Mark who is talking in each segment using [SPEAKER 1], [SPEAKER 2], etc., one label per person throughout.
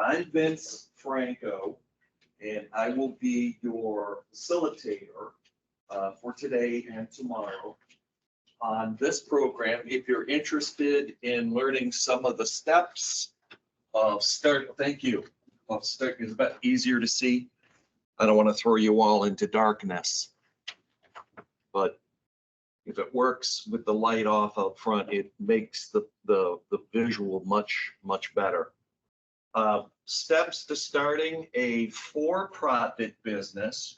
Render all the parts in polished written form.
[SPEAKER 1] I'm Vince Franco, and I will be your facilitator for today and tomorrow on this program. If you're interested in learning some of the steps of thank you. It's a bit easier to see. I don't want to throw you all into darkness, but if it works with the light off out front, it makes the visual much better. Steps to starting a for-profit business.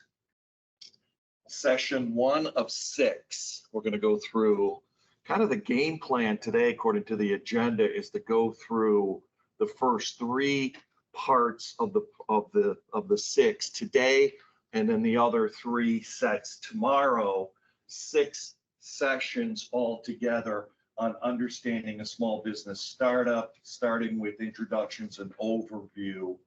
[SPEAKER 1] Session 1 of 6. We're going to go through kind of the game plan today, according to the agenda, is to go through the first 3 parts of the 6 today, and then the other 3 sets tomorrow. 6 sessions altogether on understanding a small business startup, starting with introductions and overview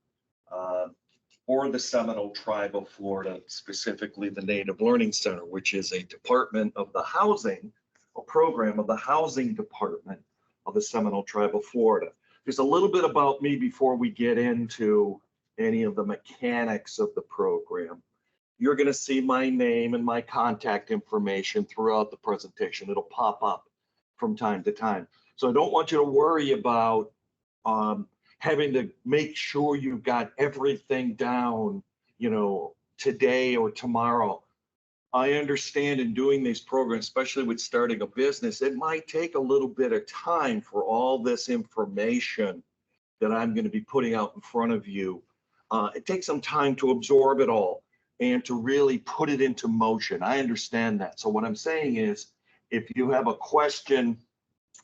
[SPEAKER 1] for the Seminole Tribe of Florida, specifically the Native Learning Center, which is a department of the housing, a program of the housing department of the Seminole Tribe of Florida. There's a little bit about me before we get into any of the mechanics of the program. You're going to see my name and my contact information throughout the presentation. It'll pop up from time to time. So I don't want you to worry about having to make sure you've got everything down, today or tomorrow. I understand in doing these programs, especially with starting a business, it might take a little bit of time for all this information that I'm going to be putting out in front of you. It takes some time to absorb it all and to really put it into motion. I understand that. So what I'm saying is, if you have a question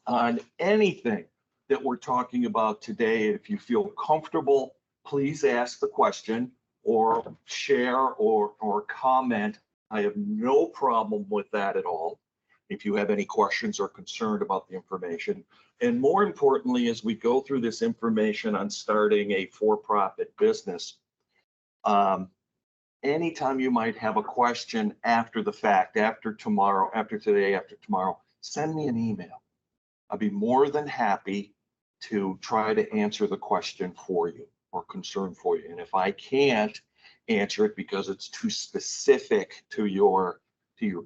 [SPEAKER 1] on anything that we're talking about today, if you feel comfortable, please ask the question or share or comment. I have no problem with that at all. If you have any questions or concerned about the information. And more importantly, as we go through this information on starting a for-profit business, anytime you might have a question after the fact, after tomorrow, after today, after tomorrow, send me an email. I'll be more than happy to try to answer the question for you or concern for you. And if I can't answer it because it's too specific to your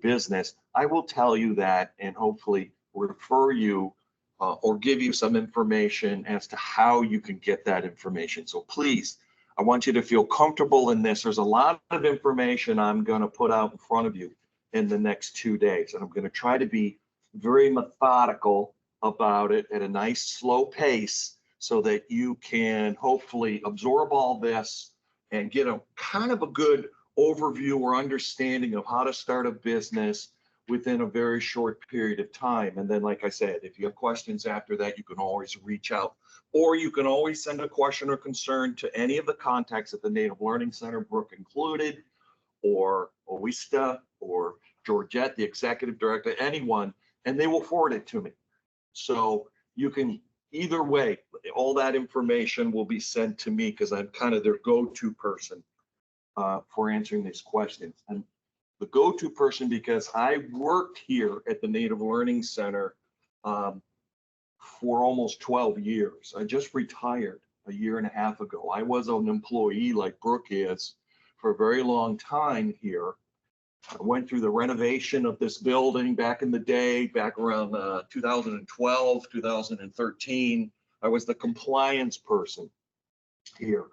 [SPEAKER 1] business, I will tell you that and hopefully refer you or give you some information as to how you can get that information. So please, I want you to feel comfortable in this. There's a lot of information I'm going to put out in front of you in the next 2 days, and I'm going to try to be very methodical about it at a nice slow pace so that you can hopefully absorb all this and get a kind of a good overview or understanding of how to start a business within a very short period of time. And then, like I said, if you have questions after that, you can always reach out, or you can always send a question or concern to any of the contacts at the Native Learning Center, Brooke included, or Oista, or Georgette, the executive director, anyone, and they will forward it to me. So you can, either way, all that information will be sent to me because I'm kind of their go-to person for answering these questions. And the go-to person because I worked here at the Native Learning Center for almost 12 years. I just retired a year and a half ago. I was an employee like Brooke is for a very long time here. I went through the renovation of this building back in the day, back around 2012, 2013. I was the compliance person here.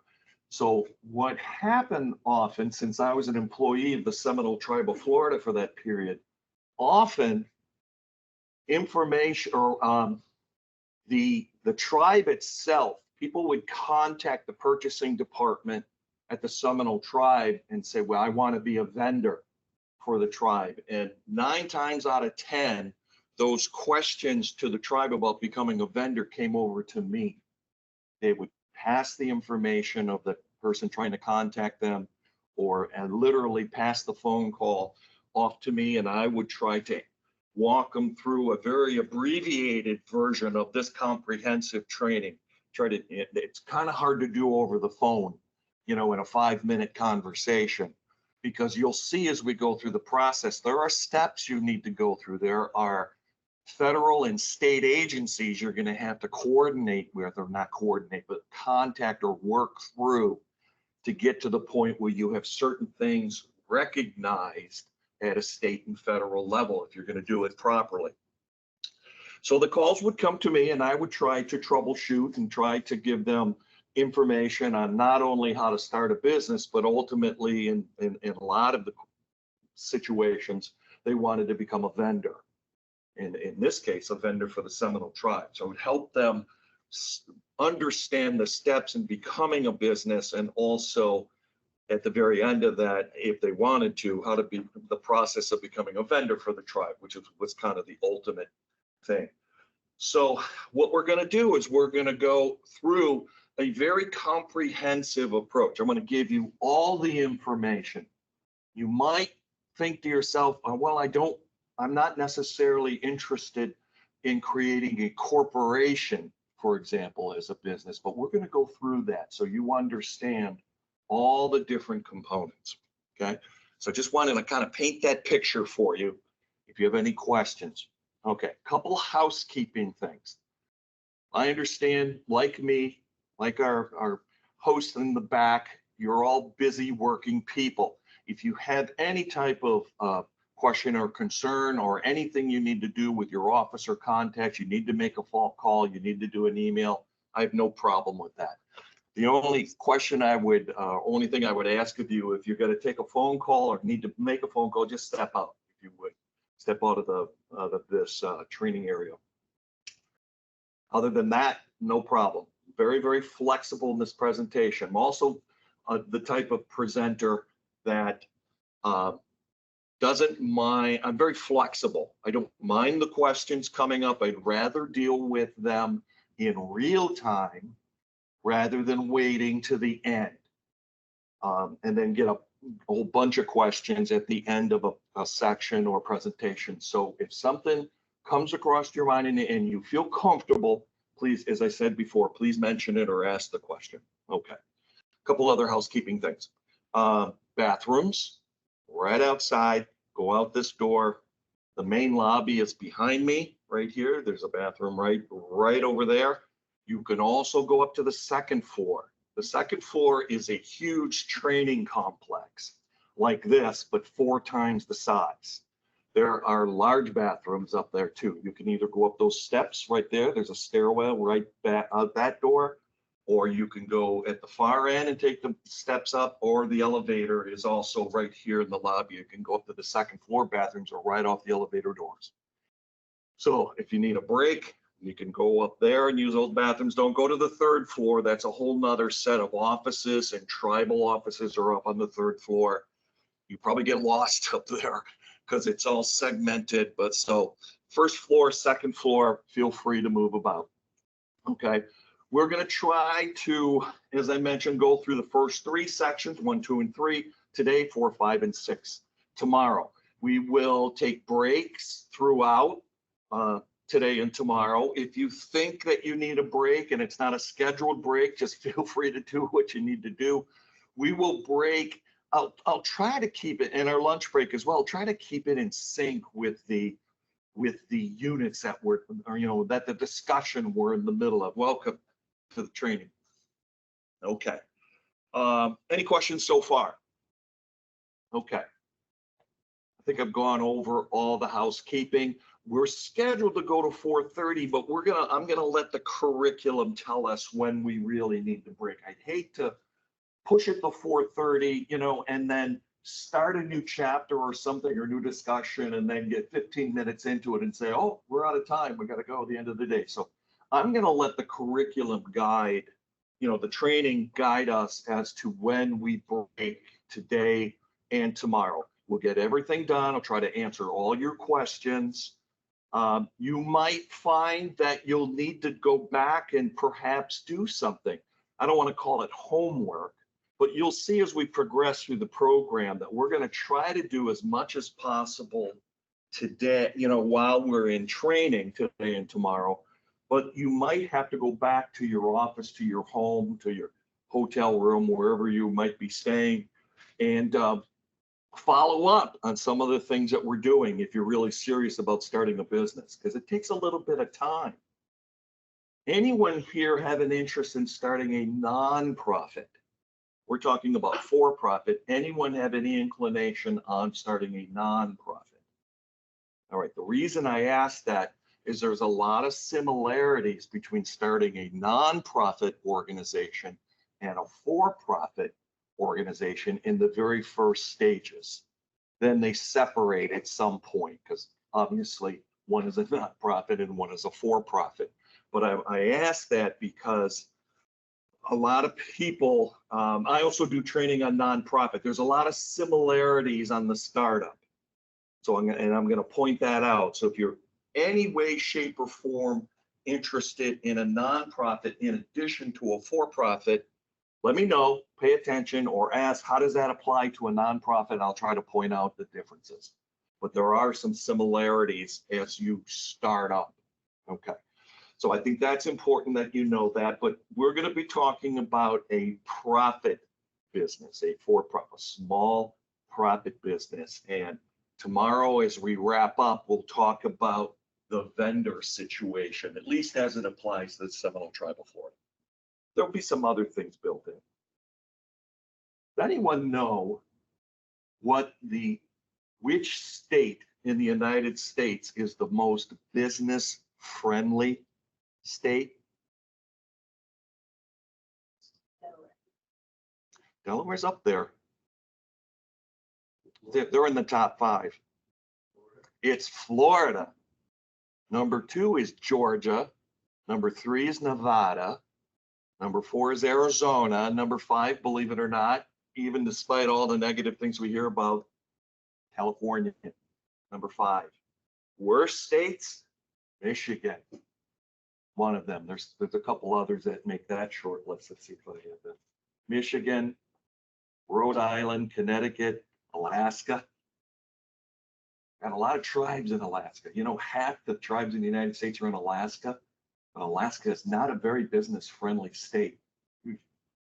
[SPEAKER 1] So what happened often, since I was an employee of the Seminole Tribe of Florida for that period, often information or the tribe itself, people would contact the purchasing department at the Seminole Tribe and say, well, I want to be a vendor for the tribe. And 9 times out of 10, those questions to the tribe about becoming a vendor came over to me. They would pass the information of the person trying to contact them and literally pass the phone call off to me, and I would try to walk them through a very abbreviated version of this comprehensive training. It's kind of hard to do over the phone, in a 5-minute conversation, because you'll see as we go through the process, there are steps you need to go through. There are federal and state agencies you're going to have to coordinate with, or not coordinate, but contact or work through to get to the point where you have certain things recognized at a state and federal level if you're going to do it properly. So the calls would come to me and I would try to troubleshoot and try to give them information on not only how to start a business, but ultimately in a lot of the situations, they wanted to become a vendor. And in this case, a vendor for the Seminole Tribe. So it would help them understand the steps in becoming a business, and also at the very end of that, if they wanted to, how to be the process of becoming a vendor for the tribe, which was kind of the ultimate thing. So what we're going to do is we're going to go through a very comprehensive approach. I'm going to give you all the information. You might think to yourself, well, I'm not necessarily interested in creating a corporation, for example, as a business, but we're going to go through that so you understand all the different components. Okay. So just wanted to kind of paint that picture for you if you have any questions. Okay. Couple housekeeping things. I understand, like me, like our host in the back, you're all busy working people. If you have any type of question or concern or anything you need to do with your office or contacts, you need to make a phone call, you need to do an email, I have no problem with that. The only question only thing I would ask of you, if you're going to take a phone call or need to make a phone call, just step out, if you would. Step out of this training area. Other than that, no problem. Very, very flexible in this presentation. I'm also the type of presenter that doesn't mind. I'm very flexible. I don't mind the questions coming up. I'd rather deal with them in real time rather than waiting to the end and then get a whole bunch of questions at the end of a section or presentation. So if something comes across your mind and you feel comfortable, please, as I said before, please mention it or ask the question. Okay. A couple other housekeeping things. Bathrooms, right outside, go out this door. The main lobby is behind me right here. There's a bathroom right over there. You can also go up to the second floor. The second floor is a huge training complex like this, but 4 times the size. There are large bathrooms up there too. You can either go up those steps right there. There's a stairwell right back out that door, or you can go at the far end and take the steps up, or the elevator is also right here in the lobby. You can go up to the second floor. Bathrooms are right off the elevator doors. So if you need a break, you can go up there and use those bathrooms. Don't go to the third floor. That's a whole nother set of offices, and tribal offices are up on the third floor. You probably get lost up there because it's all segmented. But so first floor, second floor, feel free to move about. Okay. We're going to try to, as I mentioned, go through the first 3 sections, 1, 2, and 3 today, 4, 5, and 6 tomorrow. We will take breaks throughout today and tomorrow. If you think that you need a break and it's not a scheduled break, just feel free to do what you need to do. We will break. I'll try to keep it in our lunch break as well. Try to keep it in sync with the units that that the discussion we're in the middle of. Welcome to the training. Okay. Any questions so far? Okay. I think I've gone over all the housekeeping. We're scheduled to go to 4:30, but I'm gonna let the curriculum tell us when we really need to break. I'd hate to push it to 4:30, and then start a new chapter or something, or new discussion, and then get 15 minutes into it and say, oh, we're out of time, we got to go at the end of the day. So I'm going to let the curriculum guide, the training guide us as to when we break today and tomorrow. We'll get everything done. I'll try to answer all your questions. You might find that you'll need to go back and perhaps do something. I don't want to call it homework, but you'll see as we progress through the program that we're going to try to do as much as possible today, while we're in training today and tomorrow. But you might have to go back to your office, to your home, to your hotel room, wherever you might be staying, and follow up on some of the things that we're doing if you're really serious about starting a business, because it takes a little bit of time. Anyone here have an interest in starting a nonprofit? We're talking about for-profit. Anyone have any inclination on starting a nonprofit? All right, the reason I ask that is there's a lot of similarities between starting a nonprofit organization and a for-profit organization in the very first stages. Then they separate at some point, because obviously one is a nonprofit and one is a for-profit. But I ask that because a lot of people, I also do training on nonprofit. There's a lot of similarities on the startup. So I'm going to point that out. So if you're any way, shape, or form interested in a nonprofit in addition to a for-profit, let me know, pay attention, or ask, how does that apply to a nonprofit? I'll try to point out the differences. But there are some similarities as you start up. Okay. So I think that's important that you know that, but we're going to be talking about a profit business, a for-profit, small profit business. And tomorrow, as we wrap up, we'll talk about the vendor situation, at least as it applies to the Seminole Tribe of Florida. There'll be some other things built in. Does anyone know which state in the United States is the most business-friendly state? Delaware's up there. They're in the top 5. It's Florida. Number 2 is Georgia. Number 3 is Nevada. Number 4 is Arizona. Number 5, believe it or not, even despite all the negative things we hear about, California. Number 5. Worst states, Michigan. One of them. There's a couple others that make that short list. Let's see if I have that. Michigan, Rhode Island, Connecticut, Alaska. Got a lot of tribes in Alaska. You know, half the tribes in the United States are in Alaska. But Alaska is not a very business-friendly state.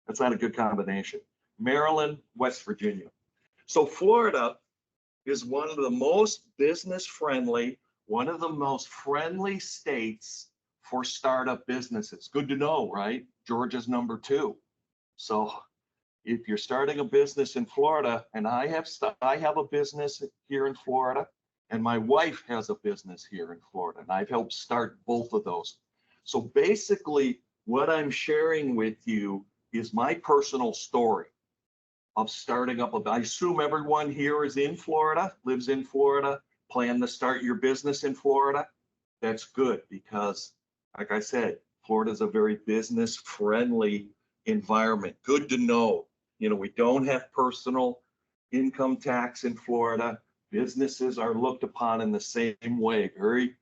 [SPEAKER 1] That's not a good combination. Maryland, West Virginia. So Florida is one of the most business-friendly, one of the most friendly states for startup businesses. Good to know, right? Georgia's number 2. So if you're starting a business in Florida, and I have a business here in Florida, and my wife has a business here in Florida, and I've helped start both of those. So basically, what I'm sharing with you is my personal story of starting up. I assume everyone here is in Florida, lives in Florida, plan to start your business in Florida. That's good because, like I said, Florida is a very business-friendly environment. Good to know. You know, we don't have personal income tax in Florida. Businesses are looked upon in the same way, very,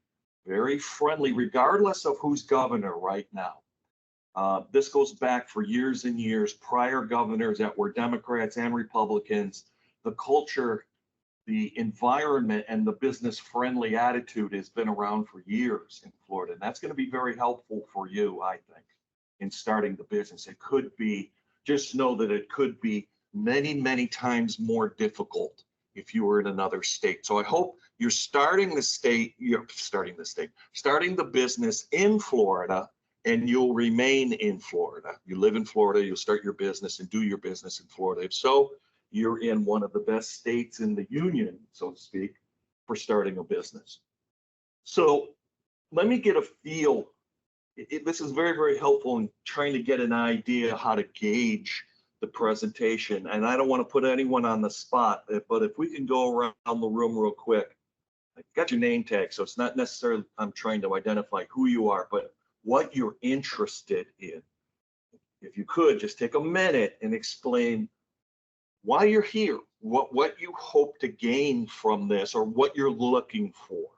[SPEAKER 1] very friendly, regardless of who's governor right now. This goes back for years and years. Prior governors that were Democrats and Republicans, the culture, the environment, and the business-friendly attitude has been around for years in Florida. And that's going to be very helpful for you, I think, in starting the business. It could be, just know that it could be many, many times more difficult if you were in another state. So I hope you're starting the business in Florida, and you'll remain in Florida. You live in Florida, you'll start your business and do your business in Florida. If so, you're in one of the best states in the union, so to speak, for starting a business. So let me get a feel. This is very, very helpful in trying to get an idea how to gauge the presentation. And I don't want to put anyone on the spot, but if we can go around the room real quick. I got your name tag, so it's not necessarily I'm trying to identify who you are, but what you're interested in. If you could just take a minute and explain why you're here, what you hope to gain from this, or what you're looking for.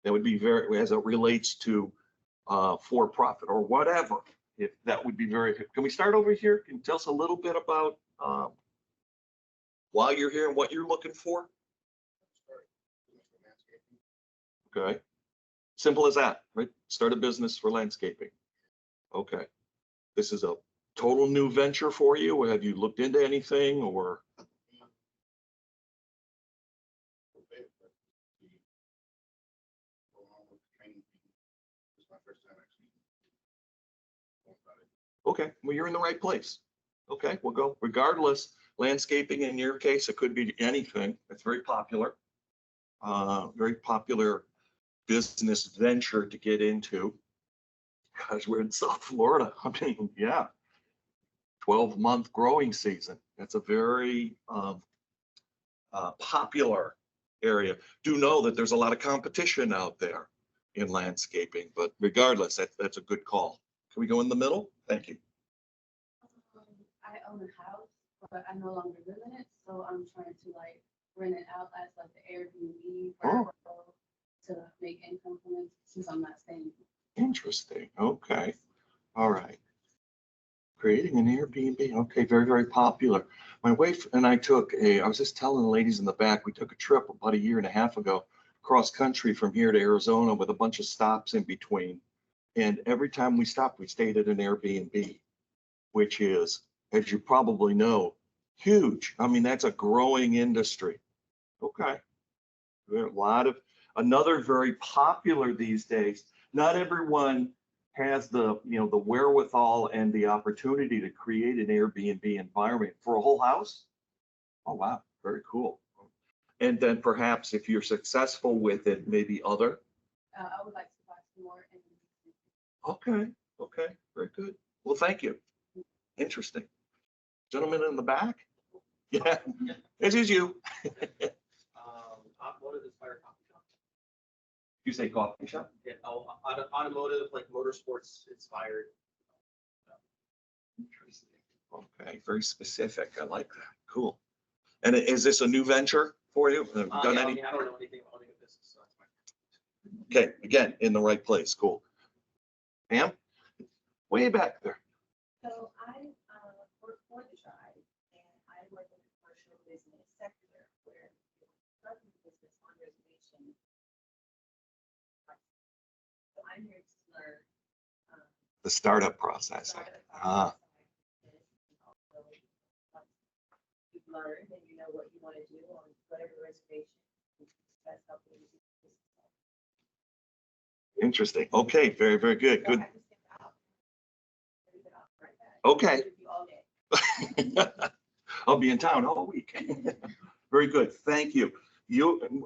[SPEAKER 1] That would be very, as it relates to for-profit or whatever. If that would be very. Can we start over here? Can you tell us a little bit about why you're here and what you're looking for? Okay, simple as that, right? Start a business for landscaping. Okay, this is a total new venture for you. Have you looked into anything, or? Okay, well, you're in the right place. Okay, we'll go regardless. Landscaping, in your case, it could be anything. It's very popular business venture to get into because we're in South Florida. I mean, yeah, 12-month growing season. That's a very popular area. Do know that there's a lot of competition out there in landscaping, but regardless, that's a good call. Can we go in the middle? Thank you.
[SPEAKER 2] I own a house, but I no longer live in it, so I'm trying to like rent it out as like the Airbnb for to make income from it since I'm not staying.
[SPEAKER 1] Interesting. Okay. All right. Creating an Airbnb. Okay, very, very popular. My wife and I I was just telling the ladies in the back, we took a trip about a year and a half ago, cross country from here to Arizona with a bunch of stops in between. And every time we stopped, we stayed at an Airbnb, which is, as you probably know, huge. I mean, that's a growing industry. Okay. There are a lot of, another very popular these days. Not everyone has the wherewithal and the opportunity to create an Airbnb environment for a whole house. Oh, wow, very cool. And then perhaps if you're successful with it, maybe other.
[SPEAKER 2] I would like to buy some more.
[SPEAKER 1] Okay, very good. Well, thank you. Interesting. Gentleman in the back? Yeah, this is you.
[SPEAKER 3] Automotive inspired coffee shop.
[SPEAKER 1] You say coffee shop?
[SPEAKER 3] Yeah, automotive, like motorsports inspired.
[SPEAKER 1] Interesting. Okay, very specific. I like that. Cool. And is this a new venture for you? Have you done
[SPEAKER 3] Yeah,
[SPEAKER 1] any?
[SPEAKER 3] I don't know anything about owning a business, so that's fine.
[SPEAKER 1] Okay, again, in the right place. Cool. Pam? Way back there.
[SPEAKER 4] So I work for the tribe and I work in the commercial business sector where starting a business on reservation. So I'm here to learn.
[SPEAKER 1] The startup process. Ah,
[SPEAKER 4] You've learned and you know what you want to do on whatever reservation. That's helping you.
[SPEAKER 1] interesting. Okay, very, very good.
[SPEAKER 4] So
[SPEAKER 1] Good.
[SPEAKER 4] I can step out. Right back.
[SPEAKER 1] Okay.
[SPEAKER 4] All day.
[SPEAKER 1] I'll be in town all week. Very good. Thank you.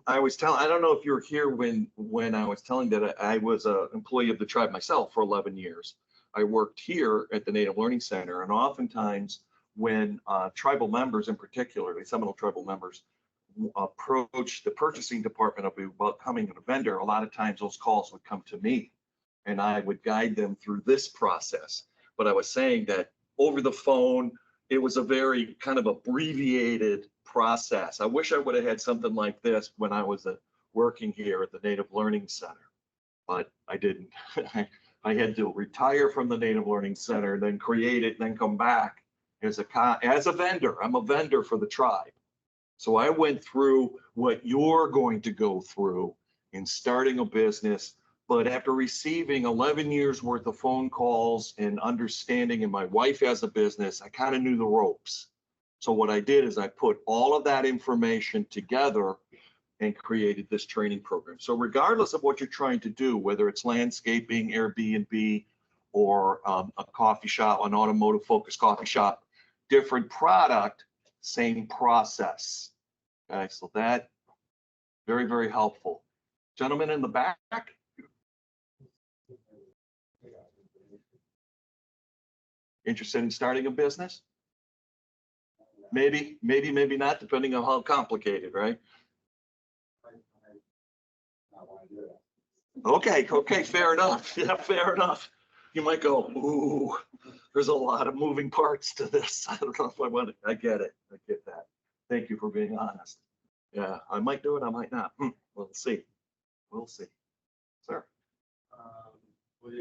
[SPEAKER 1] I don't know if you were here when I was telling that I was an employee of the tribe myself for 11 years. I worked here at the Native Learning Center, and oftentimes when tribal members, in particular, the Seminole tribal members, approach the purchasing department about becoming a vendor, a lot of times those calls would come to me, and I would guide them through this process. But I was saying that over the phone, it was a very kind of abbreviated process. I wish I would have had something like this when I was working here at the Native Learning Center, but I didn't. I had to retire from the Native Learning Center, then create it, then come back as a vendor. I'm a vendor for the tribe. So I went through what you're going to go through in starting a business. But after receiving 11 years worth of phone calls and understanding, and my wife has a business, I kind of knew the ropes. So what I did is I put all of that information together and created this training program. So regardless of what you're trying to do, whether it's landscaping, Airbnb, or a coffee shop, an automotive focused coffee shop, different product, same process. Okay, so that very, very helpful. Gentlemen in the back. Interested in starting a business? Maybe not, depending on how complicated, right? Okay, fair enough. Yeah, fair enough. You might go, ooh, there's a lot of moving parts to this. I don't know if I want it. I get it. I get that. Thank you for being honest. Yeah, I might do it, I might not. We'll see. We'll see. Sir.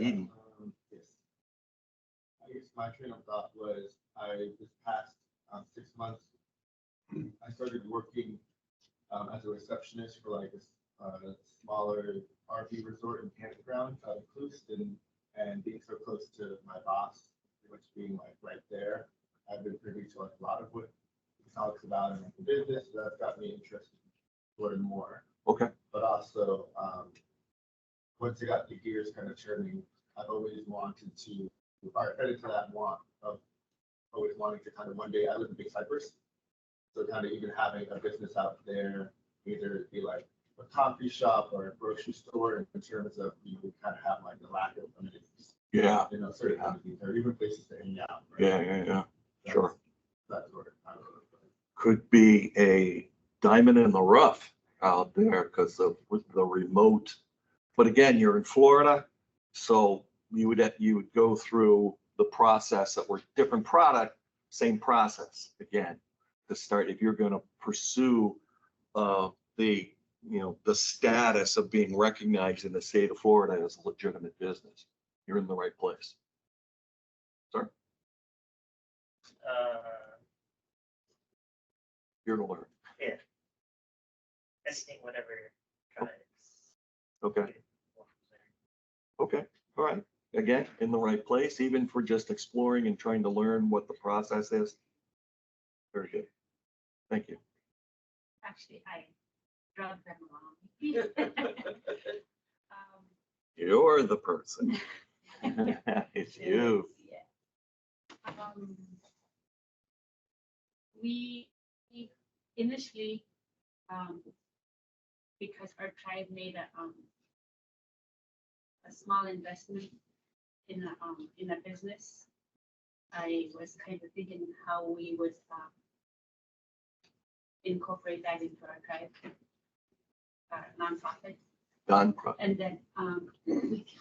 [SPEAKER 1] Eden.
[SPEAKER 5] Yes. I guess my train of thought was this past 6 months, I started working as a receptionist for like a smaller RV resort and campground out of Clewiston, and being so close to my boss, pretty much being like right there, I've been privy to like a lot of what he talks about in the business. So that's got me interested in learn more.
[SPEAKER 1] Okay.
[SPEAKER 5] But also, once I got the gears kind of turning, I've always wanted to are headed to that want of always wanting to kind of one day, I live in Big Cypress. So kind of even having a business out there, either it be like a coffee shop or a grocery store in terms of you would kind of have like the lack of amenities.
[SPEAKER 1] Yeah,
[SPEAKER 5] You know, certain kind of things, or even places to hang out. right?
[SPEAKER 1] yeah. Sure.
[SPEAKER 5] That's sort of kind of.
[SPEAKER 1] Could be a diamond in the rough out there because of the remote. But again, you're in Florida, so you would go through the process that were different product, same process again to start. If you're going to pursue the status of being recognized in the state of Florida as a legitimate business, you're in the right place. Sir, here to learn.
[SPEAKER 6] Yeah. Anything, whatever tribes.
[SPEAKER 1] Okay. Okay. All right. Again, in the right place, even for just exploring and trying to learn what the process is. Very good. Thank you.
[SPEAKER 7] Actually, I drug them along.
[SPEAKER 1] You're the person. It's you.
[SPEAKER 7] Yeah. We initially, because our tribe made a small investment in a business, I was kind of thinking how we would incorporate that into our tribe nonprofit.
[SPEAKER 1] Nonprofit.
[SPEAKER 7] And then,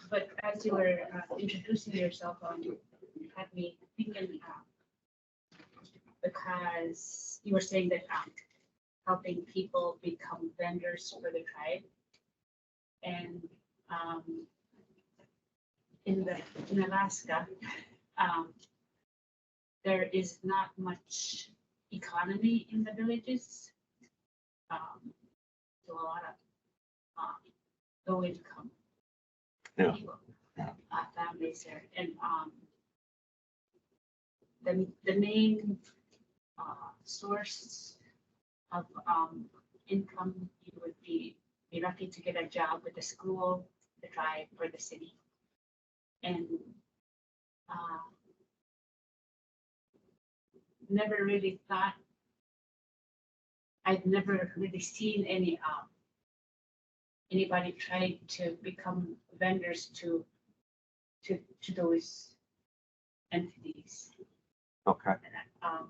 [SPEAKER 7] but as you were introducing yourself, you had me thinking, because you were saying that helping people become vendors for the tribe. And in Alaska, there is not much economy in the villages. So a lot of low income people, families there, and the main source of income, you would be lucky to get a job with the school, the tribe, or the city, and never really thought. I've never really seen anybody try to become vendors to those entities.
[SPEAKER 1] Okay.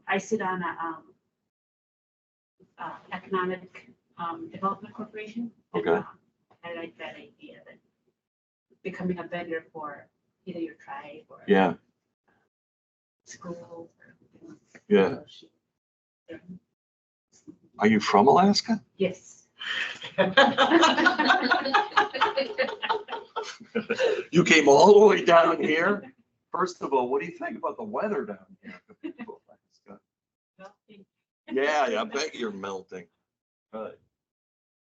[SPEAKER 7] I sit on a economic development corporation. And,
[SPEAKER 1] Okay.
[SPEAKER 7] I like that idea that becoming a vendor for either your tribe or
[SPEAKER 1] Yeah.
[SPEAKER 7] school.
[SPEAKER 1] Yeah. Are you from Alaska?
[SPEAKER 7] Yes.
[SPEAKER 1] You came all the way down here. First of all, what do you think about the weather down here? Yeah, I bet you're melting. Good.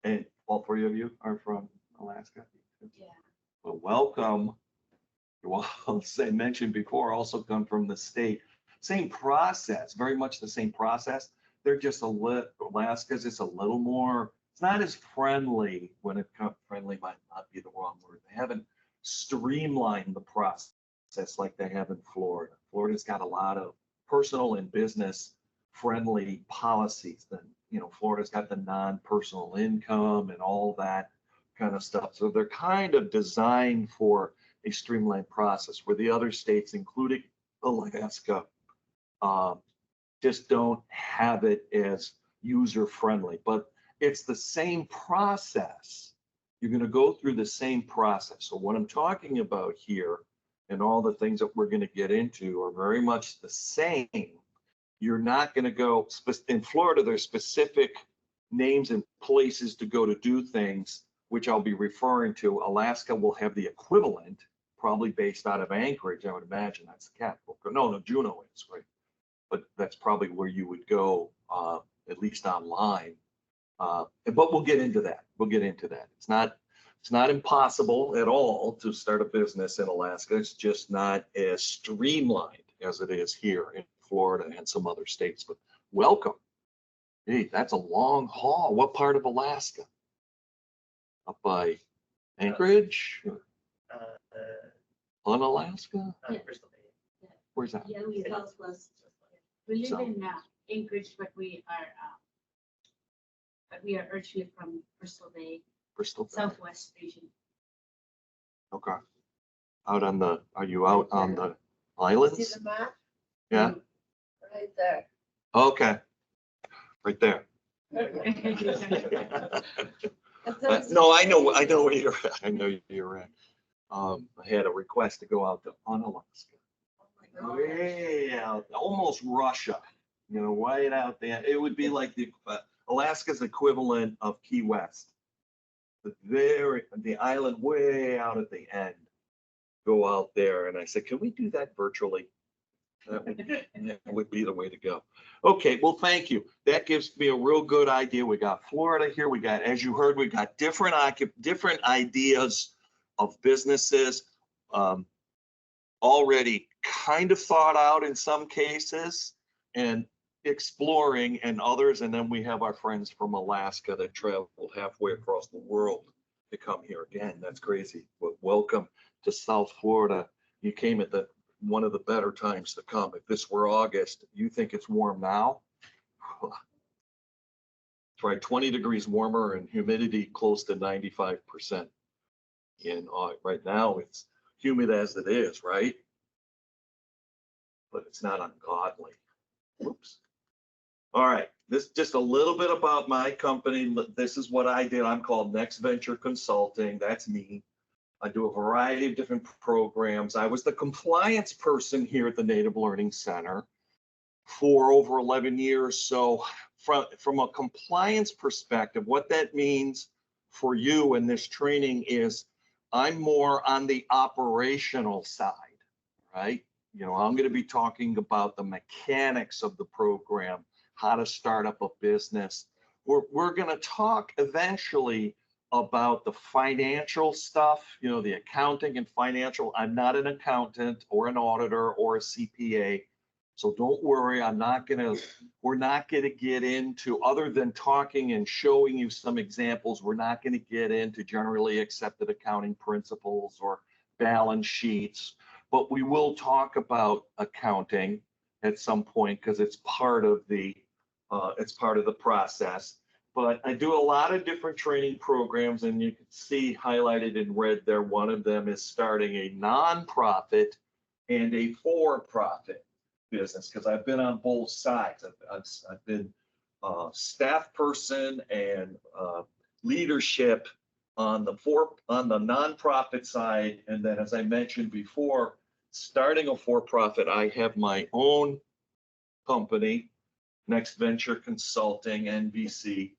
[SPEAKER 1] And all three of you are from Alaska?
[SPEAKER 7] Yeah.
[SPEAKER 1] Well, welcome. You all, as I mentioned before, also come from the state. Same process, very much the same process. They're just Alaska's is a little more, it's not as friendly when it comes, friendly might not be the wrong word. They haven't streamlined the process like they have in Florida. Florida's got a lot of personal and business friendly policies. Then, Florida's got the non-personal income and all that kind of stuff. So they're kind of designed for a streamlined process where the other states, including Alaska, just don't have it as user friendly, but it's the same process. You're going to go through the same process. So what I'm talking about here and all the things that we're going to get into are very much the same. You're not going to go in Florida. There's specific names and places to go to do things, which I'll be referring to. Alaska will have the equivalent, probably based out of Anchorage. I would imagine that's the capital. No, Juneau is right. But that's probably where you would go, at least online. But we'll get into that. We'll get into that. It's not impossible at all to start a business in Alaska. It's just not as streamlined as it is here in Florida and some other states. But welcome. Hey, that's a long haul. What part of Alaska? Up by Anchorage? On Alaska?
[SPEAKER 6] Bristol Bay.
[SPEAKER 1] Where's that?
[SPEAKER 7] Yeah, we
[SPEAKER 4] Southwest.
[SPEAKER 7] live
[SPEAKER 1] So-
[SPEAKER 7] in Anchorage, but we are originally from Bristol Bay,
[SPEAKER 1] Bristol?
[SPEAKER 7] Southwest region.
[SPEAKER 1] Okay. Are you out on the
[SPEAKER 4] See
[SPEAKER 1] islands?
[SPEAKER 4] the map?
[SPEAKER 1] Yeah,
[SPEAKER 4] Right there.
[SPEAKER 1] okay. Right there. No, I know where you're at. I know you're at. I had a request to go out to Unalaska. Way out, almost Russia, right out there. It would be like Alaska's equivalent of Key West. The island way out at the end. Go out there. And I said, can we do that virtually? That would be the way to go. Okay, well, thank you. That gives me a real good idea. We got Florida here. We got, as you heard, we got different ideas of businesses already kind of thought out in some cases and exploring in others. And then we have our friends from Alaska that traveled halfway across the world to come here again. That's crazy. But welcome to South Florida. You came at one of the better times to come. If this were August, you think it's warm now? It's right, 20 degrees warmer and humidity close to 95%. Right now, it's humid as it is, right? But it's not ungodly. Whoops. All right, this just a little bit about my company. This is what I did. I'm called Next Venture Consulting. That's me. I do a variety of different programs. I was the compliance person here at the Native Learning Center for over 11 years. So from a compliance perspective, what that means for you in this training is I'm more on the operational side, right? I'm going to be talking about the mechanics of the program, how to start up a business. We're going to talk eventually about the financial stuff, the accounting and financial. I'm not an accountant or an auditor or a CPA. So don't worry, we're not going to get into, other than talking and showing you some examples, we're not going to get into generally accepted accounting principles or balance sheets, but we will talk about accounting at some point because it's part of the process. But I do a lot of different training programs, and you can see highlighted in red there, one of them is starting a nonprofit and a for-profit business, because I've been on both sides. I've been staff person and leadership on the nonprofit side. And then, as I mentioned before, starting a for-profit, I have my own company, Next Venture Consulting, NVC.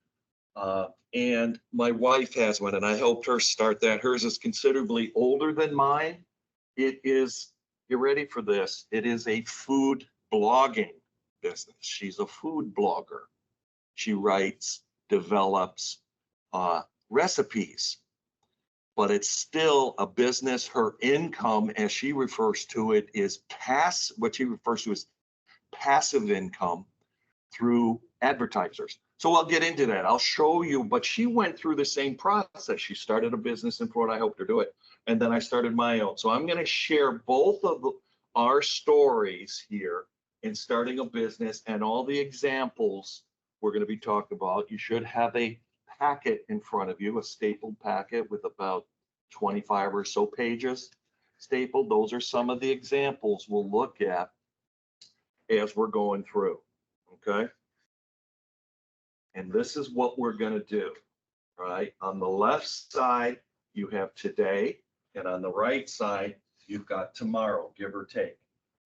[SPEAKER 1] And my wife has one, and I helped her start that. Hers is considerably older than mine. It is, you ready for this? It is a food blogging business. She's a food blogger. She writes, develops recipes, but it's still a business. Her income, as she refers to it, is what she refers to as passive income through advertisers. So I'll get into that. I'll show you, but she went through the same process. She started a business in Florida. I helped her do it. And then I started my own. So I'm going to share both of our stories here in starting a business and all the examples we're going to be talking about. You should have a packet in front of you, a stapled packet with about 25 or so pages stapled. Those are some of the examples we'll look at as we're going through. Okay. And this is what we're going to do, right? On the left side, you have today, and on the right side, you've got tomorrow, give or take.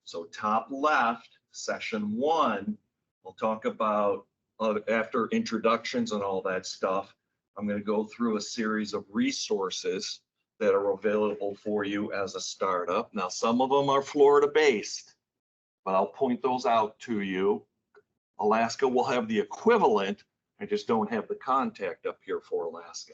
[SPEAKER 1] So top left, session 1, we'll talk about, after introductions and all that stuff, I'm going to go through a series of resources that are available for you as a startup. Now, some of them are Florida-based, but I'll point those out to you. Alaska will have the equivalent. I just don't have the contact up here for Alaska.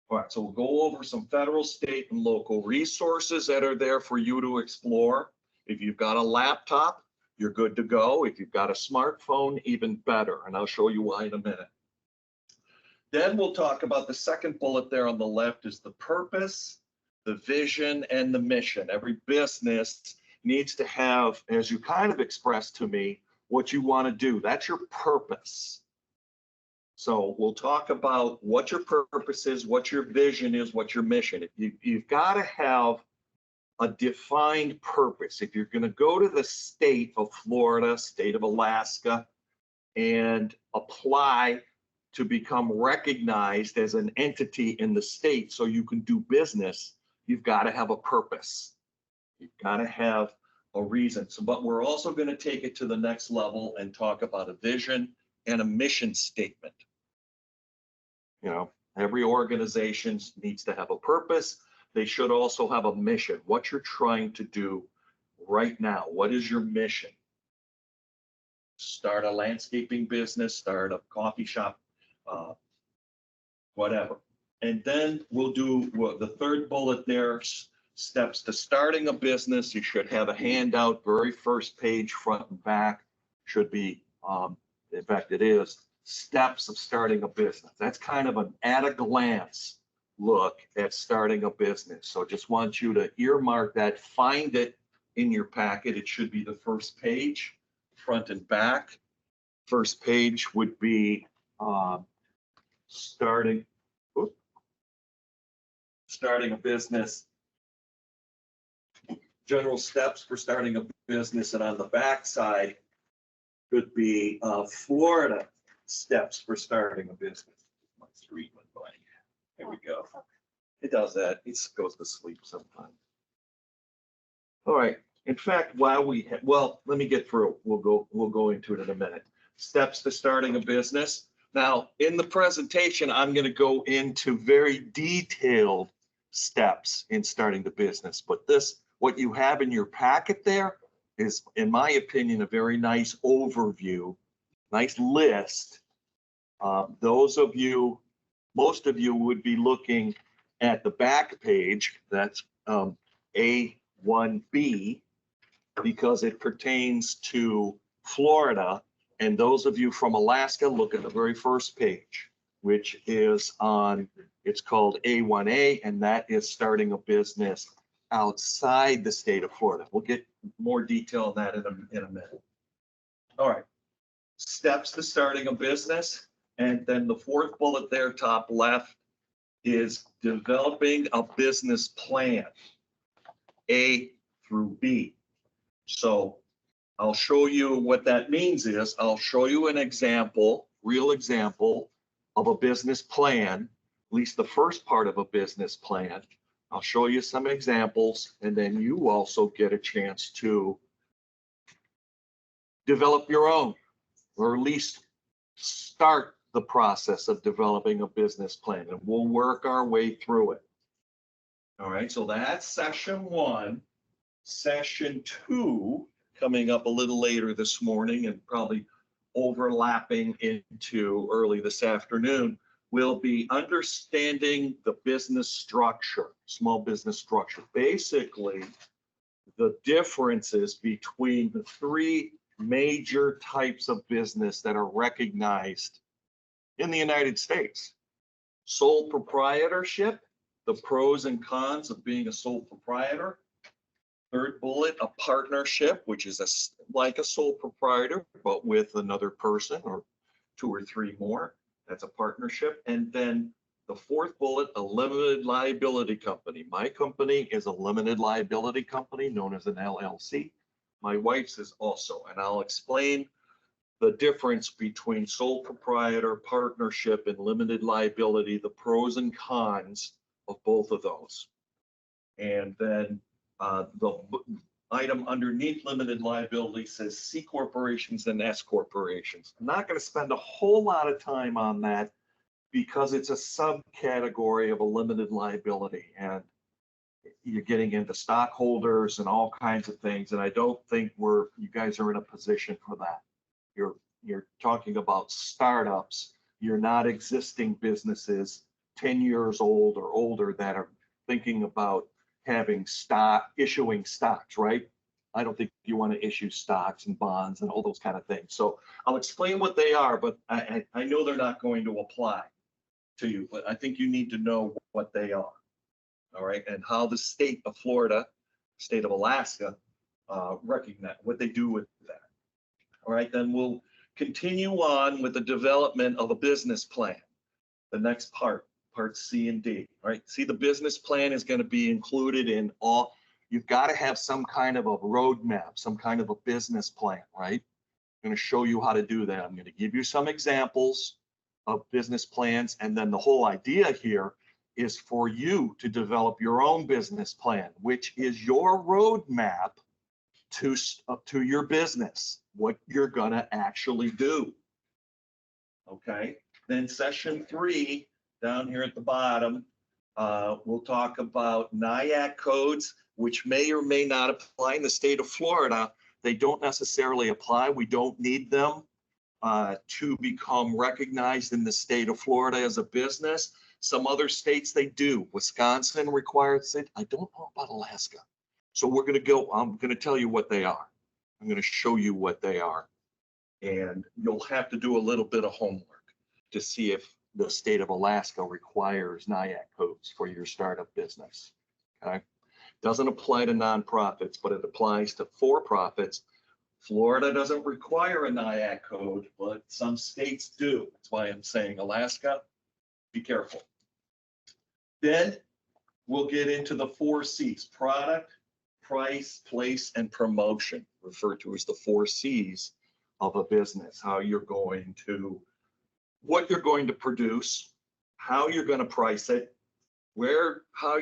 [SPEAKER 1] All right, so we'll go over some federal, state, and local resources that are there for you to explore. If you've got a laptop, you're good to go. If you've got a smartphone, even better, and I'll show you why in a minute. Then we'll talk about the second bullet there on the left is the purpose, the vision, and the mission. Every business needs to have, as you kind of expressed to me, what you want to do. That's your purpose. So we'll talk about what your purpose is, what your vision is, what your mission. You've got to have a defined purpose. If you're going to go to the state of Florida, state of Alaska, and apply to become recognized as an entity in the state so you can do business, you've got to have a purpose. You've got to have a reason. So, but we're also going to take it to the next level and talk about a vision and a mission statement. You know, every organization needs to have a purpose. They should also have a mission. What you're trying to do right now. What is your mission? Start a landscaping business, start a coffee shop, whatever. And then we'll do the third bullet there, steps to starting a business. You should have a handout, very first page, front and back, should be, in fact, it is, steps of starting a business. That's kind of an at a glance look at starting a business. So just want you to earmark that, find it in your packet. It should be the first page, front and back. First page would be starting a business, general steps for starting a business, and on the back side could be Florida steps for starting a business. My screen went blank. There we go. It does that. It goes to sleep sometimes. All right. In fact, while we well, let me get through. We'll go into it in a minute. Steps to starting a business. Now, in the presentation, I'm going to go into very detailed steps in starting the business. But this, what you have in your packet there is, in my opinion, a very nice overview, nice list. Those of you, most of you would be looking at the back page. That's A1B, because it pertains to Florida. And those of you from Alaska, look at the very first page, which is on, it's called A1A, and that is starting a business outside the state of Florida. We'll get more detail on that in a minute. All right, steps to starting a business. And then the fourth bullet there, top left, is developing a business plan, A through B. So I'll show you what that means is, I'll show you an example, real example of a business plan, at least the first part of a business plan. I'll show you some examples, and then you also get a chance to develop your own, or at least start the process of developing a business plan, and we'll work our way through it. All right, so that's session one. Session two, coming up a little later this morning and probably overlapping into early this afternoon, will be understanding the business structure, small business structure. Basically, the differences between the three major types of business that are recognized in the United States. Sole proprietorship, the pros and cons of being a sole proprietor. Third bullet, a partnership, which is like a sole proprietor, but with another person or two or three more. That's a partnership. And then the fourth bullet, a limited liability company. My company is a limited liability company known as an LLC. My wife's is also, and I'll explain the difference between sole proprietor, partnership, and limited liability, the pros and cons of both of those. And then the item underneath limited liability says C corporations and S corporations. I'm not going to spend a whole lot of time on that because it's a subcategory of a limited liability, and you're getting into stockholders and all kinds of things. And I don't think you guys are in a position for that. You're talking about startups. You're not existing businesses 10 years old or older that are thinking about having issuing stocks, right? I don't think you want to issue stocks and bonds and all those kind of things. So I'll explain what they are, but I know they're not going to apply to you, but I think you need to know what they are. All right, and how the state of Florida, state of Alaska, recognize, what they do with that. All right, then we'll continue on with the development of a business plan. The next part C and D, all right? See, the business plan is going to be included in all, you've got to have some kind of a roadmap, some kind of a business plan, right? I'm going to show you how to do that. I'm going to give you some examples of business plans, and then the whole idea here is for you to develop your own business plan, which is your roadmap to your business, what you're going to actually do. Okay, then session 3 down here at the bottom, we'll talk about NAHASDA codes, which may or may not apply in the state of Florida. They don't necessarily apply. We don't need them to become recognized in the state of Florida as a business. Some other states they do. Wisconsin requires it. I don't know about Alaska. So we're going to go, I'm going to tell you what they are. I'm going to show you what they are. And you'll have to do a little bit of homework to see if the state of Alaska requires NAHASDA codes for your startup business. Okay. Doesn't apply to nonprofits, but it applies to for-profits. Florida doesn't require a NAHASDA code, but some states do. That's why I'm saying Alaska, be careful. Then we'll get into the 4 C's: product, price, place, and promotion, referred to as the 4 C's of a business. How you're going to, what you're going to produce, how you're going to price it, where, how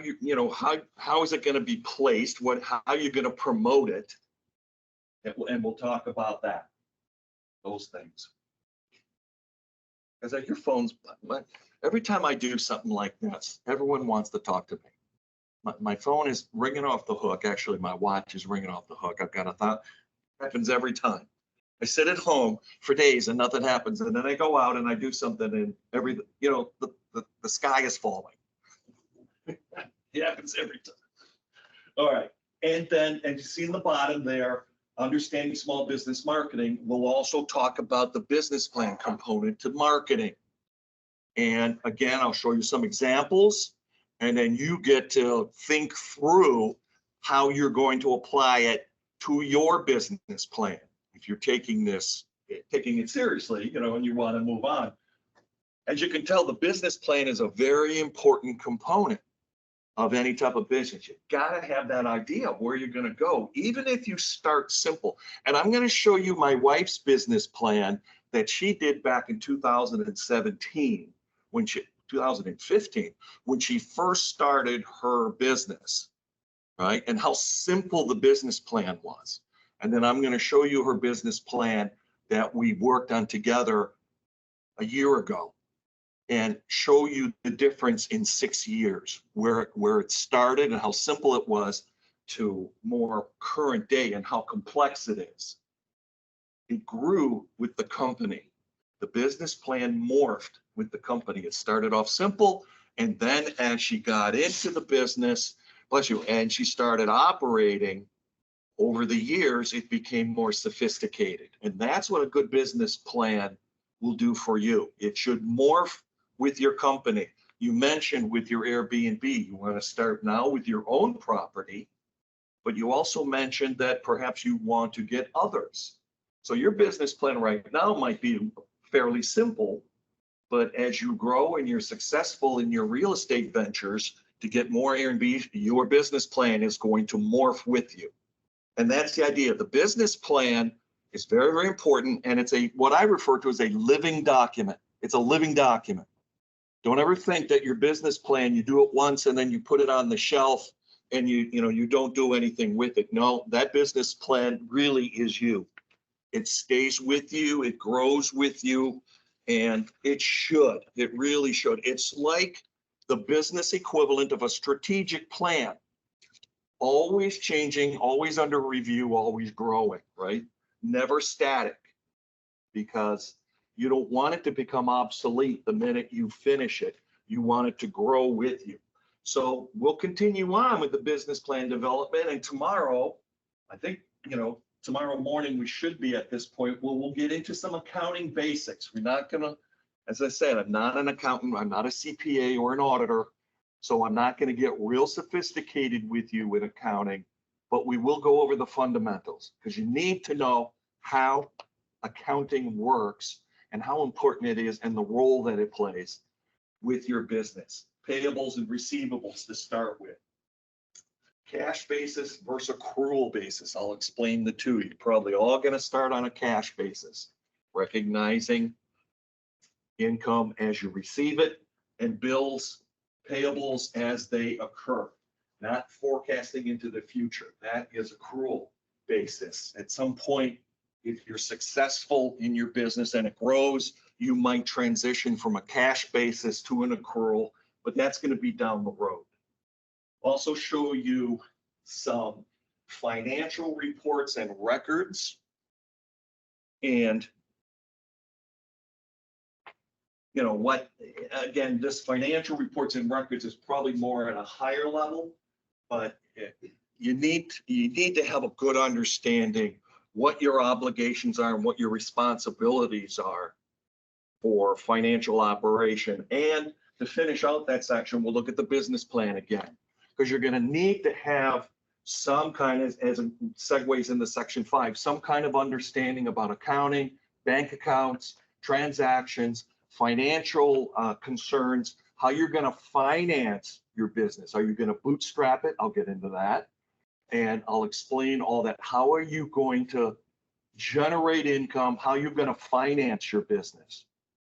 [SPEAKER 1] how is it going to be placed, how you're going to promote it, and we'll talk about that, those things. Because your phone's, every time I do something like this, everyone wants to talk to me. My phone is ringing off the hook. Actually, my watch is ringing off the hook. I've got a thought. Happens every time. I sit at home for days and nothing happens, and then I go out and I do something, and the sky is falling. It happens every time. All right, and you see in the bottom there, understanding small business marketing. We'll also talk about the business plan component to marketing. And again, I'll show you some examples, and then you get to think through how you're going to apply it to your business plan. If you're taking it seriously, and you want to move on. As you can tell, the business plan is a very important component of any type of business. You got to have that idea of where you're going to go, even if you start simple. And I'm going to show you my wife's business plan that she did back in 2017, 2015, when she first started her business, right? And how simple the business plan was. And then I'm going to show you her business plan that we worked on together a year ago, and show you the difference in 6 years, where it started and how simple it was to more current day and how complex it is. It grew with the company. The business plan morphed with the company. It started off simple, and then as she got into the business, bless you, and she started operating, over the years, it became more sophisticated. And that's what a good business plan will do for you. It should morph with your company. You mentioned with your Airbnb, you want to start now with your own property, but you also mentioned that perhaps you want to get others. So your business plan right now might be fairly simple, but as you grow and you're successful in your real estate ventures to get more Airbnb, your business plan is going to morph with you. And that's the idea. The business plan is very, very important. And it's what I refer to as a living document. It's a living document. Don't ever think that your business plan, you do it once and then you put it on the shelf and you don't do anything with it. No, that business plan really is you. It stays with you, it grows with you, and it really should. It's like the business equivalent of a strategic plan. Always changing, always under review, always growing, right? Never static, because you don't want it to become obsolete the minute you finish it. You want it to grow with you. So we'll continue on with the business plan development. And tomorrow, I think, tomorrow morning we should be at this point where we'll get into some accounting basics. We're not going to, as I said, I'm not an accountant. I'm not a CPA or an auditor. So I'm not going to get real sophisticated with you with accounting. but we will go over the fundamentals because you need to know how accounting works and how important it is and the role that it plays with your business. Payables and receivables to start with. Cash basis versus accrual basis. I'll explain the two. You're probably all going to start on a cash basis, recognizing income as you receive it and bills, payables as they occur, not forecasting into the future. That is accrual basis. At some point, if you're successful in your business and it grows, you might transition from a cash basis to an accrual, but that's going to be down the road. Also show you some financial reports and records. And you know what, again, this financial reports and records is probably more at a higher level, but you need to have a good understanding what your obligations are and what your responsibilities are for financial operation. And to finish out that section, we'll look at the business plan again, because you're going to need to have some kind of, as it segues into section 5, some kind of understanding about accounting, bank accounts, transactions, financial concerns, how you're going to finance your business. Are you going to bootstrap it? I'll get into that. And I'll explain all that. How are you going to generate income? How you're going to finance your business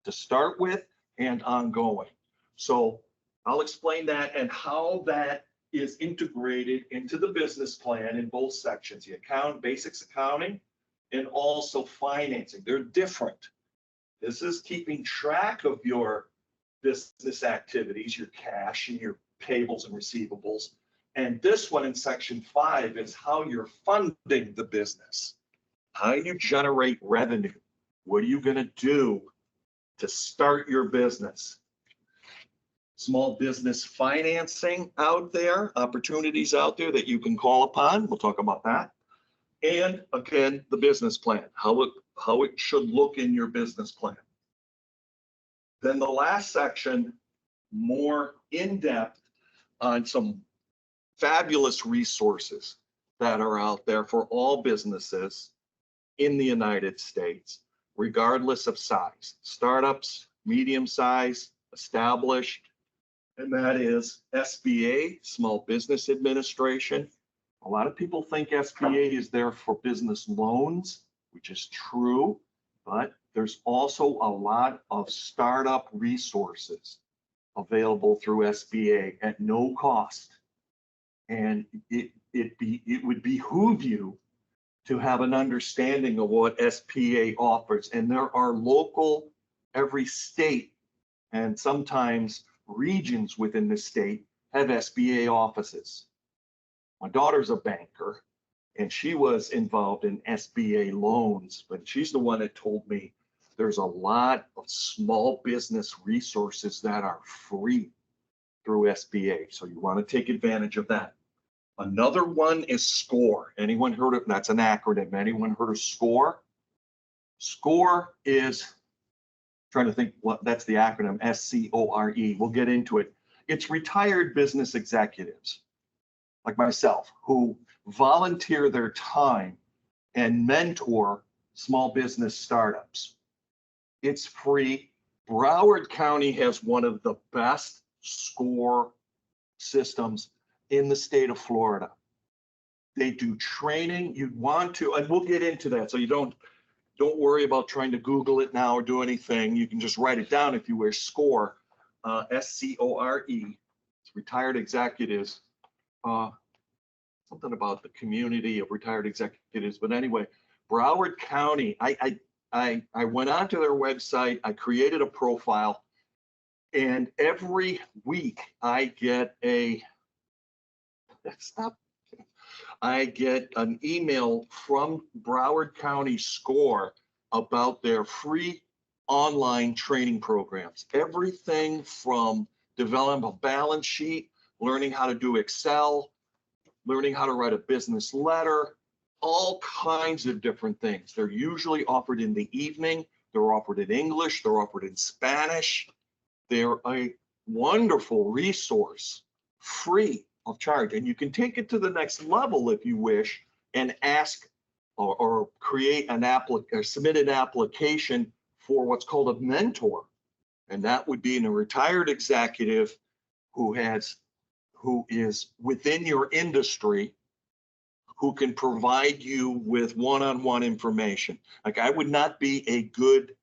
[SPEAKER 1] to start with and ongoing. So I'll explain that and how that is integrated into the business plan in both sections, the basics accounting and also financing. They're different. This is keeping track of your business activities, your cash and your payables and receivables. And this one in section 5 is how you're funding the business. How you generate revenue. What are you going to do to start your business? Small business financing out there, opportunities out there that you can call upon. We'll talk about that. And again, the business plan, how it should look in your business plan. Then the last section, more in-depth on some fabulous resources that are out there for all businesses in the United States, regardless of size. Startups, medium size, established, and that is SBA, Small Business Administration. A lot of people think SBA is there for business loans, which is true, but there's also a lot of startup resources available through SBA at no cost. And it would behoove you to have an understanding of what SBA offers. And there are local, every state, and sometimes regions within the state have SBA offices. My daughter's a banker, and she was involved in SBA loans, but she's the one that told me there's a lot of small business resources that are free through SBA. So you want to take advantage of that. Another one is SCORE. Anyone heard of, that's an acronym. Anyone heard of SCORE? SCORE is, trying to think what that's the acronym, SCORE. We'll get into it. It's retired business executives like myself who volunteer their time and mentor small business startups. It's free. Broward County has one of the best SCORE systems in the state of Florida. They do training. You'd want to, and we'll get into that. So you don't worry about trying to Google it now or do anything. You can just write it down if you wish. SCORE, SCORE. It's retired executives. Something about the community of retired executives. But anyway, Broward County, I went onto their website. I created a profile, and every week I get an email from Broward County SCORE about their free online training programs. Everything from developing a balance sheet, learning how to do Excel, learning how to write a business letter, all kinds of different things. They're usually offered in the evening. They're offered in English. They're offered in Spanish. They're a wonderful resource, free of charge. And you can take it to the next level if you wish and ask or create an or submit an application for what's called a mentor. And that would be a retired executive who is within your industry, who can provide you with one-on-one information. Like, I would not be a good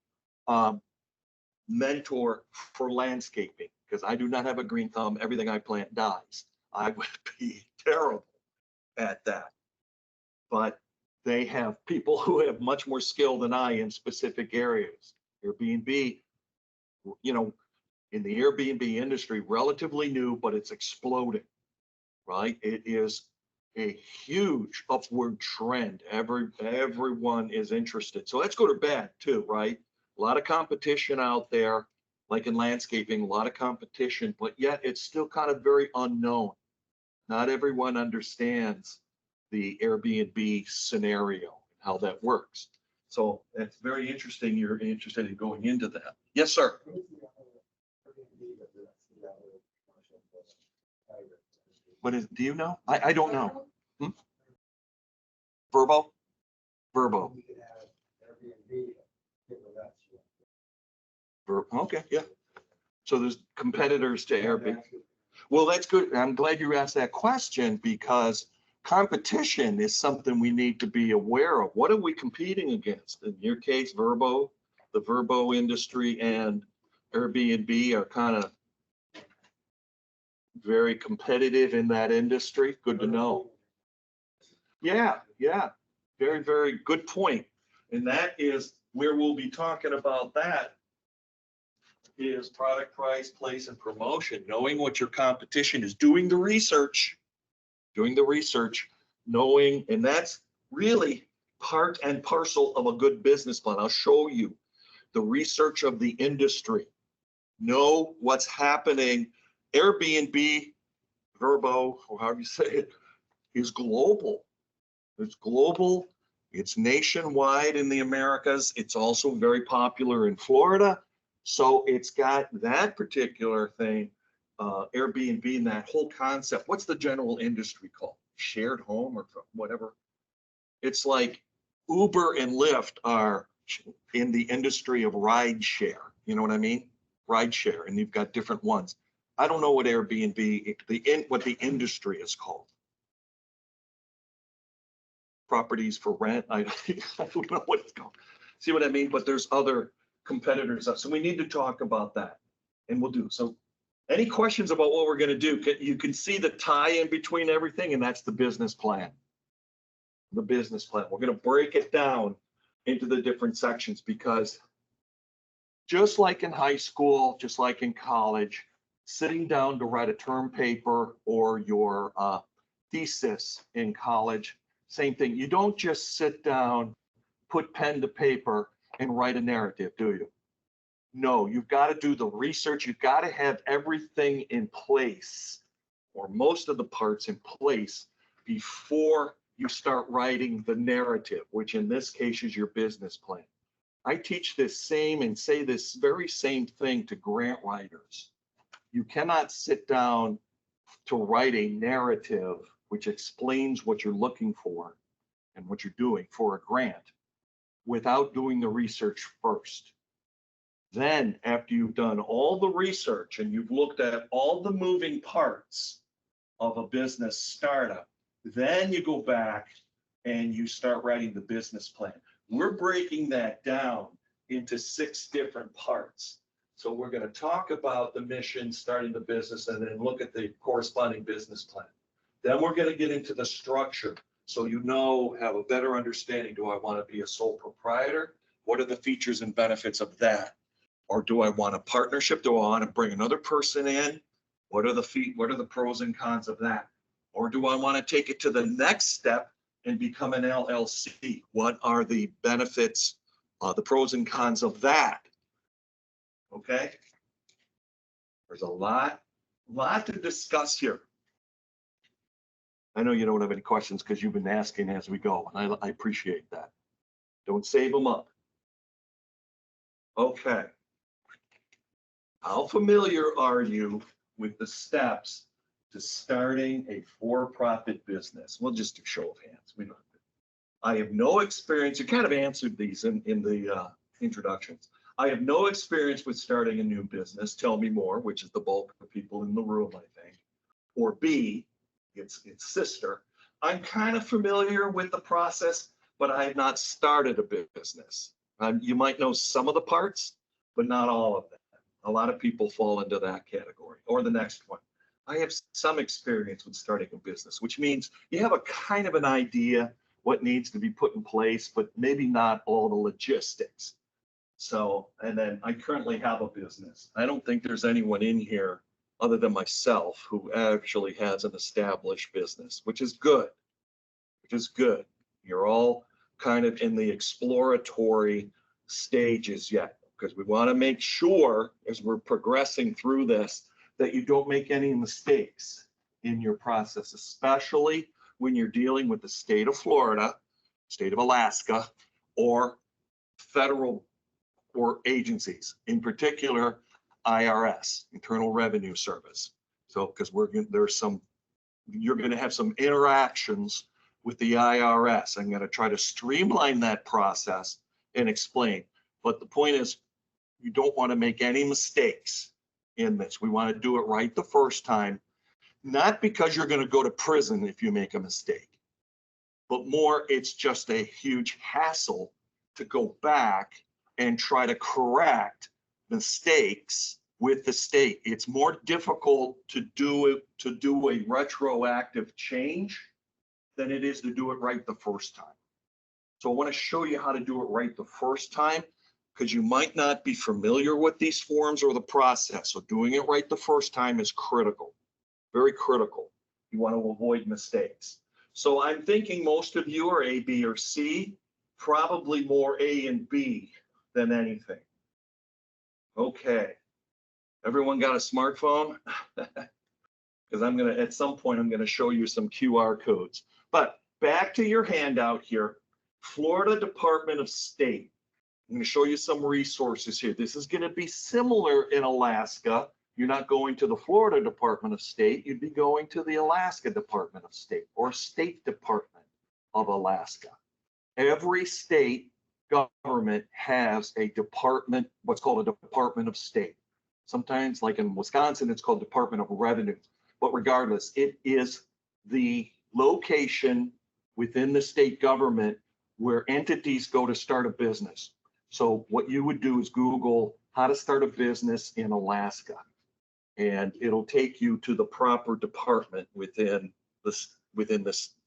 [SPEAKER 1] mentor for landscaping because I do not have a green thumb. Everything I plant dies. I would be terrible at that. But they have people who have much more skill than I in specific areas. Airbnb, you know, in the Airbnb industry, relatively new, but it's exploding, right? It is a huge upward trend. Everyone is interested. So let's go to bed too, right? A lot of competition out there, like in landscaping, a lot of competition, but yet it's still kind of very unknown. Not everyone understands the Airbnb scenario, how that works. So it's very interesting. You're interested in going into that. Yes, sir. What is, do you know? I don't know. Verbo? Okay, yeah. So there's competitors to Airbnb. Well, that's good. I'm glad you asked that question because competition is something we need to be aware of. What are we competing against? In your case, the Verbo industry and Airbnb are kind of very competitive in that industry. Good to know. Yeah. Very, very good point. And that is where we'll be talking about that is product, price, place, and promotion. Knowing what your competition is, doing the research, knowing, and that's really part and parcel of a good business plan. I'll show you the research of the industry. Know what's happening. Airbnb, Verbo, or however you say it, is global. It's global. It's nationwide in the Americas. It's also very popular in Florida. So it's got that particular thing, Airbnb, and that whole concept. What's the general industry called? Shared home or whatever. It's like Uber and Lyft are in the industry of ride share. You know what I mean? Ride share, and you've got different ones. I don't know what Airbnb, what the industry is called. Properties for rent. I don't know what it's called. See what I mean? But there's other competitors. So we need to talk about that, and we'll do. So any questions about what we're going to do? You can see the tie in between everything, and that's the business plan. The business plan. We're going to break it down into the different sections because just like in high school, just like in college, sitting down to write a term paper or your thesis in college, same thing. You don't just sit down, put pen to paper, and write a narrative, do you? No, you've got to do the research. You've got to have everything in place, or most of the parts in place, before you start writing the narrative, which in this case is your business plan. I teach this same and say this very same thing to grant writers. You cannot sit down to write a narrative which explains what you're looking for and what you're doing for a grant without doing the research first. Then, after you've done all the research and you've looked at all the moving parts of a business startup, then you go back and you start writing the business plan. We're breaking that down into 6 different parts. So we're going to talk about the mission, starting the business, and then look at the corresponding business plan. Then we're going to get into the structure. So you know, have a better understanding. Do I want to be a sole proprietor? What are the features and benefits of that? Or do I want a partnership? Do I want to bring another person in? What are the pros and cons of that? Or do I want to take it to the next step and become an LLC? What are the benefits, the pros and cons of that? Okay. There's a lot to discuss here. I know you don't have any questions because you've been asking as we go, and I appreciate that. Don't save them up. Okay. How familiar are you with the steps to starting a for-profit business? We'll just do show of hands. We don't. I have no experience. You kind of answered these in the introductions. I have no experience with starting a new business. Tell me more, which is the bulk of people in the room, I think. Or B, its sister. I'm kind of familiar with the process, but I have not started a business. You might know some of the parts, but not all of them. A lot of people fall into that category. Or the next one. I have some experience with starting a business, which means you have a kind of an idea what needs to be put in place, but maybe not all the logistics. So, and then I currently have a business. I don't think there's anyone in here other than myself who actually has an established business, which is good, You're all kind of in the exploratory stages yet, because we want to make sure as we're progressing through this, that you don't make any mistakes in your process, especially when you're dealing with the state of Florida, state of Alaska, or federal or agencies, in particular, IRS, Internal Revenue Service. So, because you're going to have some interactions with the IRS. I'm going to try to streamline that process and explain. But the point is, you don't want to make any mistakes in this. We want to do it right the first time, not because you're going to go to prison if you make a mistake, but more it's just a huge hassle to go back and try to correct mistakes with the state. It's more difficult to do a retroactive change than it is to do it right the first time. So I want to show you how to do it right the first time, because you might not be familiar with these forms or the process. So doing it right the first time is critical, very critical. You want to avoid mistakes. So I'm thinking most of you are A, B, or C, probably more A and B than anything. Okay. Everyone got a smartphone? Because at some point, I'm going to show you some QR codes. But back to your handout here, Florida Department of State. I'm going to show you some resources here. This is going to be similar in Alaska. You're not going to the Florida Department of State. You'd be going to the Alaska Department of State or State Department of Alaska. Every state government has a department, what's called a Department of State. Sometimes, like in Wisconsin, it's called Department of Revenue. But regardless, it is the location within the state government where entities go to start a business. So what you would do is Google how to start a business in Alaska, and it'll take you to the proper department within the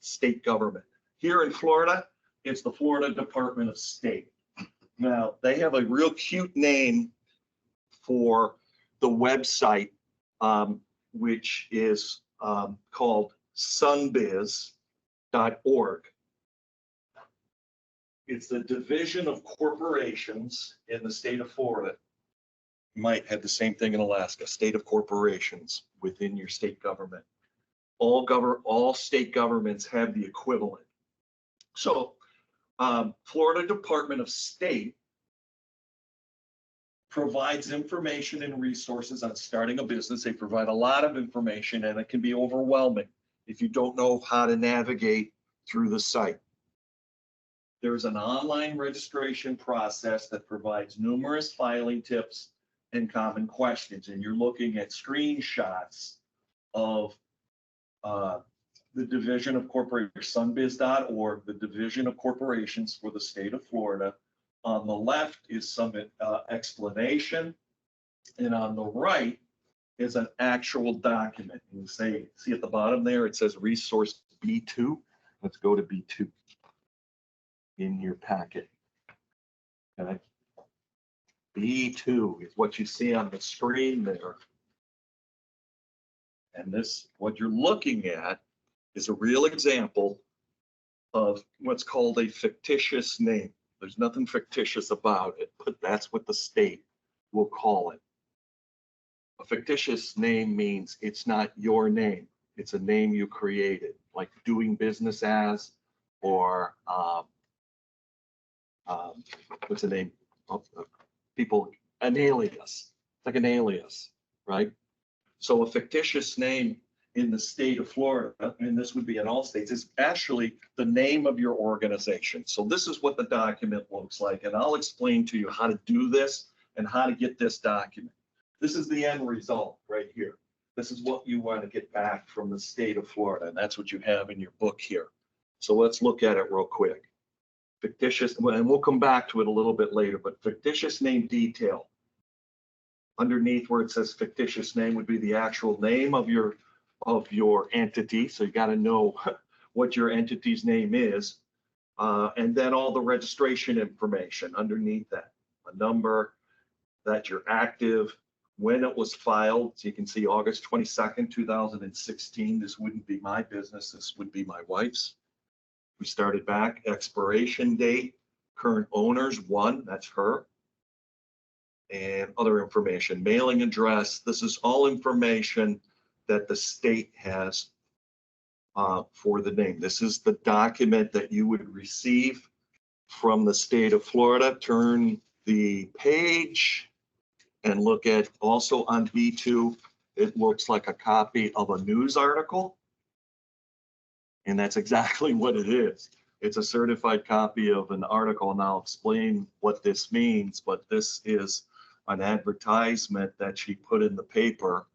[SPEAKER 1] state government. Here in Florida, it's the Florida Department of State. Now, they have a real cute name for the website, which is called sunbiz.org. It's the Division of Corporations in the state of Florida. You might have the same thing in Alaska, state of corporations within your state government. All state governments have the equivalent. So Florida Department of State provides information and resources on starting a business. They provide a lot of information, and it can be overwhelming if you don't know how to navigate through the site. There's an online registration process that provides numerous filing tips and common questions. And you're looking at screenshots of the Division of Corporations, sunbiz.org, the Division of Corporations for the state of Florida. On the left is some explanation, and on the right is an actual document. You see at the bottom there, it says resource B2. Let's go to B2 in your packet. Okay. B2 is what you see on the screen there. And this, what you're looking at, is a real example of what's called a fictitious name. There's nothing fictitious about it, but that's what the state will call it. A fictitious name means it's not your name. It's a name you created, like doing business as, or what's the name of people, an alias. It's like an alias, right? So a fictitious name in the state of Florida, and this would be in all states, is actually the name of your organization. So this is what the document looks like, and I'll explain to you how to do this and how to get this document. This is the end result right here. This is what you want to get back from the state of Florida, and that's what you have in your book here. So let's look at it real quick. Fictitious, and we'll come back to it a little bit later, but fictitious name detail. Underneath where it says fictitious name would be the actual name of your entity. So you got to know what your entity's name is. And then all the registration information underneath that, a number, that you're active, when it was filed. So you can see August 22nd, 2016. This wouldn't be my business. This would be my wife's. We started back, expiration date, current owners, 1, that's her. And other information, mailing address. This is all information that the state has for the name. This is the document that you would receive from the state of Florida. Turn the page and look at also on B2, it looks like a copy of a news article. And that's exactly what it is. It's a certified copy of an article, and I'll explain what this means, but this is an advertisement that she put in the paper,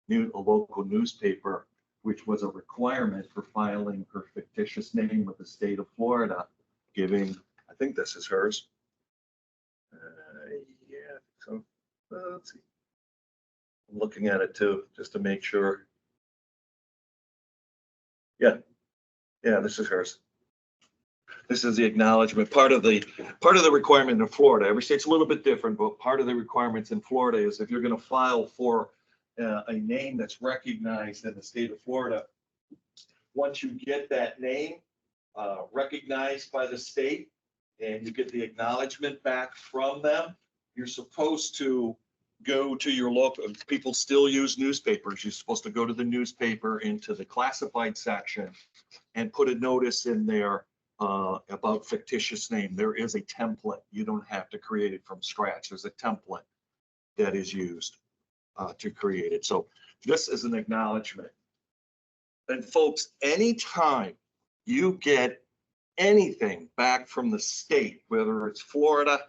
[SPEAKER 1] a local newspaper, which was a requirement for filing her fictitious name with the state of Florida, giving, I think this is hers. Yeah, so let's see. I'm looking at it too, just to make sure. Yeah, this is hers. This is the acknowledgement. Part of the requirement in Florida, every state's a little bit different, but part of the requirements in Florida is if you're going to file for a name that's recognized in the state of Florida, once you get that name recognized by the state and you get the acknowledgement back from them, you're supposed to go to your local, people still use newspapers. You're supposed to go to the newspaper into the classified section and put a notice in there about fictitious name. There is a template. You don't have to create it from scratch. There's a template that is used to create it. So this is an acknowledgement. And folks, anytime you get anything back from the state, whether it's Florida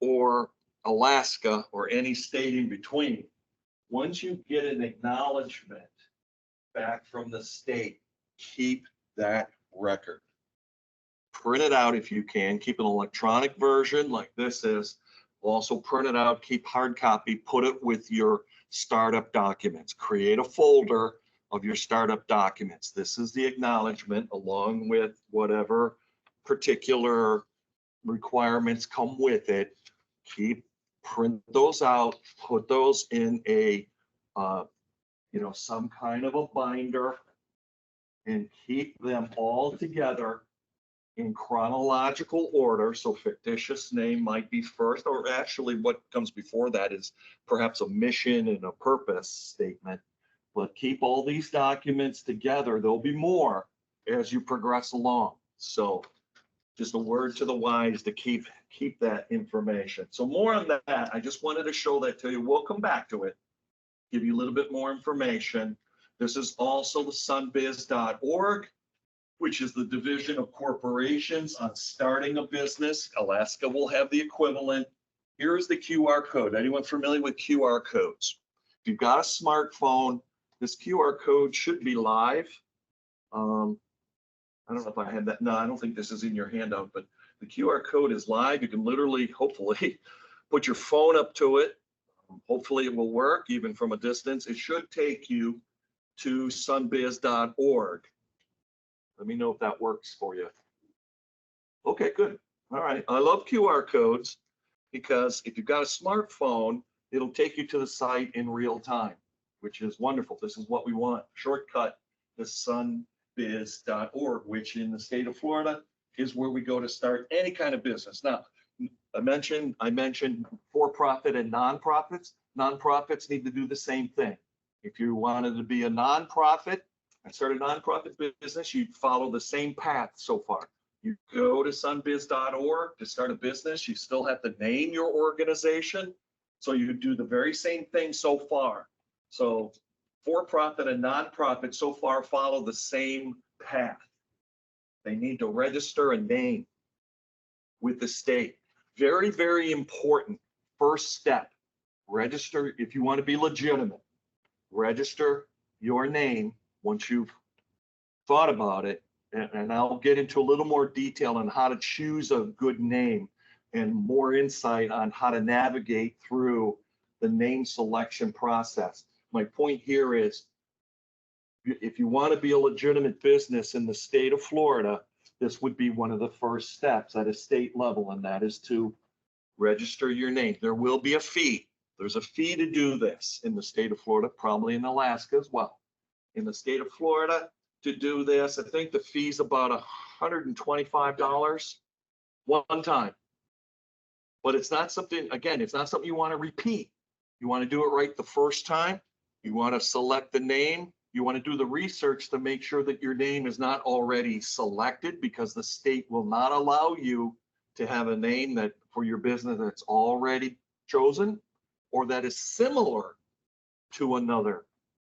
[SPEAKER 1] or Alaska or any state in between, once you get an acknowledgement back from the state, keep that record. Print it out if you can. Keep an electronic version like this is. Also print it out, keep hard copy, put it with your startup documents. Create a folder of your startup documents. This is the acknowledgement along with whatever particular requirements come with it. Print those out, put those in a, some kind of a binder, and keep them all together in chronological order. So fictitious name might be first, or actually what comes before that is perhaps a mission and a purpose statement. But keep all these documents together. There'll be more as you progress along. So just a word to the wise to keep that information. So more on that. I just wanted to show that to you. We'll come back to it, give you a little bit more information. This is also the sunbiz.org, which is the Division of Corporations on starting a business. Alaska will have the equivalent. Here is the QR code. Anyone familiar with QR codes? If you've got a smartphone, this QR code should be live. I don't know if I had that. No, I don't think this is in your handout, but the QR code is live. You can literally, hopefully, put your phone up to it. Hopefully it will work even from a distance. It should take you to sunbiz.org. Let me know if that works for you. Okay, good. All right. I love QR codes because if you've got a smartphone, it'll take you to the site in real time, which is wonderful. This is what we want. Shortcut to sunbiz.org, which in the state of Florida is where we go to start any kind of business. Now, I mentioned for-profit and nonprofits. Nonprofits need to do the same thing. If you wanted to be a nonprofit and start a nonprofit business, you'd follow the same path so far. You go to sunbiz.org to start a business. You still have to name your organization. So you do the very same thing so far. So for-profit and nonprofit so far follow the same path. They need to register a name with the state. Very, very important first step. Register, if you want to be legitimate, register your name once you've thought about it. And I'll get into a little more detail on how to choose a good name and more insight on how to navigate through the name selection process. My point here is, if you want to be a legitimate business in the state of Florida, this would be one of the first steps at a state level, and that is to register your name. There will be a fee. There's a fee to do this in the state of Florida, probably in Alaska as well. In the state of Florida, to do this, I think the fee's about $125 one time. But it's not something, again, it's not something you want to repeat. You want to do it right the first time. You want to select the name. You want to do the research to make sure that your name is not already selected, because the state will not allow you to have a name that for your business that's already chosen or that is similar to another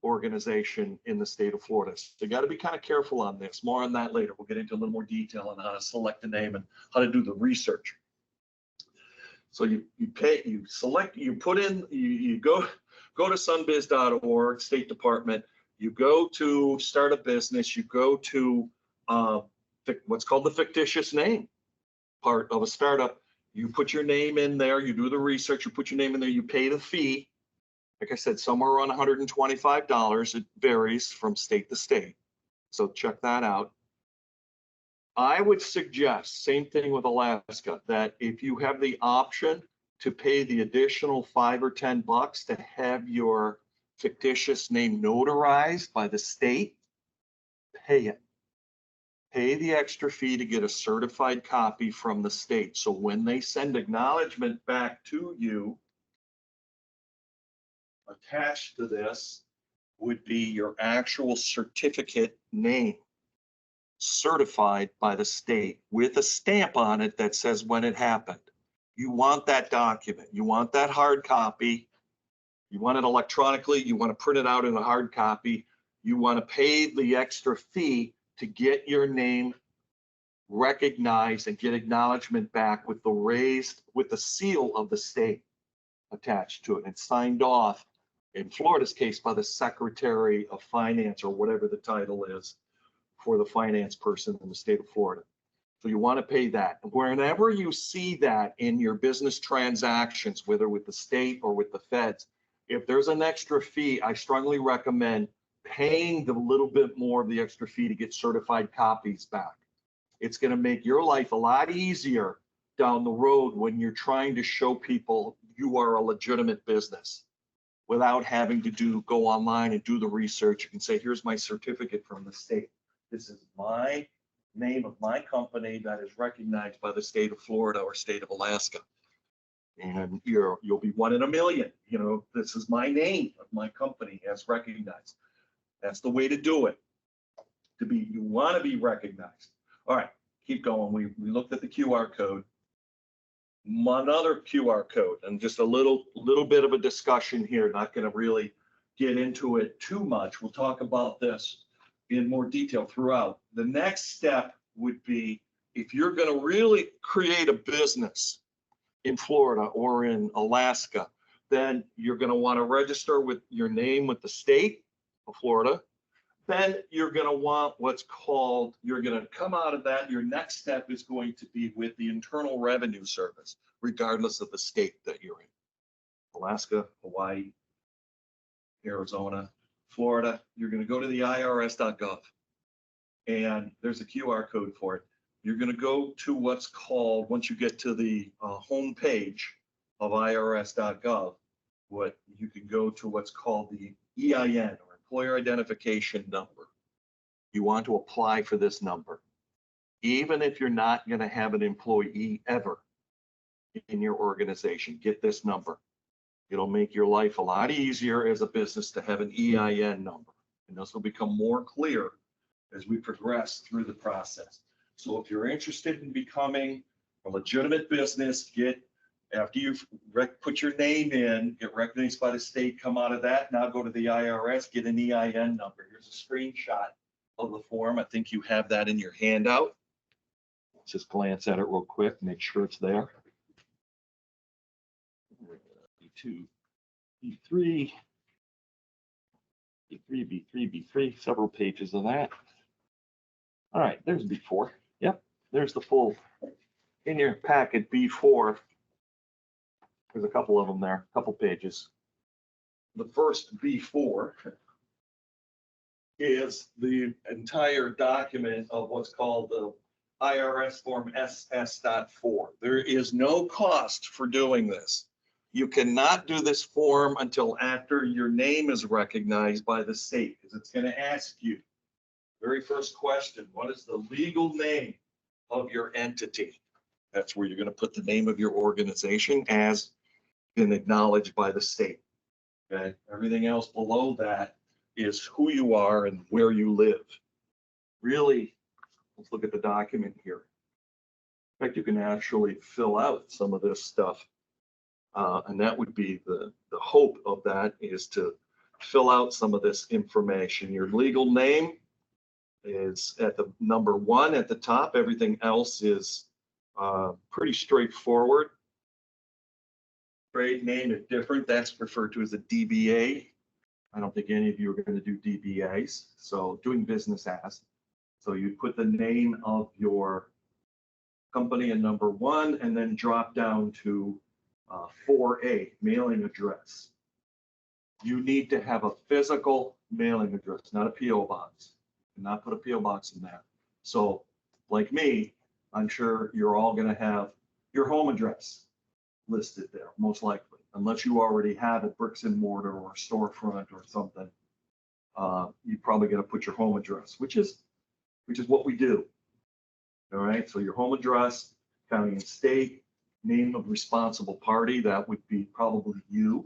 [SPEAKER 1] organization in the state of Florida. So you got to be kind of careful on this. More on that later. We'll get into a little more detail on how to select the name and how to do the research. So you go to sunbiz.org, State Department. You go to start a business. You go to what's called the fictitious name part of a startup. You put your name in there. You do the research. You put your name in there. You pay the fee. Like I said, somewhere around $125. It varies from state to state. So check that out. I would suggest, same thing with Alaska, that if you have the option to pay the additional $5 or $10 to have your fictitious name notarized by the state, pay it. Pay the extra fee to get a certified copy from the state. So when they send acknowledgement back to you, attached to this would be your actual certificate name, certified by the state with a stamp on it that says when it happened. You want that document. You want that hard copy. You want it electronically. You want to print it out in a hard copy. You want to pay the extra fee to get your name recognized and get acknowledgement back with the seal of the state attached to it and signed off, in Florida's case, by the Secretary of Finance or whatever the title is for the finance person in the state of Florida. So you want to pay that. Whenever you see that in your business transactions, whether with the state or with the feds, if there's an extra fee, I strongly recommend paying the little bit more of the extra fee to get certified copies back. It's going to make your life a lot easier down the road when you're trying to show people you are a legitimate business without having to go online and do the research and say, here's my certificate from the state. This is my name of my company that is recognized by the state of Florida or state of Alaska. And you'll be one in a million. You know, this is my name of my company as recognized. That's the way to do it. You want to be recognized. All right, keep going. We looked at the QR code. Another QR code, and just a little bit of a discussion here. Not going to really get into it too much. We'll talk about this in more detail throughout. The next step would be, if you're going to really create a business in Florida or in Alaska, then you're going to want to register with your name with the state of Florida. Then you're going to want you're going to come out of that. Your next step is going to be with the Internal Revenue Service, regardless of the state that you're in. Alaska, Hawaii, Arizona, Florida, you're going to go to the irs.gov, and there's a QR code for it. You're going to go to what's called, once you get to the home page of irs.gov, you can go to what's called the EIN, or Employer Identification Number. You want to apply for this number. Even if you're not going to have an employee ever in your organization, get this number. It'll make your life a lot easier as a business to have an EIN number. And this will become more clear as we progress through the process. So if you're interested in becoming a legitimate business, get After you've put your name in, get recognized by the state, come out of that, now go to the IRS, get an EIN number. Here's a screenshot of the form. I think you have that in your handout. Let's just glance at it real quick, make sure it's there. B2, B3, B3, B3, B3, several pages of that. All right, there's B4. Yep, there's the full, in your packet, B4. There's a couple of them there, a couple pages. The first B4 is the entire document of what's called the IRS form SS.4. There is no cost for doing this. You cannot do this form until after your name is recognized by the state, because it's going to ask you, very first question, what is the legal name of your entity? That's where you're going to put the name of your organization as been acknowledged by the state. Okay, everything else below that is who you are and where you live. Really, let's look at the document here. In fact, you can actually fill out some of this stuff. And that would be the hope of that is to fill out some of this information. Your legal name is at the number 1 at the top. Everything else is pretty straightforward. Trade name is different. That's referred to as a DBA. I don't think any of you are going to do DBAs. So doing business as. So you put the name of your company in number 1 and then drop down to 4A, mailing address. You need to have a physical mailing address, not a PO box. Do not put a PO box in there. So like me, I'm sure you're all going to have your home address listed there, most likely, unless you already have a bricks and mortar or a storefront or something. You're probably going to put your home address, which is what we do. All right, so your home address, county and state, name of responsible party, that would be probably you.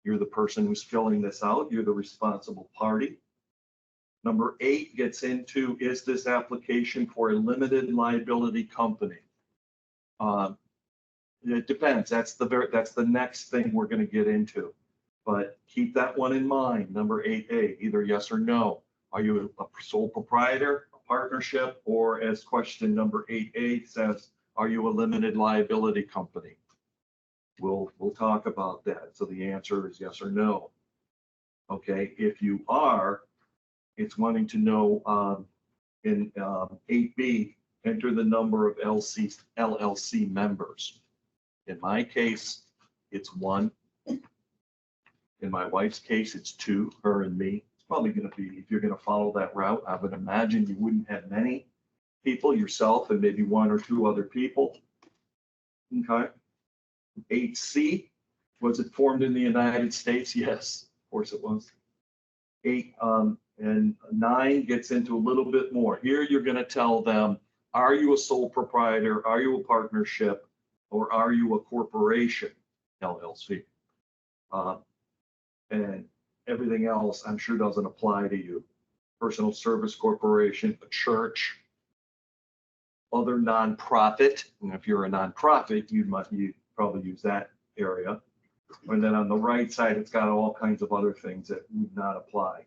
[SPEAKER 1] You're the person who's filling this out. You're the responsible party. Number 8 gets into, is this application for a limited liability company? It depends. That's the next thing we're going to get into. But keep that one in mind. Number 8A, either yes or no. Are you a sole proprietor, a partnership, or as question number 8A says, are you a limited liability company? We'll talk about that. So the answer is yes or no. Okay, if you are, it's wanting to know in 8B, enter the number of LLC members. In my case, it's 1. In my wife's case, it's 2, her and me. It's probably going to be, if you're going to follow that route, I would imagine you wouldn't have many people, yourself and maybe 1 or 2 other people. Okay. 8C, was it formed in the United States? Yes, of course it was. 8 and 9 gets into a little bit more. Here you're going to tell them, are you a sole proprietor? Are you a partnership? Or are you a corporation, LLC? And everything else, I'm sure, doesn't apply to you. Personal service corporation, a church, other nonprofit. And if you're a nonprofit, you probably use that area. And then on the right side, it's got all kinds of other things that would not apply.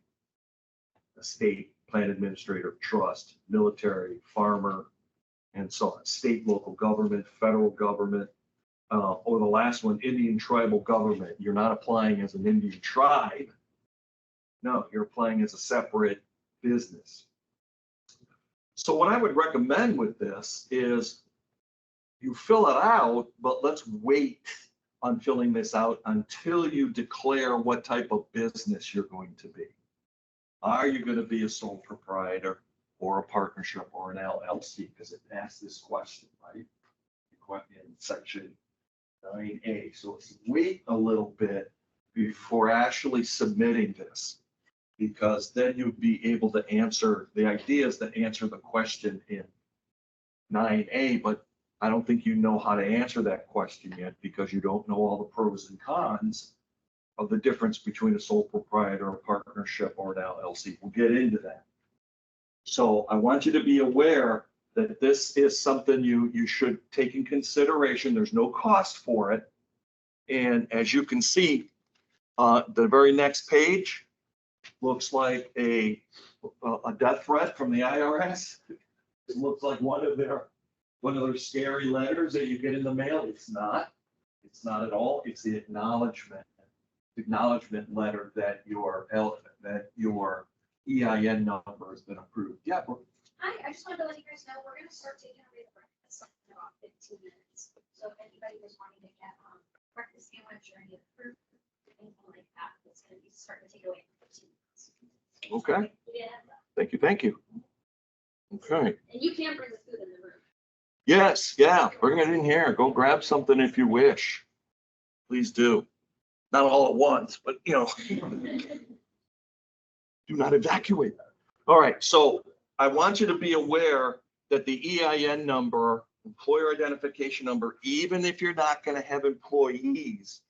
[SPEAKER 1] A state, plan administrator, trust, military, farmer, and so on. State, local government, federal government, or the last one, Indian tribal government. You're not applying as an Indian tribe. No, you're applying as a separate business. So what I would recommend with this is you fill it out, but let's wait on filling this out until you declare what type of business you're going to be. Are you going to be a sole proprietor or a partnership or an LLC? Because it asks this question, right? In section 9A. So let's wait a little bit before actually submitting this, because then you'd be able to answer, the idea is to answer the question in 9A, but I don't think you know how to answer that question yet because you don't know all the pros and cons of the difference between a sole proprietor, a partnership, or an LLC. We'll get into that. So I want you to be aware that this is something you should take in consideration. There's no cost for it. And as you can see, the very next page looks like a death threat from the IRS. It looks like one of their scary letters that you get in the mail. It's not at all. It's the acknowledgement letter that your EIN number has been approved. Yeah.
[SPEAKER 4] Hi, I just wanted to let you guys know, we're gonna start taking away the breakfast in about 15 minutes. So if anybody was wanting to get, breakfast sandwich or any fruit, anything like that, it's gonna be starting to take away in 15 minutes.
[SPEAKER 1] Okay.
[SPEAKER 4] Yeah,
[SPEAKER 1] Thank you. Okay.
[SPEAKER 4] and you can bring the food in the room.
[SPEAKER 1] Yes, yeah, bring it in here. Go grab something if you wish. Please do. Not all at once, but do not evacuate. All right, so I want you to be aware that the EIN number, employer identification number, even if you're not going to have employees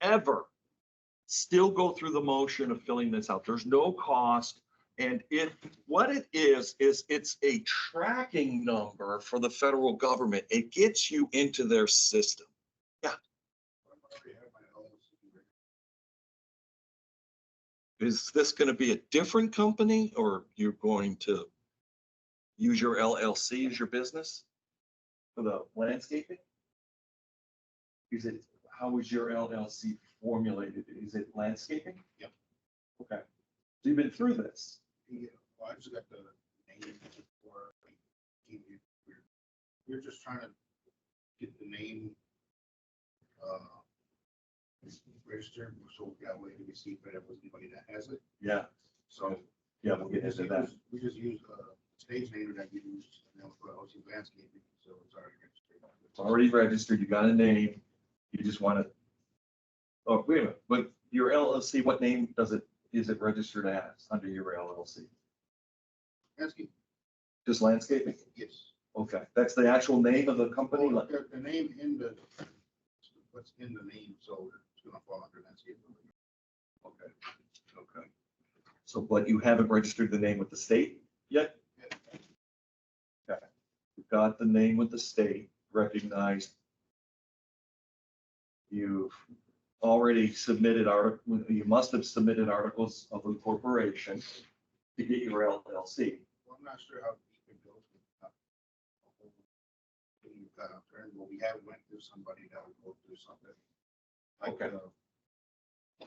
[SPEAKER 1] ever, still go through the motion of filling this out. There's no cost. And what it is it's a tracking number for the federal government. It gets you into their system. Yeah. Is this going to be a different company, or you're going to use your LLC as your business for the landscaping? Is it, how is your LLC formulated? Is it landscaping?
[SPEAKER 5] Yep.
[SPEAKER 1] Okay. So you've been through this.
[SPEAKER 5] Yeah, well, I just got the name for, we're just trying to get the name registered, so we got a way to see if there's anybody that has it.
[SPEAKER 1] Yeah.
[SPEAKER 5] So
[SPEAKER 1] Yeah, we'll get into that.
[SPEAKER 5] we just use stage name that we used, and then we'll put OC landscaping, so it's already registered.
[SPEAKER 1] It's already registered. You got a name. You just want to, oh, wait a minute, but your LLC, what name is it registered as under your LLC?
[SPEAKER 5] Landscape,
[SPEAKER 1] Just landscaping?
[SPEAKER 5] yes.
[SPEAKER 1] Okay, that's the actual name of the company?
[SPEAKER 5] Well, the name in the, what's in the name, so it's gonna fall under landscape.
[SPEAKER 1] Okay. So, but you haven't registered the name with the state yet? Okay. You've got the name with the state recognized. You've already submitted you must have submitted articles of incorporation to get your LLC.
[SPEAKER 5] Well, I'm not sure how deep it goes. But we have went through somebody that would go through something. Like,
[SPEAKER 1] Okay.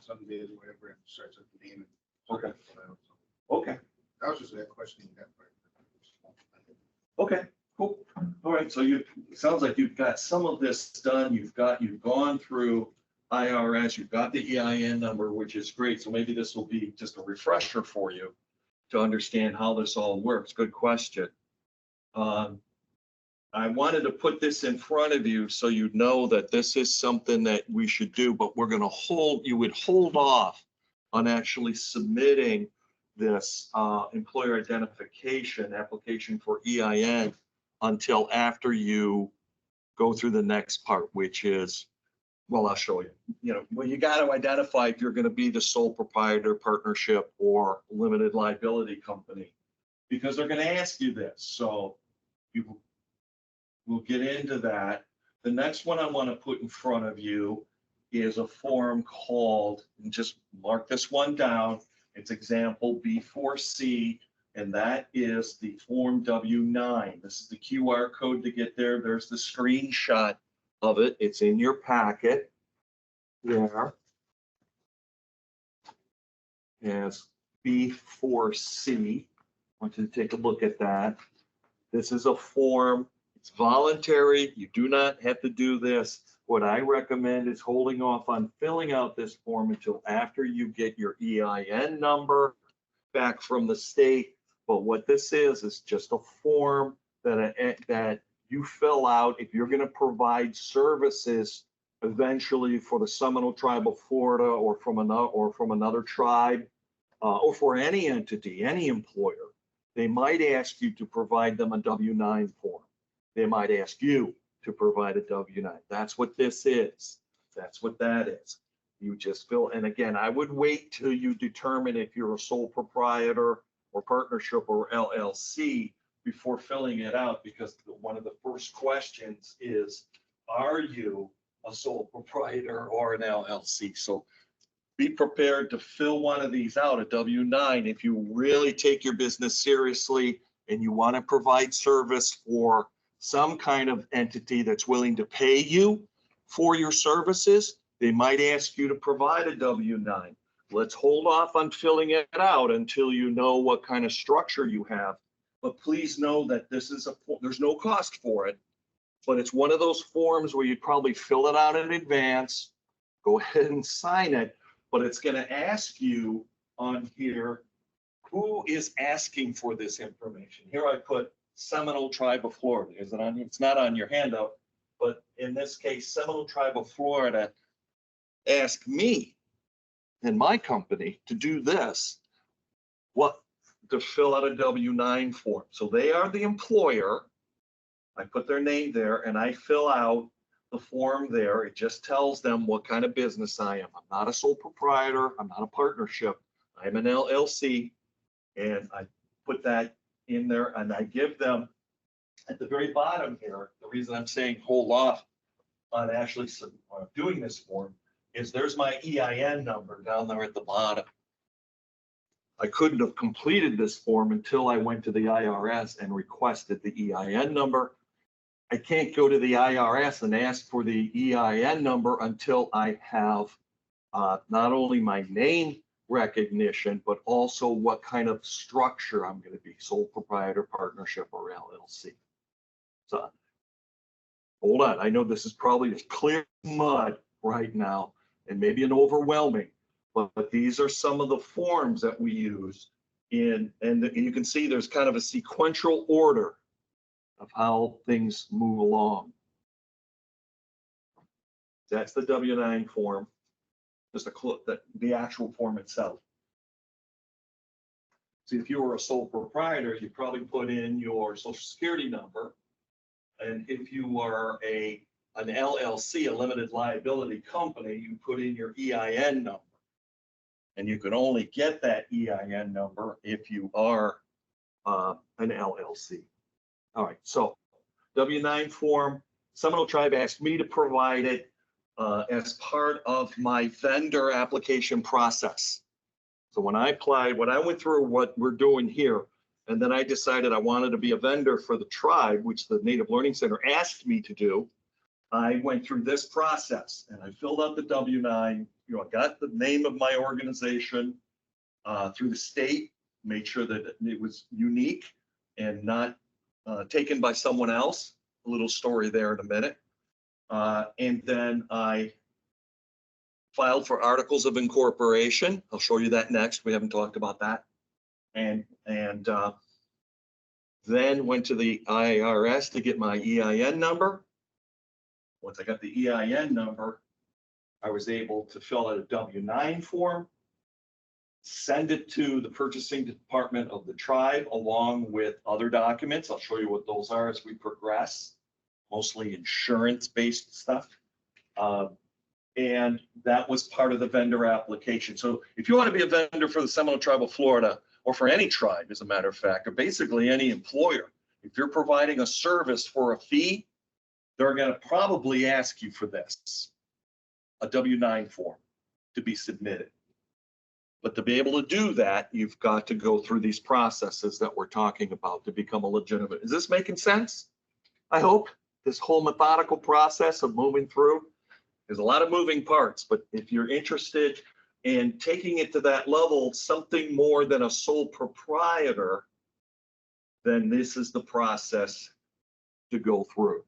[SPEAKER 5] Some days, whatever, and search up the name.
[SPEAKER 1] Okay. Okay.
[SPEAKER 5] That was just that question.
[SPEAKER 1] Okay, cool. All right, so it sounds like you've got some of this done. You've gone through IRS, you've got the EIN number, which is great. So maybe this will be just a refresher for you to understand how this all works. Good question. I wanted to put this in front of you so you know that this is something that we should do, but we're going to you would hold off on actually submitting this employer identification application for EIN until after you go through the next part, which is, well, I'll show you. Well, you got to identify if you're going to be the sole proprietor, partnership, or limited liability company, because they're going to ask you this. So we'll get into that. The next one I want to put in front of you is a form called, and just mark this one down, it's example B4C, and that is the form W9. This is the QR code to get there. There's the screenshot of it. It's in your packet there. As B4C. I want you to take a look at that. This is a form. It's voluntary. You do not have to do this. What I recommend is holding off on filling out this form until after you get your EIN number back from the state. But what this is just a form that you fill out if you're going to provide services eventually for the Seminole Tribe of Florida or from another tribe or for any entity, any employer. They might ask you to provide them a W-9 form. They might ask you to provide a W-9. That's what this is. That's what that is. You just fill, and again, I would wait till you determine if you're a sole proprietor or partnership or LLC before filling it out, because one of the first questions is, are you a sole proprietor or an LLC? So be prepared to fill one of these out, a W-9, if you really take your business seriously and you want to provide service for some kind of entity that's willing to pay you for your services. They might ask you to provide a W-9. Let's hold off on filling it out until you know what kind of structure you have. But please know that this is there's no cost for it, but it's one of those forms where you'd probably fill it out in advance, go ahead and sign it, but it's going to ask you on here, who is asking for this information? Here I put Seminole Tribe of Florida. Is it on? It's not on your handout, but in this case, Seminole Tribe of Florida asked me and my company to do this. What? To fill out a W-9 form. So they are the employer. I put their name there and I fill out the form there. It just tells them what kind of business I am. I'm not a sole proprietor. I'm not a partnership. I'm an LLC. And I put that in there and I give them at the very bottom here, the reason I'm saying hold off on actually doing this form is there's my EIN number down there at the bottom. I couldn't have completed this form until I went to the IRS and requested the EIN number. I can't go to the IRS and ask for the EIN number until I have not only my name recognition, but also what kind of structure I'm going to be, sole proprietor, partnership, or LLC. So hold on. I know this is probably just clear mud right now and maybe an overwhelming, but these are some of the forms that we use in, and you can see there's kind of a sequential order of how things move along. That's the W-9 form, just the actual form itself. See, if you were a sole proprietor, you probably put in your social security number. And if you are an LLC, a limited liability company, you put in your EIN number. And you can only get that EIN number if you are an LLC. All right, so W-9 form, Seminole Tribe asked me to provide it as part of my vendor application process. So when I applied, when I went through what we're doing here, and then I decided I wanted to be a vendor for the tribe, which the Native Learning Center asked me to do, I went through this process and I filled out the W-9. I got the name of my organization through the state, made sure that it was unique and not taken by someone else. A little story there in a minute. And then I filed for articles of incorporation. I'll show you that next. We haven't talked about that. And then went to the IRS to get my EIN number. Once I got the EIN number, I was able to fill out a W-9 form, send it to the purchasing department of the tribe along with other documents. I'll show you what those are as we progress, mostly insurance-based stuff. And that was part of the vendor application. So if you want to be a vendor for the Seminole Tribe of Florida, or for any tribe, as a matter of fact, or basically any employer, if you're providing a service for a fee, they're going to probably ask you for this, a W-9 form to be submitted. But to be able to do that, you've got to go through these processes that we're talking about to become a legitimate. Is this making sense? I hope this whole methodical process of moving through, there's a lot of moving parts, but if you're interested in taking it to that level, something more than a sole proprietor, then this is the process to go through.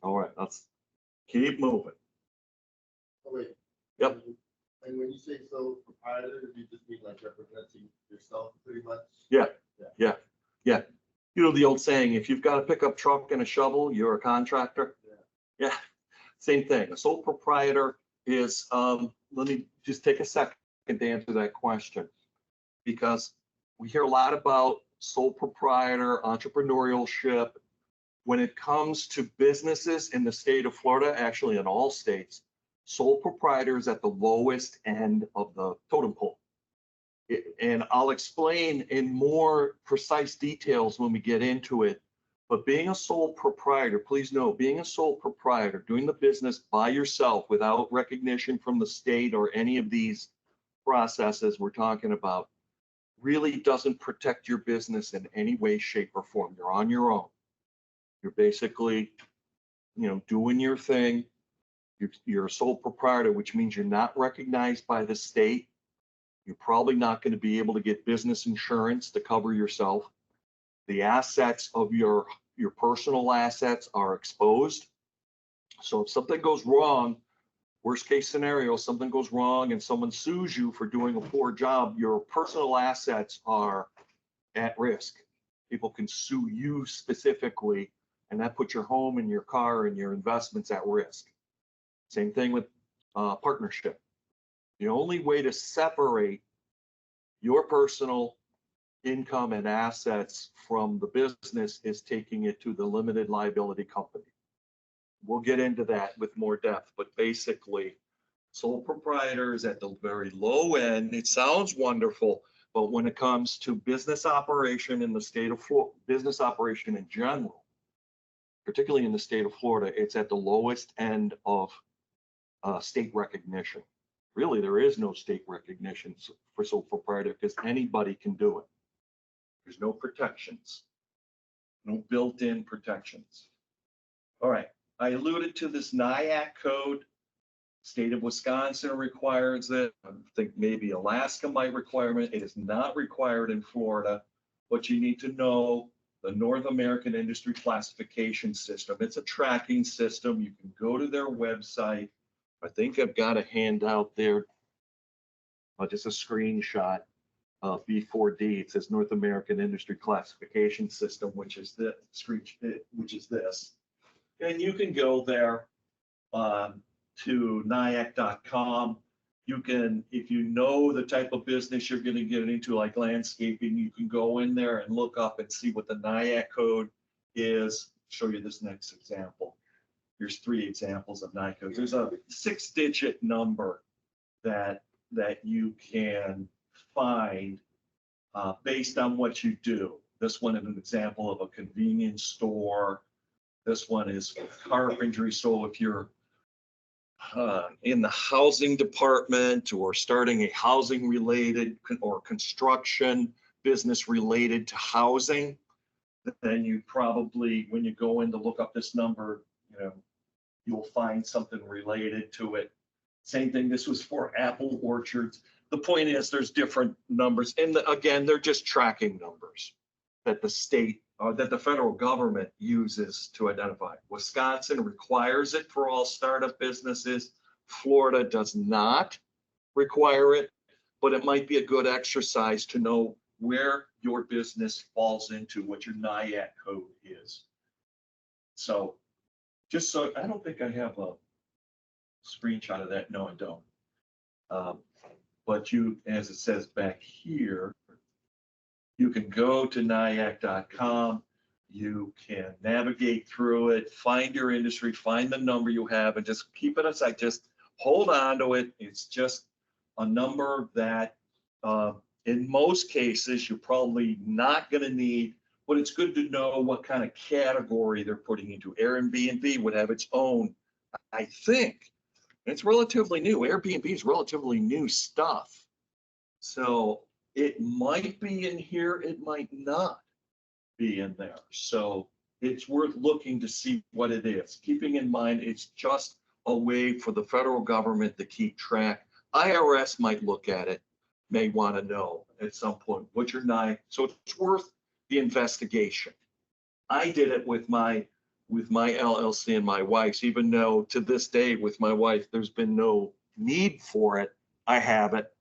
[SPEAKER 1] All right, let's keep moving.
[SPEAKER 5] Oh, wait.
[SPEAKER 1] Yep.
[SPEAKER 5] And when you say sole proprietor, you just mean like representing yourself pretty much?
[SPEAKER 1] Yeah. You know the old saying, if you've got a pickup truck and a shovel, you're a contractor. Yeah. Same thing. A sole proprietor is, let me just take a second to answer that question, because we hear a lot about sole proprietor, entrepreneurship. When it comes to businesses in the state of Florida, actually in all states, sole proprietor is at the lowest end of the totem pole. And I'll explain in more precise details when we get into it. But being a sole proprietor, please know, being a sole proprietor, doing the business by yourself without recognition from the state or any of these processes we're talking about, really doesn't protect your business in any way, shape, or form. You're on your own. You're basically, doing your thing. You're a sole proprietor, which means you're not recognized by the state. You're probably not going to be able to get business insurance to cover yourself. The assets of your personal assets are exposed. So if something goes wrong, worst case scenario, something goes wrong and someone sues you for doing a poor job, your personal assets are at risk. People can sue you specifically, and that puts your home and your car and your investments at risk. Same thing with partnership. The only way to separate your personal income and assets from the business is taking it to the limited liability company. We'll get into that with more depth, but basically, sole proprietor is at the very low end. It sounds wonderful, but when it comes to business operation in the state of Florida, business operation in general, particularly in the state of Florida, it's at the lowest end of state recognition. Really, there is no state recognition for sole proprietor because anybody can do it. There's no protections, no built-in protections. All right, I alluded to this NAHASDA code. State of Wisconsin requires it. I think maybe Alaska might require it. It is not required in Florida, but you need to know the North American Industry Classification System. It's a tracking system. You can go to their website. I think I've got a handout there, just a screenshot of B4D. It says North American Industry Classification System, which is this. And you can go there to NAHASDA.com. You can, if you know the type of business you're going to get into, like landscaping, you can go in there and look up and see what the NAHASDA code is. Show you this next example. Here's 3 examples of NAHASDA codes. There's a 6-digit number that you can find based on what you do. This one is an example of a convenience store. This one is carpentry. So if you're in the housing department or starting a housing related or construction business related to housing, then you probably, when you go in to look up this number, you'll find something related to it. Same thing, this was for apple orchards. The point is there's different numbers. And again, they're just tracking numbers that the state or that the federal government uses to identify. Wisconsin requires it for all startup businesses. Florida does not require it, but it might be a good exercise to know where your business falls into, what your NAHASDA code is. So just so, I don't think I have a screenshot of that. No, I don't. But you, as it says back here, you can go to NAHASDA.com. You can navigate through it, find your industry, find the number you have, and just keep it aside. Just hold on to it. It's just a number that in most cases you're probably not going to need, but it's good to know what kind of category they're putting into. Airbnb would have its own, I think. It's relatively new. Airbnb is relatively new stuff. So it might be in here, it might not be in there. So it's worth looking to see what it is. Keeping in mind, it's just a way for the federal government to keep track. IRS might look at it, may want to know at some point what your NAHASDA. So it's worth the investigation. I did it with my LLC and my wife's, even though to this day with my wife, there's been no need for it. I have it.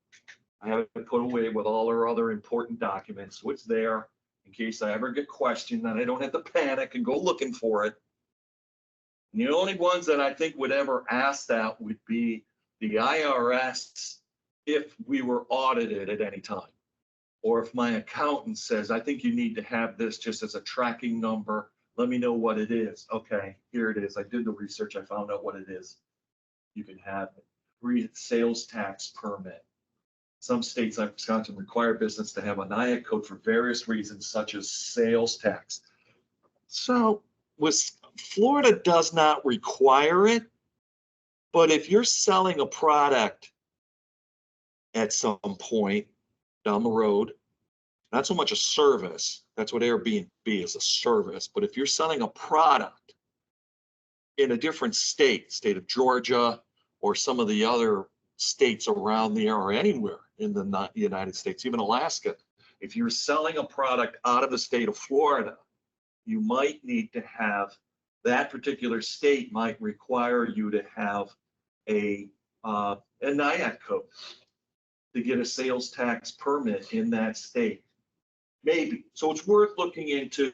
[SPEAKER 1] I have it put away with all our other important documents. So it's there in case I ever get questioned and I don't have to panic and go looking for it. And the only ones that I think would ever ask that would be the IRS if we were audited at any time. Or if my accountant says, I think you need to have this just as a tracking number. Let me know what it is. Okay, here it is. I did the research. I found out what it is. You can have it. Sales tax permit. Some states like Wisconsin require business to have a NAHASDA code for various reasons, such as sales tax. So Florida does not require it, but if you're selling a product at some point down the road, not so much a service, that's what Airbnb is, a service, but if you're selling a product in a different state of Georgia, or some of the other states around there, or anywhere in the United States, even Alaska, if you're selling a product out of the state of Florida, you might need to have, that particular state might require you to have a NAHASDA code to get a sales tax permit in that state. Maybe. So it's worth looking into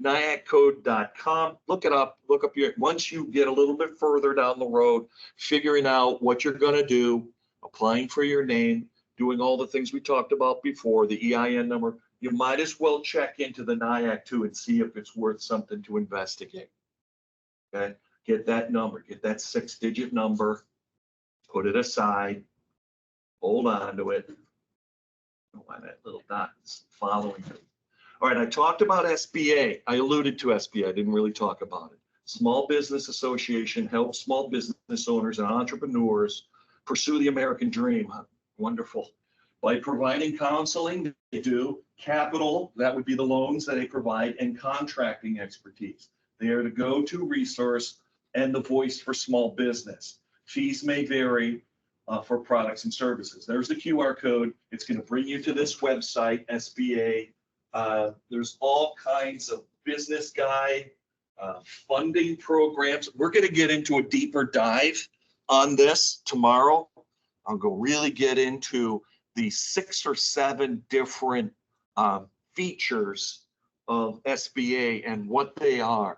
[SPEAKER 1] NAHASDcode.com. Look it up. Look up your, once you get a little bit further down the road, figuring out what you're going to do, applying for your name, doing all the things we talked about before, the EIN number, you might as well check into the NAHASDA too and see if it's worth something to investigate. Okay, get that number, get that 6-digit number, put it aside, hold on to it. I don't know why that little dot is following me. All right, I talked about SBA. I alluded to SBA. I didn't really talk about it. Small Business Association helps small business owners and entrepreneurs pursue the American dream. Wonderful. By providing counseling, they do capital, that would be the loans that they provide, and contracting expertise. They are the go-to resource and the voice for small business. Fees may vary for products and services. There's the QR code. It's going to bring you to this website, SBA. There's all kinds of business guide, funding programs. We're going to get into a deeper dive on this tomorrow. I'll go really get into the 6 or 7 different features of SBA and what they are.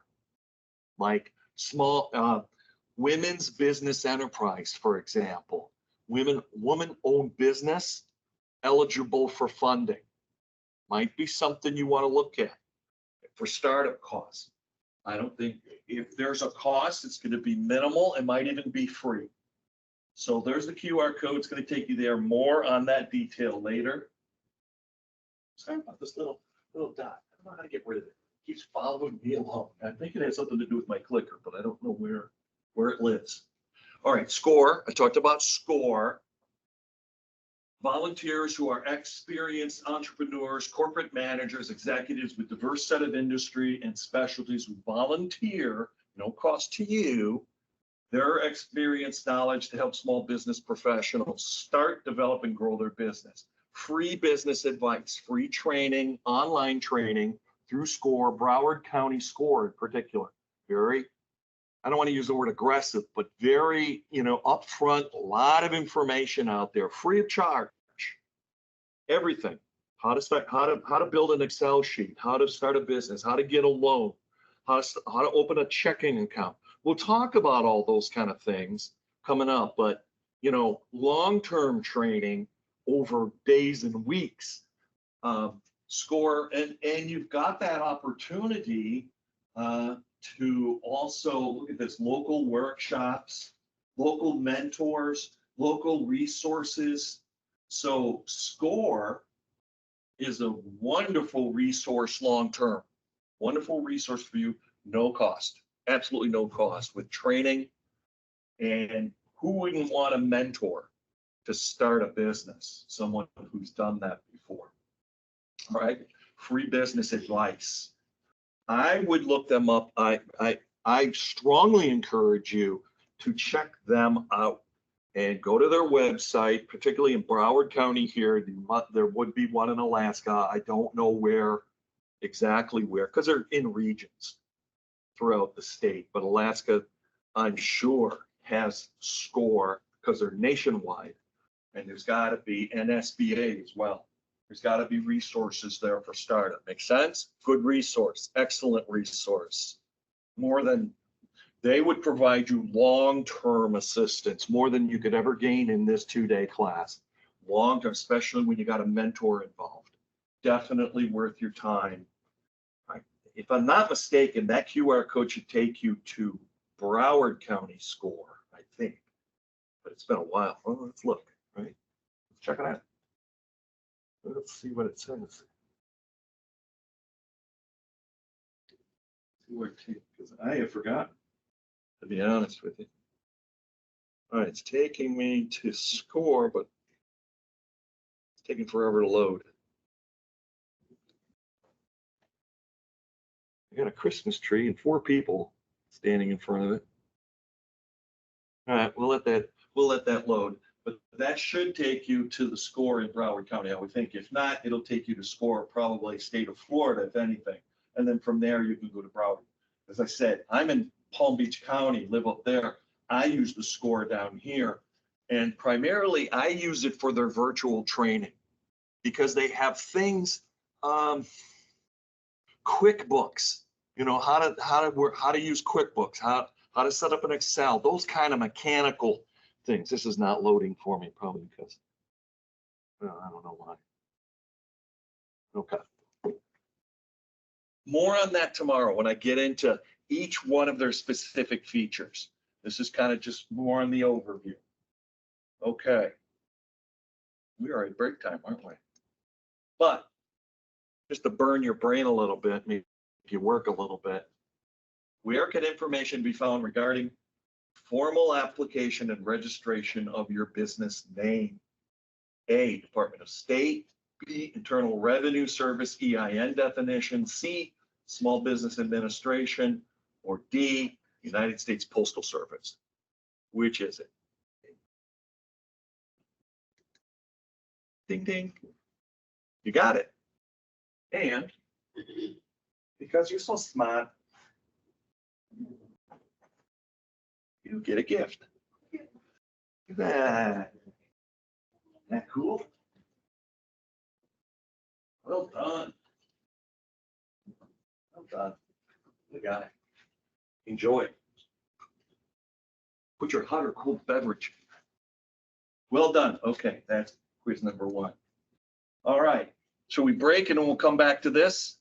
[SPEAKER 1] Like small women's business enterprise, for example, woman-owned business eligible for funding. Might be something you want to look at for startup costs. I don't think if there's a cost, it's going to be minimal. It might even be free. So there's the QR code. It's going to take you there. More on that detail later. Sorry about this little dot. I don't know how to get rid of it. It keeps following me along. I think it has something to do with my clicker, but I don't know where it lives. All right, SCORE. I talked about SCORE. Volunteers who are experienced entrepreneurs, corporate managers, executives with diverse set of industry and specialties who volunteer, no cost to you, their experience, knowledge to help small business professionals start, develop, and grow their business. Free business advice, free training, online training through SCORE, Broward County SCORE in particular. Very, I don't want to use the word aggressive, but very, upfront, a lot of information out there, free of charge. Everything. How to start, how to build an Excel sheet, how to start a business, how to get a loan, how to open a checking account. We'll talk about all those kind of things coming up, but long-term training over days and weeks, SCORE, and you've got that opportunity to also look at this, local workshops, local mentors, local resources. So SCORE is a wonderful resource long-term, wonderful resource for you, no cost. Absolutely no cost with training. And who wouldn't want a mentor to start a business? Someone who's done that before. All right, free business advice. I would look them up. I strongly encourage you to check them out and go to their website, particularly in Broward County here. There would be one in Alaska. I don't know exactly where, because they're in regions throughout the state, but Alaska, I'm sure, has SCORE because they're nationwide, and there's got to be an SBA as well. There's got to be resources there for startup. Make sense? Good resource, excellent resource. They would provide you long-term assistance, more than you could ever gain in this 2-day class. Long-term, especially when you got a mentor involved. Definitely worth your time. If I'm not mistaken, that QR code should take you to Broward County SCORE, I think. But it's been a while. Well, let's look, right? Let's check it out. Let's see what it says. Because I have forgotten, to be honest with you. All right, it's taking me to score, but it's taking forever to load. I got a Christmas tree and 4 people standing in front of it. All right, we'll let that load. But that should take you to the score in Broward County, I would think. If not, it'll take you to score probably state of Florida, if anything. And then from there, you can go to Broward. As I said, I'm in Palm Beach County, live up there. I use the score down here. And primarily, I use it for their virtual training because they have things, QuickBooks, you know, how to use QuickBooks, how to set up an Excel, those kind of mechanical things. This is not loading for me, probably because, well, I don't know why. Okay. More on that tomorrow when I get into each one of their specific features. This is kind of just more on the overview. Okay. We are at break time, aren't we? But just to burn your brain a little bit, make you work a little bit. Where can information be found regarding formal application and registration of your business name? A, Department of State. B, Internal Revenue Service, EIN definition. C, Small Business Administration. Or D, United States Postal Service. Which is it? Ding, ding. You got it. And because you're so smart, you get a gift. Look at that. Isn't that cool? Well done. Well done. Good guy. Enjoy. Put your hot or cold beverage. Well done. Okay, that's quiz number 1. All right. Shall we break and then we'll come back to this?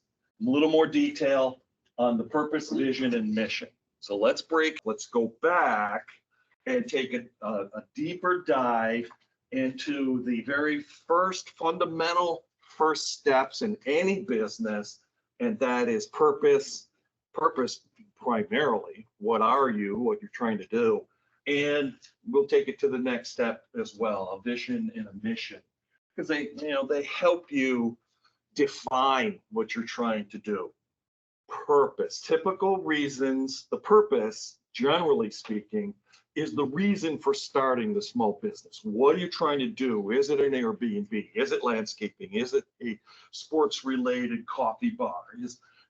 [SPEAKER 1] A little more detail on the purpose, vision, and mission. So let's break. Let's go back and take a deeper dive into the very first fundamental first steps in any business, and that is purpose. Purpose primarily. What are you? What you're trying to do? And we'll take it to the next step as well, a vision and a mission, because they help you define what you're trying to do. Purpose, typical reasons. The purpose, generally speaking, is the reason for starting the small business. What are you trying to do? Is it an Airbnb? Is it landscaping? Is it a sports related coffee bar?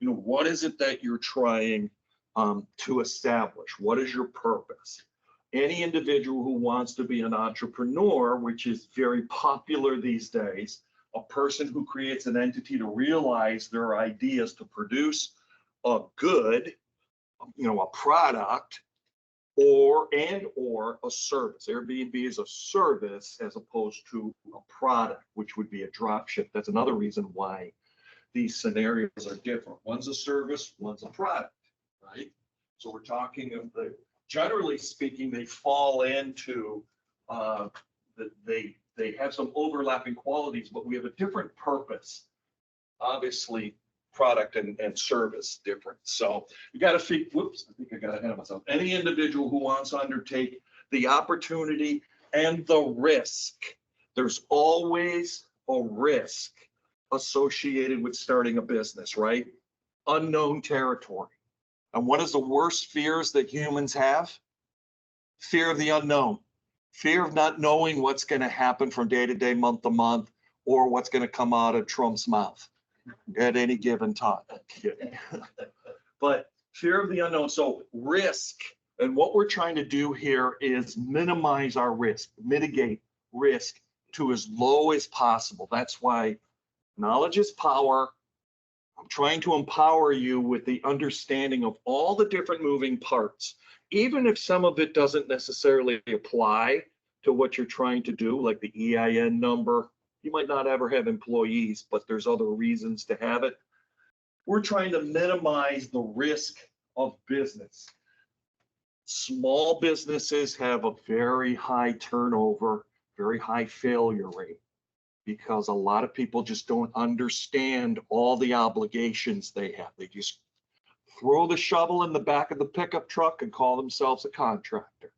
[SPEAKER 1] What is it that you're trying to establish? What is your purpose? Any individual who wants to be an entrepreneur, which is very popular these days, a person who creates an entity to realize their ideas to produce a good, a product, or a service. Airbnb is a service as opposed to a product, which would be a drop ship. That's another reason why these scenarios are different. One's a service, one's a product, right? So we're talking of generally speaking, they fall into, they have some overlapping qualities, but we have a different purpose. Obviously, product and service different. So you got to figure, whoops, I think I got ahead of myself. Any individual who wants to undertake the opportunity and the risk, there's always a risk associated with starting a business, right? Unknown territory. And what is the worst fears that humans have? Fear of the unknown. Fear of not knowing what's going to happen from day to day, month to month, or what's going to come out of Trump's mouth at any given time. But fear of the unknown. So risk, and what we're trying to do here is minimize our risk, mitigate risk to as low as possible. That's why knowledge is power. I'm trying to empower you with the understanding of all the different moving parts, even if some of it doesn't necessarily apply to what you're trying to do, like the EIN number. You might not ever have employees, but there's other reasons to have it. We're trying to minimize the risk of business. Small businesses have a very high turnover, very high failure rate. because a lot of people just don't understand all the obligations they have. They just throw the shovel in the back of the pickup truck and call themselves a contractor.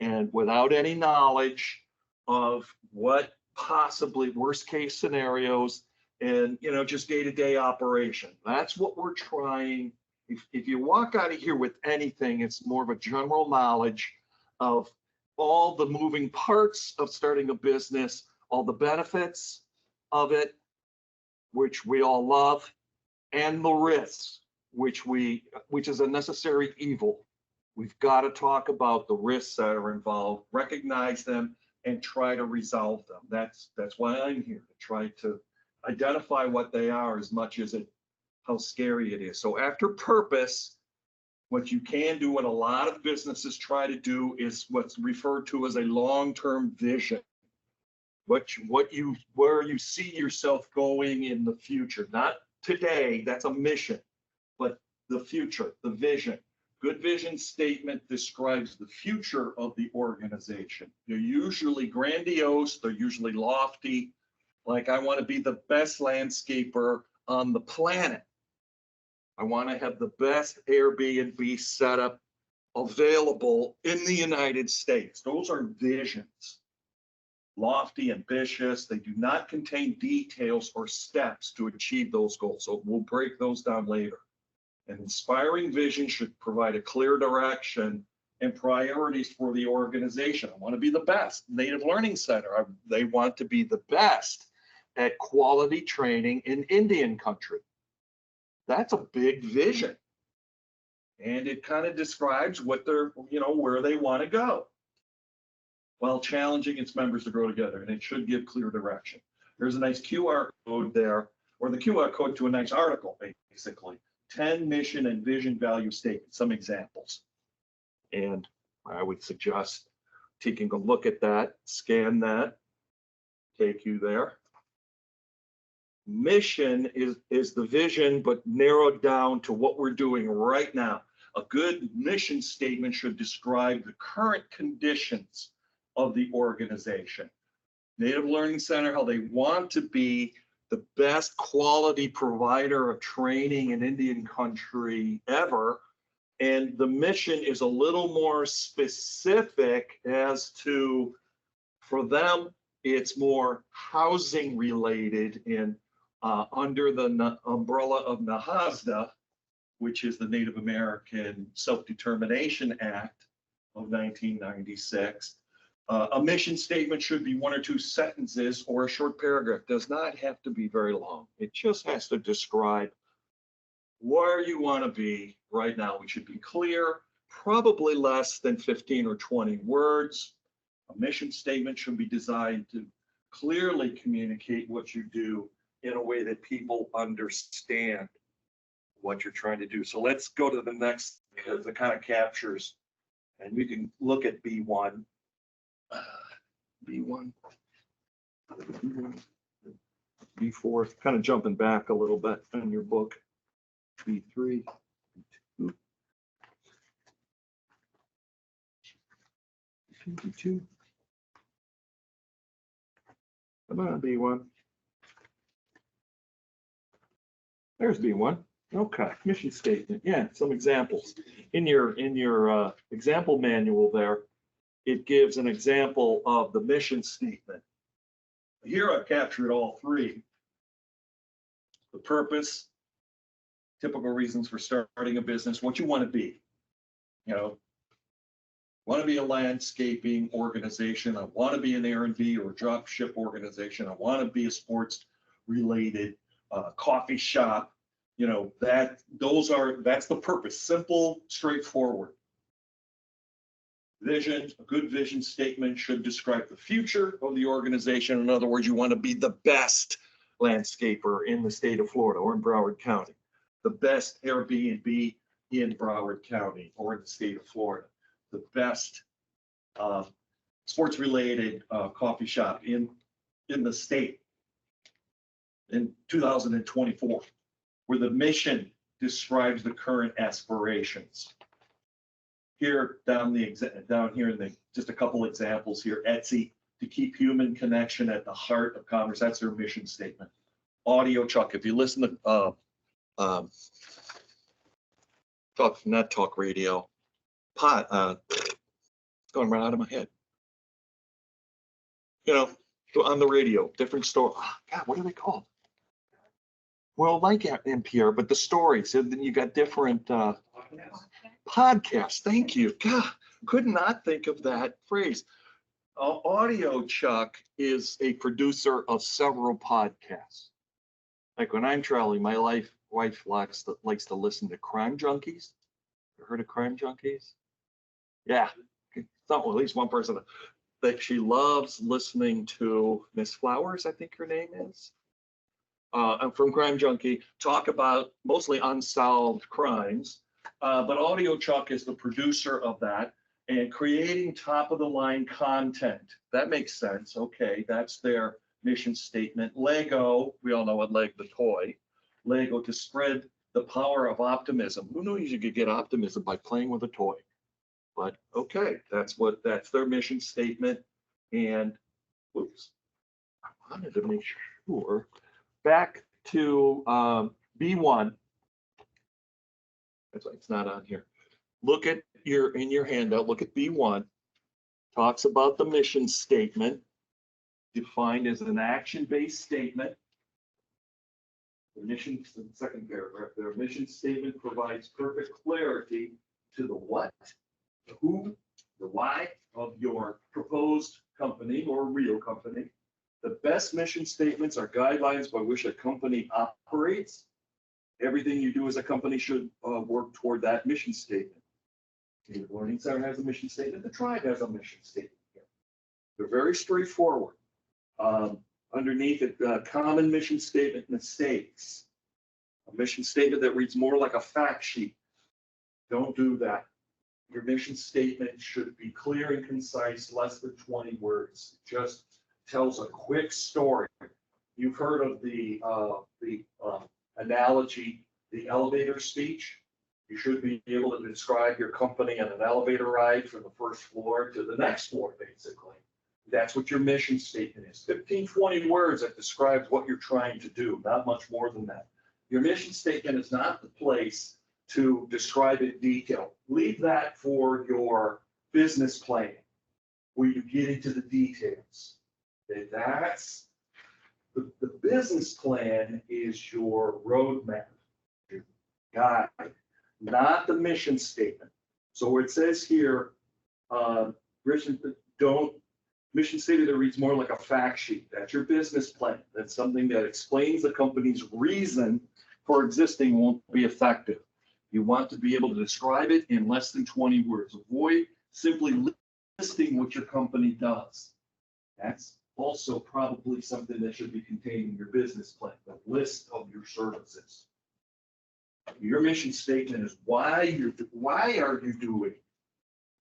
[SPEAKER 1] And without any knowledge of what possibly worst case scenarios and, you know, just day-to-day operation. That's what we're trying. If you walk out of here with anything, it's more of a general knowledge of all the moving parts of starting a business, all the benefits of it, which we all love, and the risks, which is a necessary evil. We've got to talk about the risks that are involved, recognize them, and try to resolve them. That's why I'm here, to try to identify what they are as much as how scary it is. So after purpose, what you can do, what a lot of businesses try to do, is what's referred to as a long-term vision. Where you see yourself going in the future, not today, that's a mission, but the future, the vision. Good vision statement describes the future of the organization. They're usually grandiose, they're usually lofty. Like, I want to be the best landscaper on the planet. I want to have the best Airbnb setup available in the United States. Those are visions. Lofty, ambitious. They do not contain details or steps to achieve those goals. So we'll break those down later. An inspiring vision should provide a clear direction and priorities for the organization. I want to be the best. Native Learning Center, they want to be the best at quality training in Indian country. That's a big vision. And it kind of describes what they're, where they want to go, while challenging its members to grow together. And it should give clear direction. There's a nice QR code there, or the QR code to a nice article, basically. 10 mission and vision value statements, some examples. And I would suggest taking a look at that, scan that, take you there. Mission is the vision, but narrowed down to what we're doing right now. A good mission statement should describe the current conditions of the organization. Native Learning Center, how they want to be the best quality provider of training in Indian country ever. And the mission is a little more specific as to, for them, it's more housing related, and under the umbrella of NAHASDA, which is the Native American Self-Determination Act of 1996. A mission statement should be 1 or 2 sentences or a short paragraph. Does not have to be very long. It just has to describe where you want to be right now. We should be clear, probably less than 15 or 20 words. A mission statement should be designed to clearly communicate what you do in a way that people understand what you're trying to do. So let's go to the next, the kind of captures, and we can look at B1. B1, B4, kind of jumping back a little bit in your book. B3, B2, B2. Come on, B1. There's B1. Okay, mission statement. Yeah, some examples. In your example manual there, it gives an example of the mission statement. Here I've captured all 3. The purpose, typical reasons for starting a business, what you want to be. Want to be a landscaping organization. I want to be an R&D or drop ship organization. I want to be a sports related coffee shop. That's the purpose. Simple, straightforward. Vision, a good vision statement should describe the future of the organization. In other words, you want to be the best landscaper in the state of Florida or in Broward County, the best Airbnb in Broward County or in the state of Florida, the best sports related coffee shop in the state in 2024, where the mission describes the current aspirations. Here, down here in just a couple examples here, Etsy, to keep human connection at the heart of commerce. That's their mission statement. Audio Chuck, if you listen to not talk radio, going right out of my head. You know, on the radio, different story. Oh, God, what are they called? Well, like NPR, but the stories, and then you got different podcasts. Thank you. God, could not think of that phrase. Audio Chuck is a producer of several podcasts. Like when I'm traveling, my wife likes to listen to Crime Junkies. You heard of Crime Junkies? Yeah, at least one person that she loves listening to. Miss Flowers, I think her name is. From Crime Junkie, talk about mostly unsolved crimes. But Audio Chuck is the producer of that and creating top of the line content. That makes sense. Okay, that's their mission statement. Lego, we all know what the toy. Lego, to spread the power of optimism. Who knew you could get optimism by playing with a toy? But okay, that's their mission statement. And oops, I wanted to make sure. Back to B1. That's why it's not on here. Look at in your handout, look at B1. Talks about the mission statement, defined as an action-based statement. The mission, the second paragraph, their mission statement provides perfect clarity to the what, the who, the why of your proposed company or real company. The best mission statements are guidelines by which a company operates. Everything you do as a company should work toward that mission statement. The Learning Center has a mission statement. The tribe has a mission statement. They're very straightforward. Underneath it, common mission statement mistakes. A mission statement that reads more like a fact sheet. Don't do that. Your mission statement should be clear and concise, less than 20 words. Just tells a quick story. You've heard of the analogy, the elevator speech. You should be able to describe your company on an elevator ride from the first floor to the next floor, basically. That's what your mission statement is. 15, 20 words that describes what you're trying to do, not much more than that. Your mission statement is not the place to describe it in detail. Leave that for your business plan, where you get into the details. Okay, that's the business plan is your roadmap, your guide, not the mission statement. So where it says here, mission statement that reads more like a fact sheet. That's your business plan. That's something that explains the company's reason for existing won't be effective. You want to be able to describe it in less than 20 words. Avoid simply listing what your company does. That's also probably something that should be contained in your business plan, the list of your services. Your mission statement is why are you doing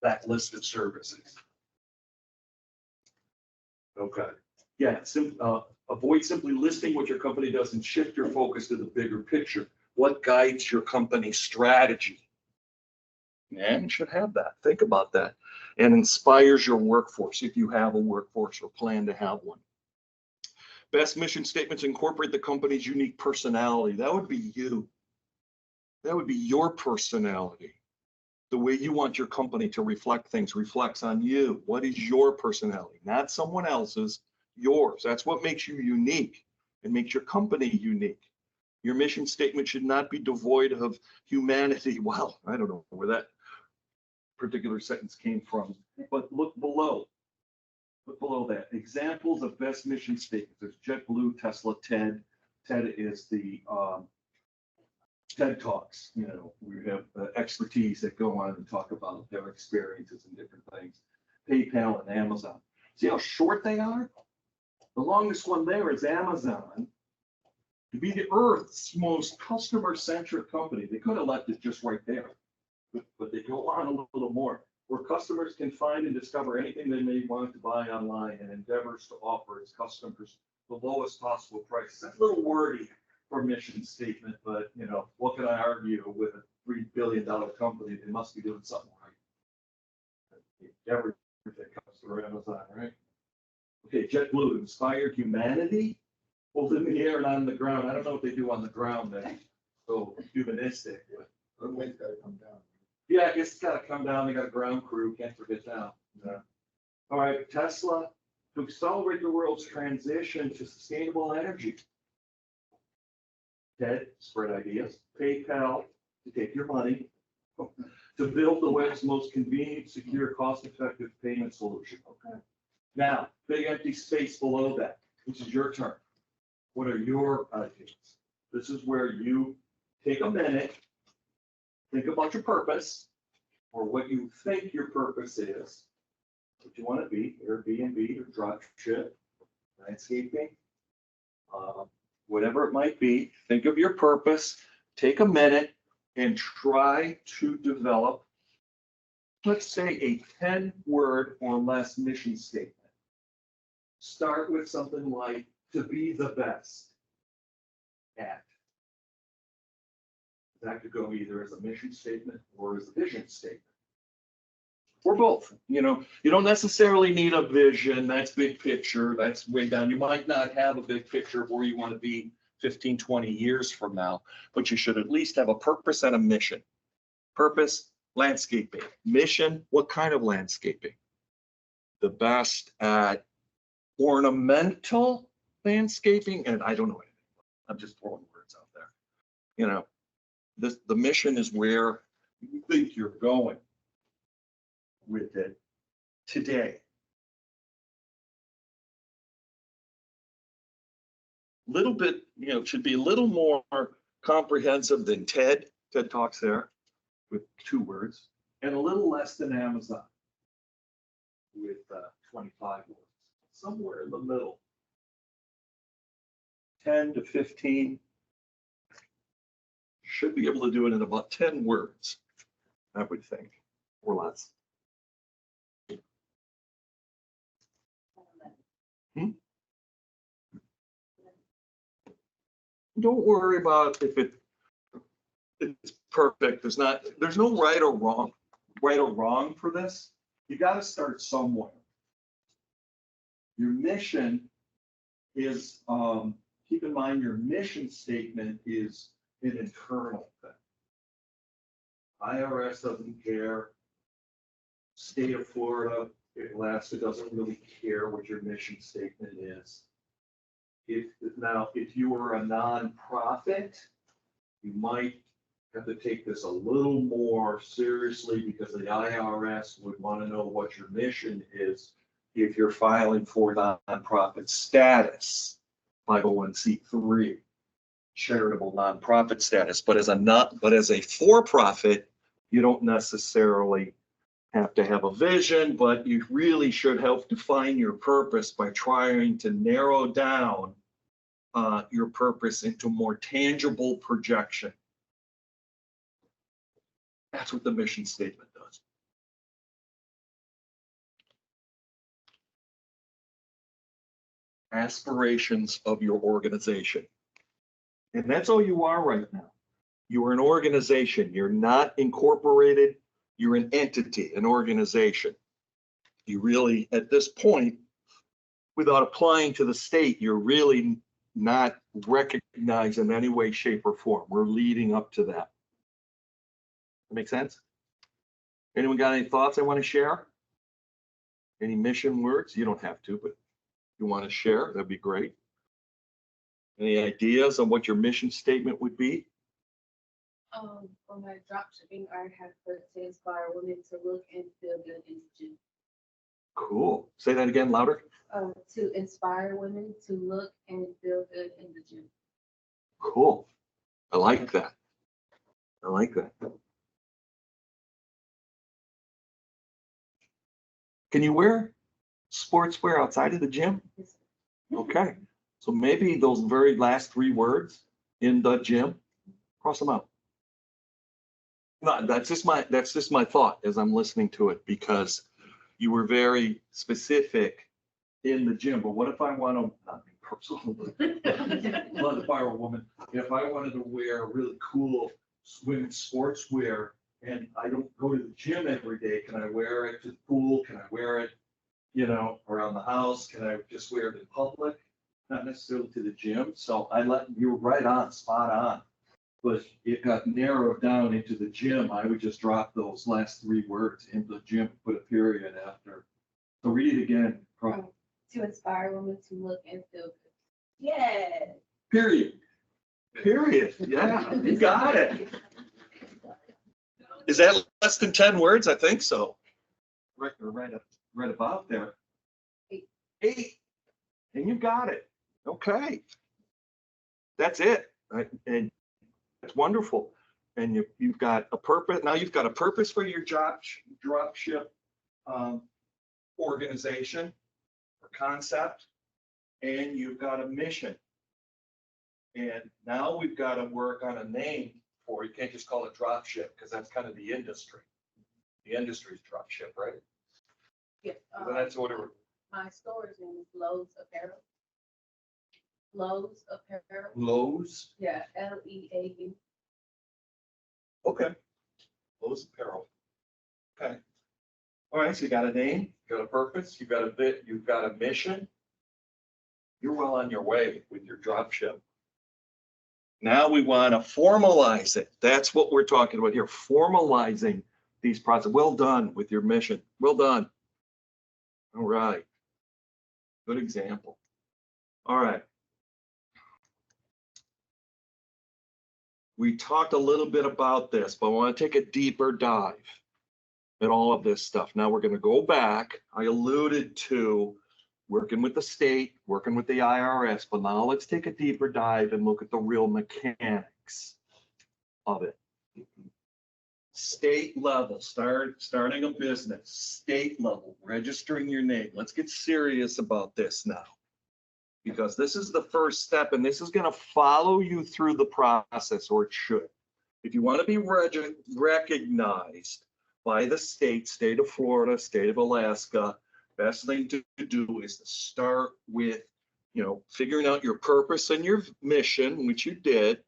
[SPEAKER 1] that list of services? Okay. Yeah, avoid simply listing what your company does and shift your focus to the bigger picture. What guides your company's strategy? And you should have that. Think about that. And inspires your workforce if you have a workforce or plan to have one. Best mission statements incorporate the company's unique personality. That would be you. That would be your personality. The way you want your company to reflect things reflects on you. What is your personality? Not someone else's, yours. That's what makes you unique and makes your company unique. Your mission statement should not be devoid of humanity. Well, I don't know where that particular sentence came from, but look below. Look below that. Examples of best mission statements. There's JetBlue, Tesla, TED. TED is the TED Talks. You know, we have expertise that go on and talk about their experiences and different things. PayPal and Amazon. See how short they are? The longest one there is Amazon. To be the Earth's most customer-centric company, they could have left it just right there, but they go on a little more, where customers can find and discover anything they may want to buy online and endeavors to offer its customers the lowest possible price. That's a little wordy for mission statement, but you know, what can I argue with a $3 billion company? They must be doing something right. Everything comes through Amazon, right? Okay, JetBlue inspired humanity, both in the air and on the ground. I don't know what they do on the ground then. So humanistic. But
[SPEAKER 5] Runway's gotta come down.
[SPEAKER 1] yeah, I guess it's gotta come down. They got a ground crew, can't forget that. Yeah. All right, Tesla, to accelerate the world's transition to sustainable energy. TED, spread ideas. PayPal, to take your money. To build the web's most convenient, secure, cost-effective payment solution. Okay. Now, big empty space below that, which is your turn. What are your ideas? This is where you take a minute, think about your purpose, or what you think your purpose is, what you want to be, Airbnb or drop ship, landscaping, whatever it might be. Think of your purpose, take a minute and try to develop, let's say, a 10-word or less mission statement. Start with something like, to be the best at. That could go either as a mission statement or as a vision statement. Or both, you know, you don't necessarily need a vision, that's big picture, that's way down. You might not have a big picture of where you want to be 15, 20 years from now, but you should at least have a purpose and a mission. Purpose, landscaping. Mission, what kind of landscaping? The best at ornamental landscaping, and I don't know anything. I'm just throwing words out there. You know, the mission is where you think you're going with it today. Little bit, you know, should be a little more comprehensive than TED. TED Talks there with 2 words, and a little less than Amazon with 25 words. Somewhere in the middle. 10 to 15. Should be able to do it in about 10 words, I would think, or less. Don't worry about if it's perfect. There's no right or wrong for this. You got to start somewhere. Your mission is, keep in mind, your mission statement is an internal thing. IRS doesn't care. State of Florida, Alaska doesn't really care what your mission statement is. If you were a nonprofit, you might have to take this a little more seriously because the IRS would want to know what your mission is if you're filing for nonprofit status, 501c3, charitable nonprofit status. But as a for-profit, you don't necessarily have to have a vision, but you really should help define your purpose by trying to narrow down your purpose into more tangible projection. That's what the mission statement does. Aspirations of your organization. And that's all you are right now. You are an organization. You're not incorporated. You're an entity, an organization. You really, at this point, without applying to the state, you're really not recognized in any way, shape, or form. We're leading up to that. That make sense? Anyone got any thoughts I want to share? Any mission words? You don't have to, but if you want to share, that'd be great. Any ideas on what your mission statement would be?
[SPEAKER 2] For my drop shipping, I have put to inspire women to look and feel good in the gym.
[SPEAKER 1] Cool. Say that again, louder.
[SPEAKER 2] To inspire women to look and feel good in the gym.
[SPEAKER 1] Cool. I like that. I like that. Can you wear sportswear outside of the gym?
[SPEAKER 2] Yes.
[SPEAKER 1] Okay. So maybe those very last 3 words in the gym, cross them out. No, that's just my thought as I'm listening to it, because you were very specific in the gym. But what if I want to, not me personally, but if I were a woman, if I wanted to wear really cool women's sportswear and I don't go to the gym every day, can I wear it to the pool? Can I wear it you know, around the house? Can I just wear it in public? Not necessarily to the gym. So you were right on, spot on. But it got narrowed down into the gym. I would just drop those last 3 words in the gym, put a period after. So read it again.
[SPEAKER 2] To inspire women to look and feel good.
[SPEAKER 4] Yeah.
[SPEAKER 1] Period. Period. Yeah, you got it. Is that less than 10 words? I think so. Right about there. 8. And you got it. Okay. That's it. Right? And it's wonderful. And you've got a purpose. Now you've got a purpose for your drop ship organization or concept, and you've got a mission. And now we've got to work on a name for, you can't just call it drop ship because that's kind of the industry. The industry's drop ship, right?
[SPEAKER 2] Yeah.
[SPEAKER 1] So that's what
[SPEAKER 2] My store's name is Lowe's Apparel. Lowe's Apparel.
[SPEAKER 1] Lowe's.
[SPEAKER 2] Yeah, Leau.
[SPEAKER 1] Okay. Lowe's Apparel. Okay. All right, so you got a name, you got a purpose, you've got a mission. You're well on your way with your drop ship. Now we want to formalize it. That's what we're talking about here, formalizing these processes. Well done with your mission. Well done. All right. Good example. All right. We talked a little bit about this, but I want to take a deeper dive at all of this stuff. Now we're going to go back. I alluded to working with the state, working with the IRS, but now let's take a deeper dive and look at the real mechanics of it. State level, starting a business, state level, registering your name. Let's get serious about this now, because this is the first step, and this is going to follow you through the process, or it should. If you want to be recognized by the state of Florida, state of Alaska, best thing to do is to start with, figuring out your purpose and your mission, which you did.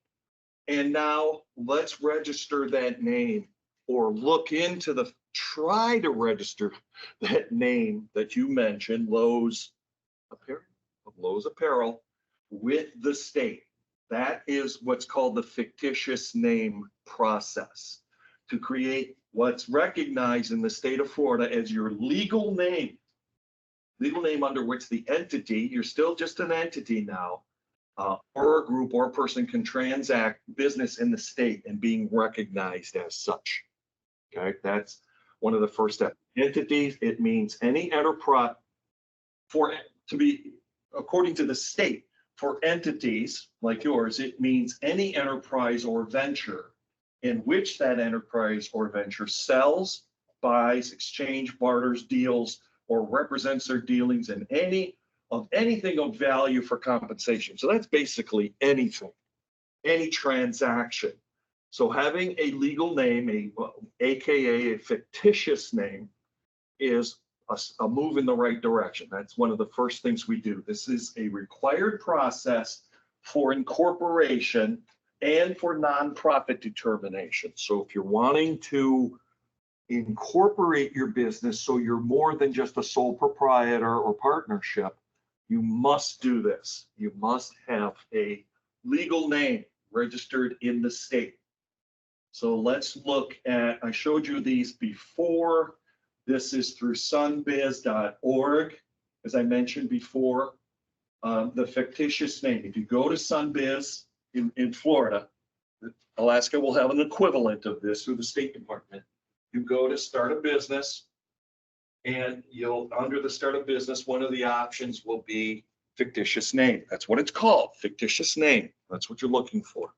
[SPEAKER 1] And now let's register that name, or look into try to register that name that you mentioned, Lowe's Apparel, with the state. That is what's called the fictitious name process, to create what's recognized in the state of Florida as your legal name under which the entity, you're still just an entity now, or a group or a person can transact business in the state and being recognized as such. Okay, that's one of the first steps. Entities, it means any enterprise, according to the state, for entities like yours, it means any enterprise or venture in which that enterprise or venture sells, buys, exchange, barters, deals, or represents their dealings in anything of value for compensation. So that's basically anything, any transaction. So having a legal name, AKA a fictitious name, is a move in the right direction. That's one of the first things we do. This is a required process for incorporation and for nonprofit determination. So if you're wanting to incorporate your business so you're more than just a sole proprietor or partnership, you must do this. You must have a legal name registered in the state. So let's look at, I showed you these before. This is through sunbiz.org, as I mentioned before. The fictitious name, if you go to Sunbiz in Florida, Alaska will have an equivalent of this through the State Department. You go to start a business, and under the start a business, one of the options will be fictitious name. That's what it's called, fictitious name. That's what you're looking for.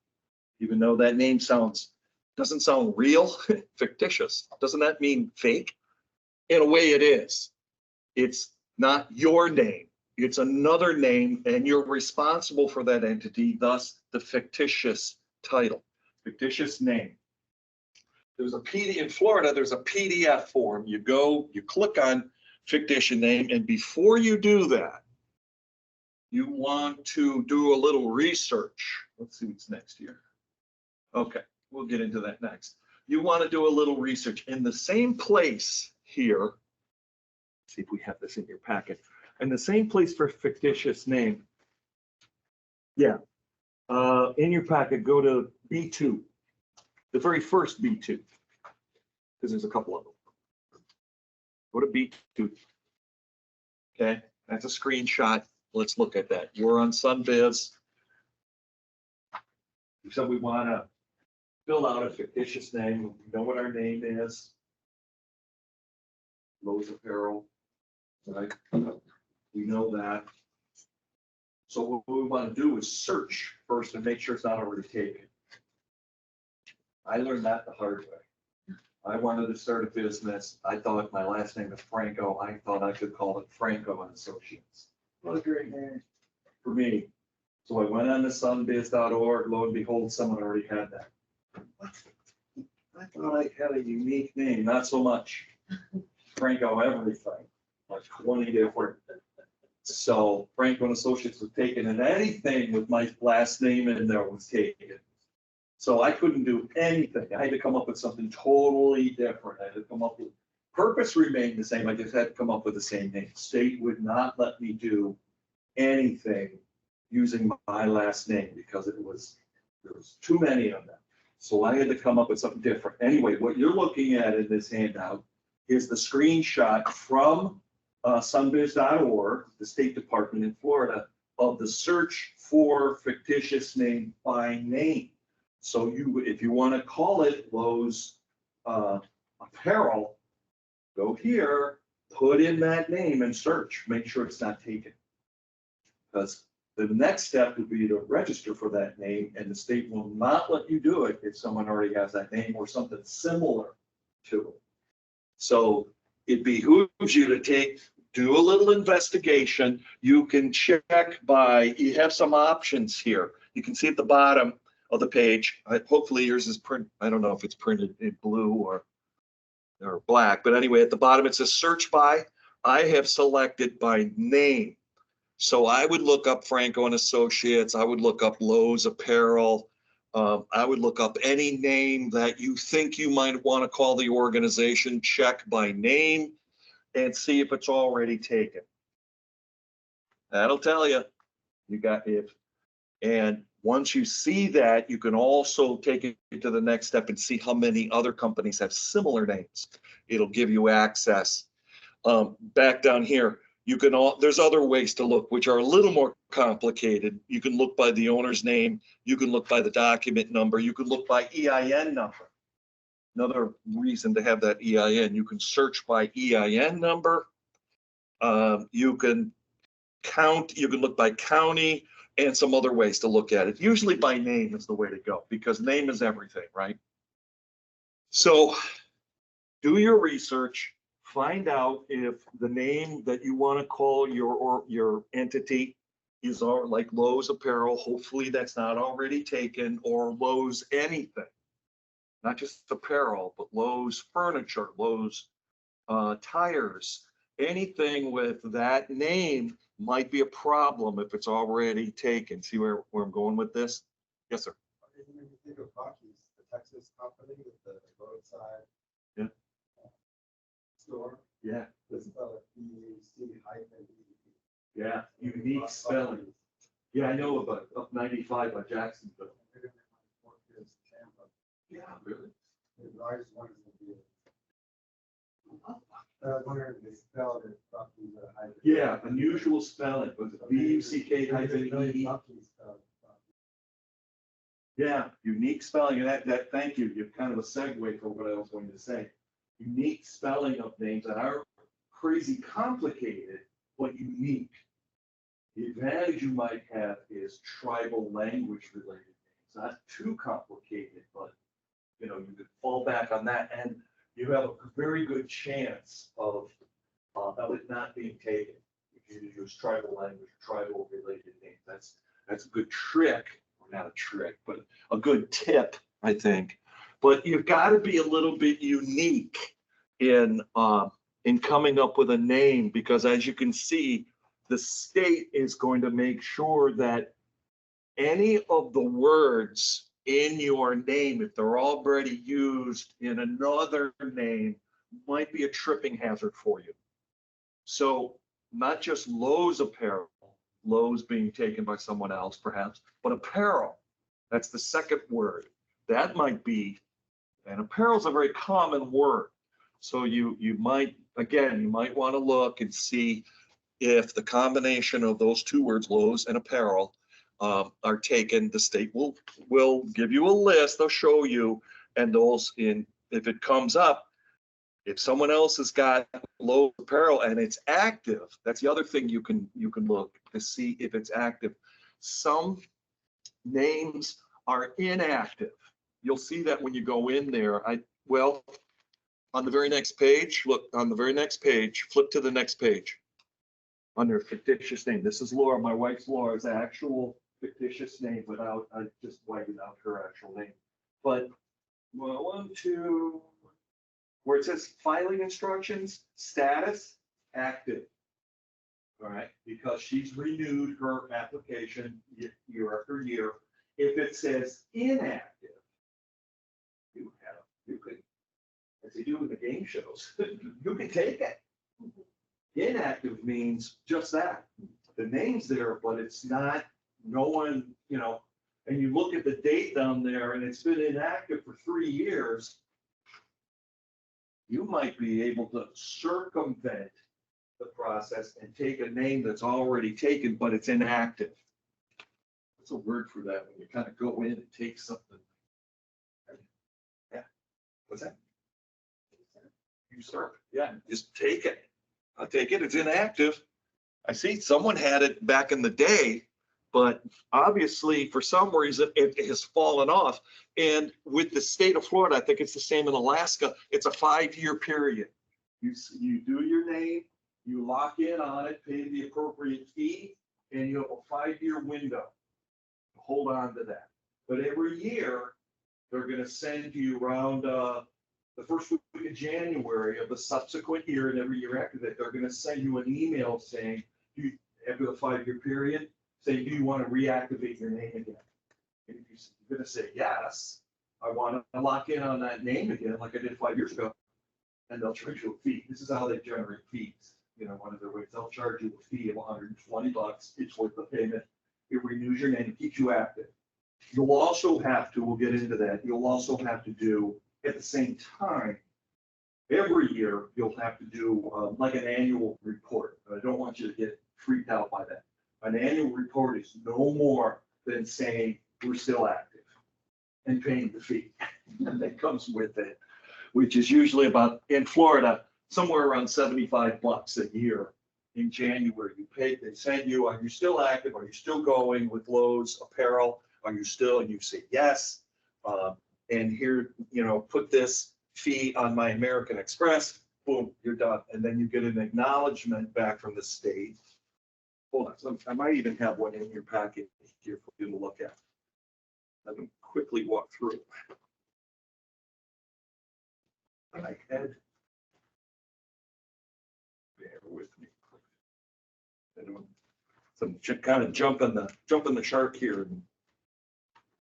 [SPEAKER 1] Even though that name doesn't sound real, fictitious. Doesn't that mean fake? In a way it is. It's not your name. It's another name, and you're responsible for that entity, thus the fictitious title, fictitious name. There's in Florida, there's a PDF form. You go, you click on fictitious name, and before you do that, you want to do a little research. Let's see what's next here. Okay, we'll get into that next. You want to do a little research in the same place here. See if we have this in your packet. And the same place for fictitious name. Yeah. In your packet, go to B2, the very first B2, because there's a couple of them. Go to B2. Okay, that's a screenshot. Let's look at that. We're on SunBiz. So we want to fill out a fictitious name. We know what our name is. Lowe's Apparel, right? We know that. So what we want to do is search first and make sure it's not already taken. I learned that the hard way. I wanted to start a business. I thought my last name is Franco. I thought I could call it Franco and Associates. What a great name for me. So I went on to sunbiz.org. Lo and behold, someone already had that. What? I thought I had a unique name. Not so much. Franco everything, like 20 different. So Franco and Associates was taken, and anything with my last name in there was taken. So I couldn't do anything. I had to come up with something totally different. I had to come up with, purpose remained the same. I just had to come up with the same name. State would not let me do anything using my last name because there was too many of them. So I had to come up with something different. Anyway, what you're looking at in this handout is the screenshot from sunbiz.org, the State Department in Florida, of the search for fictitious name by name. So if you want to call it Lowe's Apparel, go here, put in that name and search. Make sure it's not taken. Because the next step would be to register for that name, and the state will not let you do it if someone already has that name or something similar to it. So it behooves you to do a little investigation. You can check by, you have some options here. You can see at the bottom of the page, hopefully yours is print. I don't know if it's printed in blue or black, but anyway, at the bottom it says search by. I have selected by name. So I would look up Franco and Associates. I would look up Lowe's Apparel. I would look up any name that you think you might want to call the organization, check by name, and see if it's already taken. That'll tell you, you got it. And once you see that, you can also take it to the next step and see how many other companies have similar names. It'll give you access. Back down here, there's other ways to look, which are a little more complicated. You can look by the owner's name. You can look by the document number. You can look by EIN number. Another reason to have that EIN, you can search by EIN number. You can look by county and some other ways to look at it. Usually by name is the way to go because name is everything, right? So do your research. Find out if the name that you want to call your entity is like Lowe's Apparel. Hopefully that's not already taken, or Lowe's anything, not just apparel, but Lowe's furniture, Lowe's tires, anything with that name might be a problem if it's already taken. See where I'm going with this? Yes, sir.
[SPEAKER 5] When you think of Bucky's, the Texas company with the roadside.
[SPEAKER 1] Yeah.
[SPEAKER 5] Store.
[SPEAKER 1] Yeah.
[SPEAKER 5] It's spelled BUC-E.
[SPEAKER 1] Yeah, unique spelling. Yeah, I know about up 95 by Jacksonville. Yeah, really?
[SPEAKER 5] I just wanted to be. I was wondering if they spelled it Bucky's or hyphen.
[SPEAKER 1] Yeah, unusual spelling. Was it BUCK-E? Yeah, unique spelling. And that thank you. You're kind of a segue for what I was going to say. Unique spelling of names that are crazy complicated, but unique. The advantage you might have is tribal language related names, not too complicated, but you could fall back on that, and you have a very good chance of it not being taken if you use tribal language, tribal related names. That's a good trick, or not a trick, but a good tip, I think. But you've got to be a little bit unique in coming up with a name, because as you can see, the state is going to make sure that any of the words in your name, if they're already used in another name, might be a tripping hazard for you. So not just Lowe's apparel, Lowe's being taken by someone else perhaps, but apparel. That's the second word. That might be, and apparel is a very common word. So you might, again, you might want to look and see if the combination of those two words, Lowe's and apparel, are taken. The state will give you a list. They'll show you, and those if it comes up, if someone else has got Lowe's apparel and it's active, that's the other thing you can look to see if it's active. Some names are inactive. You'll see that when you go in there. Well, on the very next page, look on the very next page, flip to the next page. Under fictitious name. This is Laura, my wife's Laura's actual fictitious name without, I just whited out her actual name. But one, two, where it says filing instructions, status, active. All right, because she's renewed her application year after year. If it says inactive, you could, as they do in the game shows, you can take it. Inactive means just that. The name's there, but it's not, no one, and you look at the date down there and it's been inactive for 3 years, you might be able to circumvent the process and take a name that's already taken, but it's inactive. What's a word for that when you kind of go in and take something? Yeah, what's that? Usurp. Yeah, just take it. I'll take it, it's inactive. I see someone had it back in the day, but obviously for some reason it has fallen off. And with the state of Florida, I think it's the same in Alaska, it's a 5-year period. You do your name, you lock in on it, pay the appropriate fee, and you have a 5-year window. Hold on to that. But every year, they're gonna send you around the first week of January of the subsequent year, and every year after that, they're going to send you an email saying, after the 5-year period, saying, do you want to reactivate your name again? And if you're going to say, yes, I want to lock in on that name again, like I did 5 years ago, and they'll charge you a fee. This is how they generate fees. One of their ways, they'll charge you a fee of $120. It's worth the payment. It renews your name, it keeps you active. You'll also have to, we'll get into that, you'll also have to do, at the same time, every year, you'll have to do like an annual report. I don't want you to get freaked out by that. An annual report is no more than saying we're still active and paying the fee that comes with it, which is usually about, in Florida, somewhere around $75 a year. In January, they send you, are you still active? Are you still going with Lowe's apparel? Are you still, and you say yes. And here, put this fee on my American Express, boom, you're done. And then you get an acknowledgement back from the state. Hold on, so I might even have one in your packet here for you to look at. Let me quickly walk through. I had, bear with me. Some kind of jumping the shark here and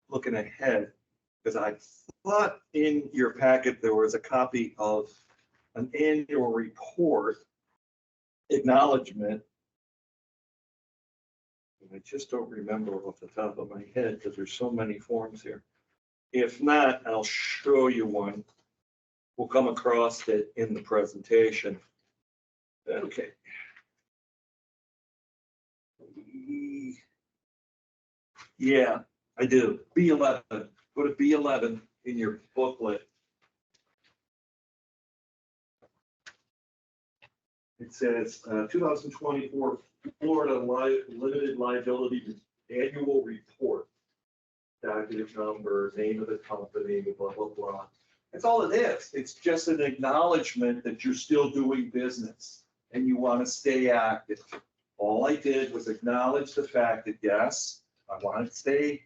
[SPEAKER 1] looking ahead. Because I thought in your packet, there was a copy of an annual report acknowledgement. And I just don't remember off the top of my head because there's so many forms here. If not, I'll show you one. We'll come across it in the presentation. Okay. Yeah, I do. B11. Go to B11 in your booklet. It says 2024 Florida Limited Liability Annual Report. Document number, name of the company, blah, blah, blah. That's all it is. It's just an acknowledgement that you're still doing business and you want to stay active. All I did was acknowledge the fact that, yes, I want to stay.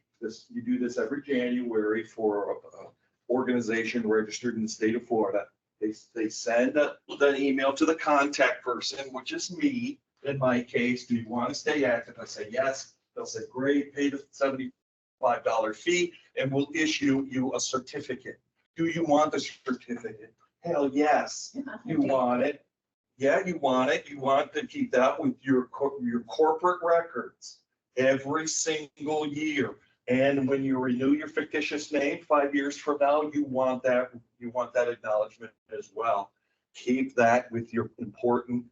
[SPEAKER 1] You do this every January for an organization registered in the state of Florida. They send the email to the contact person, which is me. In my case, do you want to stay active? I say yes. They'll say, great, pay the $75 fee, and we'll issue you a certificate. Do you want the certificate? Hell yes, you want it. Yeah, you want it. You want to keep that with your corporate records every single year. And when you renew your fictitious name 5 years from now, you want that acknowledgement as well. Keep that with your important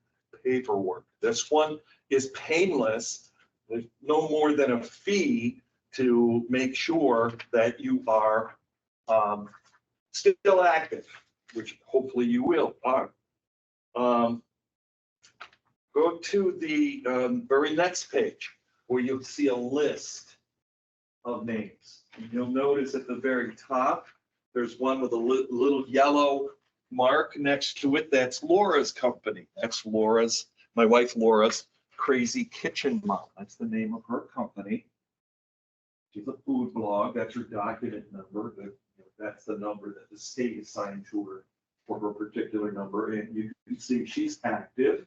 [SPEAKER 1] paperwork. This one is painless. There's no more than a fee to make sure that you are still active, which hopefully you will. Go to the very next page where you'll see a list of names. You'll notice at the very top, there's one with a little yellow mark next to it. That's Laura's company. That's my wife Laura's Crazy Kitchen Mom. That's the name of her company. She's a food blog. That's her document number. That's the number that the state assigned to her for her particular number. And you can see she's active.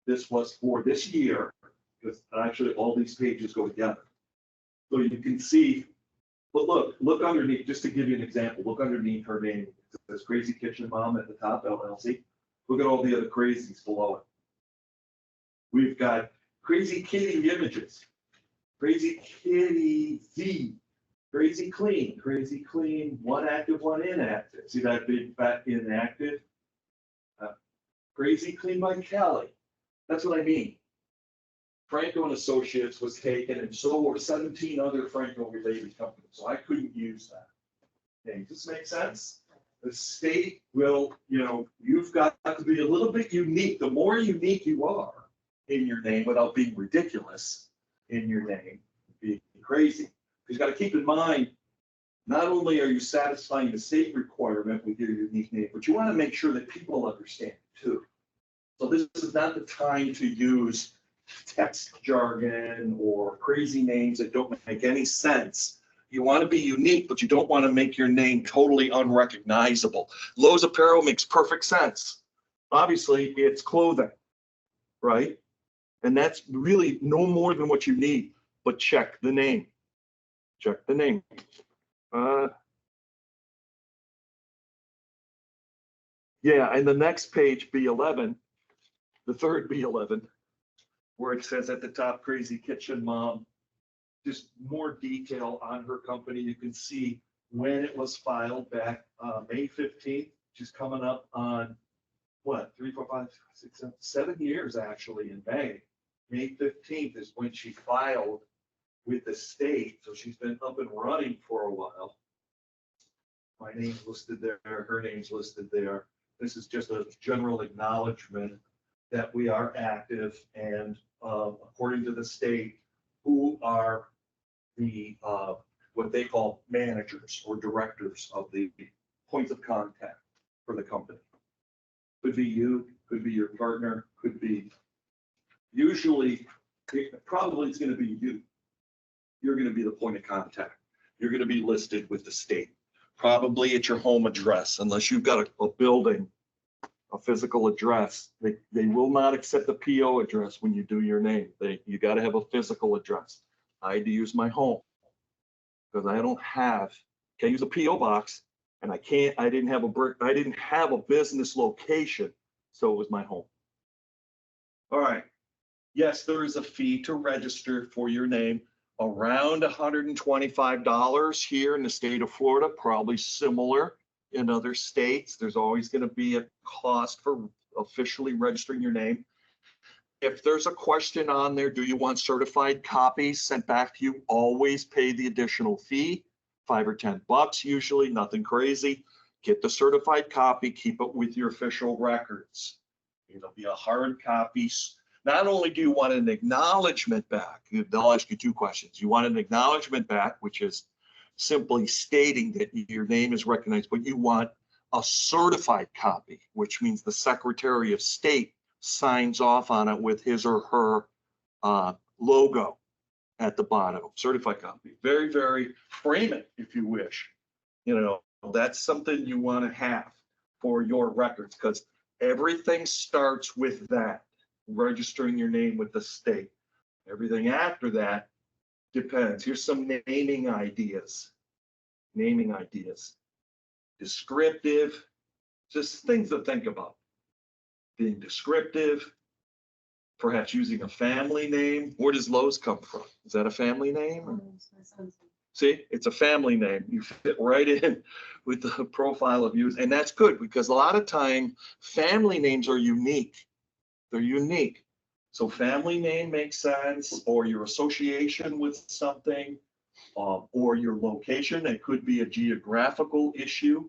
[SPEAKER 1] This was for this year, because actually all these pages go together. So you can see, but look underneath, just to give you an example, look underneath her name. It says Crazy Kitchen Mom at the top, LLC. Look at all the other crazies below it. We've got Crazy Kitty Images, Crazy Kitty Z, Crazy Clean, one active, one inactive. See that big fat inactive? Crazy Clean by Kelly. That's what I mean. Franco and Associates was taken, and so were 17 other Franco-related companies. So I couldn't use that. Okay, does this make sense? The state will, you've got to be a little bit unique. The more unique you are in your name, without being ridiculous in your name, being crazy, you've got to keep in mind, not only are you satisfying the state requirement with your unique name, but you want to make sure that people understand it too. So this is not the time to use text jargon or crazy names that don't make any sense. You want to be unique, but you don't want to make your name totally unrecognizable. Lowe's Apparel makes perfect sense. Obviously, it's clothing, right? And that's really no more than what you need, but check the name. Check the name. Yeah, and the next page, B11, the third B11, where it says at the top, Crazy Kitchen Mom, just more detail on her company. You can see when it was filed back May 15th, which is coming up on what, 3, 4, 5, 6, 7 years actually in May. May 15th is when she filed with the state. So she's been up and running for a while. My name's listed there, her name's listed there. This is just a general acknowledgement that we are active, and according to the state, who are the what they call managers or directors of the points of contact for the company. Could be you, could be your partner, could be, usually, probably it's going to be you. You're going to be the point of contact. You're going to be listed with the state, probably at your home address, unless you've got a building, a physical address. They will not accept the PO address when you do your name. You got to have a physical address. I had to use my home because can't use a PO box, and I didn't have a business location, so it was my home. All right. Yes, there is a fee to register for your name, around $125 here in the state of Florida, probably similar in other states. There's always going to be a cost for officially registering your name. If there's a question on there, do you want certified copies sent back to you? Always pay the additional fee, $5 or $10 usually, nothing crazy. Get the certified copy, keep it with your official records. It'll be a hard copy. Not only do you want an acknowledgement back, they'll ask you 2 questions. You want an acknowledgement back, which is simply stating that your name is recognized, but you want a certified copy, which means the Secretary of State signs off on it with his or her logo at the bottom. Certified copy. Very, very, frame it if you wish. That's something you want to have for your records, because everything starts with that, registering your name with the state. Everything after that depends. Here's some naming ideas. Descriptive, just things to think about. being descriptive, perhaps using a family name. Where does Lowe's come from? Is that a family name?
[SPEAKER 2] My son's.
[SPEAKER 1] See, it's a family name. You fit right in with the profile of use, and that's good because a lot of time family names are unique. They're unique. So family name makes sense, or your association with something, or your location. It could be a geographical issue.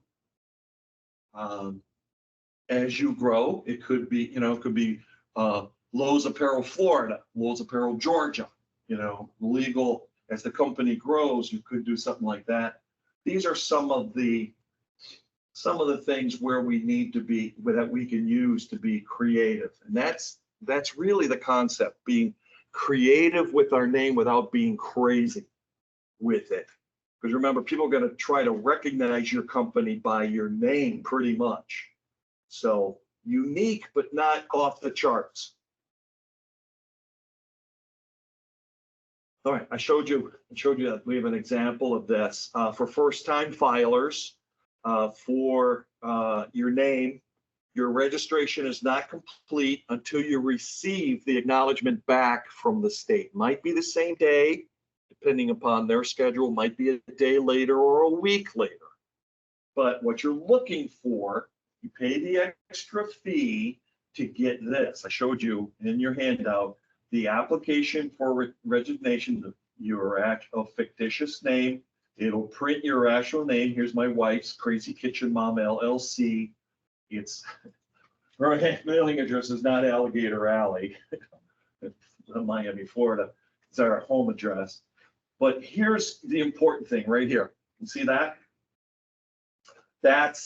[SPEAKER 1] As you grow, it could be, it could be Lowe's Apparel, Florida, Lowe's Apparel, Georgia, legal. As the company grows, you could do something like that. These are some of the things where we need to be, that we can use to be creative. And that's really the concept, being creative with our name without being crazy with it. Because remember, people are going to try to recognize your company by your name pretty much. So unique, but not off the charts. All right, I showed you that we have an example of this for first-time filers. For your name, your registration is not complete until you receive the acknowledgement back from the state. Might be the same day, depending upon their schedule, might be a day later or a week later. But what you're looking for, you pay the extra fee to get this. I showed you in your handout the application for resignation of your actual fictitious name. It'll print your actual name. Here's my wife's, Crazy Kitchen Mom LLC. It's her mailing address is not Alligator Alley, Miami, Florida. It's our home address. But here's the important thing right here. You see that? That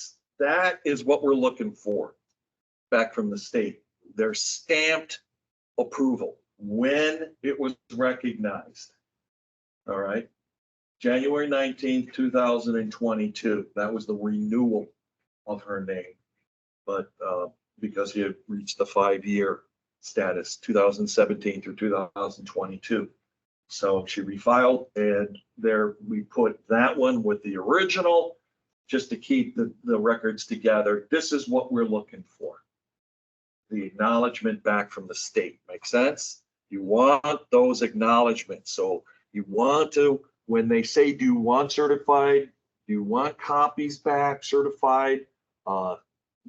[SPEAKER 1] is what we're looking for back from the state. Their stamped approval when it was recognized. All right. January 19th, 2022. That was the renewal of her name. But because he had reached the 5-year status, 2017 through 2022. So she refiled, and there we put that one with the original just to keep the records together. This is what we're looking for. The acknowledgement back from the state. Make sense? You want those acknowledgements. So you want to, when they say, do you want certified? Do you want copies back certified?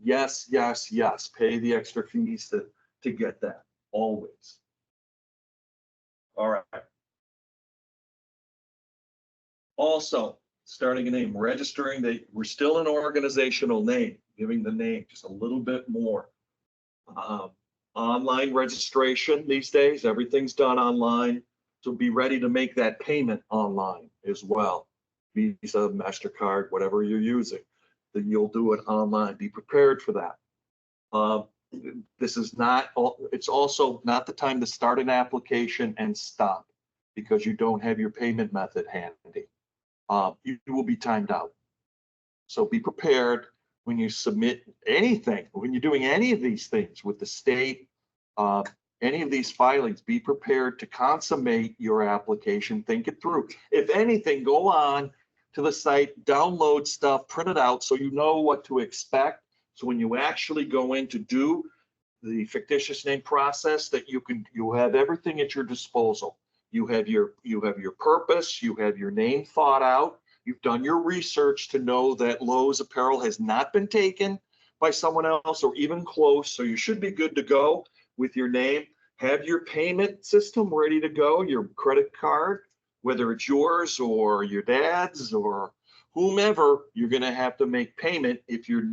[SPEAKER 1] Yes, yes, yes. Pay the extra fees to get that, always. All right. Also, starting a name, registering we're still an organizational name, giving the name just a little bit more. Online registration these days, everything's done online. So be ready to make that payment online as well. Visa, MasterCard, whatever you're using, then you'll do it online. Be prepared for that. This is not, it's also not the time to start an application and stop because you don't have your payment method handy. You will be timed out. So be prepared when you submit anything, when you're doing any of these things with the state, any of these filings, be prepared to consummate your application, think it through. If anything, go on to the site, download stuff, print it out so you know what to expect. So when you actually go in to do the fictitious name process, that you have everything at your disposal. You have your purpose, you have your name thought out, you've done your research to know that Lowe's Apparel has not been taken by someone else or even close, so you should be good to go with your name. Have your payment system ready to go, your credit card, whether it's yours or your dad's or whomever, you're gonna have to make payment. If you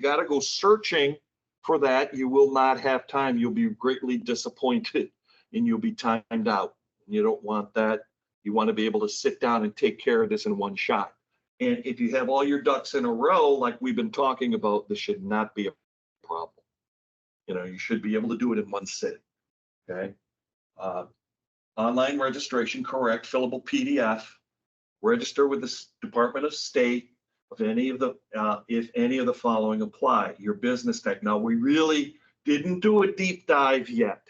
[SPEAKER 1] gotta go searching for that, you will not have time. You'll be greatly disappointed and you'll be timed out. You don't want that. You want to be able to sit down and take care of this in one shot. And if you have all your ducks in a row, like we've been talking about, this should not be a problem. You should be able to do it in one sitting. Okay. Online registration, correct, fillable PDF. Register with the Department of State if any of the following apply. Your business type. Now, we really didn't do a deep dive yet,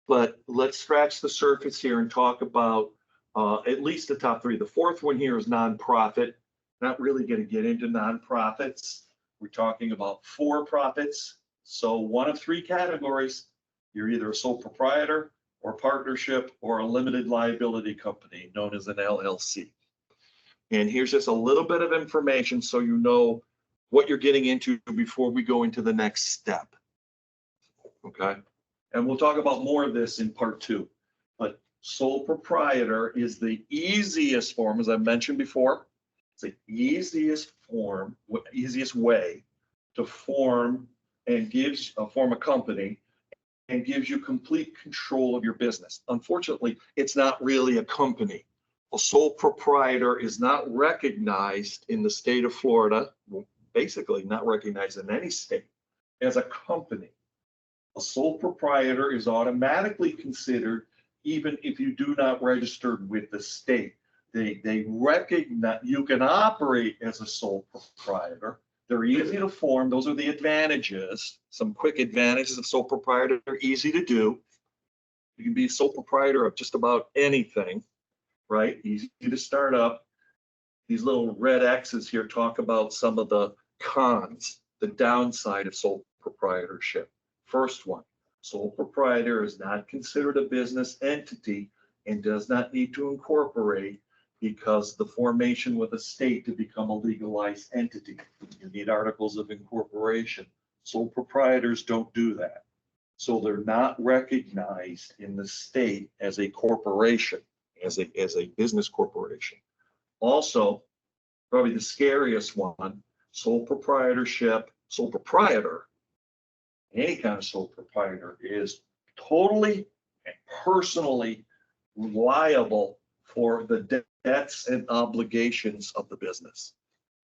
[SPEAKER 1] but let's scratch the surface here and talk about at least the top three. The fourth one here is nonprofit. Not really going to get into nonprofits. We're talking about for-profits So one of three categories, you're either a sole proprietor or partnership or a limited liability company known as an LLC. And here's just a little bit of information so you know what you're getting into before we go into the next step. Okay? And we'll talk about more of this in part 2. But sole proprietor is the easiest form, as I mentioned before. It's the easiest form, easiest way to form and form a company and gives you complete control of your business. Unfortunately, it's not really a company. A sole proprietor is not recognized in the state of Florida, basically not recognized in any state, as a company. A sole proprietor is automatically considered even if you do not register with the state. They recognize you can operate as a sole proprietor. They're easy to form. Those are the advantages. Some quick advantages of sole proprietor. They're easy to do. You can be a sole proprietor of just about anything, right? Easy to start up. These little red X's here talk about some of the cons, the downside of sole proprietorship. First one, sole proprietor is not considered a business entity and does not need to incorporate because the formation with a state to become a legalized entity. You need articles of incorporation. Sole proprietors don't do that. So they're not recognized in the state as a corporation, as a business corporation. Also, probably the scariest one, sole proprietorship, sole proprietor, any kind of sole proprietor is totally and personally liable for the debts and obligations of the business.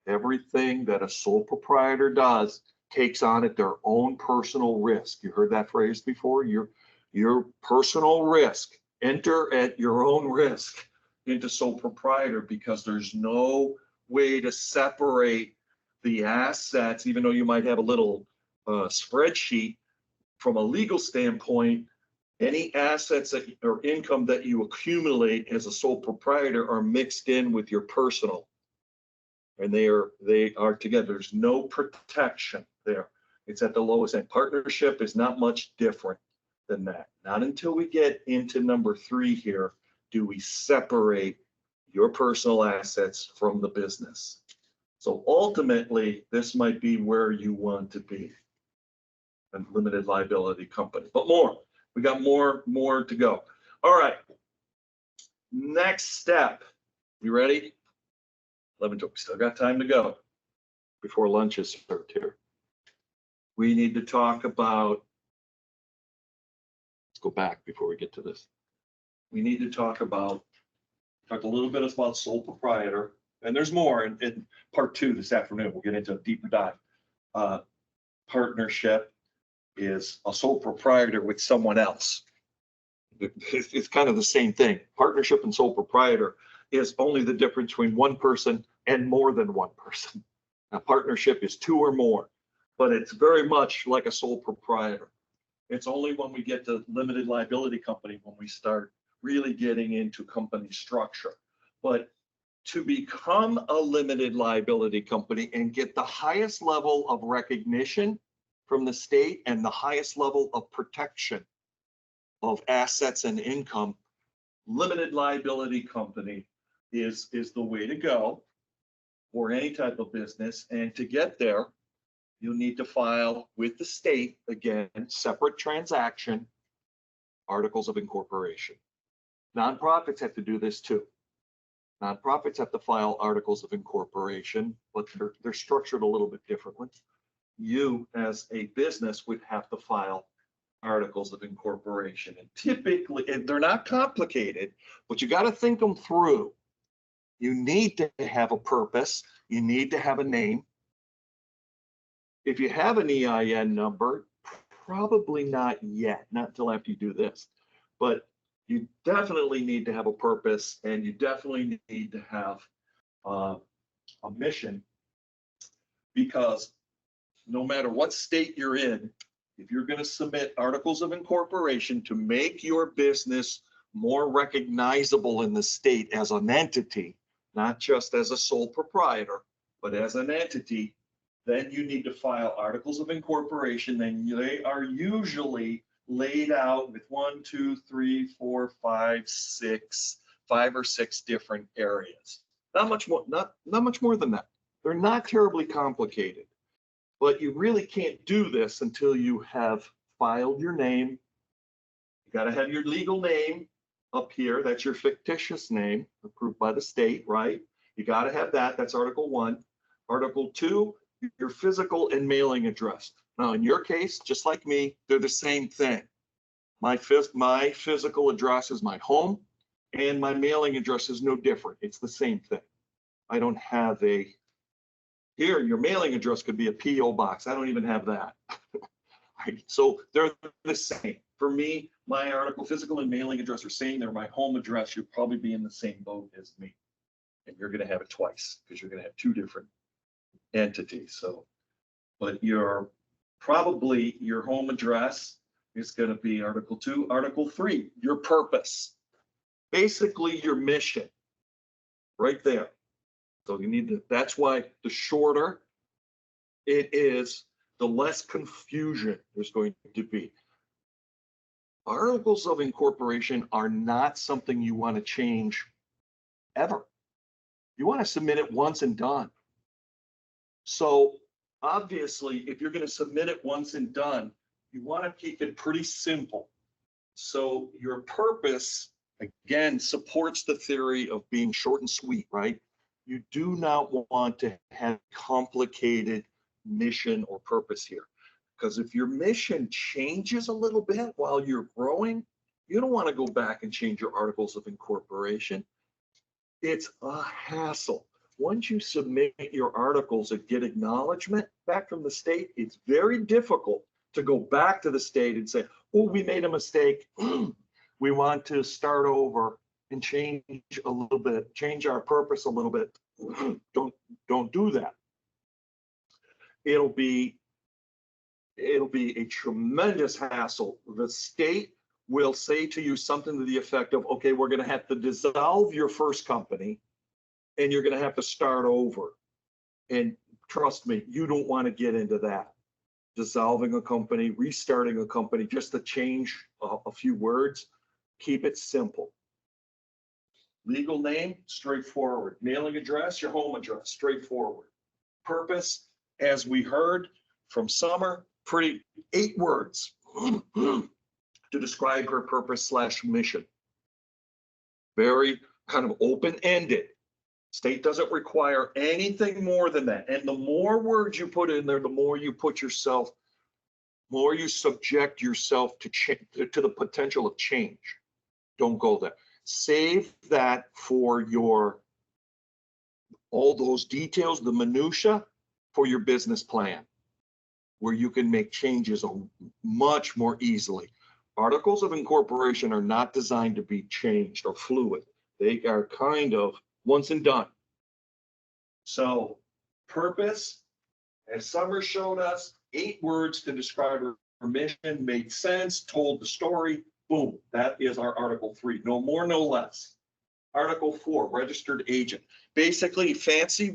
[SPEAKER 1] Everything that a sole proprietor does takes on at their own personal risk. You heard that phrase before? Your personal risk. Enter at your own risk into sole proprietor because there's no way to separate the assets, even though you might have a little spreadsheet. From a legal standpoint, any assets or income that you accumulate as a sole proprietor are mixed in with your personal, and they are together. There's no protection there. It's at the lowest end. Partnership is not much different than that. Not until we get into number 3 here do we separate your personal assets from the business. So ultimately, this might be where you want to be, a limited liability company. But we got more to go. All right, next step. You ready? 11, we still got time to go before lunch is served here. We need to talk about, let's go back before we get to this. We need to talk a little bit about sole proprietor, and there's more in part 2 this afternoon. We'll get into a deeper dive. Partnership is a sole proprietor with someone else. It's kind of the same thing. Partnership and sole proprietor is only the difference between one person and more than one person. A partnership is 2 or more, but it's very much like a sole proprietor. It's only when we get to limited liability company when we start really getting into company structure. But to become a limited liability company and get the highest level of recognition from the state and the highest level of protection of assets and income, limited liability company is the way to go for any type of business. And to get there, you need to file with the state, again, separate transaction, articles of incorporation. Nonprofits have to do this too. Nonprofits have to file articles of incorporation, but they're structured a little bit differently. You, as a business, would have to file articles of incorporation. And typically, and they're not complicated, but you got to think them through. You need to have a purpose. You need to have a name. If you have an EIN number, probably not yet, not until after you do this, but you definitely need to have a purpose, and you definitely need to have a mission, because no matter what state you're in, if you're going to submit articles of incorporation to make your business more recognizable in the state as an entity, not just as a sole proprietor, but as an entity, Then you need to file articles of incorporation. Then they are usually laid out with 1, 2, 3, 4, 5, 6, 5 or 6 different areas. Not much more, not much more than that. They're not terribly complicated, but you really can't do this until you have filed your name. You got to have your legal name up here. That's your fictitious name approved by the state, right? You got to have that. That's Article 1. Article 2, your physical and mailing address. Now, in your case, just like me, they're the same thing. My physical address is my home, and my mailing address is no different. It's the same thing. I don't have a, here, your mailing address could be a P.O. box. I don't even have that. Right? So they're the same. For me, my article, physical and mailing address are same. They're my home address. You'll probably be in the same boat as me. And you're going to have it twice because you're going to have 2 different entities. So, but your home address is going to be Article 2. Article 3, your purpose. Basically your mission right there. So you need to, that's why the shorter it is, the less confusion there's going to be. Articles of incorporation are not something you want to change ever. You want to submit it once and done. So obviously, if you're going to submit it once and done, you want to keep it pretty simple. So your purpose, again, supports the theory of being short and sweet, right? You do not want to have complicated mission or purpose here. Because if your mission changes a little bit while you're growing, you don't want to go back and change your articles of incorporation. It's a hassle. Once you submit your articles and get acknowledgement back from the state, it's very difficult to go back to the state and say, oh, we made a mistake. We want to start over and change a little bit, change our purpose a little bit. Don't do that. It'll be a tremendous hassle. The state will say to you something to the effect of, okay, we're going to have to dissolve your first company and you're going to have to start over. And trust me, you don't want to get into that. Dissolving a company, restarting a company, just to change a few words. Keep it simple. Legal name, straightforward. Mailing address, your home address, straightforward. Purpose, as we heard from Summer, pretty 8 words to describe her purpose / mission. Very kind of open-ended. State doesn't require anything more than that. And the more words you put in there, the more you put yourself, more you subject yourself to the potential of change. Don't go there. Save that for all those details, the minutia, for your business plan, where you can make changes much more easily. Articles of incorporation are not designed to be changed or fluid. They are kind of once and done. So purpose, as Summer showed us, 8 words to describe her mission, made sense, told the story, boom, that is our Article 3, no more, no less. Article 4, registered agent. Basically, fancy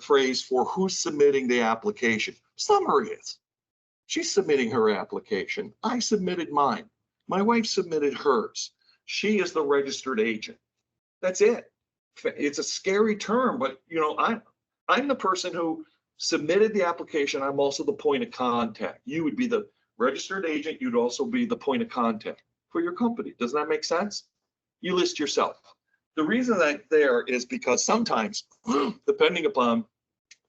[SPEAKER 1] phrase for who's submitting the application. Summer is. She's submitting her application. I submitted mine. My wife submitted hers. She is the registered agent. That's it. It's a scary term, but you know, I'm the person who submitted the application. I'm also the point of contact. You would be the registered agent. You'd also be the point of contact for your company. Does that make sense? You list yourself. The reason that there is because sometimes, depending upon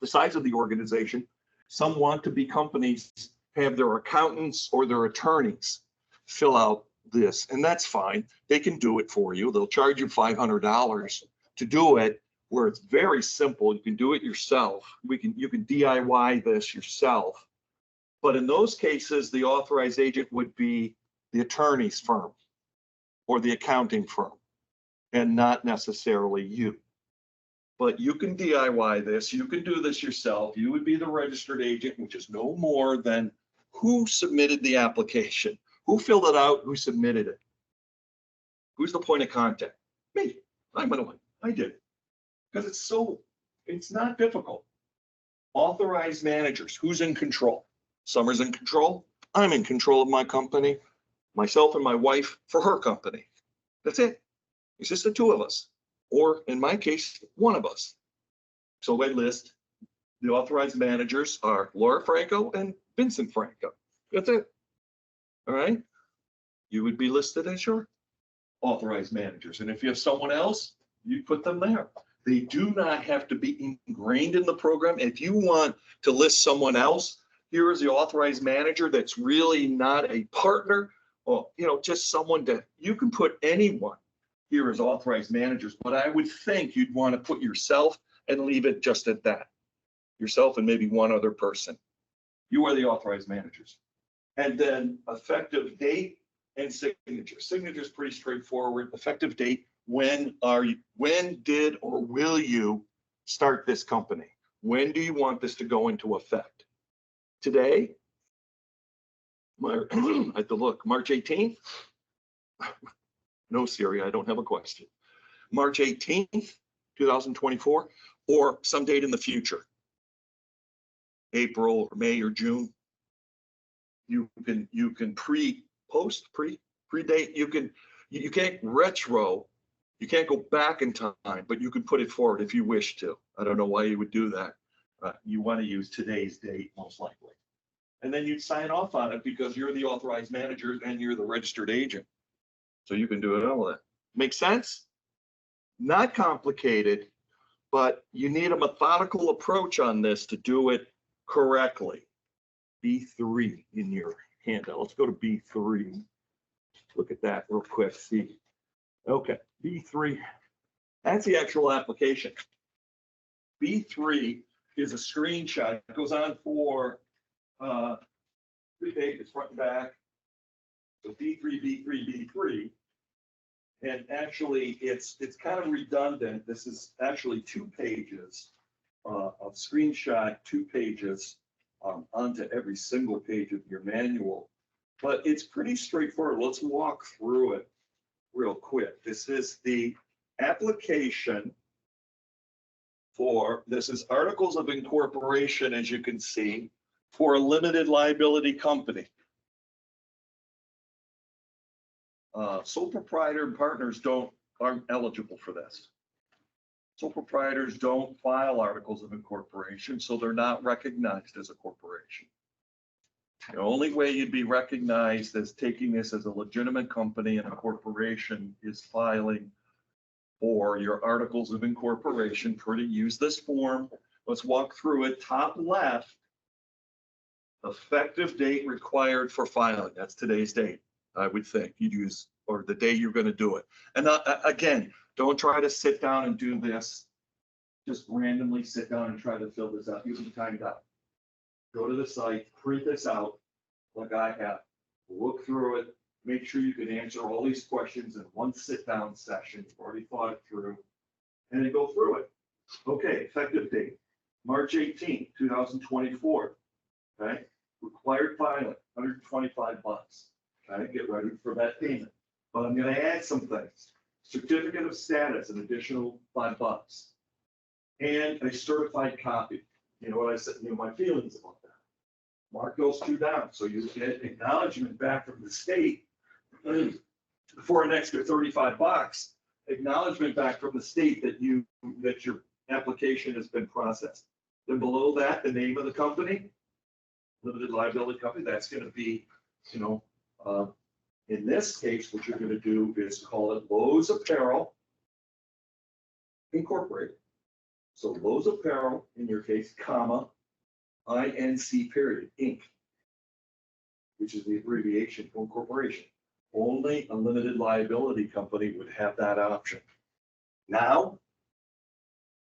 [SPEAKER 1] the size of the organization, some want to be companies, have their accountants or their attorneys fill out this, and that's fine. They can do it for you. They'll charge you $500 to do it, where it's very simple. You can do it yourself. You can DIY this yourself. But in those cases, the authorized agent would be the attorney's firm or the accounting firm, and not necessarily you. But you can DIY this. You can do this yourself. You would be the registered agent, which is no more than who submitted the application, who filled it out, who submitted it. Who's the point of contact? Me. I'm the one. I did it. Because it's not difficult. Authorized managers, who's in control? Summer's in control. I'm in control of my company, myself and my wife for her company. That's it. It's just the two of us, or in my case, one of us. So I list the authorized managers are Laura Franco and Vincent Franco. That's it. All right. You would be listed as your authorized managers. And if you have someone else, you put them there. They do not have to be ingrained in the program. If you want to list someone else, here is the authorized manager that's really not a partner, or, you know, just someone that you can put anyone here as authorized managers. But I would think you'd want to put yourself and leave it just at that. Yourself and maybe one other person. You are the authorized managers. And then effective date and signature. Signature is pretty straightforward. Effective date, when did or will you start this company? When do you want this to go into effect? Today? I have to look, March 18th? No, Siri, I don't have a question. March 18th, 2024, or some date in the future. April or May or June. You can predate, you can't retro, you can't go back in time, but you can put it forward if you wish to. I don't know why you would do that. You want to use today's date most likely. And then you'd sign off on it because you're the authorized manager and you're the registered agent. So you can do it all of that. Make sense? Not complicated, but you need a methodical approach on this to do it correctly. B3 in your handout. Let's go to B3. Look at that real quick. See. Okay, B3. That's the actual application. B3 is a screenshot. It goes on for 3 pages, front and back. So B3, B3, B3. And actually, it's kind of redundant. This is actually 2 pages of screenshot, 2 pages onto every single page of your manual. But it's pretty straightforward. Let's walk through it real quick. This is the application for, this is articles of incorporation, as you can see, for a limited liability company. Sole proprietor and partners aren't eligible for this. Sole proprietors don't file articles of incorporation, so they're not recognized as a corporation. The only way you'd be recognized as taking this as a legitimate company and a corporation is filing for your articles of incorporation. Use this form. Let's walk through it. Top left, effective date required for filing. That's today's date, I would think. You'd use, or the day you're going to do it. And again, don't try to sit down and do this. Just randomly sit down and try to fill this out. You can time it out. Go to the site, print this out like I have. Look through it. Make sure you can answer all these questions in one sit-down session. You've already thought it through. And then go through it. Okay, effective date, March 18th, 2024. Okay, required filing, $125. Okay, get ready for that payment. But I'm going to add some things. Certificate of status, an additional $5. And a certified copy. You know what I said, you know, my feelings about that. Mark those 2 down. So you get acknowledgement back from the state for an extra $35. Acknowledgement back from the state that your application has been processed. Then below that, the name of the company, limited liability company, that's going to be, you know, in this case, what you're going to do is call it Lowe's Apparel Incorporated. So Lowe's Apparel, in your case, comma, INC period, Inc., which is the abbreviation for corporation. Only a limited liability company would have that option. Now,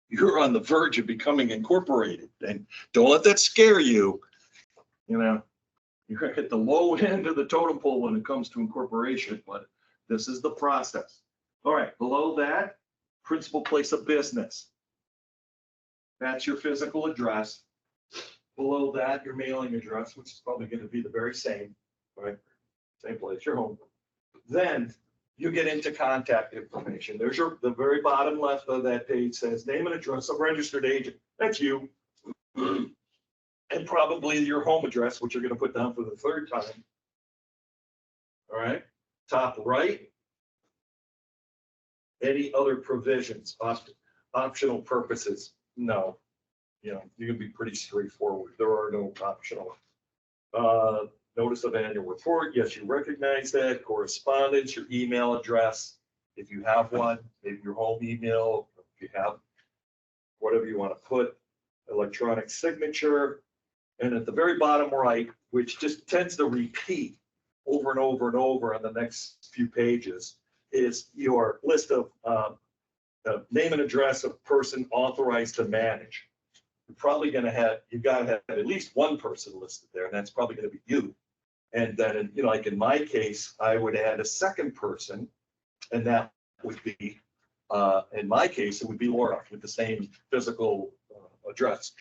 [SPEAKER 1] you're on the verge of becoming incorporated, and don't let that scare you. You know, you're at the low end of the totem pole when it comes to incorporation, but this is the process. All right, below that, principal place of business. That's your physical address. Below that, your mailing address, which is probably going to be the very same, right? Same place, your home. Then you get into contact information. There's the very bottom left of that page says name and address of registered agent. That's you. And probably your home address, which you're gonna put down for the third time. All right, top right. Any other provisions, optional purposes? No. You know, you can be pretty straightforward. There are no optional. Notice of annual report. Yes, you recognize that. Correspondence, your email address, if you have one, maybe your home email, if you have whatever you want to put, electronic signature. And at the very bottom right, which just tends to repeat over and over and over on the next few pages, is your list of name and address of person authorized to manage. You're probably going to have, you've got to have at least one person listed there, and that's probably going to be you. And then, you know, like in my case, I would add a second person, and that would be, in my case, it would be Laura with the same physical address.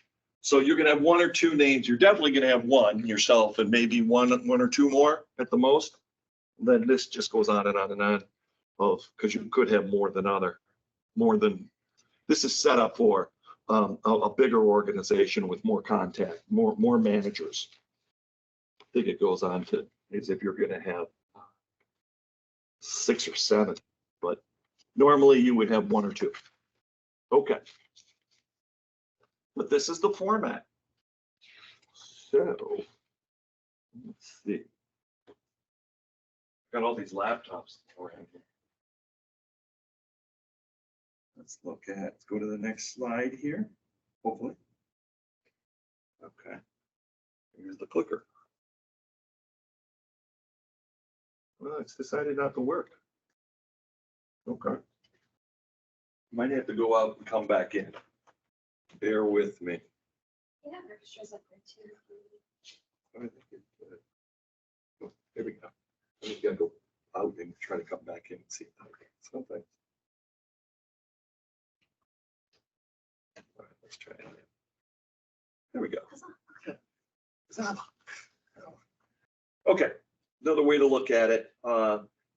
[SPEAKER 1] So you're going to have one or two names. You're definitely going to have one yourself, and maybe one or two more at the most. Then this just goes on and on and on, because you could have more than. This is set up for a bigger organization with more contact, more managers. I think it goes on to as if you're going to have 6 or 7, but normally you would have 1 or 2. Okay. But this is the format. So let's see. Got all these laptops around here. Let's go to the next slide here, hopefully. Okay. Here's the clicker. Well, it's decided not to work. Okay. Might have to go out and come back in. Bear with me.
[SPEAKER 4] Yeah, registers up there too.
[SPEAKER 1] I think oh, there we go. I just gotta go out and try to come back in and see something. All right, let's try it. There we go. Okay, another way to look at it,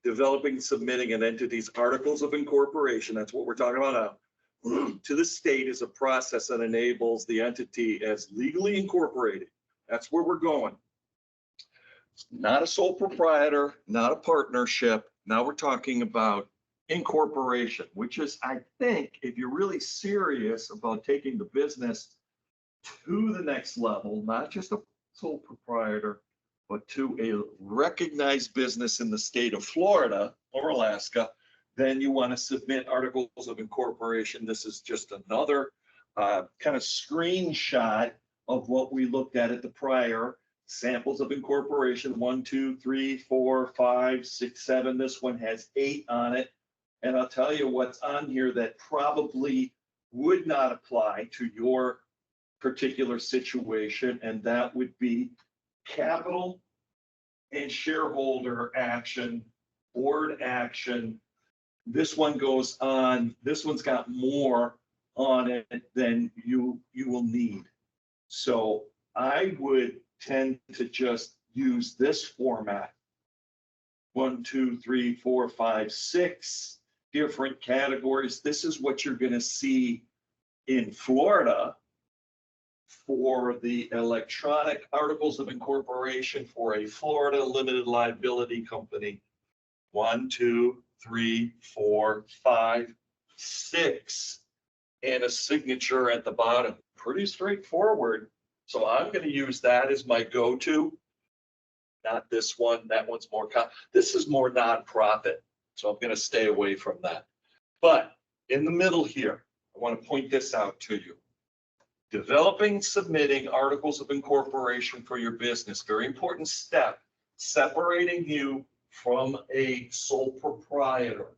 [SPEAKER 1] developing, submitting an entity's articles of incorporation, that's what we're talking about now, to the state is a process that enables the entity as legally incorporated. That's where we're going. Not a sole proprietor, not a partnership. Now we're talking about incorporation, which is, I think, if you're really serious about taking the business to the next level, not just a sole proprietor, but to a recognized business in the state of Florida or Alaska, then you want to submit articles of incorporation. This is just another kind of screenshot of what we looked at the prior samples of incorporation. 1, 2, 3, 4, 5, 6, 7. This one has 8 on it. And I'll tell you what's on here that probably would not apply to your particular situation, and that would be capital and shareholder action, board action. This one goes on, this one's got more on it than you will need. So I would tend to just use this format. 1, 2, 3, 4, 5, 6 different categories. This is what you're going to see in Florida for the electronic articles of incorporation for a Florida limited liability company. 1, 2, 3, 4, 5, 6, and a signature at the bottom. Pretty straightforward. So I'm going to use that as my go-to. Not this one. That one's more, this is more nonprofit. So I'm going to stay away from that. But in the middle here, I want to point this out to you. Developing, submitting articles of incorporation for your business. Very important step. Separating you from a sole proprietor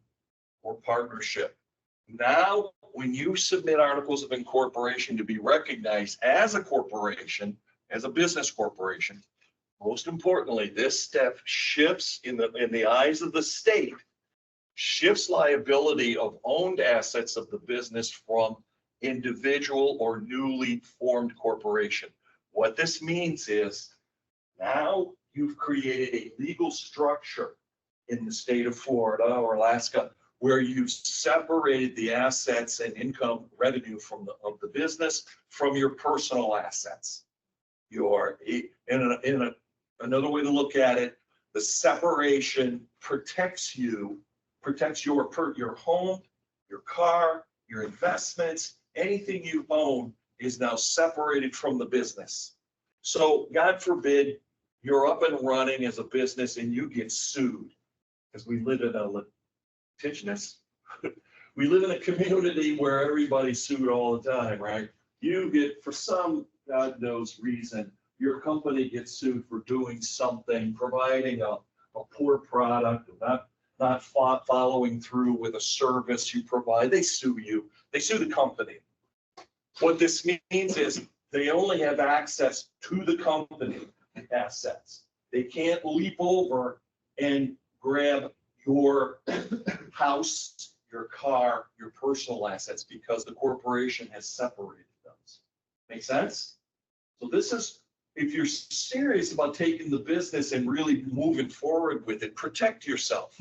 [SPEAKER 1] or partnership. Now, when you submit articles of incorporation to be recognized as a corporation, as a business corporation, most importantly, this step shifts in the eyes of the state, shifts liability of owned assets of the business from individual or newly formed corporation. What this means is now you've created a legal structure in the state of Florida or Alaska where you've separated the assets and income revenue from of the business from your personal assets. Another way to look at it, the separation protects your home, your car, your investments, anything you own is now separated from the business. So God forbid you're up and running as a business and you get sued, because we live in a litigious, we live in a community where everybody's sued all the time, right? You get, for some God knows reason, your company gets sued for doing something, providing a poor product, not following through with a service you provide. They sue you. They sue the company. What this means is they only have access to the company assets. They can't leap over and grab your house, your car, your personal assets, because the corporation has separated those. Make sense? So this is, if you're serious about taking the business and really moving forward with it, protect yourself.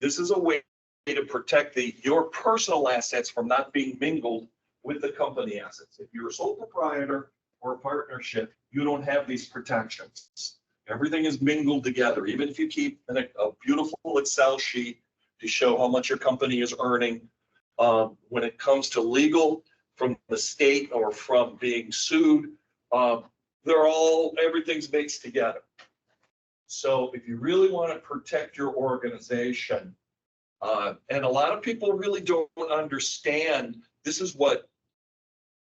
[SPEAKER 1] This is a way to protect your personal assets from not being mingled with the company assets. If you're a sole proprietor or a partnership, you don't have these protections. Everything is mingled together. Even if you keep a beautiful Excel sheet to show how much your company is earning, when it comes to legal from the state or from being sued, everything's mixed together. So if you really want to protect your organization, and a lot of people really don't understand, this is what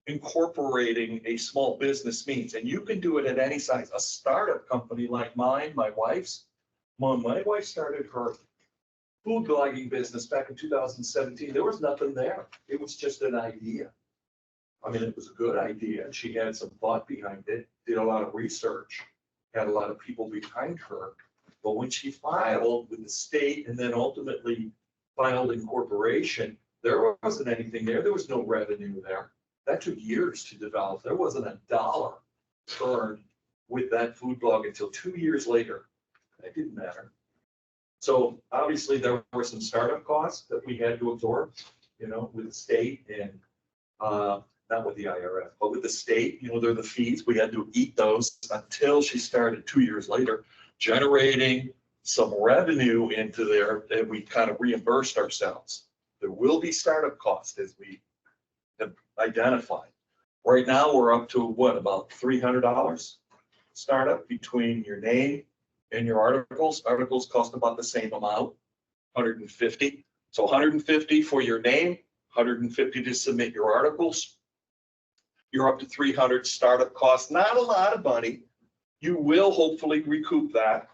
[SPEAKER 1] incorporating a small business means. And you can do it at any size. A startup company like mine, my wife started her food blogging business back in 2017. There was nothing there. It was just an idea. I mean, it was a good idea. She had some thought behind it, did a lot of research, had a lot of people behind her. But when she filed with the state and then ultimately filed incorporation, there wasn't anything there. There was no revenue there. That took years to develop. There wasn't a dollar earned with that food blog until 2 years later. That didn't matter. So obviously there were some startup costs that we had to absorb, with the state and not with the IRS, but with the state, they're the fees. We had to eat those until she started 2 years later, generating some revenue into there that we kind of reimbursed ourselves. There will be startup costs as we have identified. Right now, we're up to about $300 startup between your name and your articles. Articles cost about the same amount, $150. So $150 for your name, $150 to submit your articles. You're up to $300 startup costs. Not a lot of money. You will hopefully recoup that,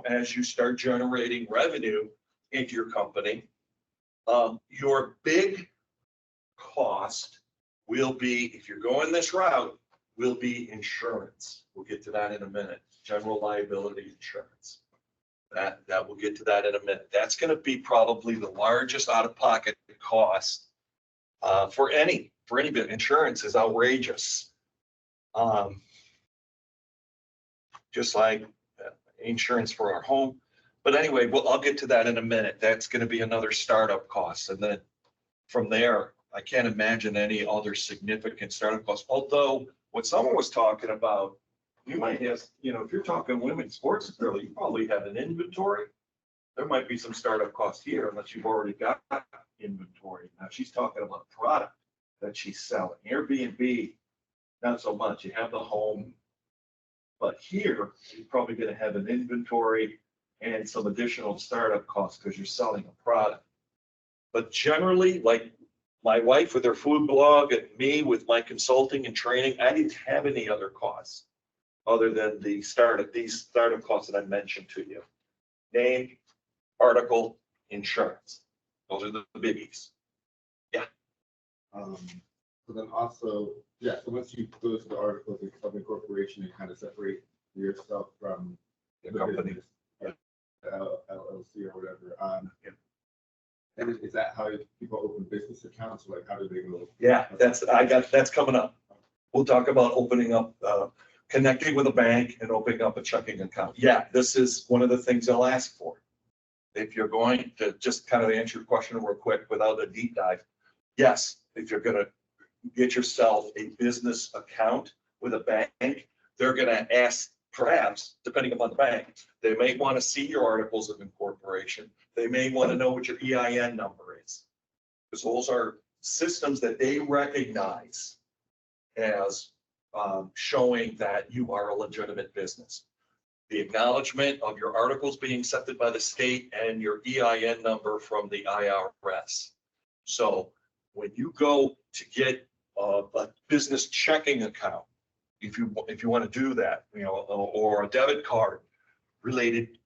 [SPEAKER 1] as you start generating revenue into your company. Your big cost will be, if you're going this route, will be insurance. We'll get to that in a minute. General liability insurance. That we'll get to that in a minute. That's going to be probably the largest out-of-pocket cost for any bit. Insurance is outrageous. Just like insurance for our home. But anyway, I'll get to that in a minute. That's going to be another startup cost. And then from there, I can't imagine any other significant startup costs. Although what someone was talking about, you might have, if you're talking women's sports apparel, you probably have an inventory. There might be some startup costs here unless you've already got inventory. Now she's talking about product that she's selling. Airbnb, not so much. You have the home. But here, you're probably going to have an inventory and some additional startup costs because you're selling a product. But generally, like my wife with her food blog and me with my consulting and training, I didn't have any other costs other than these startup costs that I mentioned to you. Name, article, insurance. Those are the biggies. Yeah.
[SPEAKER 5] So then also, so once you go to the articles of incorporation and kind of separate yourself from
[SPEAKER 1] The company.
[SPEAKER 5] business, LLC or whatever. And is that how people open business accounts? Like, how do they go?
[SPEAKER 1] Yeah, that's coming up. We'll talk about opening up, connecting with a bank and opening up a checking account. Yeah, this is one of the things they'll ask for. if you're going to just kind of answer your question real quick without a deep dive, yes, if you're gonna get yourself a business account with a bank, they're gonna ask, perhaps, depending upon the bank, they may want to see your articles of incorporation. They may want to know what your EIN number is. Because those are systems that they recognize as showing that you are a legitimate business. The acknowledgement of your articles being accepted by the state and your EIN number from the IRS. So when you go to get a business checking account, if you want to do that, or a debit card related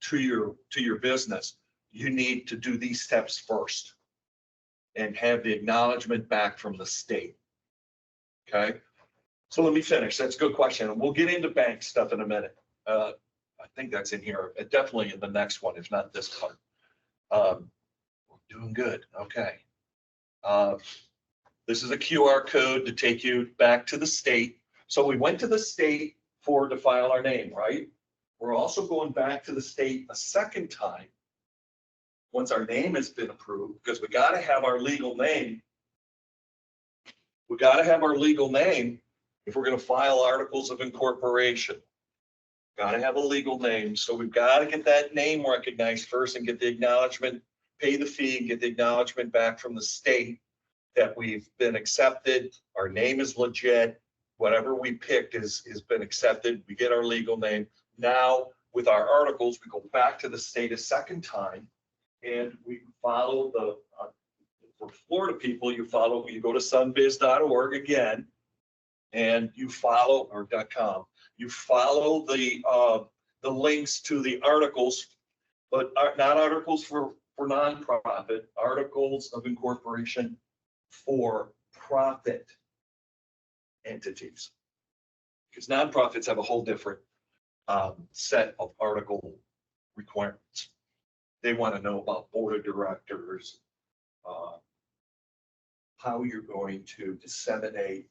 [SPEAKER 1] to your business, you need to do these steps first and have the acknowledgement back from the state. Okay, so let me finish. That's a good question. And we'll get into bank stuff in a minute. I think that's in here, definitely in the next one, if not this one. We're doing good. Okay. This is a QR code to take you back to the state. So we went to the state to file our name, right? We're also going back to the state a second time once our name has been approved, because we got to have our legal name. We got to have our legal name if we're going to file articles of incorporation. Got to have a legal name. So we've got to get that name recognized first and get the acknowledgement, pay the fee, and get the acknowledgement back from the state that we've been accepted. Our name is legit. Whatever we picked has been accepted. We get our legal name. Now, with our articles, we go back to the state a second time and we follow for Florida people, you go to sunbiz.org again and you follow, or .com, you follow the links to the articles, but not articles for nonprofit, articles of incorporation for profit entities. Because nonprofits have a whole different set of article requirements. They want to know about board of directors, how you're going to disseminate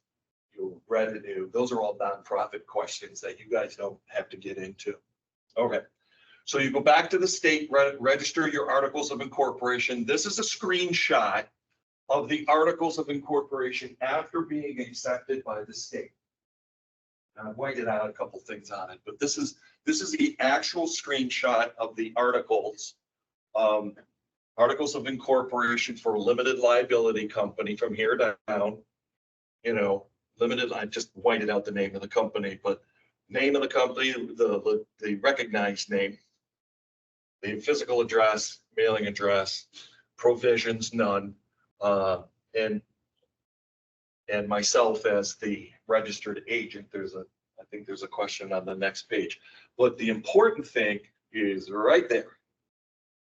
[SPEAKER 1] your revenue. Those are all nonprofit questions that you guys don't have to get into. Okay, so you go back to the state, register your articles of incorporation. This is a screenshot of the articles of incorporation after being accepted by the state. Now, I've whited out a couple things on it, but this is the actual screenshot of the articles. Articles of incorporation for a limited liability company from here down, limited, I just whited out the name of the company, but name of the company, the recognized name, the physical address, mailing address, provisions, none, and myself as the registered agent. I think there's a question on the next page, but the important thing is right there.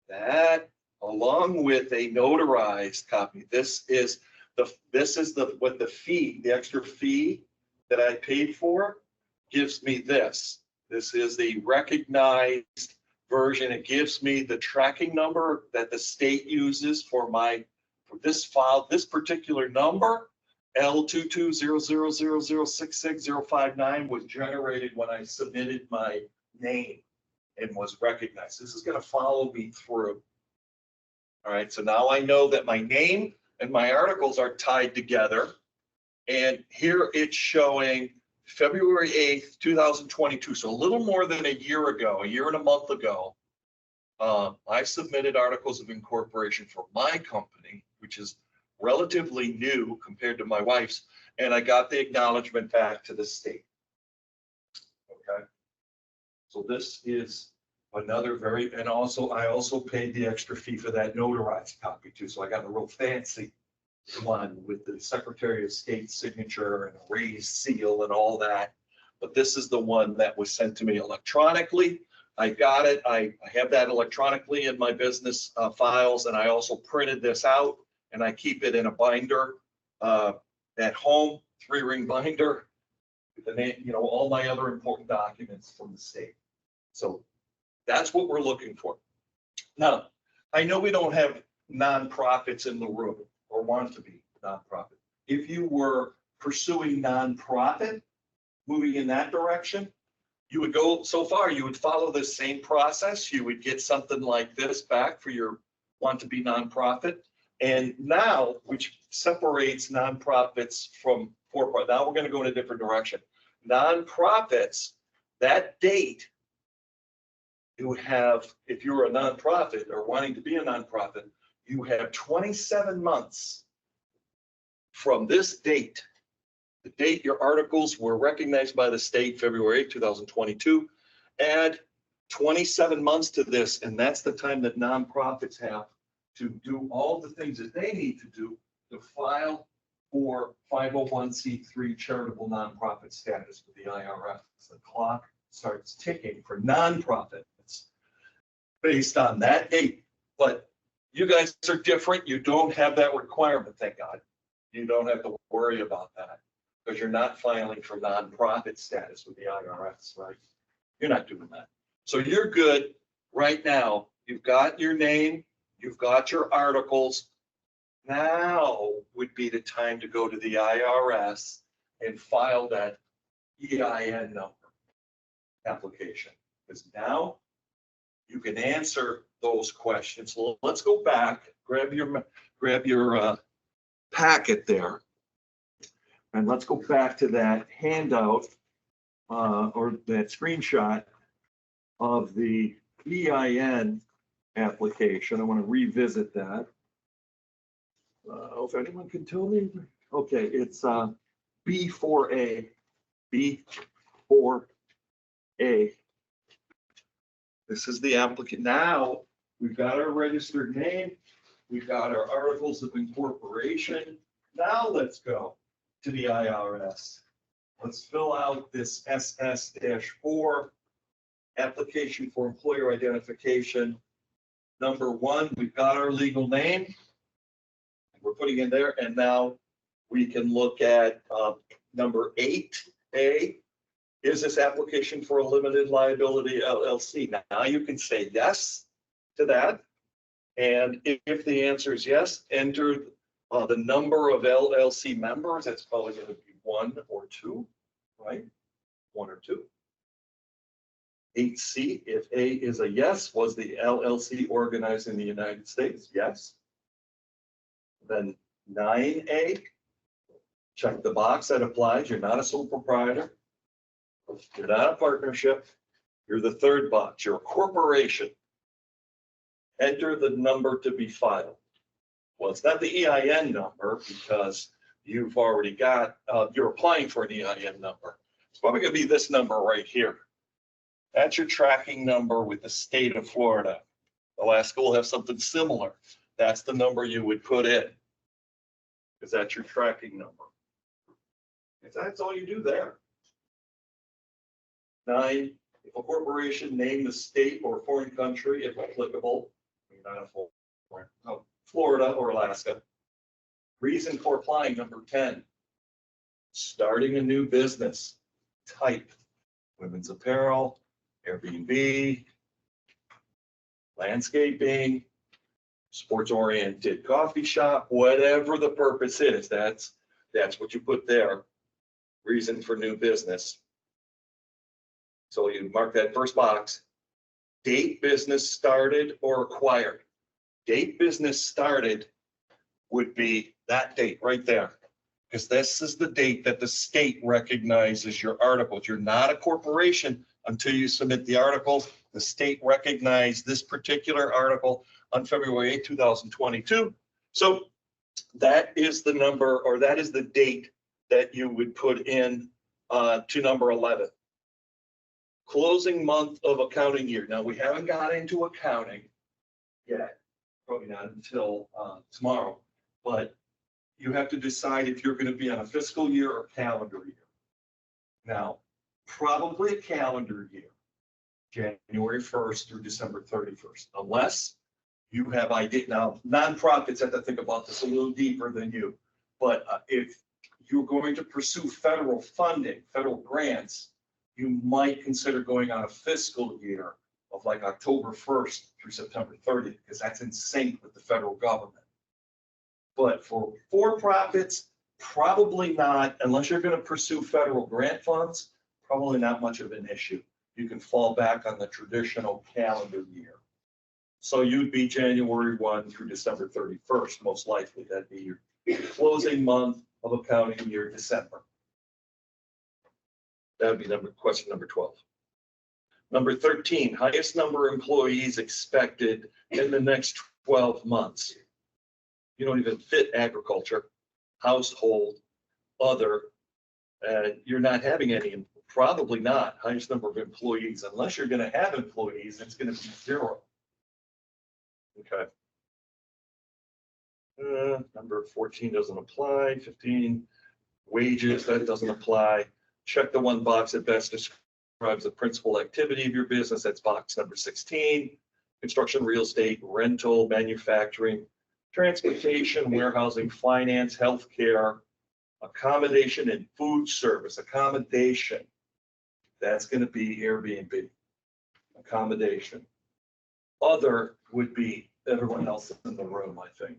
[SPEAKER 1] That, along with a notarized copy, this is what the fee, the extra fee that I paid for gives me this. This is the recognized version. It gives me the tracking number that the state uses for this file, this particular number, L22000066059 was generated when I submitted my name and was recognized. This is going to follow me through. All right, so now I know that my name and my articles are tied together. And here it's showing February 8th, 2022. So a little more than a year ago, a year and a month ago, I submitted articles of incorporation for my company, which is relatively new compared to my wife's, and I got the acknowledgement back to the state. Okay, so this is another I also paid the extra fee for that notarized copy too. So I got a real fancy one with the Secretary of State's signature and a raised seal and all that. But this is the one that was sent to me electronically. I got it. I have that electronically in my business files, and I also printed this out and I keep it in a binder at home, 3-ring binder, with the name, all my other important documents from the state. So that's what we're looking for. Now, I know we don't have nonprofits in the room or want to be nonprofit. If you were pursuing nonprofit, moving in that direction, you would go, so far, you would follow the same process. You would get something like this back for your want to be nonprofit. And now, which separates nonprofits from for-profit, now we're going to go in a different direction. Nonprofits, that date, you have, if you're a nonprofit or wanting to be a nonprofit, you have 27 months from this date, the date your articles were recognized by the state, February 8, 2022, add 27 months to this, and that's the time that nonprofits have to do all the things that they need to do to file for 501c3 charitable nonprofit status with the IRS. The clock starts ticking for nonprofits based on that date. But you guys are different. You don't have that requirement, thank God. You don't have to worry about that because you're not filing for nonprofit status with the IRS, right? You're not doing that. So you're good right now. You've got your name, you've got your articles. Now would be the time to go to the IRS and file that EIN number application. Because now you can answer those questions. So let's go back, grab your packet there. And let's go back to that handout or that screenshot of the EIN application. I want to revisit that. If anyone can tell me. Okay, it's B4A. B4A. This is the applicant. Now we've got our registered name. We've got our articles of incorporation. Now let's go to the IRS. Let's fill out this SS-4 application for employer identification. Number 1, we've got our legal name. We're putting in there, and now we can look at number 8A. Is this application for a limited liability LLC? Now you can say yes to that. And if the answer is yes, enter the number of LLC members. That's probably going to be 1 or 2, right? 1 or 2. 8C, if A is a yes, was the LLC organized in the United States? Yes. Then 9A, check the box that applies. You're not a sole proprietor. You're not a partnership. You're the third box. You're a corporation. Enter the number to be filed. Well, it's not the EIN number because you've already got, you're applying for an EIN number. It's probably going to be this number right here. That's your tracking number with the state of Florida. Alaska will have something similar. That's the number you would put in because that's your tracking number. If that's all you do there. 9, if a corporation, name the state or foreign country, if applicable. Not a foreign, no, Florida or Alaska. Reason for applying, number 10. Starting a new business. Type. Women's apparel, Airbnb, landscaping, sports-oriented coffee shop, whatever the purpose is, that's what you put there. Reason for new business. So you mark that first box. Date business started or acquired. Date business started would be that date right there. Because this is the date that the state recognizes your articles. You're not a corporation until you submit the article. The state recognized this particular article on February 8, 2022. So that is the number, or that is the date that you would put in to number 11. Closing month of accounting year. Now, we haven't got into accounting yet, probably not until tomorrow, but you have to decide if you're going to be on a fiscal year or calendar year. Now, probably a calendar year, January 1st through December 31st, unless you have idea. Now, nonprofits have to think about this a little deeper than you, but if you're going to pursue federal funding, federal grants, you might consider going on a fiscal year of like October 1st through September 30th, because that's in sync with the federal government. But for for-profits, probably not, unless you're going to pursue federal grant funds, probably not much of an issue. you can fall back on the traditional calendar year. So you'd be January 1 through December 31st, most likely. That'd be your closing month of accounting year, December. That would be question number 12. Number 13, highest number of employees expected in the next 12 months. You don't even fit agriculture, household, other, and you're not having any, probably not highest number of employees. Unless you're going to have employees, it's going to be 0. Okay. Number 14 doesn't apply. 15, wages, that doesn't apply. Check the one box that best describes the principal activity of your business. That's box number 16. Construction, real estate, rental, manufacturing, transportation, warehousing, finance, healthcare, accommodation, and food service. Accommodation, that's going to be Airbnb. Accommodation. Other would be everyone else in the room, I think.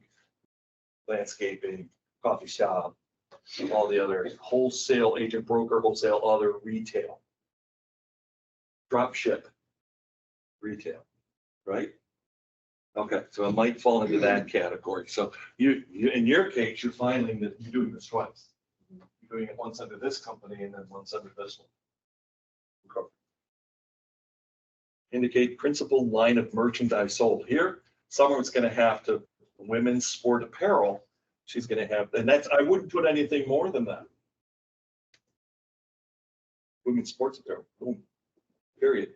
[SPEAKER 1] Landscaping, coffee shop, all the other wholesale, agent, broker, wholesale, other, retail. Drop ship, retail, right? Okay, so it might fall into that category. So you in your case, you're finding that you're doing this twice. You're doing it once under this company and then once under this one. Okay. Indicate principal line of merchandise sold. Here, someone's going to have to, women's sport apparel, she's going to have, and that's, I wouldn't put anything more than that. Women's sports apparel, boom, period.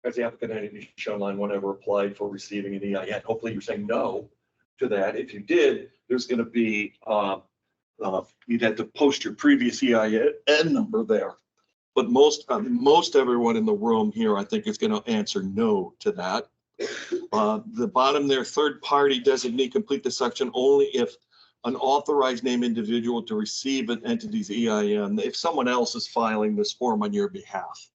[SPEAKER 1] As the applicant entity shown line one ever applied for receiving an EIN. Hopefully you're saying no to that. If you did, there's going to be, you'd have to post your previous EIN number there. But most everyone in the room here, I think, is going to answer no to that. The bottom there, third party designee, complete the section only if an authorized named individual to receive an entity's EIN, if someone else is filing this form on your behalf.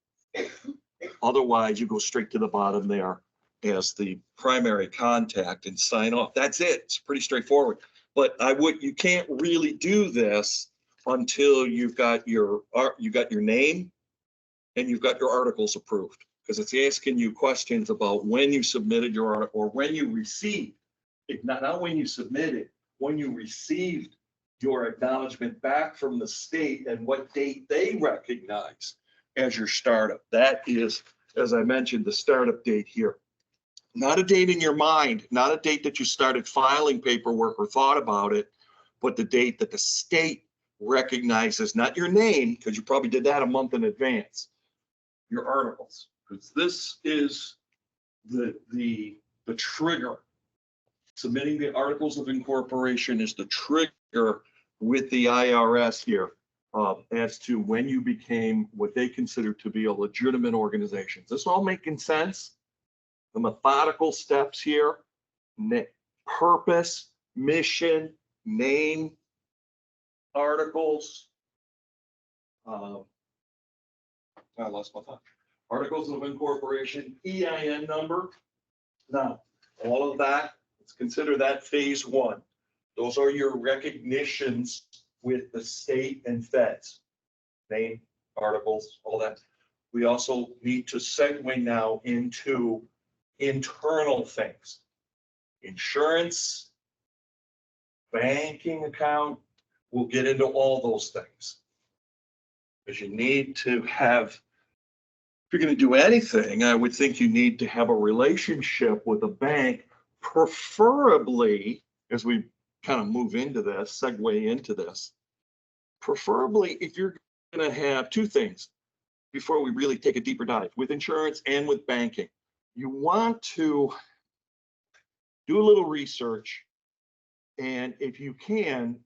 [SPEAKER 1] Otherwise, you go straight to the bottom there as the primary contact and sign off. That's it. It's pretty straightforward. But you can't really do this until you've got your name and you've got your articles approved, because it's asking you questions about when you submitted your article or when you received, not when you submitted, when you received your acknowledgement back from the state and what date they recognize as your startup. That is, as I mentioned, the startup date here. Not a date in your mind, not a date that you started filing paperwork or thought about it, but the date that the state recognizes, not your name, because you probably did that a month in advance, your articles, because this is the trigger. Submitting the articles of incorporation is the trigger with the IRS here. As to when you became what they consider to be a legitimate organization. Is this all making sense? The methodical steps here, purpose, mission, name, articles. I lost my thought. Articles of incorporation, EIN number. Now, all of that, let's consider that phase 1. Those are your recognitions with the state and feds, name, articles, all that. We also need to segue now into internal things. Insurance, banking account, we'll get into all those things. Because you need to have, if you're going to do anything, I would think you need to have a relationship with a bank, preferably, as we kind of move into this, segue into this, preferably if you're going to have 2 things before we really take a deeper dive with insurance and with banking. You want to do a little research, and if you can,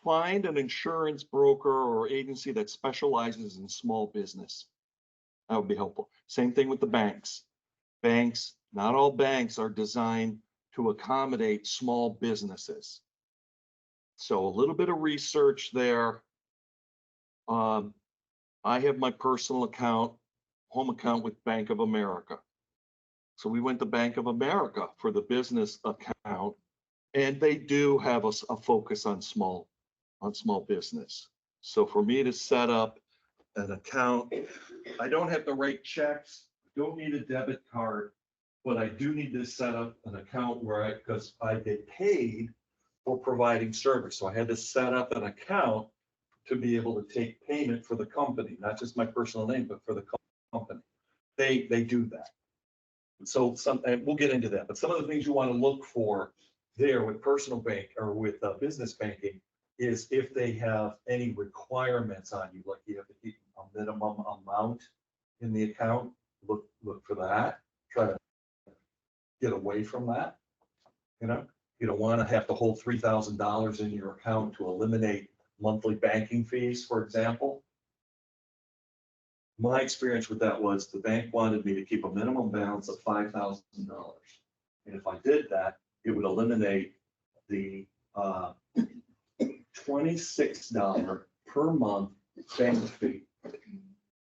[SPEAKER 1] find an insurance broker or agency that specializes in small business. That would be helpful. Same thing with the banks. Banks, not all banks are designed to accommodate small businesses. So a little bit of research there. I have my personal account, home account with Bank of America. So we went to Bank of America for the business account, and they do have a focus on small business. So for me to set up an account, I don't have to write checks. don't need a debit card, but I do need to set up an account where because I get paid for providing service. So I had to set up an account to be able to take payment for the company, not just my personal name, but for the company. They do that. So and we'll get into that, but some of the things you want to look for there with personal bank or with business banking is if they have any requirements on you, like you have to keep a minimum amount in the account, look for that. Try to get away from that. You know, you don't want to have to hold $3,000 in your account to eliminate monthly banking fees, for example. My experience with that was the bank wanted me to keep a minimum balance of $5,000. And if I did that, it would eliminate the $26 per month bank fee.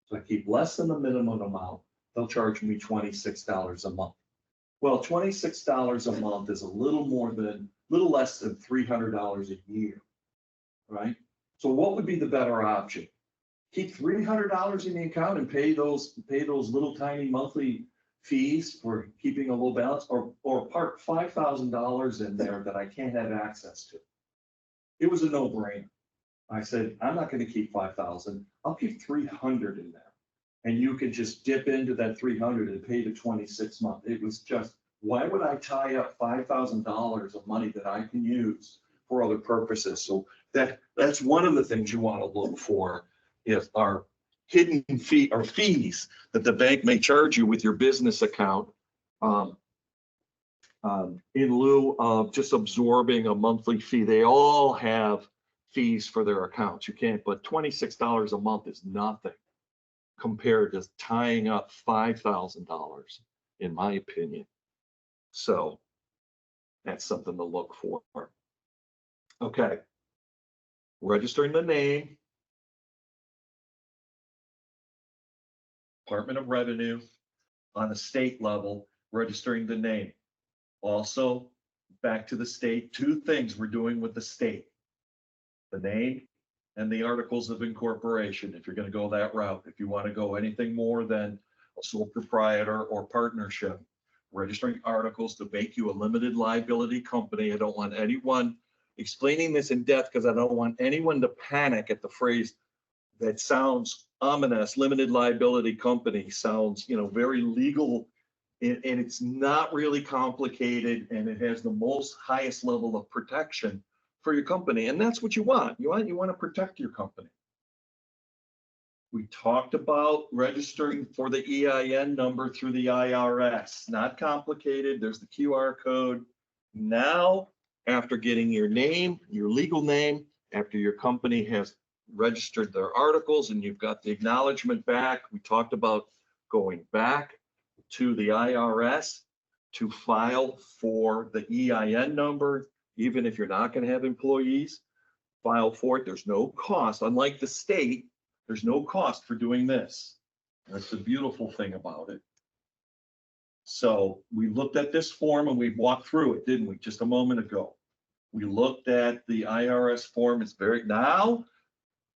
[SPEAKER 1] So I keep less than the minimum amount, they'll charge me $26 a month. Well, $26 a month is a little less than $300 a year, right? So what would be the better option? Keep $300 in the account and pay those little tiny monthly fees for keeping a low balance, or park $5,000 in there that I can't have access to. It was a no-brainer. I said, I'm not going to keep 5,000. I'll keep 300 in there. And you can just dip into that 300 and pay the 26 month. It was just, why would I tie up $5,000 of money that I can use for other purposes? So that's one of the things you want to look for if our hidden fee or fees that the bank may charge you with your business account in lieu of just absorbing a monthly fee. They all have fees for their accounts. You can't, but $26 a month is nothing compared to tying up $5,000, in my opinion. So that's something to look for. Okay. Registering the name. Department of Revenue on a state level, registering the name. Also, back to the state, two things we're doing with the state. The name and the articles of incorporation, if you're going to go that route. If you want to go anything more than a sole proprietor or partnership, registering articles to make you a limited liability company. I don't want anyone explaining this in depth because I don't want anyone to panic at the phrase that sounds ominous. Limited liability company sounds, very legal, and it's not really complicated, and it has the most highest level of protection for your company. And that's what you want. You want to protect your company. We talked about registering for the EIN number through the IRS. Not complicated. There's the QR code. Now, after getting your name, your legal name, after your company has registered their articles and you've got the acknowledgement back, we talked about going back to the IRS to file for the EIN number. Even if you're not going to have employees, file for it. There's no cost. Unlike the state, there's no cost for doing this. That's the beautiful thing about it. So we looked at this form and we walked through it, didn't we? Just a moment ago. We looked at the IRS form. It's very, now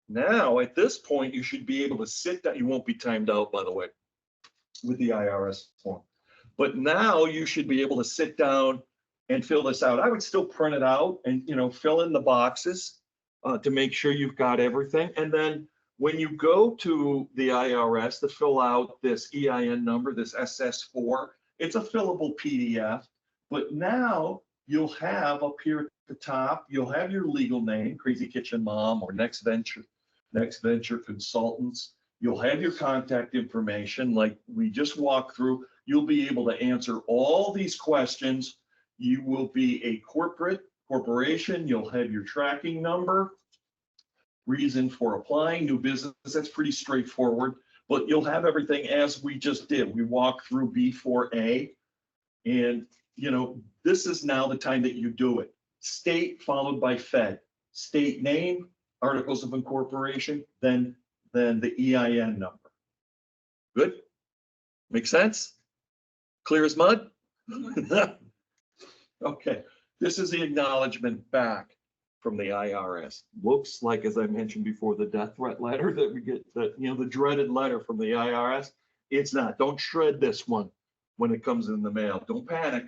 [SPEAKER 1] at this point, you should be able to sit down. You won't be timed out, by the way, with the IRS form. But now you should be able to sit down and fill this out. I would still print it out and, fill in the boxes to make sure you've got everything. And then when you go to the IRS to fill out this EIN number, this SS4, it's a fillable PDF. But now you'll have up here at the top, you'll have your legal name, Crazy Kitchen Mom or Next Venture Consultants. You'll have your contact information like we just walked through. You'll be able to answer all these questions. You will be a corporation. You'll have your tracking number, reason for applying, new business. That's pretty straightforward, but you'll have everything as we just did. We walked through B4A, and this is now the time that you do it. State followed by Fed. State name, articles of incorporation, then the EIN number. Good? Make sense? Clear as mud? Okay, this is the acknowledgement back from the IRS. Looks like, as I mentioned before, the death threat letter that we get, the dreaded letter from the IRS. It's not. Don't shred this one when it comes in the mail. Don't panic.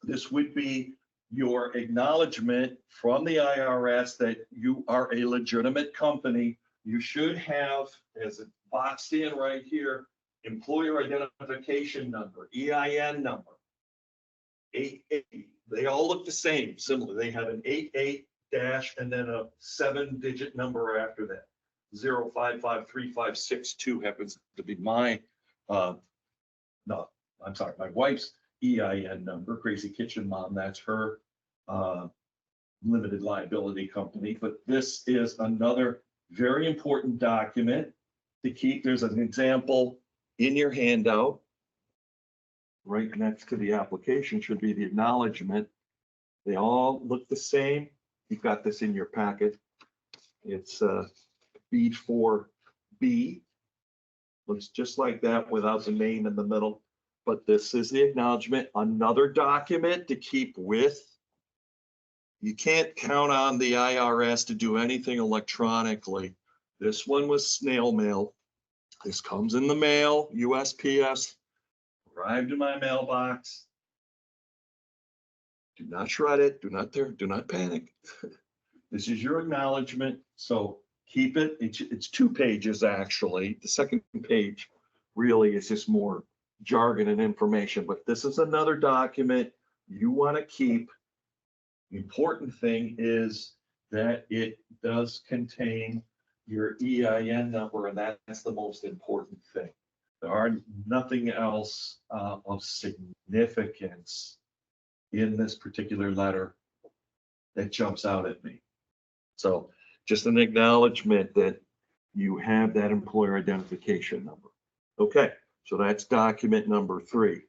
[SPEAKER 1] This would be your acknowledgement from the IRS that you are a legitimate company. You should have, as it's boxed in right here, employer identification number, EIN number. 88. They all look the same, similar. They have an 88 dash and then a 7-digit number after that. 0553562 happens to be my, no, I'm sorry, my wife's EIN number, Crazy Kitchen Mom. That's her limited liability company. But this is another very important document to keep. There's an example in your handout. Right next to the application should be the acknowledgement. They all look the same. You've got this in your packet. It's B4B. Looks just like that without the name in the middle. But this is the acknowledgement. Another document to keep with. You can't count on the IRS to do anything electronically. This one was snail mail. This comes in the mail, USPS. Arrived in my mailbox. Do not shred it. Do not panic. This is your acknowledgement. So keep it. It's 2 pages actually. The second page really is just more jargon and information, but this is another document you want to keep. The important thing is that it does contain your EIN number, and that's the most important thing. There are nothing else of significance in this particular letter that jumps out at me. So just an acknowledgement that you have that employer identification number. Okay, so that's document number 3.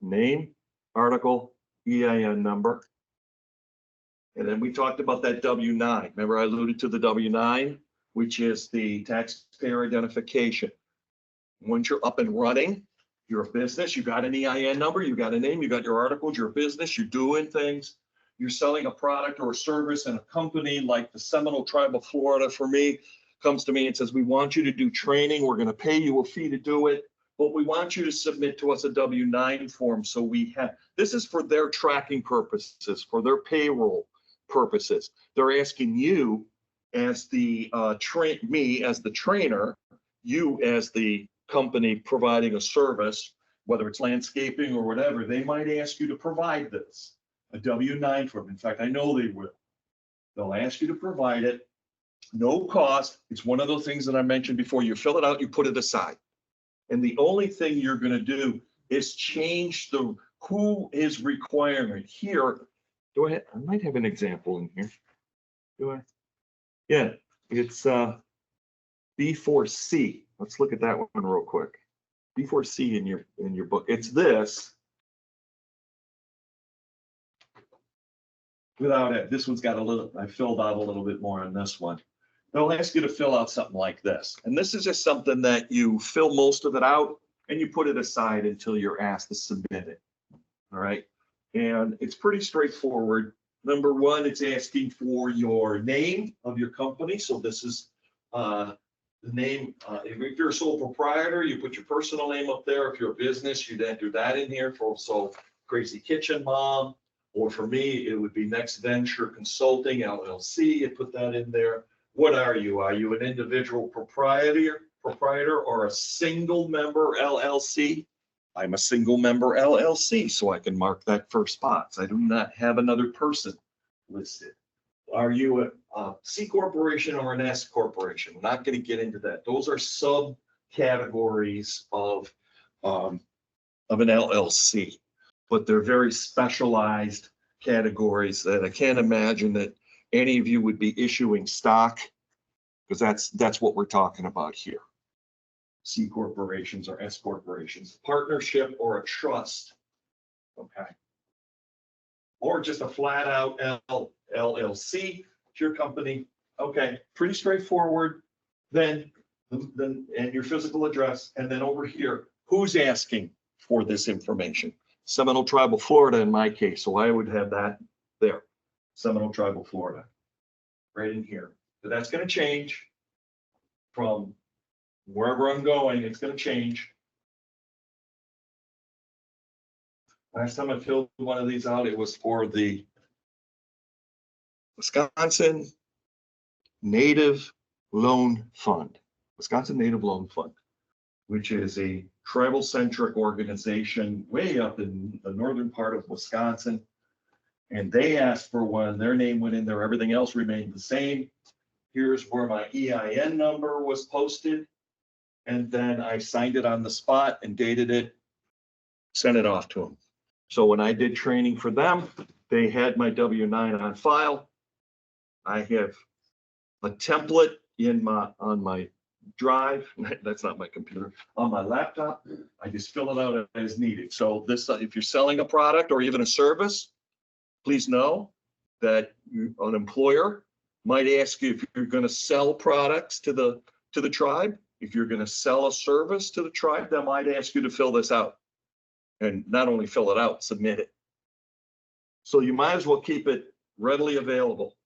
[SPEAKER 1] Name, article, EIN number. And then we talked about that W-9. Remember I alluded to the W-9, which is the taxpayer identification. Once you're up and running, you're a business, you got an EIN number, you got a name, you got your articles, you're a business, you're doing things, you're selling a product or a service, and a company like the Seminole Tribe of Florida, for me, comes to me and says, we want you to do training, we're going to pay you a fee to do it, but we want you to submit to us a W-9 form. So we have, this is for their tracking purposes, for their payroll purposes. They're asking you as the me as the trainer, you as the company providing a service, whether it's landscaping or whatever, they might ask you to provide this, a W-9 form. In fact, I know they will. They'll ask you to provide it, no cost. It's one of those things that I mentioned before. You fill it out, you put it aside. And the only thing you're going to do is change the who is requiring here. Do I might have an example in here. Do I? Yeah, it's B4C. Let's look at that one real quick. B4C in your book. It's this. Without it, this one's got a little, I filled out a little bit more on this one. They'll ask you to fill out something like this. And this is just something that you fill most of it out and you put it aside until you're asked to submit it. All right. And it's pretty straightforward. Number one, it's asking for your name of your company. So this is the name. If you're a sole proprietor, you put your personal name up there. If you're a business, you'd enter that in here. For so Crazy Kitchen Mom, or for me, it would be Next Venture Consulting LLC. You put that in there. What are you? Are you an individual proprietor or a single member LLC? I'm a single member LLC, so I can mark that first box. I do not have another person listed. Are you a C corporation or an S corporation? We're not going to get into that. Those are subcategories of an LLC, but they're very specialized categories that I can't imagine that any of you would be issuing stock, because that's what we're talking about here. C corporations or S corporations, partnership or a trust, okay, or just a flat out LLC, it's your company, okay, pretty straightforward. Then and your physical address, and then over here, who's asking for this information? Seminole Tribe of Florida in my case, so I would have that there, Seminole Tribe of Florida, right in here. But that's going to change from Wherever I'm going, it's gonna change. Last time I filled one of these out, it was for the Wisconsin Native Loan Fund, Wisconsin Native Loan Fund, which is a tribal-centric organization way up in the northern part of Wisconsin. And they asked for one, their name went in there, everything else remained the same. Here's where my EIN number was posted. And then I signed it on the spot and dated it, sent it off to them. So when I did training for them, they had my W-9 on file. I have a template on my drive, that's not my computer, on my laptop. I just fill it out as needed. So this, if you're selling a product or even a service, please know that an employer might ask you if you're going to sell products to the tribe. If you're going to sell a service to the tribe, they might ask you to fill this out. And not only fill it out, submit it. So you might as well keep it readily available,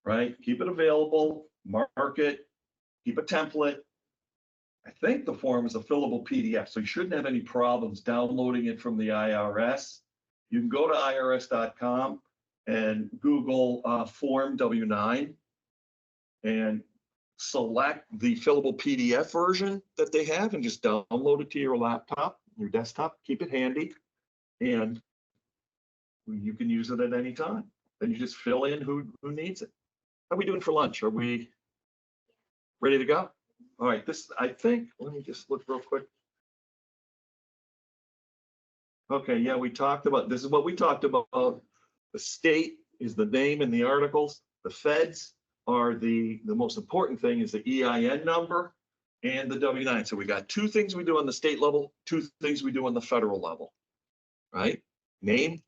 [SPEAKER 1] right? Keep it available, mark it, keep a template. I think the form is a fillable PDF, so you shouldn't have any problems downloading it from the IRS. You can go to irs.com and Google form W-9 and select the fillable PDF version that they have and just download it to your laptop, your desktop, keep it handy, and you can use it at any time. Then you just fill in who needs it. How are we doing for lunch? Are we ready to go? All right, this, I think, let me just look real quick. Okay, yeah, we talked about, this is what we talked about. The state is the name in the articles. The feds are the most important thing is the EIN number and the W-9. So we got two things we do on the state level, two things we do on the federal level, right? Name,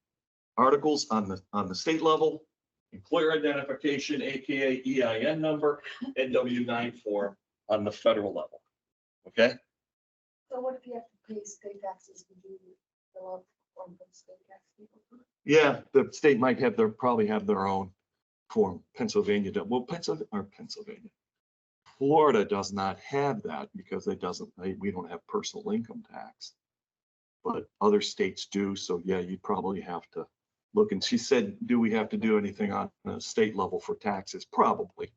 [SPEAKER 1] articles on the state level, employer identification, AKA EIN number, and W-9 form on the federal level, okay?
[SPEAKER 8] So what if you have to pay state taxes? Would you fill out form for the state tax people?
[SPEAKER 1] Yeah, the state might have probably have their own form. Pennsylvania, Pennsylvania. Florida does not have that because we don't have personal income tax. But other states do, so yeah, you'd probably have to look. And she said, do we have to do anything on a state level for taxes? Probably.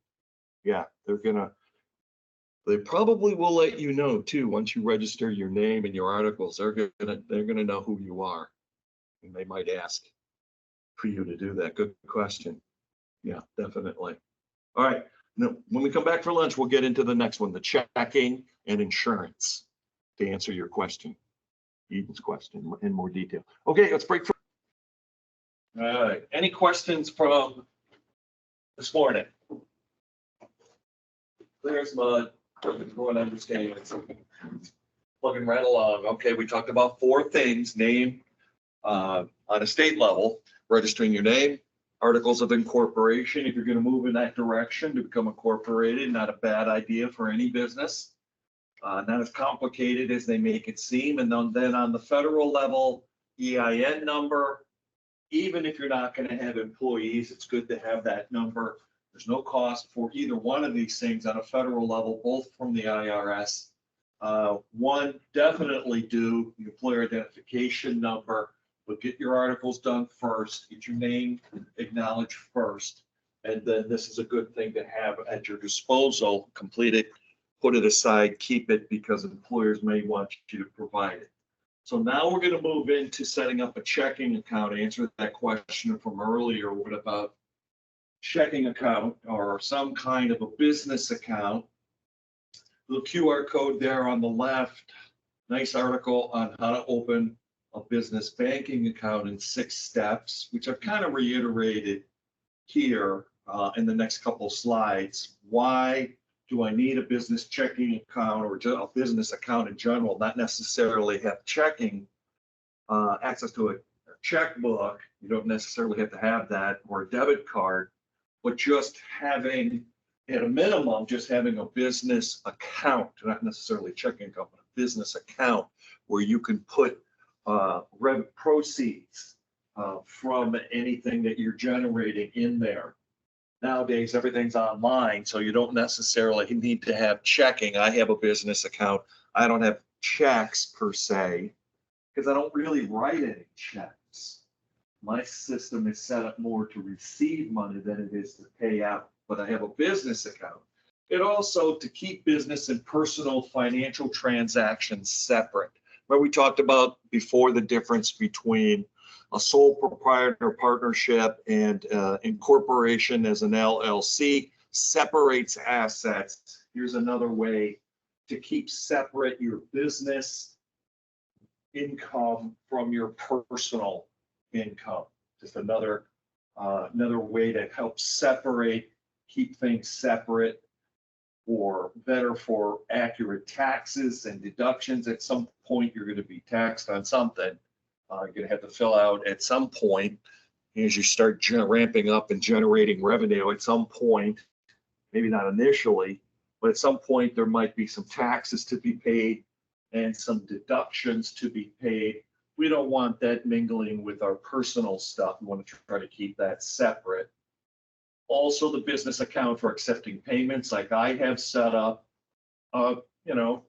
[SPEAKER 1] Yeah, they probably will let you know too, once you register your name and your articles, they're gonna know who you are. And they might ask for you to do that. Good question. Yeah, definitely. All right. Now, when we come back for lunch, we'll get into the next one, the checking and insurance, to answer your question, Eden's question in more detail. Okay, let's break for. All right. Any questions from this morning? Clear as mud. Everyone understands. Plugging right along. Okay, we talked about four things: name on a state level, registering your name, articles of incorporation. If you're going to move in that direction to become incorporated, not a bad idea for any business. Not as complicated as they make it seem. And then on the federal level, EIN number. Even if you're not going to have employees, it's good to have that number. There's no cost for either one of these things on a federal level, both from the IRS. One, definitely do the employer identification number, but get your articles done first, get your name acknowledged first. And then this is a good thing to have at your disposal. Complete it, put it aside, keep it, because employers may want you to provide it. So now we're going to move into setting up a checking account. Answer that question from earlier. What about checking account or some kind of a business account? The QR code there on the left, nice article on how to open a business banking account in 6 steps, which I've kind of reiterated here in the next couple of slides. Why do I need a business checking account or a business account in general? Not necessarily have checking, access to a checkbook. You don't necessarily have to have that, or a debit card, but just having, at a minimum, just having a business account, not necessarily a checking account, but a business account where you can put proceeds from anything that you're generating in there. Nowadays, everything's online, so you don't necessarily need to have checking. I have a business account. I don't have checks per se, because I don't really write any checks. My system is set up more to receive money than it is to pay out, but I have a business account. It also to keep business and personal financial transactions separate. Where we talked about before the difference between a sole proprietor partnership and incorporation as an LLC separates assets. Here's another way to keep separate your business income from your personal income. Just another way to help separate, keep things separate, or better for accurate taxes and deductions. At some point, you're going to be taxed on something. You're going to have to fill out at some point as you start ramping up and generating revenue. At some point, maybe not initially, but at some point there might be some taxes to be paid and some deductions to be paid. We don't want that mingling with our personal stuff. We want to try to keep that separate. Also, the business account for accepting payments, like I have set up, to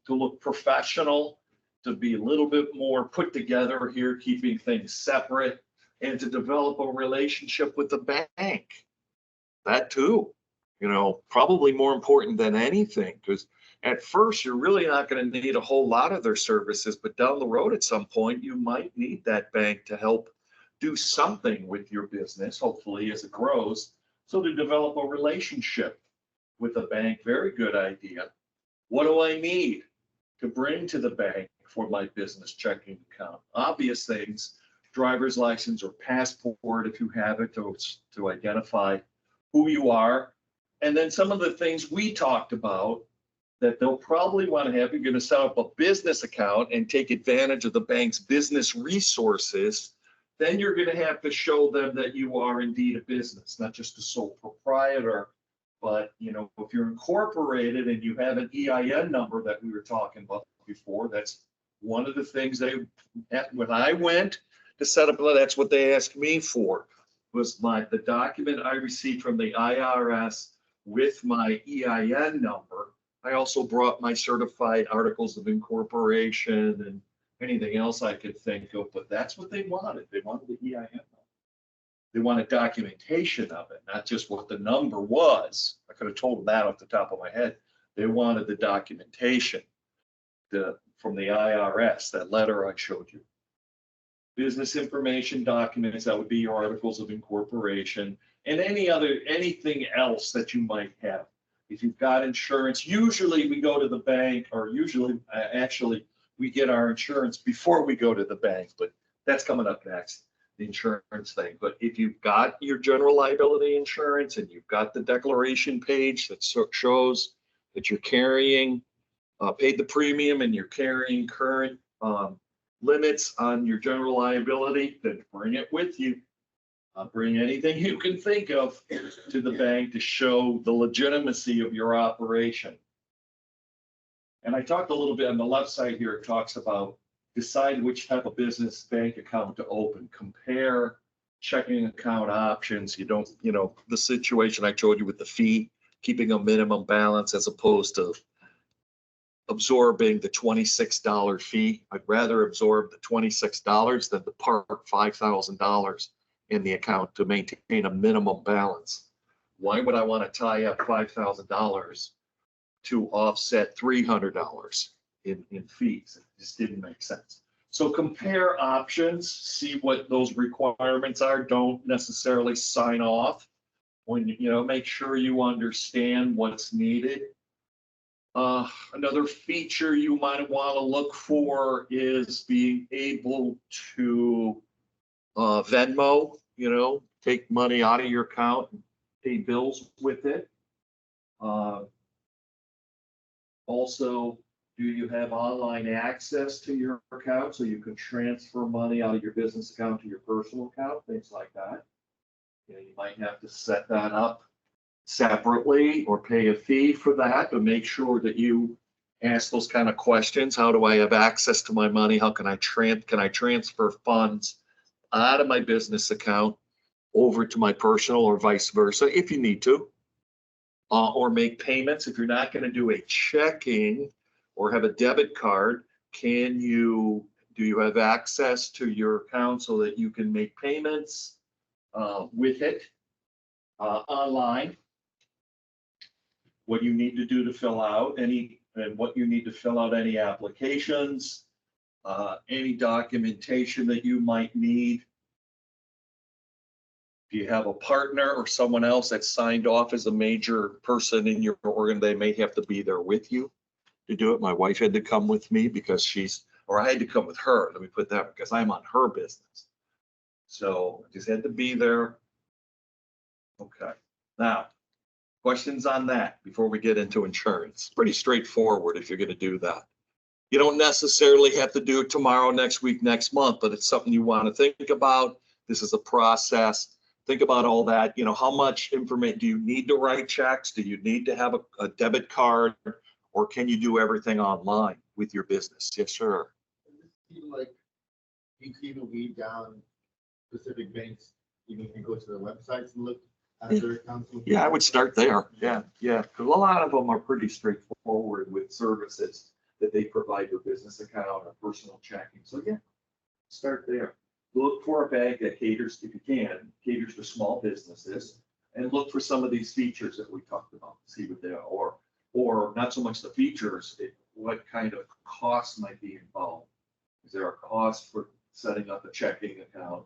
[SPEAKER 1] look professional, to be a little bit more put together here, keeping things separate, and to develop a relationship with the bank. That too, probably more important than anything, because at first you're really not going to need a whole lot of their services, but down the road at some point you might need that bank to help do something with your business, hopefully as it grows. So to develop a relationship with the bank, very good idea. What do I need to bring to the bank for my business checking account? Obvious things, driver's license or passport if you have it, to identify who you are. And then some of the things we talked about that they'll probably want to have. You're going to set up a business account and take advantage of the bank's business resources. Then you're going to have to show them that you are indeed a business, not just a sole proprietor. But, if you're incorporated and you have an EIN number that we were talking about before, that's one of the things when I went to set up, that's what they asked me for, was the document I received from the IRS with my EIN number. I also brought my certified articles of incorporation and anything else I could think of, but that's what they wanted. They wanted the EIN number. They wanted documentation of it, not just what the number was. I could have told them that off the top of my head. They wanted the documentation from the IRS, that letter I showed you. Business information documents, that would be your articles of incorporation, and anything else that you might have. If you've got insurance, usually we go to the bank, or actually we get our insurance before we go to the bank, but that's coming up next, the insurance thing. But if you've got your general liability insurance and you've got the declaration page that shows that you're carrying, paid the premium and you're carrying current limits on your general liability, then bring it with you. Bring anything you can think of to the bank to show the legitimacy of your operation. And I talked a little bit on the left side here, it talks about decide which type of business bank account to open, compare checking account options. You don't, the situation I told you with the fee, keeping a minimum balance as opposed to absorbing the $26 fee. I'd rather absorb the $26 than to park $5,000 in the account to maintain a minimum balance. Why would I want to tie up $5,000 to offset $300 in fees? It just didn't make sense. So compare options, see what those requirements are. Don't necessarily sign off. When make sure you understand what's needed. Another feature you might want to look for is being able to Venmo, take money out of your account and pay bills with it. Also, do you have online access to your account so you can transfer money out of your business account to your personal account, things like that. You might have to set that up separately or pay a fee for that, but make sure that you ask those kind of questions. How do I have access to my money? How can I transfer funds out of my business account over to my personal or vice versa, if you need to. Or make payments. If you're not going to do a checking or have a debit card, do you have access to your account so that you can make payments with it online? What you need to do to fill out any applications, any documentation that you might need. If you have a partner or someone else that's signed off as a major person in your organ, they may have to be there with you to do it. My wife had to come with me because I had to come with her. Let me put that, because I'm on her business. So I just had to be there. Okay. Now, questions on that before we get into insurance? Pretty straightforward if you're going to do that. You don't necessarily have to do it tomorrow, next week, next month, but it's something you want to think about. This is a process. Think about all that. How much information do you need to write checks? Do you need to have a debit card, or can you do everything online with your business? Yes, sir.
[SPEAKER 5] Like, you can even weed down specific banks, you can go to their websites and look at their accounts.
[SPEAKER 1] Yeah, I would start there. Yeah. Because a lot of them are pretty straightforward with services that they provide your business account or personal checking. So yeah, start there. Look for a bank that caters, if you can, caters to small businesses, and look for some of these features that we talked about, see what they are, or not so much the features, what kind of costs might be involved. Is there a cost for setting up a checking account?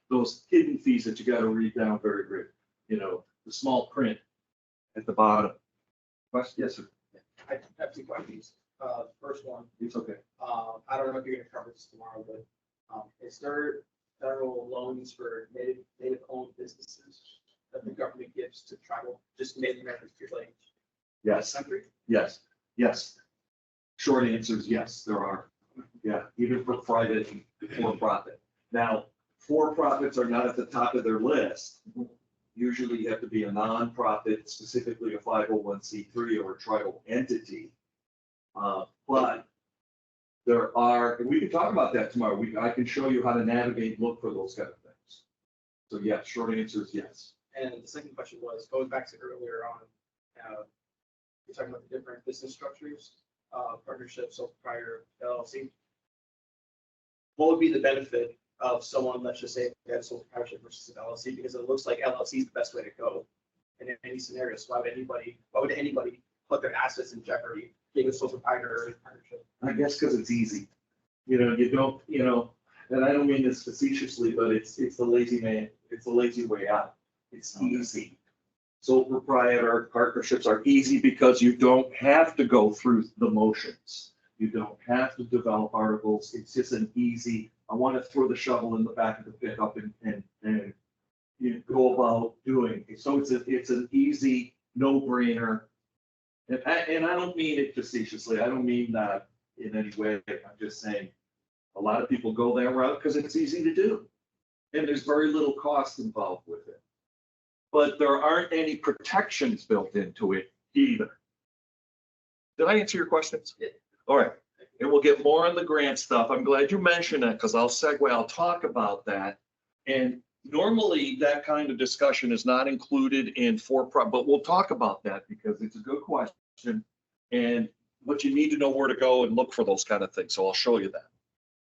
[SPEAKER 1] Those hidden fees that you got to read down very, very, the small print at the bottom. Question? Yes, sir.
[SPEAKER 3] I have two questions. First one,
[SPEAKER 1] It's okay.
[SPEAKER 3] I don't know if you're gonna cover this tomorrow, but is there federal loans for native owned businesses that the government gives to tribal, just Native Americans, like
[SPEAKER 1] Yes.
[SPEAKER 3] country?
[SPEAKER 1] Yes. Short answer is yes, there are. Yeah, even for private and for-profit. Now, for-profits are not at the top of their list. Usually you have to be a nonprofit, specifically a 501c3 or a tribal entity. But there are, and we can talk about that tomorrow. I can show you how to navigate and look for those kind of things. So yeah, short answer is yes.
[SPEAKER 3] And the second question was, going back to earlier on, you're talking about the different business structures, partnerships, sole proprietor, LLC. What would be the benefit of someone, let's just say, they have sole proprietorship versus an LLC? Because it looks like LLC is the best way to go in any scenario. So why would anybody put their assets in jeopardy being a sole proprietor or a partnership?
[SPEAKER 1] I guess because it's easy. You don't, and I don't mean this facetiously, but it's the lazy man. It's the lazy way out. It's easy. Sole proprietor partnerships are easy because you don't have to go through the motions. You don't have to develop articles. It's just an easy, I want to throw the shovel in the back of the pickup and you go about doing it. So it's an easy no-brainer. And I don't mean it facetiously. I don't mean that in any way. I'm just saying a lot of people go that route because it's easy to do. And there's very little cost involved with it. But there aren't any protections built into it either. Did I answer your questions?
[SPEAKER 3] Yeah.
[SPEAKER 1] All right. And we'll get more on the grant stuff. I'm glad you mentioned that because I'll segue, I'll talk about that. And normally that kind of discussion is not included in for-profit, but we'll talk about that because it's a good question. And what you need to know where to go and look for those kind of things. So I'll show you that.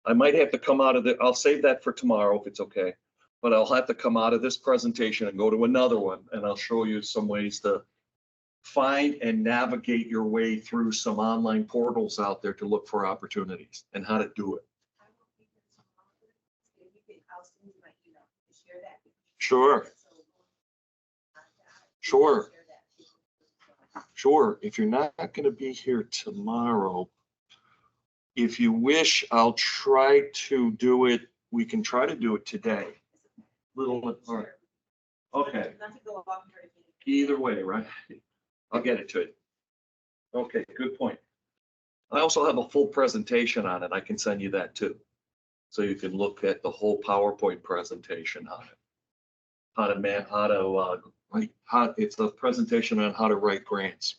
[SPEAKER 1] I might have to come out of the, I'll save that for tomorrow if it's okay. But I'll have to come out of this presentation and go to another one, and I'll show you some ways to find and navigate your way through some online portals out there to look for opportunities and how to do it. Sure. Sure. If you're not going to be here tomorrow, if you wish, I'll try to do it. We can try to do it today. All right. Okay. Either way, right? I'll get it to you. Okay, good point. I also have a full presentation on it. I can send you that too. So you can look at the whole PowerPoint presentation on it. It's a presentation on how to write grants.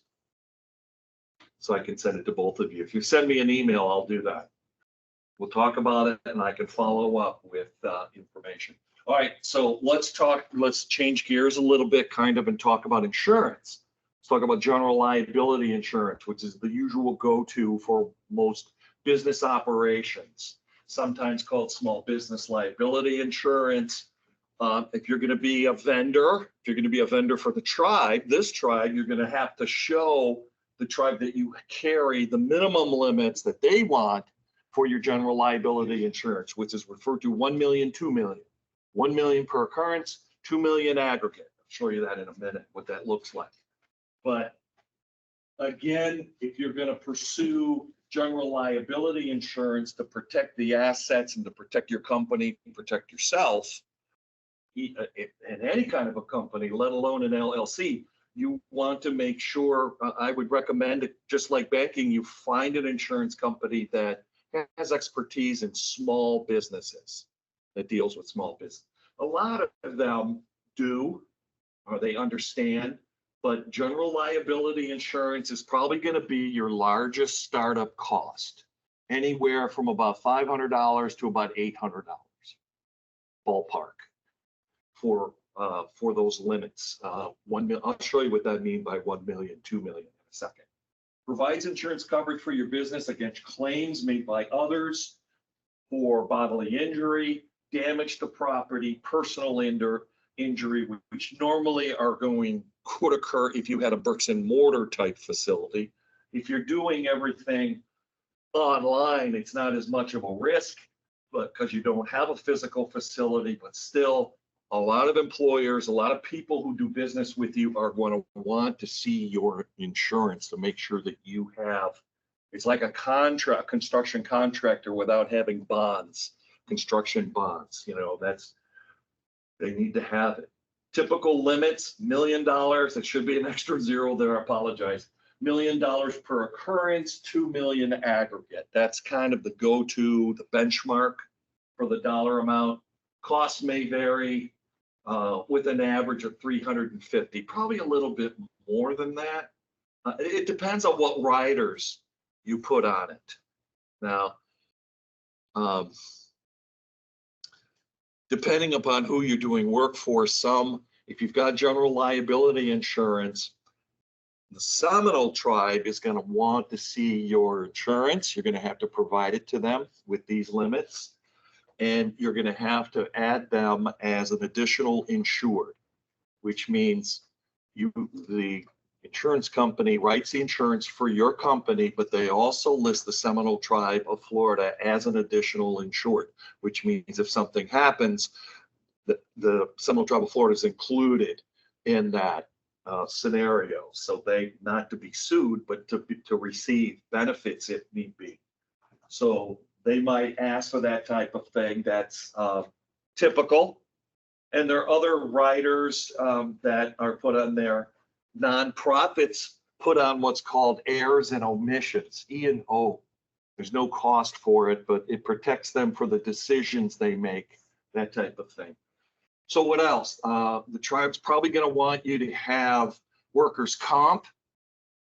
[SPEAKER 1] So I can send it to both of you. If you send me an email, I'll do that. We'll talk about it and I can follow up with information. All right, so let's change gears a little bit kind of and talk about insurance. Let's talk about general liability insurance, which is the usual go-to for most business operations, sometimes called small business liability insurance. If you're going to be a vendor, for the tribe, this tribe, you're going to have to show the tribe that you carry the minimum limits that they want for your general liability insurance, which is referred to 1 million, 2 million. 1 million per occurrence, 2 million aggregate. I'll show you that in a minute, what that looks like. But again, if you're going to pursue general liability insurance to protect the assets and to protect your company, protect yourself, in any kind of a company, let alone an LLC, you want to make sure, I would recommend it, just like banking, you find an insurance company that has expertise in small businesses, that deals with small business. A lot of them do, or they understand, but general liability insurance is probably going to be your largest startup cost, anywhere from about $500 to about $800 ballpark for those limits. 1 million, I'll show you what that means by 1 million, 2 million in a second. Provides insurance coverage for your business against claims made by others for bodily injury, damage to property, personal injury, which normally could occur if you had a bricks and mortar type facility. If you're doing everything online, it's not as much of a risk, but because you don't have a physical facility, but still a lot of employers, a lot of people who do business with you are going to want to see your insurance to make sure that you have, it's like a construction contractor without having bonds, construction bonds, they need to have it. Typical limits, $1 million. It should be an extra zero there, I apologize. $1 million per occurrence, 2 million aggregate. That's kind of the go-to, the benchmark for the dollar amount. Costs may vary with an average of 350, probably a little bit more than that. It depends on what riders you put on it. Now, depending upon who you're doing work for, if you've got general liability insurance, the Seminole Tribe is going to want to see your insurance. You're going to have to provide it to them with these limits, and you're going to have to add them as an additional insured, which means the insurance company writes the insurance for your company, but they also list the Seminole Tribe of Florida as an additional insured, which means if something happens, the Seminole Tribe of Florida is included in that scenario. So they, not to be sued, but to receive benefits if need be. So they might ask for that type of thing. That's typical. And there are other riders that are put on there. Nonprofits put on what's called errors and omissions, E&O. There's no cost for it, but it protects them for the decisions they make, that type of thing. So what else? The tribe's probably going to want you to have workers' comp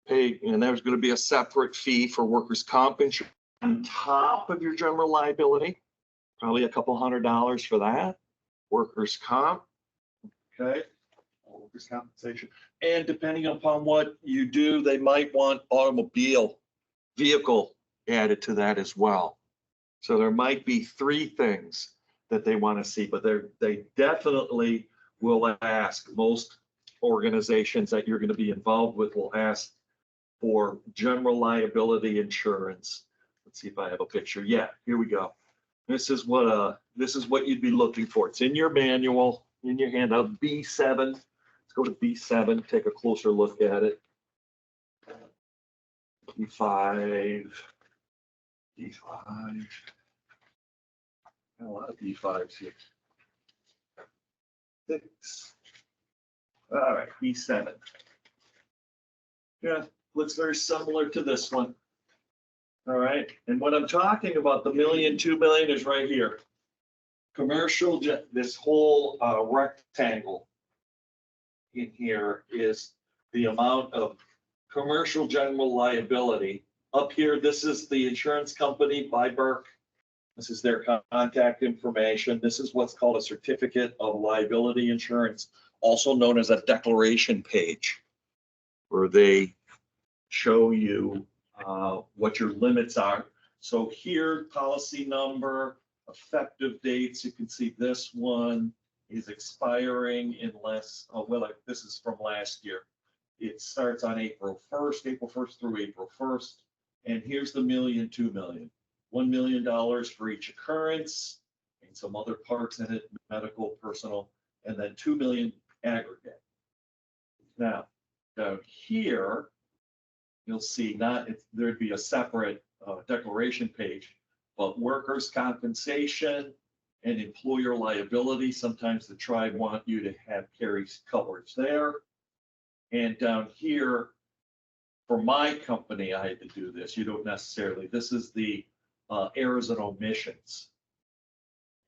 [SPEAKER 1] pay, and there's going to be a separate fee for workers' comp insurance on top of your general liability, probably a couple $100 for that. Workers' comp, okay, workers' compensation. And depending upon what you do, they might want vehicle added to that as well. So there might be 3 things that they want to see, but they definitely will ask. Most organizations that you're going to be involved with will ask for general liability insurance. Let's see if I have a picture. Yeah, here we go. This is what you'd be looking for. It's in your manual, in your handout, B7. Let's go to B7, take a closer look at it. B5. A lot of B5s here. 6. All right, B7. Yeah, looks very similar to this one. All right, and what I'm talking about, the $1 million, 2 million is right here. Commercial, this whole rectangle in here is the amount of commercial general liability. Up here, this is the insurance company by Burke. This is their contact information. This is what's called a certificate of liability insurance, also known as a declaration page, where they show you what your limits are. So here, policy number, effective dates, you can see this one is expiring unless, oh, well, this is from last year. It starts on April 1st through April 1st. And here's the million, 2 million, $1 million for each occurrence and some other parts in it, medical, personal, and then 2 million aggregate. Now, down here, you'll see there'd be a separate declaration page, but workers' compensation and employer liability, sometimes the tribe want you to have carry coverage there. And down here, for my company, I had to do this. You don't necessarily. This is the errors and omissions.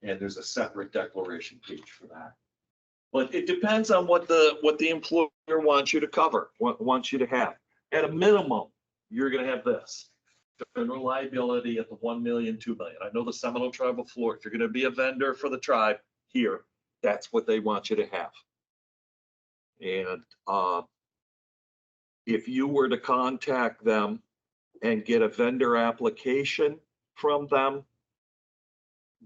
[SPEAKER 1] And there's a separate declaration page for that. But it depends on what the employer wants you to cover, wants you to have. At a minimum, you're going to have this. General liability at the 1 million, 2 million. I know the Seminole Tribe of Florida, if you're going to be a vendor for the tribe here, that's what they want you to have. And if you were to contact them and get a vendor application from them,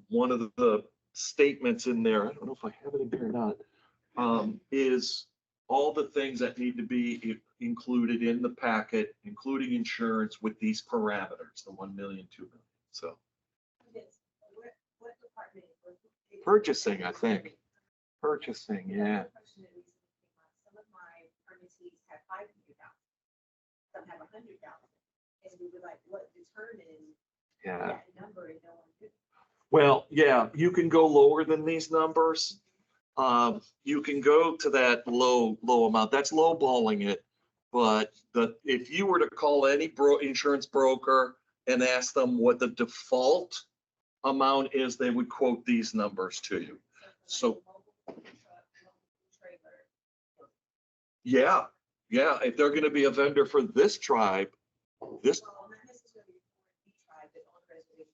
[SPEAKER 1] one of the statements in there, I don't know if I have it in there or not, is all the things that need to be included in the packet, including insurance with these parameters, the 1 million, 2 million. So
[SPEAKER 8] What department?
[SPEAKER 1] purchasing, I think. Purchasing, yeah.
[SPEAKER 8] Some of my permittees have 500,000, some have 100,000, and we were like, what determines
[SPEAKER 1] Yeah.
[SPEAKER 8] that number, and no one knew.
[SPEAKER 1] Well, yeah, you can go lower than these numbers. You can go to that low amount. That's lowballing it. But if you were to call any insurance broker and ask them what the default amount is, they would quote these numbers to you. So, yeah, if they're going to be a vendor for this tribe, this.
[SPEAKER 8] Well, not necessarily for each tribe, but on the reservation.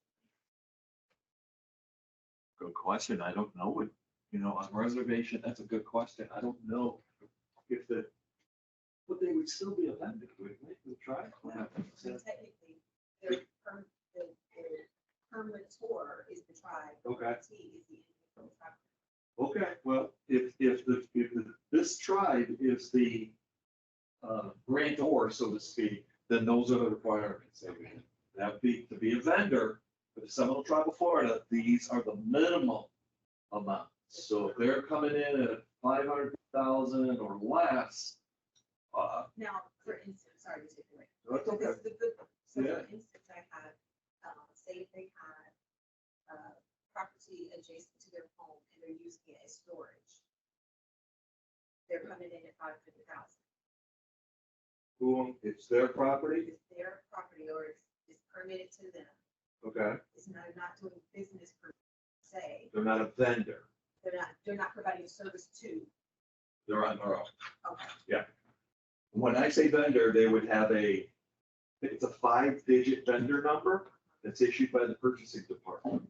[SPEAKER 1] Good question. I don't know what, on reservation, that's a good question. I don't know if but they would still be a vendor, wouldn't they? The tribe?
[SPEAKER 8] Well, technically, the permitter is the tribe.
[SPEAKER 1] Okay.
[SPEAKER 8] Permittee is the individual tribe.
[SPEAKER 1] Okay, well, if this tribe is the grantor, so to speak, then those are the requirements. That would be, to be a vendor for the Seminole Tribe of Florida, these are the minimum amounts. So if they're coming in at 500,000 or less.
[SPEAKER 8] Now, for instance, sorry to take away.
[SPEAKER 1] That's
[SPEAKER 8] So
[SPEAKER 1] okay.
[SPEAKER 8] this is the good, so
[SPEAKER 1] Yeah.
[SPEAKER 8] for instance, I had, say if they had, property adjacent to their home and they're using it as storage. They're coming in at 500,000.
[SPEAKER 1] Who, it's their property?
[SPEAKER 8] It's their property or it's permitted to them.
[SPEAKER 1] Okay,
[SPEAKER 8] It's not doing business per se.
[SPEAKER 1] they're not a vendor.
[SPEAKER 8] They're not providing a service to.
[SPEAKER 1] They're on their own.
[SPEAKER 8] Okay.
[SPEAKER 1] When I say vendor, they would have it's a 5-digit vendor number that's issued by the purchasing department.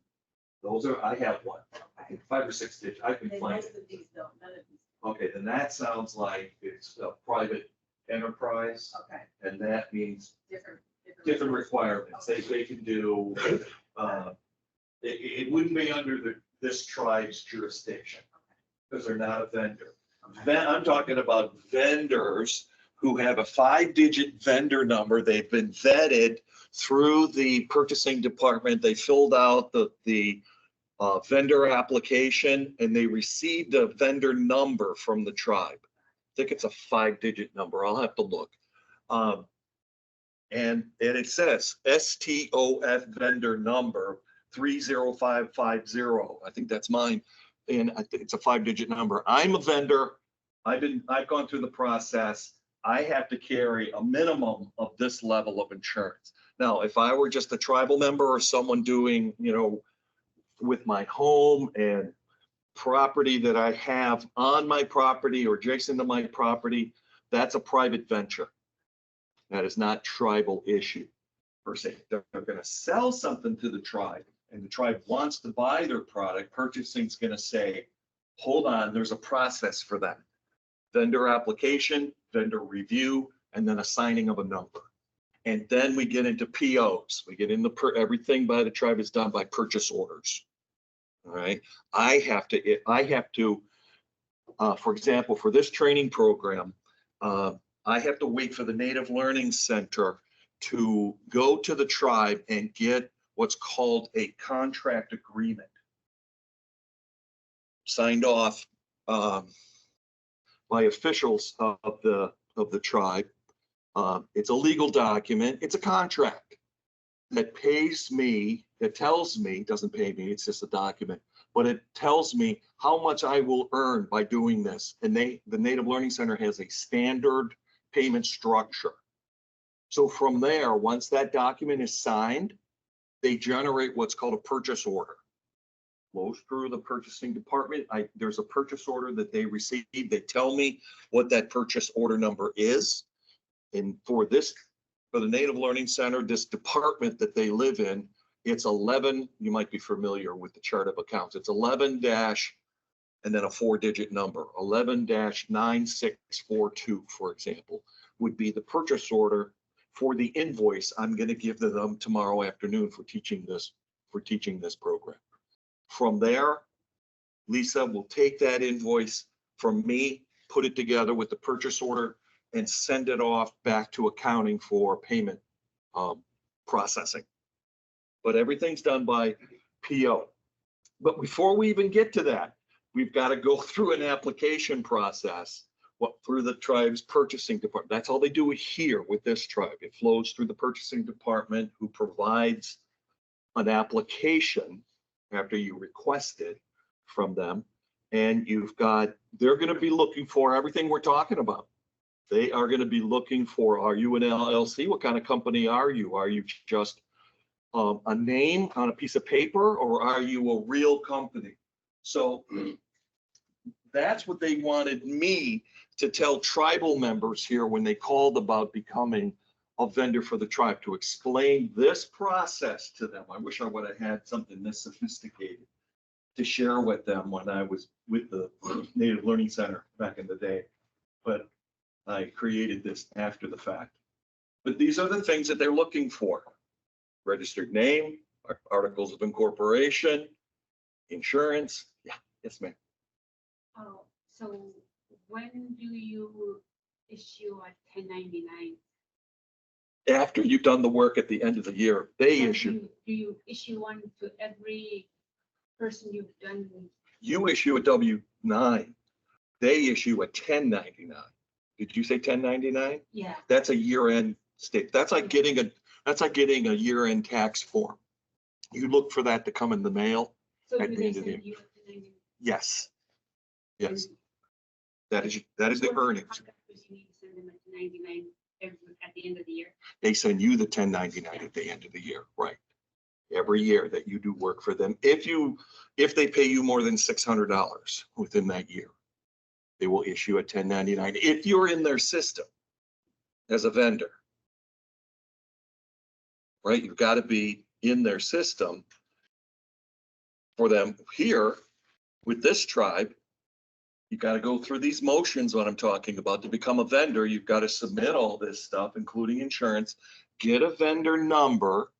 [SPEAKER 1] I have one, I
[SPEAKER 8] Okay.
[SPEAKER 1] think 5 or 6 digits, I can
[SPEAKER 8] Then
[SPEAKER 1] find
[SPEAKER 8] most
[SPEAKER 1] it.
[SPEAKER 8] of these don't, none of these.
[SPEAKER 1] Okay, then that sounds like it's a private enterprise,
[SPEAKER 8] Okay,
[SPEAKER 1] and that means
[SPEAKER 8] different.
[SPEAKER 1] different requirements. They can do, it wouldn't be under this tribe's jurisdiction, because they're not a vendor. Then I'm talking about vendors who have a 5-digit vendor number. They've been vetted through the purchasing department. They filled out the vendor application and they received a vendor number from the tribe. I think it's a 5-digit number. I'll have to look. And it says STOF vendor number 30550. I think that's mine. And I think it's a 5-digit number. I'm a vendor. I've gone through the process. I have to carry a minimum of this level of insurance. Now, if I were just a tribal member or someone doing, with my home and property that I have on my property or adjacent to my property, that's a private venture. That is not tribal issue per se. They're going to sell something to the tribe and the tribe wants to buy their product, purchasing's gonna say, hold on, there's a process for that. Vendor application, vendor review, and then assigning of a number. And then we get into POs. We get into everything by the tribe is done by purchase orders. All right. I have to, for example, for this training program, I have to wait for the Native Learning Center to go to the tribe and get what's called a contract agreement signed off by officials of the tribe. It's a legal document. It's a contract that pays me, that tells me, doesn't pay me, it's just a document, but it tells me how much I will earn by doing this. And the Native Learning Center has a standard payment structure. So from there, once that document is signed, they generate what's called a purchase order. Flows through the purchasing department. There's a purchase order that they receive. They tell me what that purchase order number is. And for the Native Learning Center, this department that they live in, it's 11, you might be familiar with the chart of accounts. It's 11 dash and then a 4-digit number, 11-9642, for example, would be the purchase order for the invoice I'm going to give to them tomorrow afternoon for teaching this program. From there, Lisa will take that invoice from me, put it together with the purchase order, and send it off back to accounting for payment processing. But everything's done by PO. But before we even get to that, we've got to go through an application process, through the tribe's purchasing department. That's all they do here with this tribe. It flows through the purchasing department, who provides an application after you request it from them. And they're going to be looking for everything we're talking about. They are going to be looking for, are you an LLC? What kind of company are you? Are you just a name on a piece of paper, or are you a real company? So that's what they wanted me to tell tribal members here when they called about becoming a vendor for the tribe, to explain this process to them. I wish I would have had something this sophisticated to share with them when I was with the Native Learning Center back in the day, but I created this after the fact. But these are the things that they're looking for: registered name, articles of incorporation, insurance. Yeah, yes, ma'am.
[SPEAKER 7] Oh, so when do you issue a 1099?
[SPEAKER 1] After you've done the work at the end of the year, they issue.
[SPEAKER 7] Do you issue one to every person you've done?
[SPEAKER 1] You issue a W-9. They issue a 1099. Did you say 1099?
[SPEAKER 7] Yeah.
[SPEAKER 1] That's a year-end state. That's like getting a year-end tax form. You look for that to come in the mail.
[SPEAKER 7] So
[SPEAKER 1] at
[SPEAKER 7] do
[SPEAKER 1] the
[SPEAKER 7] they
[SPEAKER 1] end of the
[SPEAKER 7] send you a 1099?
[SPEAKER 1] Yes. Yes.
[SPEAKER 7] And
[SPEAKER 1] That is the
[SPEAKER 7] what
[SPEAKER 1] earnings.
[SPEAKER 7] contractors you need to send them a 1099 at the end of the year?
[SPEAKER 1] They send you the 1099 at the end of the year, right? Every year that you do work for them. If they pay you more than $600 within that year, they will issue a 1099 if you're in their system as a vendor. Right? You've got to be in their system for them. Here with this tribe, you've got to go through these motions, what I'm talking about. To become a vendor, you've got to submit all this stuff, including insurance, get a vendor number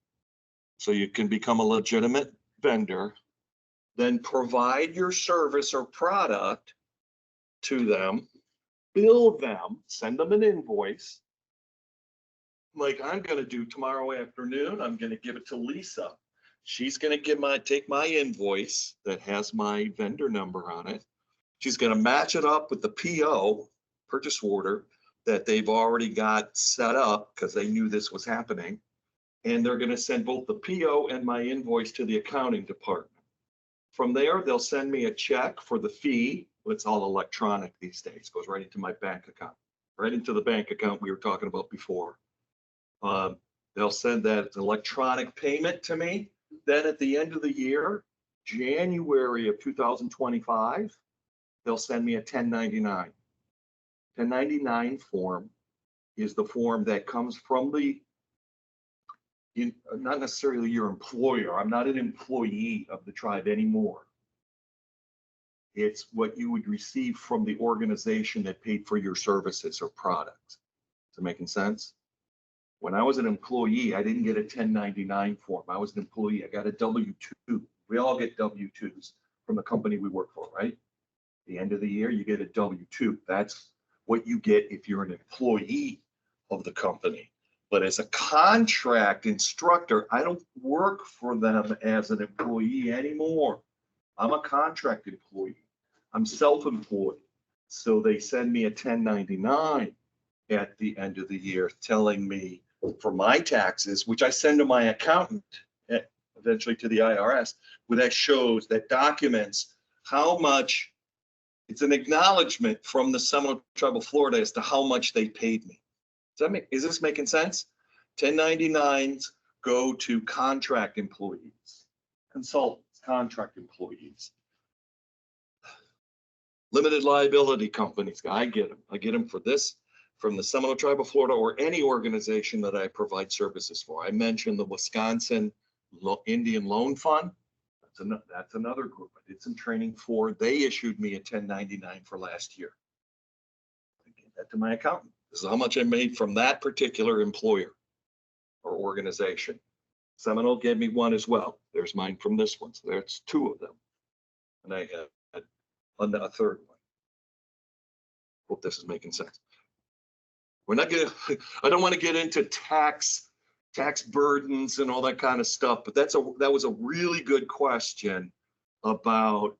[SPEAKER 1] so you can become a legitimate vendor, then provide your service or product to them, bill them, send them an invoice. Like I'm going to do tomorrow afternoon, I'm going to give it to Lisa. She's going to take my invoice that has my vendor number on it. She's going to match it up with the PO, purchase order, that they've already got set up because they knew this was happening. And they're going to send both the PO and my invoice to the accounting department. From there, they'll send me a check for the fee. It's all electronic these days. Goes right into my bank account, right into the bank account we were talking about before. They'll send that electronic payment to me. Then at the end of the year, January of 2025, they'll send me a 1099. 1099 form is the form that comes from the not necessarily your employer. I'm not an employee of the tribe anymore. It's what you would receive from the organization that paid for your services or products. Is it making sense? When I was an employee, I didn't get a 1099 form. I was an employee. I got a W-2. We all get W-2s from the company we work for, right? At the end of the year, you get a W-2. That's what you get if you're an employee of the company. But as a contract instructor, I don't work for them as an employee anymore. I'm a contract employee. I'm self-employed. So they send me a 1099 at the end of the year telling me for my taxes, which I send to my accountant, eventually to the IRS, where that shows, that documents how much, it's an acknowledgement from the Seminole Tribe of Florida as to how much they paid me. Is this making sense? 1099s go to contract employees, consultants, contract employees. Limited liability companies, I get them. I get them for this, from the Seminole Tribe of Florida or any organization that I provide services for. I mentioned the Wisconsin Indian Loan Fund. That's another group I did some training for. They issued me a 1099 for last year. I gave that to my accountant. This is how much I made from that particular employer or organization. Seminole gave me one as well. There's mine from this one. So there's two of them. And I had a third one. Hope this is making sense. We're not gonna, I don't want to get into tax burdens and all that kind of stuff, but that was a really good question about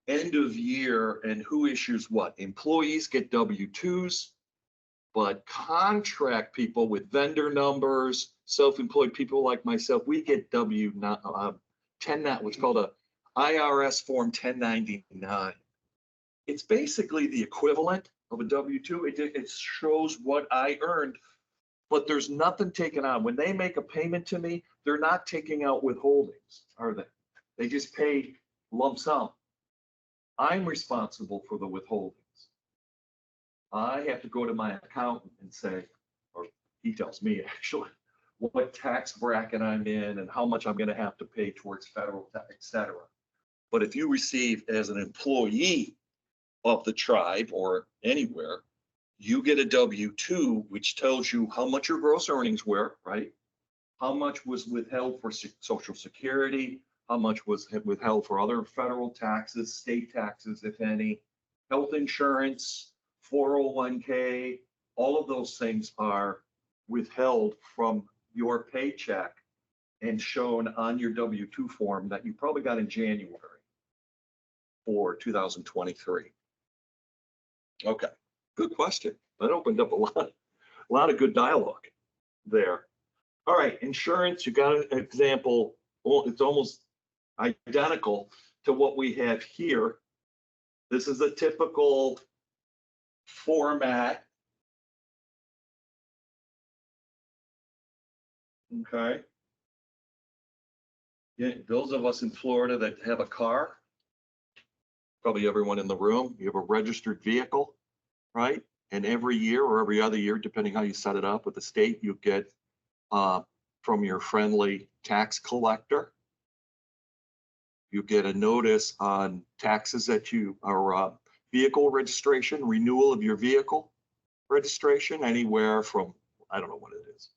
[SPEAKER 1] end of year and who issues what. Employees get W-2s, but contract people with vendor numbers, self-employed people like myself, we get what's called a IRS form 1099. It's basically the equivalent of a W-2. It shows what I earned, but there's nothing taken out. When they make a payment to me, they're not taking out withholdings, are they? They just pay lump sum. I'm responsible for the withholdings. I have to go to my accountant and say, or he tells me actually, what tax bracket I'm in and how much I'm going to have to pay towards federal tax, et cetera. But if you receive as an employee of the tribe or anywhere, you get a W-2, which tells you how much your gross earnings were, right? How much was withheld for Social Security, how much was withheld for other federal taxes, state taxes, if any, health insurance, 401k, all of those things are withheld from your paycheck and shown on your W-2 form that you probably got in January for 2023. Okay, good question. That opened up a lot of good dialogue there. All right, insurance, you got an example. Well, it's almost identical to what we have here. This is a typical format. Okay. Yeah, those of us in Florida that have a car, probably everyone in the room, you have a registered vehicle, right? And every year or every other year, depending how you set it up with the state, you get from your friendly tax collector, you get a notice on taxes that you are vehicle registration, renewal of your vehicle registration, anywhere from, I don't know what it is,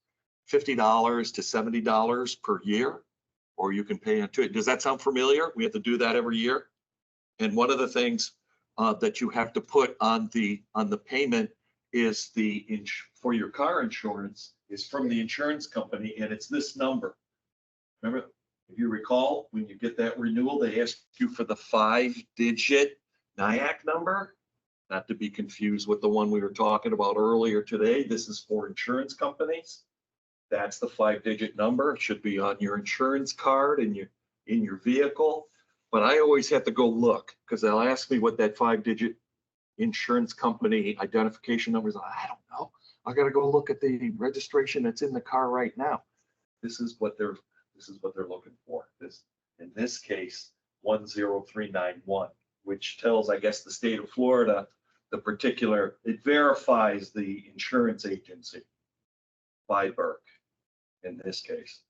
[SPEAKER 1] $50 to $70 per year, or you can pay into it. Does that sound familiar? We have to do that every year. And one of the things that you have to put on the payment is for your car insurance is from the insurance company, and it's this number. Remember, if you recall, when you get that renewal, they ask you for the 5-digit NAHAC number, not to be confused with the one we were talking about earlier today. This is for insurance companies. That's the 5-digit number. It should be on your insurance card in your vehicle. But I always have to go look because they'll ask me what that 5-digit insurance company identification number is. I don't know. I got to go look at the registration that's in the car right now. This is what they're looking for. In this case, 10391, which tells, I guess, the state of Florida, it verifies the insurance agency by Burke in this case.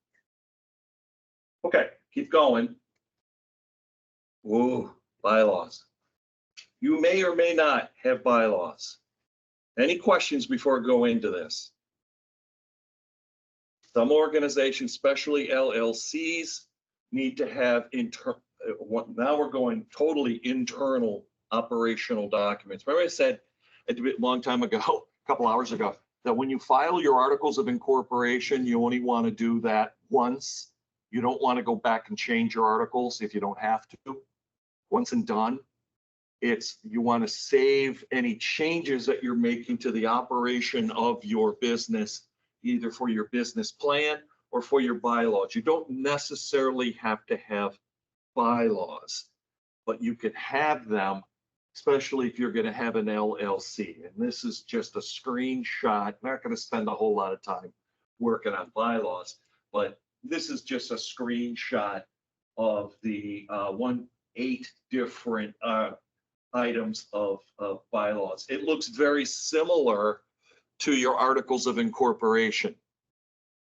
[SPEAKER 1] Okay, keep going. Ooh, bylaws. You may or may not have bylaws. Any questions before I go into this? Some organizations, especially LLCs, need to have now we're going totally internal operational documents. Remember I said a long time ago, a couple hours ago, that when you file your articles of incorporation, you only want to do that once. You don't want to go back and change your articles if you don't have to. Once and done. You want to save any changes that you're making to the operation of your business, either for your business plan or for your bylaws. You don't necessarily have to have bylaws, but you can have them, especially if you're going to have an LLC. And this is just a screenshot. I'm not going to spend a whole lot of time working on bylaws, but this is just a screenshot of the 8 different items of bylaws. It looks very similar to your articles of incorporation.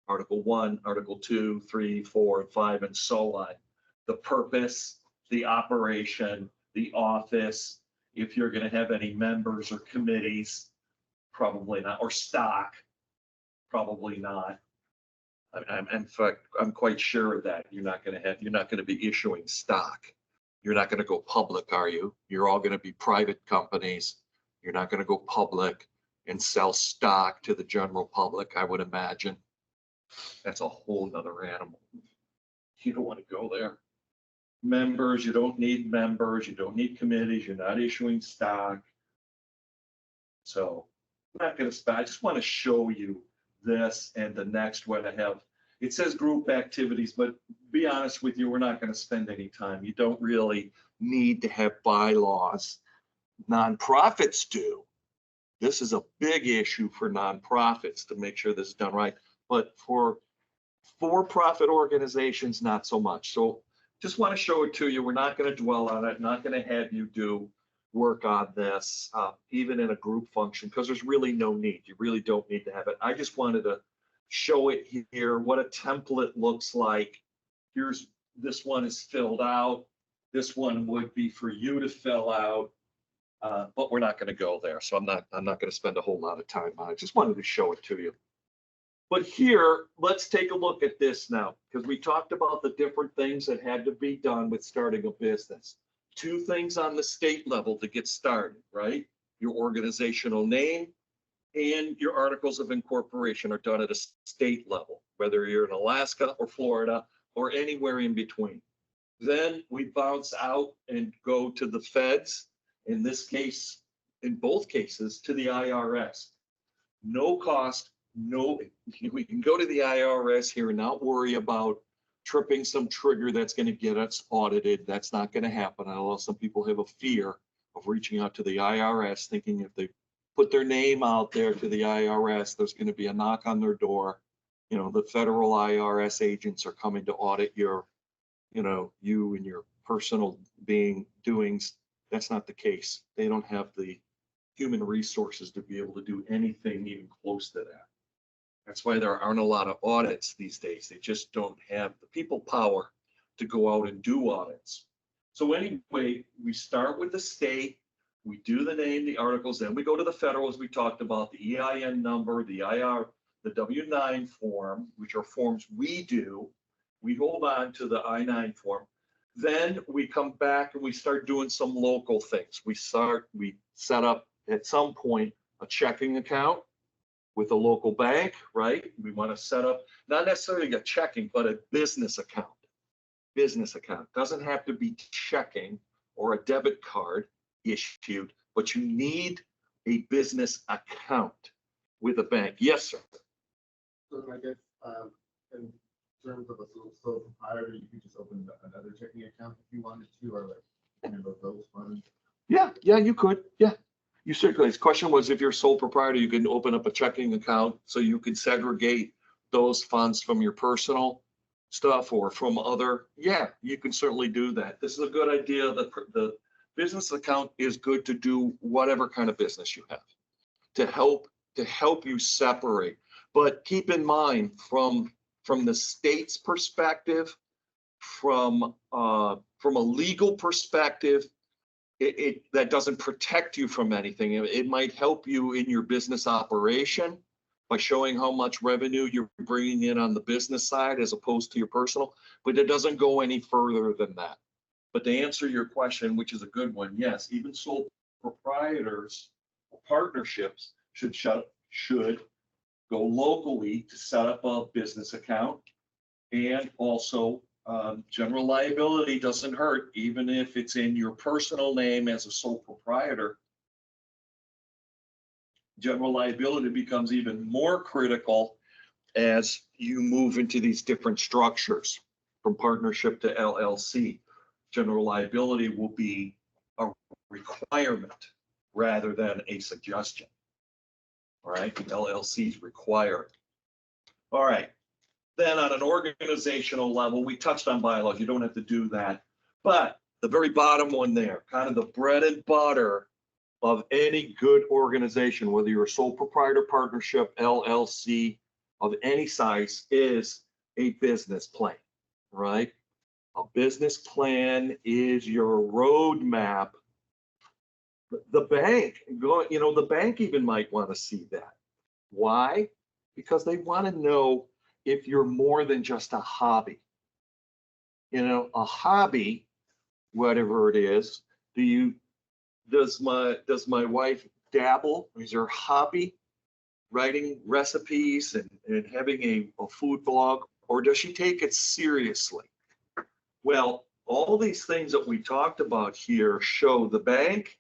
[SPEAKER 1] Article 1, Article 2, 3, 4, and 5, and so on. The purpose, the operation, the office, if you're going to have any members or committees, probably not, or stock, probably not. In fact, I'm quite sure that you're not going to be issuing stock. You're not going to go public, are you? You're all going to be private companies. You're not going to go public and sell stock to the general public, I would imagine. That's a whole nother animal. You don't want to go there. Members, you don't need members. You don't need committees. You're not issuing stock. So I'm not going to spend. I just want to show you this and the next one I have. It says group activities, but be honest with you, we're not going to spend any time. You don't really need to have bylaws. Nonprofits do. This is a big issue for nonprofits to make sure this is done right. But for for-profit organizations, not so much. So just want to show it to you. We're not going to dwell on it. Not going to have you do work on this, even in a group function, because there's really no need. You really don't need to have it. I just wanted to show it here, what a template looks like. This one is filled out. This one would be for you to fill out, but we're not going to go there. So I'm not going to spend a whole lot of time on it. Just wanted to show it to you. But here, let's take a look at this now, because we talked about the different things that had to be done with starting a business. 2 things on the state level to get started, right? Your organizational name and your articles of incorporation are done at a state level, whether you're in Alaska or Florida or anywhere in between. Then we bounce out and go to the feds, in this case, in both cases, to the IRS. No cost, we can go to the IRS here and not worry about tripping some trigger that's going to get us audited. That's not going to happen. I know some people have a fear of reaching out to the IRS, thinking if they put their name out there to the IRS, there's going to be a knock on their door. You know, the federal IRS agents are coming to audit your, you and your personal doings. That's not the case. They don't have the human resources to be able to do anything even close to that. That's why there aren't a lot of audits these days. They just don't have the people power to go out and do audits. So anyway, we start with the state. We do the name, the articles, then we go to the federal, as we talked about, the EIN number, the W-9 form, which are forms we do. We hold on to the I-9 form. Then we come back and we start doing some local things. We set up at some point a checking account with a local bank, right? We want to set up, not necessarily a checking, but a business account. Business account. Doesn't have to be checking or a debit card issued, but you need a business account with a bank. Yes, sir.
[SPEAKER 5] So I guess in terms of a sole proprietor, you could just open another checking account if you wanted to, or like handle those funds.
[SPEAKER 1] Yeah, you could. Yeah, you certainly. His question was, if you're a sole proprietor, you can open up a checking account so you can segregate those funds from your personal stuff or from other. Yeah, you can certainly do that. This is a good idea. The business account is good to do whatever kind of business you have to help you separate. But keep in mind, from the state's perspective, from a legal perspective, that doesn't protect you from anything. It might help you in your business operation by showing how much revenue you're bringing in on the business side as opposed to your personal, but it doesn't go any further than that. But to answer your question, which is a good one, yes, even sole proprietors or partnerships should go locally to set up a business account. And also, general liability doesn't hurt, even if it's in your personal name as a sole proprietor. General liability becomes even more critical as you move into these different structures from partnership to LLC. General liability will be a requirement rather than a suggestion. All right, LLCs require. All right, then on an organizational level, we touched on bylaws. You don't have to do that. But the very bottom one there, kind of the bread and butter of any good organization, whether you're a sole proprietor partnership, LLC of any size, is a business plan, right? A business plan is your roadmap. The bank, the bank even might want to see that. Why? Because they want to know if you're more than just a hobby. A hobby, whatever it is, does my wife dabble? Is her hobby writing recipes and having a food blog, or does she take it seriously? Well, all these things that we talked about here show the bank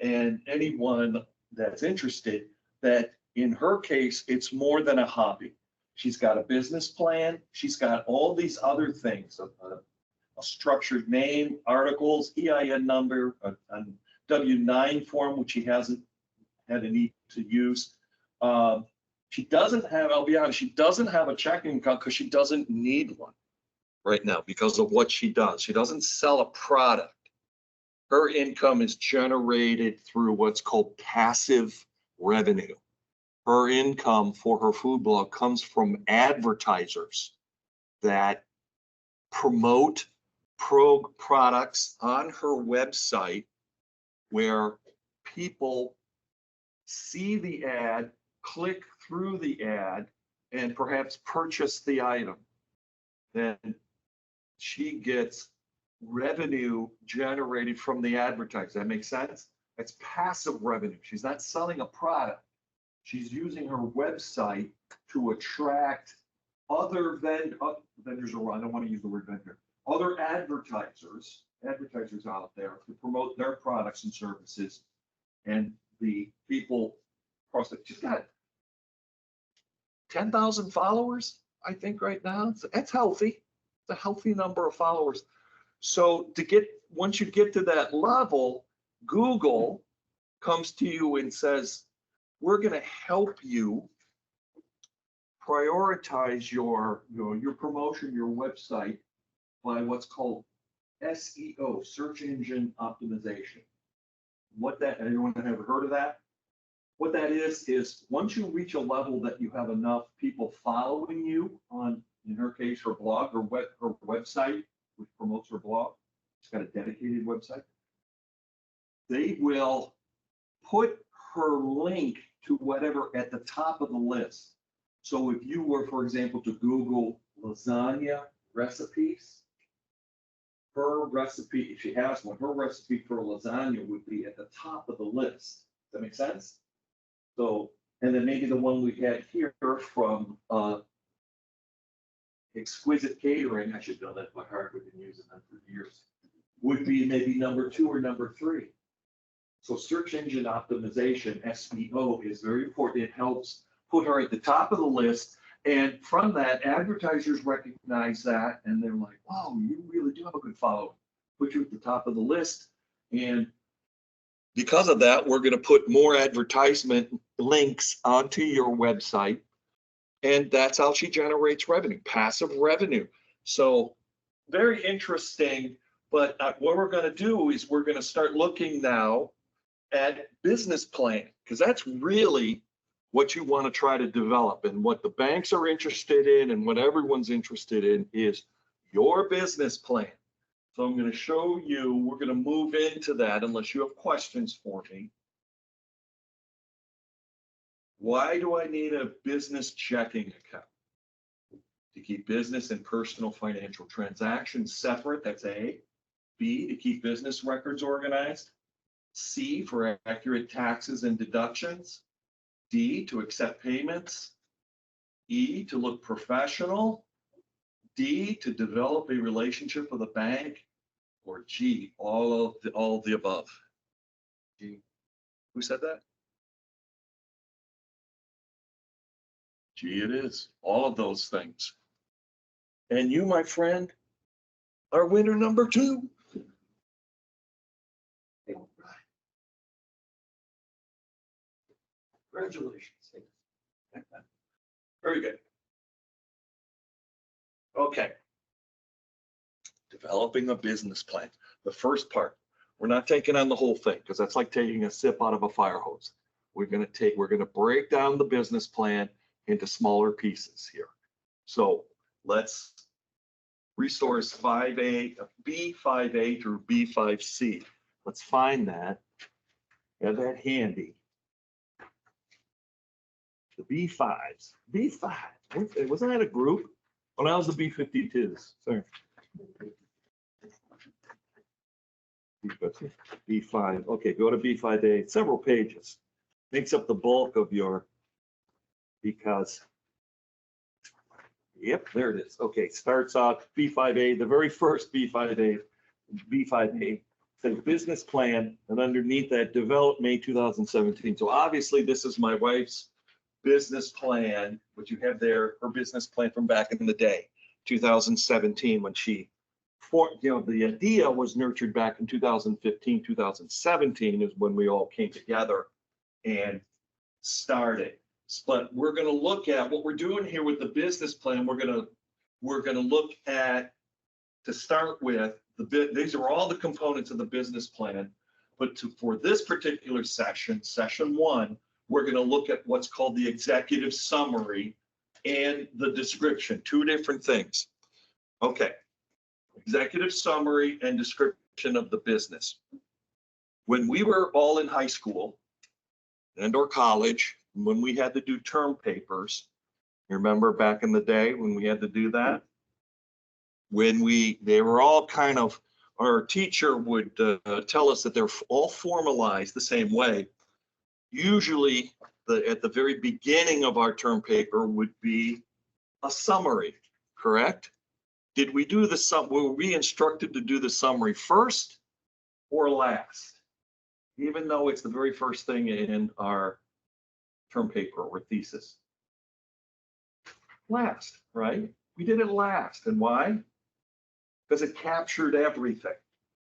[SPEAKER 1] and anyone that's interested that in her case, it's more than a hobby. She's got a business plan. She's got all these other things, a structured name, articles, EIN number, a W-9 form, which she hasn't had a need to use. She doesn't have, I'll be honest, she doesn't have a checking account because she doesn't need one right now because of what she does. She doesn't sell a product. Her income is generated through what's called passive revenue. Her income for her food blog comes from advertisers that promote products on her website where people see the ad, click through the ad, and perhaps purchase the item. Then she gets revenue generated from the advertising. That makes sense? That's passive revenue. She's not selling a product. She's using her website to attract other vendors, or I don't want to use the word vendor, other advertisers out there to promote their products and services. And the people across the, she's got 10,000 followers, I think, right now. That's healthy. It's a healthy number of followers. So once you get to that level, Google comes to you and says, we're going to help you prioritize your promotion, your website by what's called SEO, search engine optimization. Anyone ever heard of that? What that is once you reach a level that you have enough people following you on, in her case, her blog or her website, which promotes her blog, she's got a dedicated website, they will put her link to whatever at the top of the list. So if you were, for example, to Google lasagna recipes, her recipe, if she has one, her recipe for lasagna would be at the top of the list. Does that make sense? So, and then maybe the one we had here from Exquisite Catering, I should know that by heart, we've been using them for years, would be maybe number 2 or number 3. So search engine optimization, SEO, is very important. It helps put her at the top of the list. And from that, advertisers recognize that and they're like, wow, you really do have a good following. Put you at the top of the list. And because of that, we're going to put more advertisement links onto your website. And that's how she generates revenue, passive revenue. So very interesting. But what we're going to do is we're going to start looking now at business plan, because that's really what you want to try to develop. And what the banks are interested in and what everyone's interested in is your business plan. So I'm going to show you, we're going to move into that unless you have questions for me. Why do I need a business checking account? To keep business and personal financial transactions separate, that's A. B, to keep business records organized. C, for accurate taxes and deductions. D, to accept payments. E, to look professional. D, to develop a relationship with a bank. Or G, all of the above. G, who said that? G it is, all of those things. And you, my friend, are winner number 2. Congratulations. Very good. Okay. Developing a business plan. The first part, we're not taking on the whole thing because that's like taking a sip out of a fire hose. We're going to break down the business plan into smaller pieces here. So let's resource 5A, B5A through B5C. Let's find that. Have that handy. The B5s. B5. Wasn't that a group? Oh, that was the B52s. Sorry. B5. Okay, go to B5A. Several pages. Makes up the bulk of your, because, yep, there it is. Okay, starts out B5A, the very first B5A says business plan, and underneath that, developed May 2017. So obviously, this is my wife's business plan, which you have there, her business plan from back in the day, 2017, when she, the idea was nurtured back in 2015, 2017 is when we all came together and started. But we're going to look at what we're doing here with the business plan. We're going to look at, to start with, these are all the components of the business plan. But for this particular session, session 1, we're going to look at what's called the executive summary and the description, 2 different things. Okay, executive summary and description of the business. When we were all in high school and or college, when we had to do term papers, you remember back in the day when we had to do that? They were all kind of, our teacher would tell us that they're all formalized the same way. Usually, at the very beginning of our term paper would be a summary, correct? Did we do were we instructed to do the summary first or last? Even though it's the very first thing in our term paper or thesis. Last, right? We did it last. And why? Because it captured everything.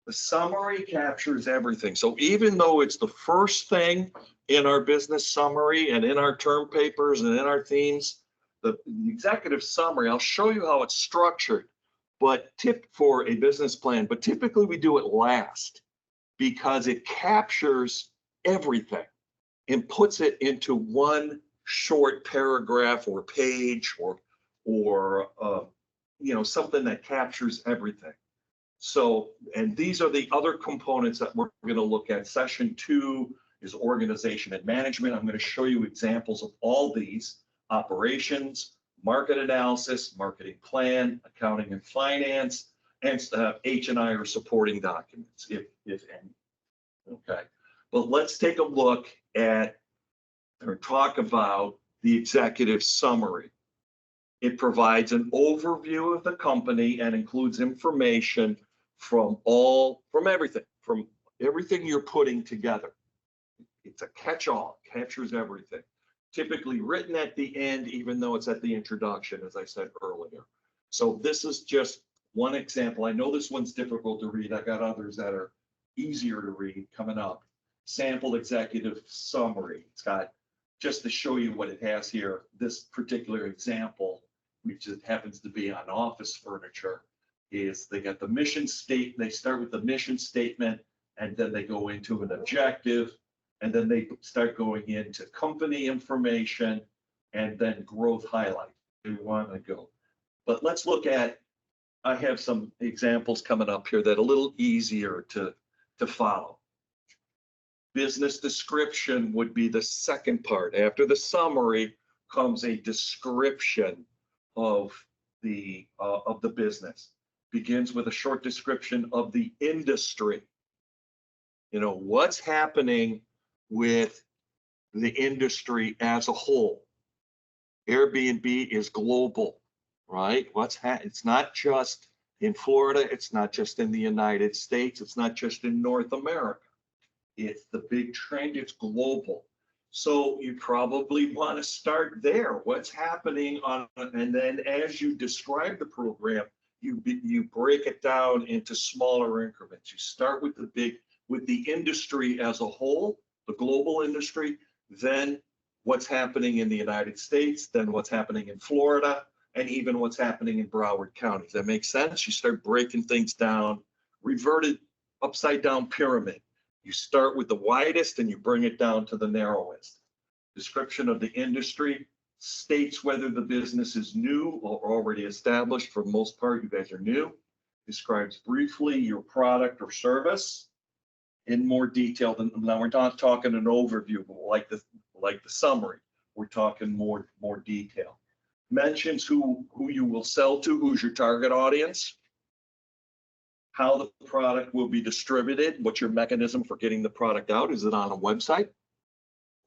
[SPEAKER 1] The summary captures everything. So even though it's the first thing in our business summary and in our term papers and in our themes, the executive summary, I'll show you how it's structured, but for a business plan, but typically we do it last because it captures everything and puts it into one short paragraph or page or something that captures everything. So, and these are the other components that we're going to look at. Session 2 is organization and management. I'm going to show you examples of all these: operations, market analysis, marketing plan, accounting and finance, and H&I or supporting documents, if any. Okay, but let's take a look at or talk about the executive summary. It provides an overview of the company and includes information from everything you're putting together. It's a catch-all, captures everything. Typically written at the end, even though it's at the introduction, as I said earlier. So this is just one example. I know this one's difficult to read. I got others that are easier to read coming up. Sample executive summary. It's got, just to show you what it has here, this particular example, which just happens to be on office furniture, is they got the mission statement. They start with the mission statement, and then they go into an objective, and then they start going into company information, and then growth highlight. We want to go. But let's look at I have some examples coming up here that are a little easier to follow. Business description would be the second part. After the summary comes a description of the business. Begins with a short description of the industry. You know, what's happening with the industry as a whole. Airbnb is global, right? It's not just in Florida, it's not just in the United States, it's not just in North America. It's the big trend, it's global. So you probably want to start there. What's happening and then as you describe the program, you break it down into smaller increments. You start with the industry as a whole, the global industry, then what's happening in the United States, then what's happening in Florida, and even what's happening in Broward County. Does that make sense? You start breaking things down, reverted upside down pyramid. You start with the widest and you bring it down to the narrowest. Description of the industry states whether the business is new or already established. For the most part, you guys are new. Describes briefly your product or service in more detail than, now we're not talking an overview, but like the summary, we're talking more detail. Mentions who you will sell to, who's your target audience, how the product will be distributed, what's your mechanism for getting the product out? Is it on a website?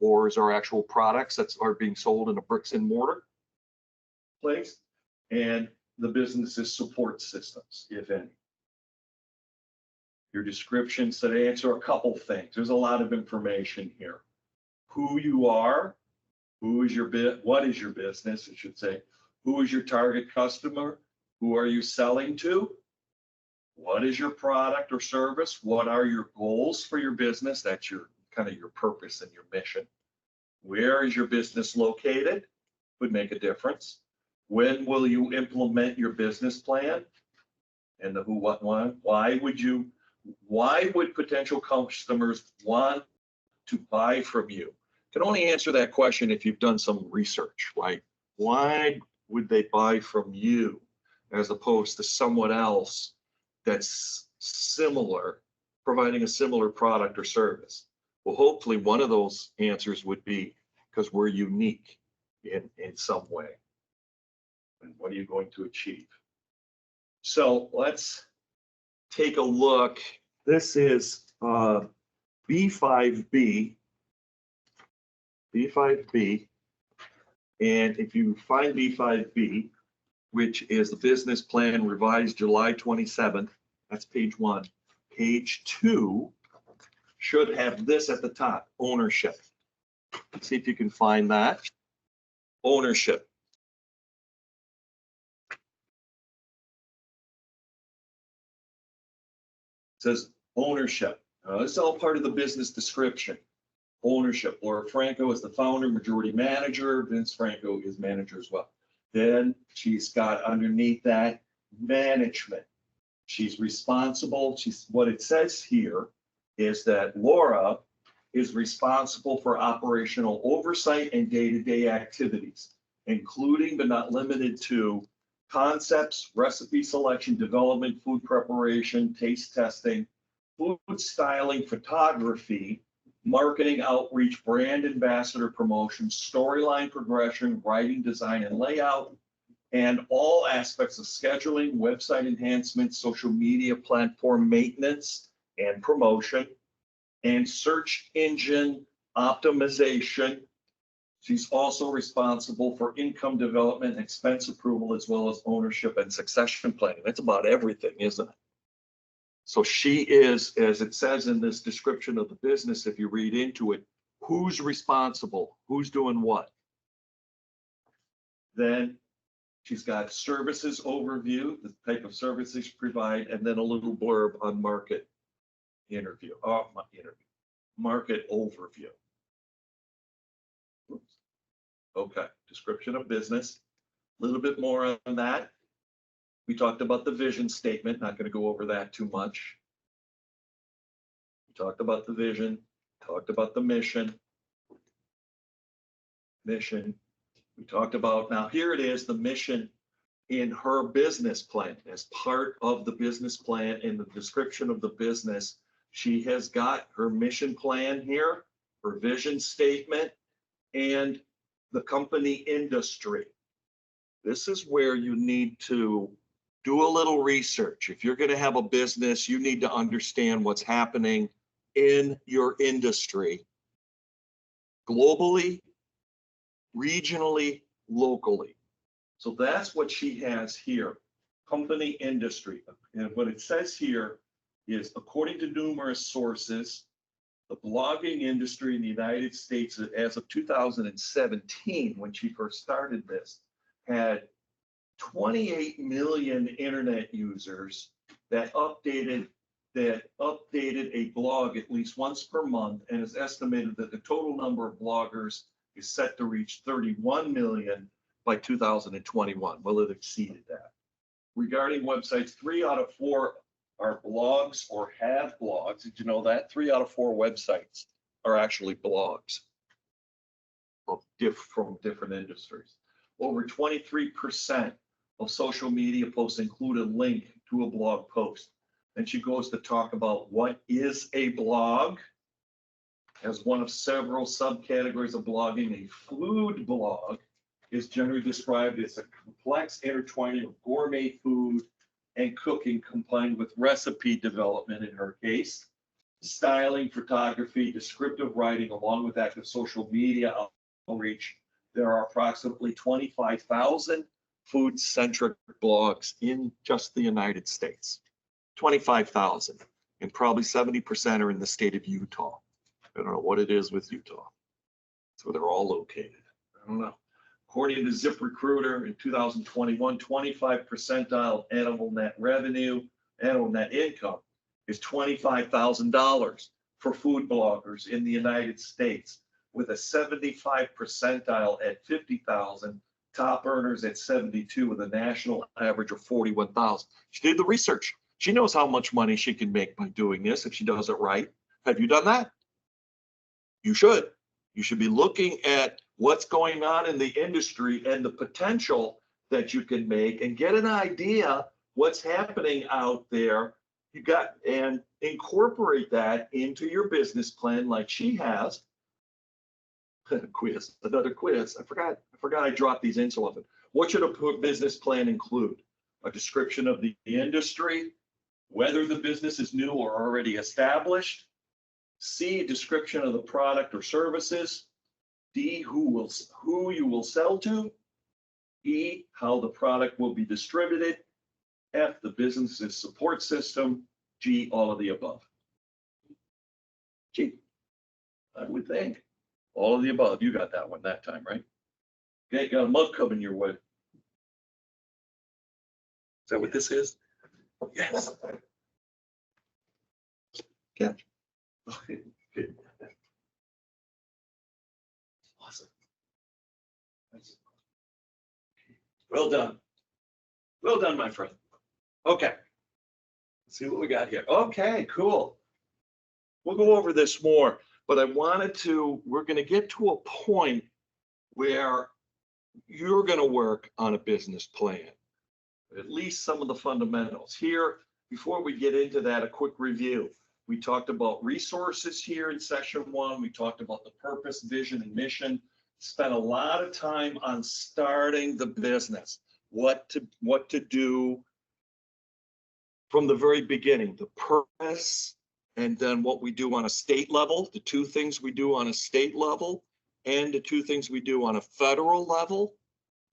[SPEAKER 1] Or is there actual products that are being sold in a bricks and mortar place? And the business's support systems, if any. Your descriptions that answer a couple things. There's a lot of information here. Who you are, what is your business, I should say. Who is your target customer? Who are you selling to? What is your product or service? What are your goals for your business? That's your kind of your purpose and your mission. Where is your business located? Would make a difference. When will you implement your business plan? And the who, what, when. Why would potential customers want to buy from you? Can only answer that question if you've done some research, right? Why would they buy from you as opposed to someone else that's similar, providing a similar product or service? Well, hopefully one of those answers would be because we're unique in some way. And what are you going to achieve? So let's take a look. This is B5B. B5B. And if you find B5B, which is the business plan revised July 27th, that's page 1. Page 2 should have this at the top, ownership. Let's see if you can find that. Ownership. It says ownership. This is all part of the business description. Ownership. Laura Franco is the founder, majority manager. Vince Franco is manager as well. Then she's got underneath that management. She's responsible. What it says here is that Laura is responsible for operational oversight and day-to-day activities, including but not limited to concepts, recipe selection, development, food preparation, taste testing, food styling, photography, marketing outreach, brand ambassador promotion, storyline progression, writing, design, and layout, and all aspects of scheduling, website enhancements, social media platform maintenance and promotion, and search engine optimization. She's also responsible for income development, expense approval, as well as ownership and succession planning. That's about everything, isn't it? So she is, as it says in this description of the business, if you read into it, who's responsible, who's doing what. Then she's got services overview, the type of services you provide, and then a little blurb on market market overview. Oops. Okay, description of business, a little bit more on that. We talked about the vision statement, not going to go over that too much. We talked about the vision, talked about the mission. We talked about, now here it is, the mission in her business plan. As part of the business plan, in the description of the business, she has got her mission plan here, her vision statement, and the company industry. This is where you need to do a little research. If you're going to have a business, you need to understand what's happening in your industry, globally, regionally, locally. So that's what she has here, company industry. And what it says here is, according to numerous sources, the blogging industry in the United States, as of 2017, when she first started this, had 28 million internet users that updated a blog at least once per month, and it's estimated that the total number of bloggers is set to reach 31 million by 2021. Well, it exceeded that. Regarding websites, 3 out of 4 are blogs or have blogs. Did you know that? 3 out of 4 websites are actually blogs from different industries. Over 23% of social media posts include a link to a blog post. And she goes to talk about what is a blog as one of several subcategories of blogging. A food blog is generally described as a complex intertwining of gourmet food and cooking combined with recipe development, in her case, styling, photography, descriptive writing, along with active social media outreach. There are approximately 25,000 food-centric blogs in just the United States. 25,000, and probably 70% are in the state of Utah. I don't know what it is with Utah. That's where they're all located. I don't know. According to ZipRecruiter, in 2021, 25 percentile of annual net revenue, annual net income is $25,000 for food bloggers in the United States, with a 75 percentile at 50,000, top earners at 72, with a national average of 41,000. She did the research. She knows how much money she can make by doing this if she does it right. Have you done that? You should. You should be looking at what's going on in the industry and the potential that you can make, and get an idea what's happening out there. You got, and incorporate that into your business plan like she has. Quiz, another quiz. I forgot I dropped these in so often. What should a business plan include? A description of the industry, whether the business is new or already established. C, description of the product or services. D, who you will sell to. E, how the product will be distributed. F, the business's support system. G, all of the above. G, I would think. All of the above. You got that one that time, right? Okay, got a mug coming your way. Is that what this is? Yes. Catch. Okay. Awesome. Well done. Well done, my friend. Okay. Let's see what we got here. Okay, cool. We'll go over this more, but we're going to get to a point where you're going to work on a business plan, at least some of the fundamentals. Here, before we get into that, a quick review. We talked about resources here in session 1. We talked about the purpose, vision, and mission. Spent a lot of time on starting the business, what to do from the very beginning, the purpose, and then what we do on a state level, the 2 things we do on a state level, and the 2 things we do on a federal level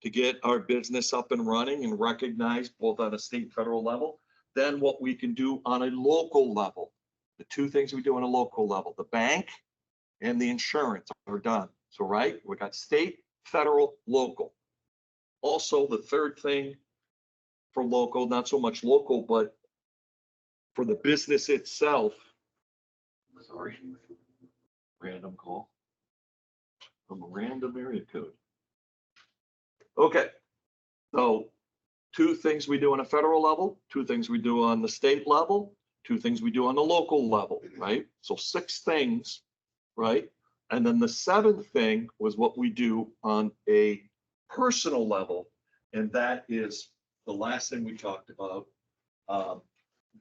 [SPEAKER 1] to get our business up and running and recognized both on a state and federal level. Then what we can do on a local level, the 2 things we do on a local level, the bank and the insurance are done. So, right, we got state, federal, local. Also, the 3rd thing for local, not so much local, but for the business itself. Sorry, random call from a random area code. Okay, so 2 things we do on a federal level, 2 things we do on the state level, 2 things we do on the local level, right? So 6 things, right? And then the 7th thing was what we do on a personal level, and that is the last thing we talked about,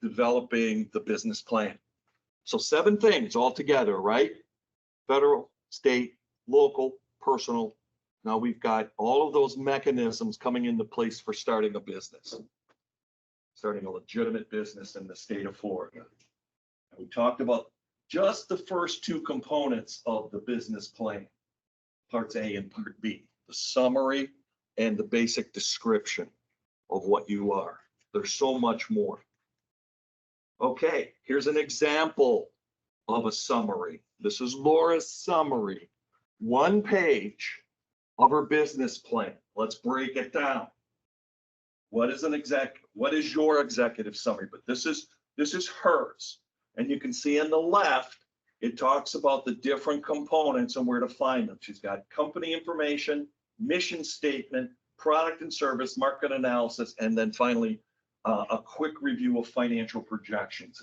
[SPEAKER 1] developing the business plan. So 7 things all together, right? Federal, state, local, personal. Now we've got all of those mechanisms coming into place for starting a business, starting a legitimate business in the state of Florida. And we talked about just the first 2 components of the business plan, parts A and part B, the summary and the basic description of what you are. There's so much more. Okay, here's an example of a summary. This is Laura's summary, 1 page of her business plan. Let's break it down. What is your executive summary? But this is hers. And you can see on the left, it talks about the different components and where to find them. She's got company information, mission statement, product and service, market analysis, and then finally, a quick review of financial projections.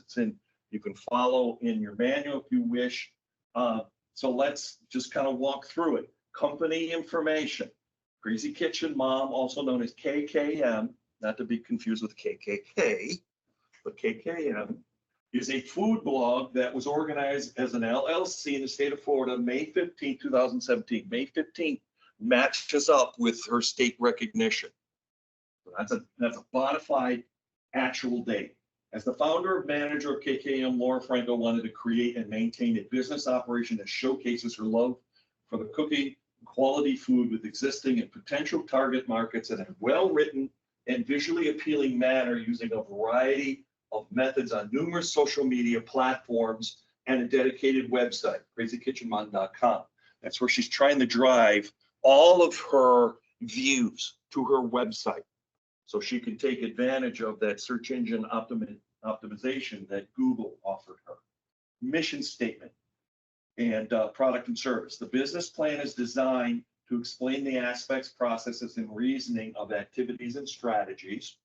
[SPEAKER 1] You can follow in your manual if you wish. So let's just kind of walk through it. Company information, Crazy Kitchen Mom, also known as KKM, not to be confused with KKK, but KKM is a food blog that was organized as an LLC in the state of Florida, May 15, 2017. May 15 matches up with her state recognition. So that's a bona fide actual date. As the founder and manager of KKM, Laura Franco wanted to create and maintain a business operation that showcases her love for the cooking quality food with existing and potential target markets in a well-written and visually appealing manner using a variety of methods on numerous social media platforms and a dedicated website, crazykitchenmom.com. That's where she's trying to drive all of her views to her website so she can take advantage of that search engine optimization that Google offered her. Mission statement and product and service. The business plan is designed to explain the aspects, processes, and reasoning of activities and strategies.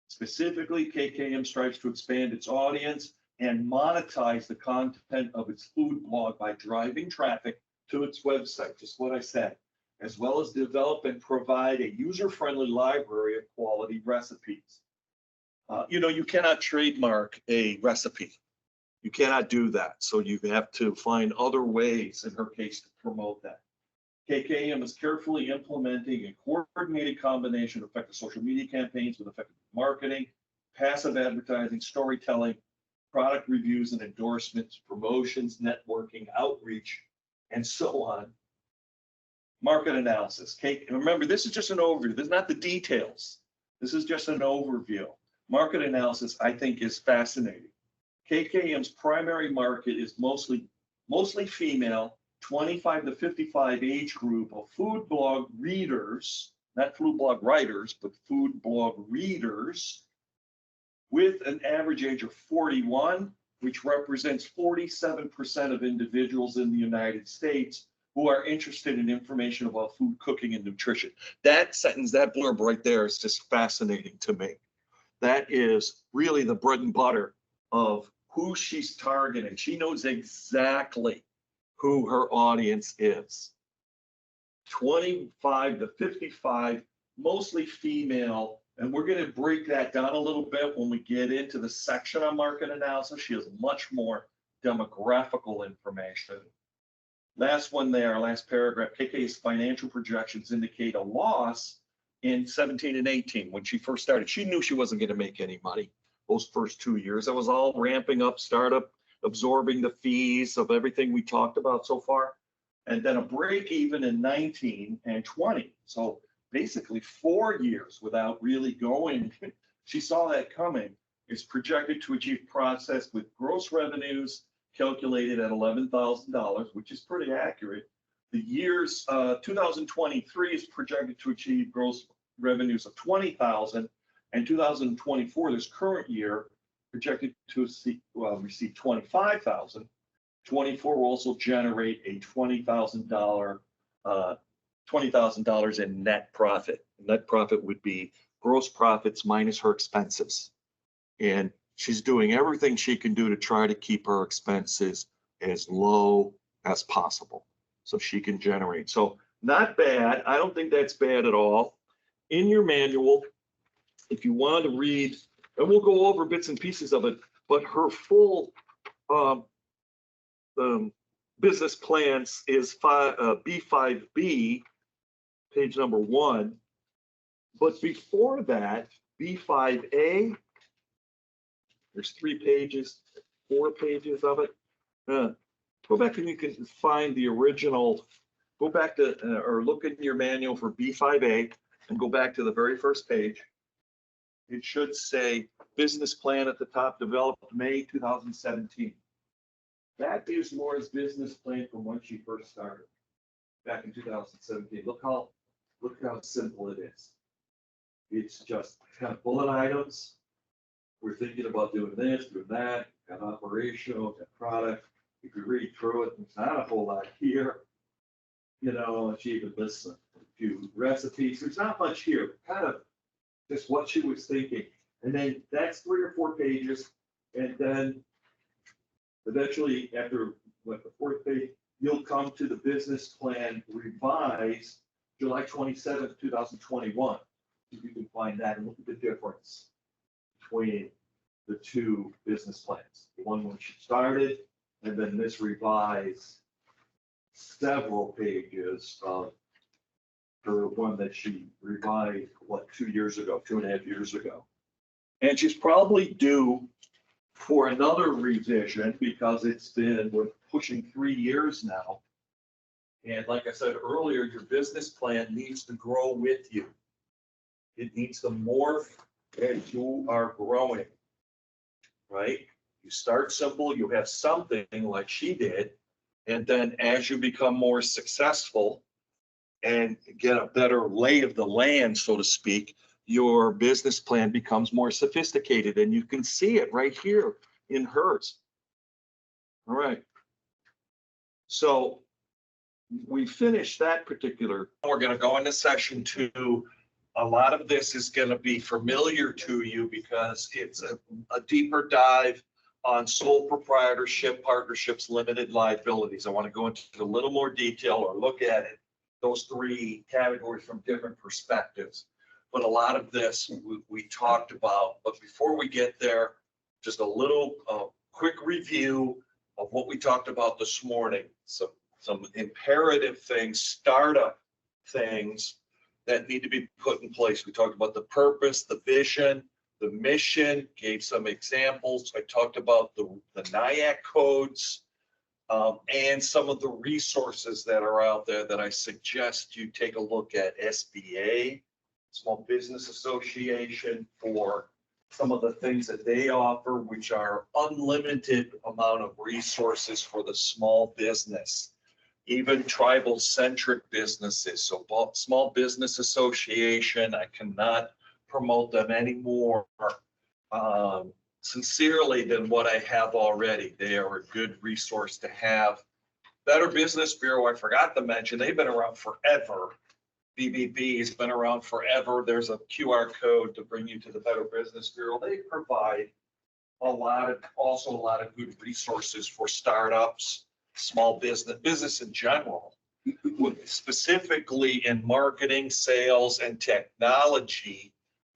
[SPEAKER 1] Specifically, KKM strives to expand its audience and monetize the content of its food blog by driving traffic to its website, just what I said, as well as develop and provide a user-friendly library of quality recipes. You cannot trademark a recipe. You cannot do that. So you have to find other ways, in her case, to promote that. KKM is carefully implementing a coordinated combination of effective social media campaigns with effective marketing, passive advertising, storytelling, product reviews and endorsements, promotions, networking, outreach, and so on. Market analysis. Remember, this is just an overview. This is not the details. This is just an overview. Market analysis, I think, is fascinating. KKM's primary market is mostly female, 25 to 55 age group of food blog readers, not food blog writers, but food blog readers with an average age of 41, which represents 47% of individuals in the United States who are interested in information about food cooking and nutrition. That sentence, that blurb right there is just fascinating to me. That is really the bread and butter of who she's targeting. She knows exactly who her audience is. 25 to 55, mostly female. And we're going to break that down a little bit when we get into the section on market analysis. She has much more demographical information. Last one there, last paragraph, KK's financial projections indicate a loss in 17 and 18. When she first started, she knew she wasn't going to make any money those first 2 years. It was all ramping up, startup, absorbing the fees of everything we talked about so far. And then a break even in 19 and 20. So basically 4 years without really going. She saw that coming. It's projected to achieve process with gross revenues calculated at $11,000, which is pretty accurate. The years 2023 is projected to achieve gross revenues of $20,000, and 2024, this current year, projected to receive $25,000. 24 will also generate a $20,000 in net profit. Net profit would be gross profits minus her expenses. And she's doing everything she can do to try to keep her expenses as low as possible so she can generate. So not bad. I don't think that's bad at all. In your manual, if you want to read, and we'll go over bits and pieces of it, but her full business plans is B5B, page number 1. But before that, B5A, there's 3 pages, 4 pages of it. Go back and you can find the original, go back to, or look in your manual for B5A and go back to the very first page. It should say business plan at the top, developed May 2017. That is Laura's business plan from when she first started back in 2017. Look how simple it is. It's just kind of bullet items. We're thinking about doing this, doing that, got operational, got product. If you read through it, there's not a whole lot here. You know, she even lists a few recipes. There's not much here, kind of just what she was thinking. And then that's 3 or 4 pages. And then eventually, after what, the 4th page, you'll come to the business plan revised July 27th, 2021. You can find that and look at the difference between the 2 business plans. The one when she started, and then this revised several pages of her one that she revised, what, 2 years ago, 2.5 years ago. And she's probably due for another revision because we're pushing 3 years now. And like I said earlier, your business plan needs to grow with you. It needs to morph as you are growing, right? You start simple, you have something like she did, and then as you become more successful and get a better lay of the land, so to speak, your business plan becomes more sophisticated, and you can see it right here in hers. All right. So we finished that particular. We're going to go into session 2. A lot of this is going to be familiar to you because it's a deeper dive on sole proprietorship, partnerships, limited liabilities. I want to go into a little more detail or look at it, those 3 categories from different perspectives. But a lot of this we talked about. But before we get there, just a little quick review of what we talked about this morning. Some imperative things, startup things that need to be put in place. We talked about the purpose, the vision, the mission, gave some examples. I talked about the NAHASDA codes and some of the resources that are out there that I suggest you take a look at. SBA, Small Business Association, for some of the things that they offer, which are unlimited amount of resources for the small business. Even tribal centric businesses. So Small Business Association, I cannot promote them anymore sincerely than what I have already. They are a good resource to have. Better Business Bureau, I forgot to mention, they've been around forever. BBB has been around forever. There's a QR code to bring you to the Better Business Bureau. They provide also a lot of good resources for startups, small business in general, specifically in marketing, sales, and technology,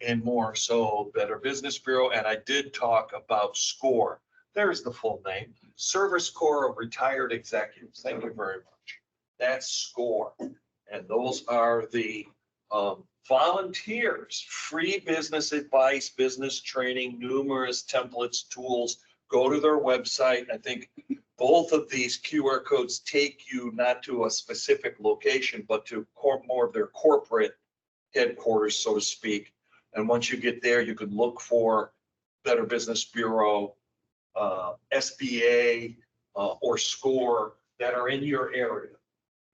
[SPEAKER 1] and more. So Better Business Bureau. And I did talk about SCORE. There's the full name, Service Corps of Retired Executives. Thank you very much. That's SCORE. And those are the volunteers, free business advice, business training, numerous templates, tools. Go to their website. I think both of these QR codes take you not to a specific location, but to more of their corporate headquarters, so to speak. And once you get there, you can look for Better Business Bureau, SBA, or SCORE that are in your area.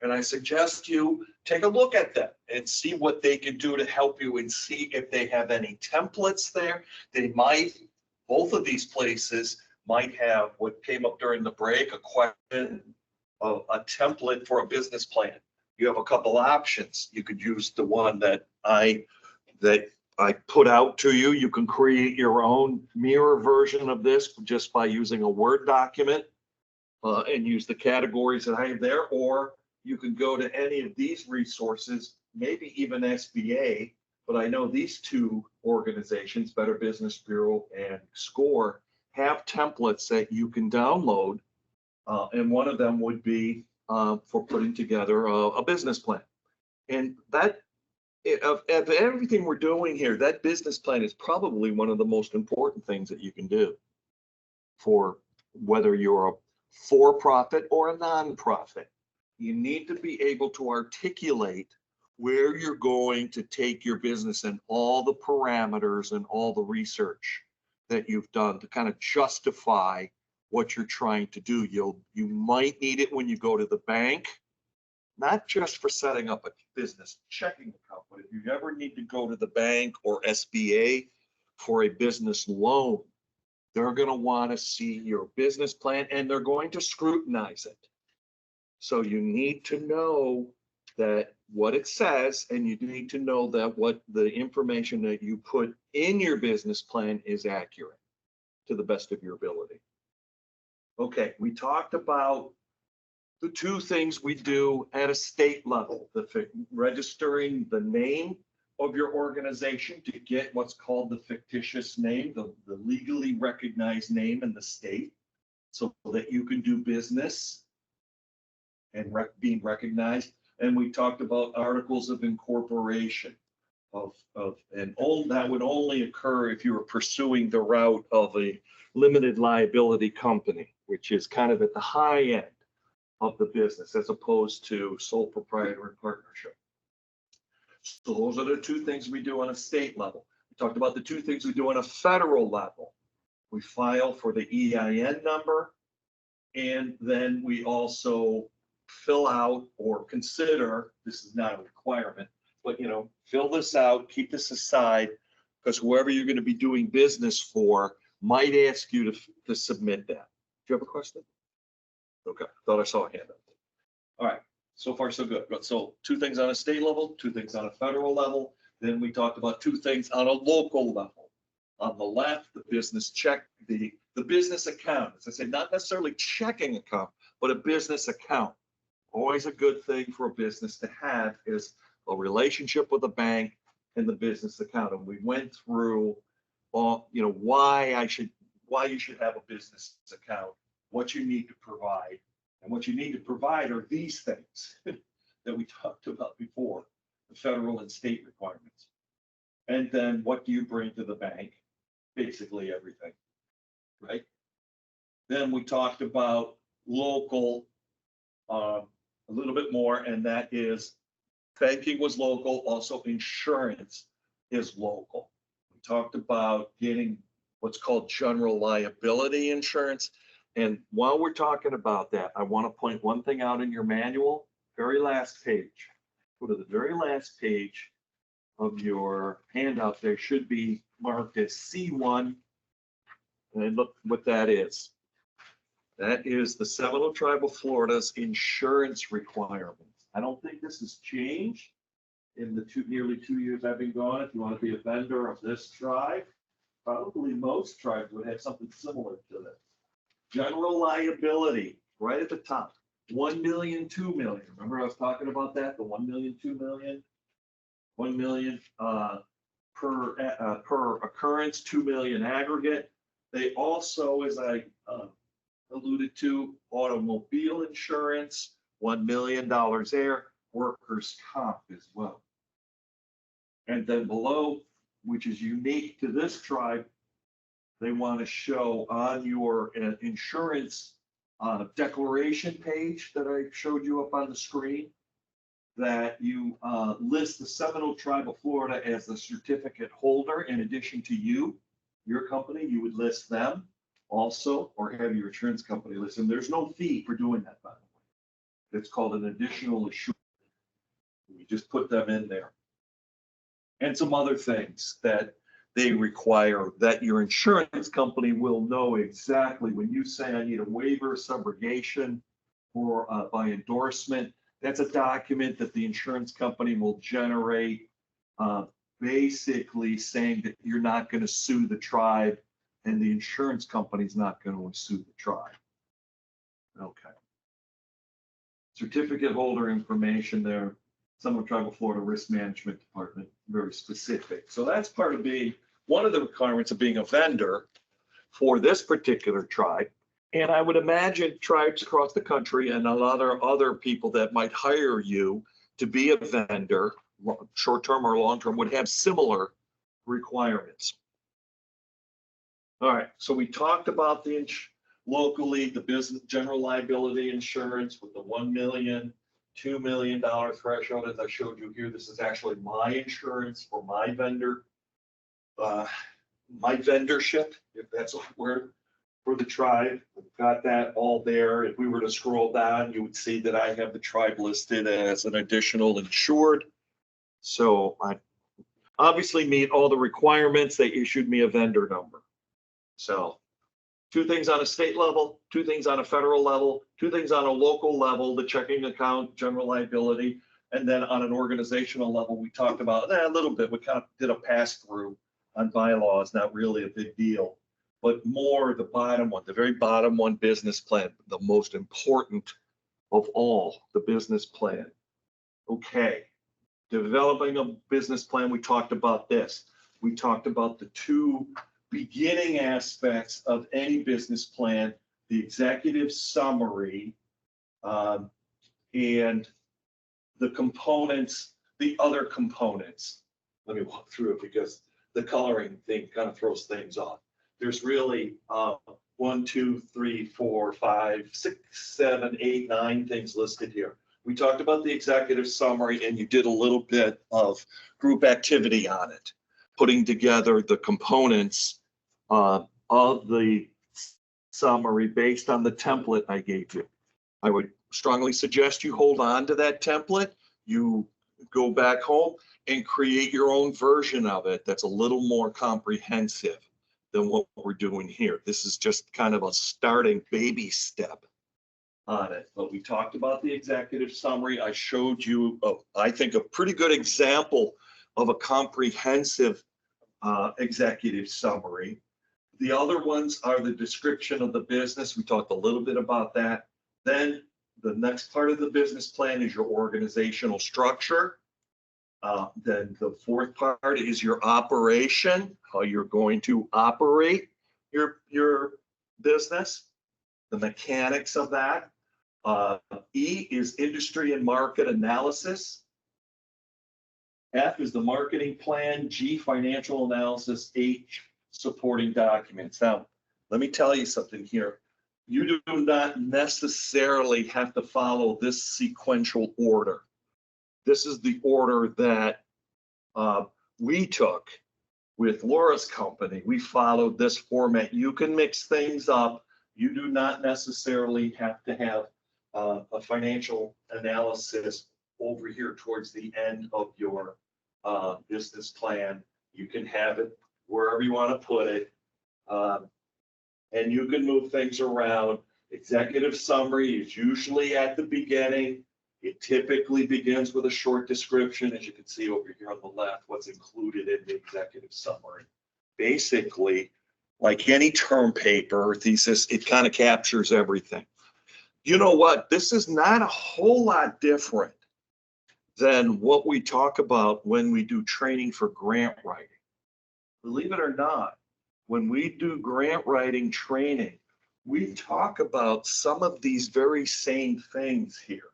[SPEAKER 1] And I suggest you take a look at them and see what they can do to help you and see if they have any templates there. Both of these places might have what came up during the break, a question, a template for a business plan. You have a couple options. You could use the one that I put out to you. You can create your own mirror version of this just by using a Word document and use the categories that I have there, or you can go to any of these resources, maybe even SBA, but I know these two organizations, Better Business Bureau and SCORE, have templates that you can download. And one of them would be for putting together a business plan. And that, of everything we're doing here, that business plan is probably one of the most important things that you can do for whether you're a for-profit or a nonprofit. You need to be able to articulate where you're going to take your business and all the parameters and all the research that you've done to kind of justify what you're trying to do. You might need it when you go to the bank, not just for setting up a business checking account, but if you ever need to go to the bank or SBA for a business loan, they're going to want to see your business plan and they're going to scrutinize it. So you need to know that what it says, and you need to know that what the information that you put in your business plan is accurate to the best of your ability. Okay, we talked about the two things we do at a state level, registering the name of your organization to get what's called the fictitious name, the legally recognized name in the state, so that you can do business and being recognized. And we talked about articles of incorporation that would only occur if you were pursuing the route of a limited liability company, which is kind of at the high end of the business as opposed to sole proprietor and partnership. So those are the two things we do on a state level. We talked about the two things we do on a federal level. We file for the EIN number, and then we also fill out or consider, this is not a requirement, but fill this out, keep this aside, because whoever you're going to be doing business for might ask you to submit that. Do you have a question? Okay, thought I saw a hand up. All right, so far so good. So two things on a state level, two things on a federal level. Then we talked about two things on a local level. On the left, the business check, the business account. As I said, not necessarily checking account, but a business account. Always a good thing for a business to have is a relationship with a bank and the business account. And we went through why you should have a business account, what you need to provide. And what you need to provide are these things that we talked about before, the federal and state requirements. And then what do you bring to the bank? Basically everything, right? Then we talked about local a little bit more, and that is banking was local, also insurance is local. We talked about getting what's called general liability insurance. And while we're talking about that, I want to point one thing out in your manual, very last page. Go to the very last page of your handout. There should be marked as C1. And look what that is. That is the Seminole Tribe of Florida's insurance requirements. I don't think this has changed in the nearly 2 years I've been gone. If you want to be a vendor of this tribe, probably most tribes would have something similar to this. General liability, right at the top, 1 million, 2 million. Remember I was talking about that, the 1 million, 2 million? 1 million per occurrence, 2 million aggregate. They also, as I alluded to, automobile insurance, $1 million there, workers' comp as well. And then below, which is unique to this tribe, they want to show on your insurance declaration page that I showed you up on the screen that you list the Seminole Tribe of Florida as the certificate holder. In addition to your company, you would list them also, or have your insurance company list. And there's no fee for doing that, by the way. It's called an additional assurance. You just put them in there. And some other things that they require that your insurance company will know exactly when you say I need a waiver, subrogation, or by endorsement. That's a document that the insurance company will generate, basically saying that you're not going to sue the tribe and the insurance company's not going to sue the tribe. Okay. Certificate holder information there. Seminole Tribe of Florida Risk Management Department, very specific. So that's part of being, one of the requirements of being a vendor for this particular tribe. And I would imagine tribes across the country and a lot of other people that might hire you to be a vendor, short-term or long-term, would have similar requirements. All right, so we talked about the locally, the business general liability insurance with the $1 million, $2 million threshold, as I showed you here. This is actually my insurance for my vendor, my vendorship, if that's a word, for the tribe. We've got that all there. If we were to scroll down, you would see that I have the tribe listed as an additional insured. So I obviously meet all the requirements. They issued me a vendor number. So 2 things on a state level, 2 things on a federal level, 2 things on a local level, the checking account, general liability, and then on an organizational level, we talked about a little bit. We kind of did a pass through on bylaws, not really a big deal, but more the bottom one, the very bottom one, business plan, the most important of all, the business plan. Okay, developing a business plan, we talked about this. We talked about the 2 beginning aspects of any business plan, the executive summary, and the components, the other components. Let me walk through it because the coloring thing kind of throws things off. There's really 1, 2, 3, 4, 5, 6, 7, 8, 9 things listed here. We talked about the executive summary, and you did a little bit of group activity on it, putting together the components of the summary based on the template I gave you. I would strongly suggest you hold on to that template. You go back home and create your own version of it that's a little more comprehensive than what we're doing here. This is just kind of a starting baby step on it. But we talked about the executive summary. I showed you, I think, a pretty good example of a comprehensive executive summary. The other ones are the description of the business. We talked a little bit about that. Then the next part of the business plan is your organizational structure. Then the 4th part is your operation, how you're going to operate your business, the mechanics of that. E is industry and market analysis. F is the marketing plan. G, financial analysis. H, supporting documents. Now, let me tell you something here. You do not necessarily have to follow this sequential order. This is the order that we took with Laura's company. We followed this format. You can mix things up. You do not necessarily have to have a financial analysis over here towards the end of your business plan. You can have it wherever you want to put it. And you can move things around. Executive summary is usually at the beginning. It typically begins with a short description, as you can see over here on the left, what's included in the executive summary. Basically, like any term paper or thesis, it kind of captures everything. You know what? This is not a whole lot different than what we talk about when we do training for grant writing. Believe it or not, when we do grant writing training, we talk about some of these very same things here.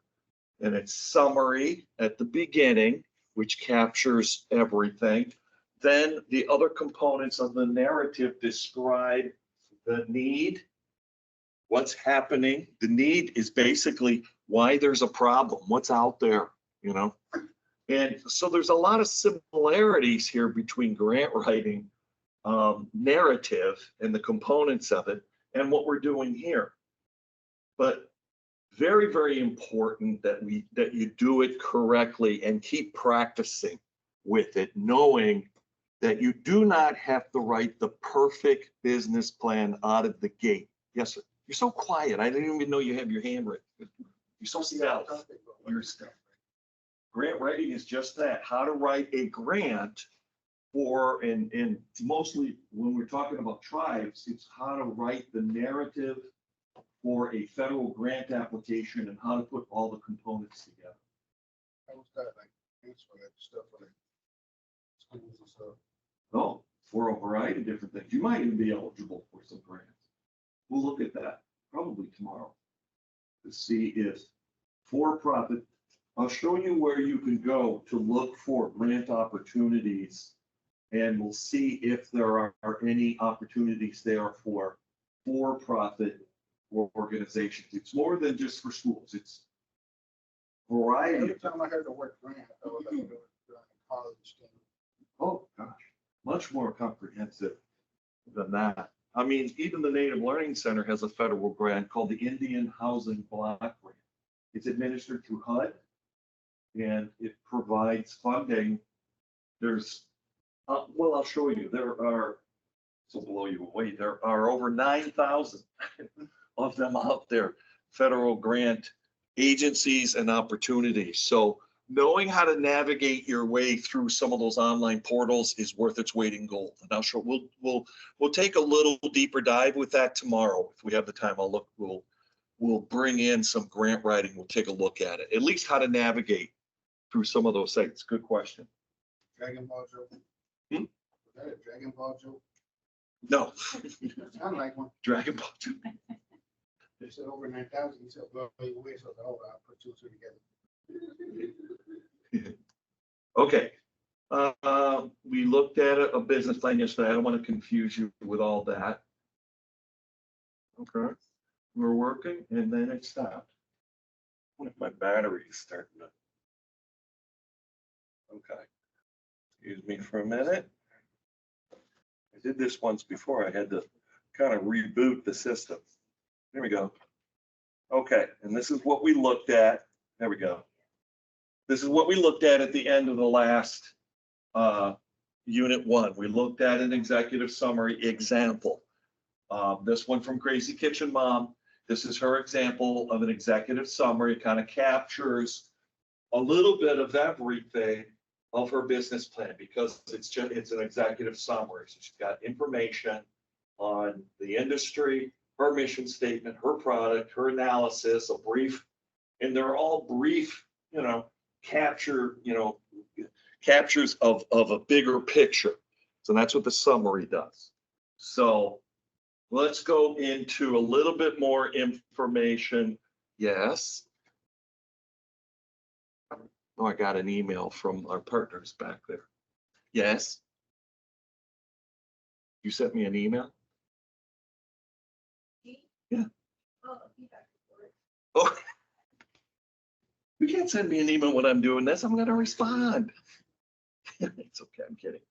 [SPEAKER 1] And it's summary at the beginning, which captures everything. Then the other components of the narrative describe the need, what's happening. The need is basically why there's a problem, what's out there, you know. And so there's a lot of similarities here between grant writing narrative and the components of it and what we're doing here. But very, very important that you do it correctly and keep practicing with it, knowing that you do not have to write the perfect business plan out of the gate. Yes, sir. You're so quiet. I didn't even know you have your hand written. You're so stealth. You're stealth. Grant writing is just that, how to write a grant for, and mostly when we're talking about tribes, it's how to write the narrative for a federal grant application and how to put all the components together.
[SPEAKER 5] grants for that stuff for the schools and stuff.
[SPEAKER 1] Oh, for a variety of different things. You might even be eligible for some grants. We'll look at that probably tomorrow to see if for-profit, I'll show you where you can go to look for grant opportunities. And we'll see if there are any opportunities there for for-profit organizations. It's more than just for schools. It's variety.
[SPEAKER 5] Every time I heard the word grant, I was like, during college thing.
[SPEAKER 1] Oh, gosh, much more comprehensive than that. I mean, even the Native Learning Center has a federal grant called the Indian Housing Block Grant. It's administered through HUD and it provides funding. There's, well, I'll show you. There are, this will blow you away. There are over 9,000 of them out there, federal grant agencies and opportunities. So knowing how to navigate your way through some of those online portals is worth its weight in gold. And I'll show, we'll take a little deeper dive with that tomorrow. If we have the time, we'll bring in some grant writing. We'll take a look at it, at least how to navigate through some of those sites. Good question.
[SPEAKER 5] Dragon Ball joke.
[SPEAKER 1] Hmm?
[SPEAKER 5] Was that a Dragon Ball joke?
[SPEAKER 1] No.
[SPEAKER 5] Sound like one.
[SPEAKER 1] Dragon Ball 2.
[SPEAKER 5] They said over 9,000. He said, well, you wait, so I'll put two and two together.
[SPEAKER 1] Okay. We looked at a business plan yesterday. I don't want to confuse you with all that. Okay. We're working and then it stopped. I wonder if my battery is starting to. Okay. Excuse me for a minute. I did this once before. I had to kind of reboot the system. There we go. Okay, and this is what we looked at. There we go. This is what we looked at the end of the last unit 1. We looked at an executive summary example. This one from Crazy Kitchen Mom. This is her example of an executive summary. It kind of captures a little bit of everything of her business plan because it's an executive summary. So she's got information on the industry, her mission statement, her product, her analysis, a brief, and they're all brief, captures of a bigger picture. So that's what the summary does. So let's go into a little bit more information. Yes. Oh, I got an email from our partners back there. Yes. You sent me an email? Yeah. Oh, you can't send me an email when I'm doing this. I'm going to respond. It's okay. I'm kidding.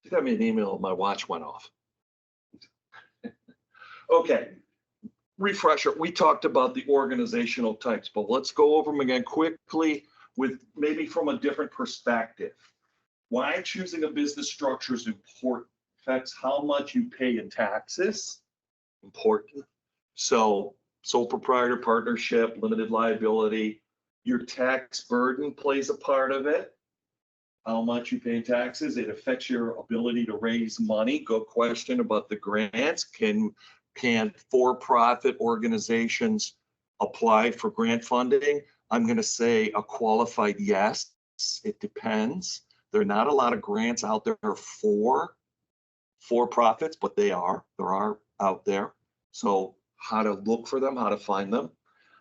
[SPEAKER 1] You got me an email. My watch went off. Okay. Refresher. We talked about the organizational types, but let's go over them again quickly with maybe from a different perspective. Why choosing a business structure is important. Affects how much you pay in taxes. Important. So sole proprietor partnership, limited liability, your tax burden plays a part of it. How much you pay in taxes, it affects your ability to raise money. Good question about the grants. Can for-profit organizations apply for grant funding? I'm going to say a qualified yes. It depends. There are not a lot of grants out there for profits, but there are out there. So how to look for them, how to find them.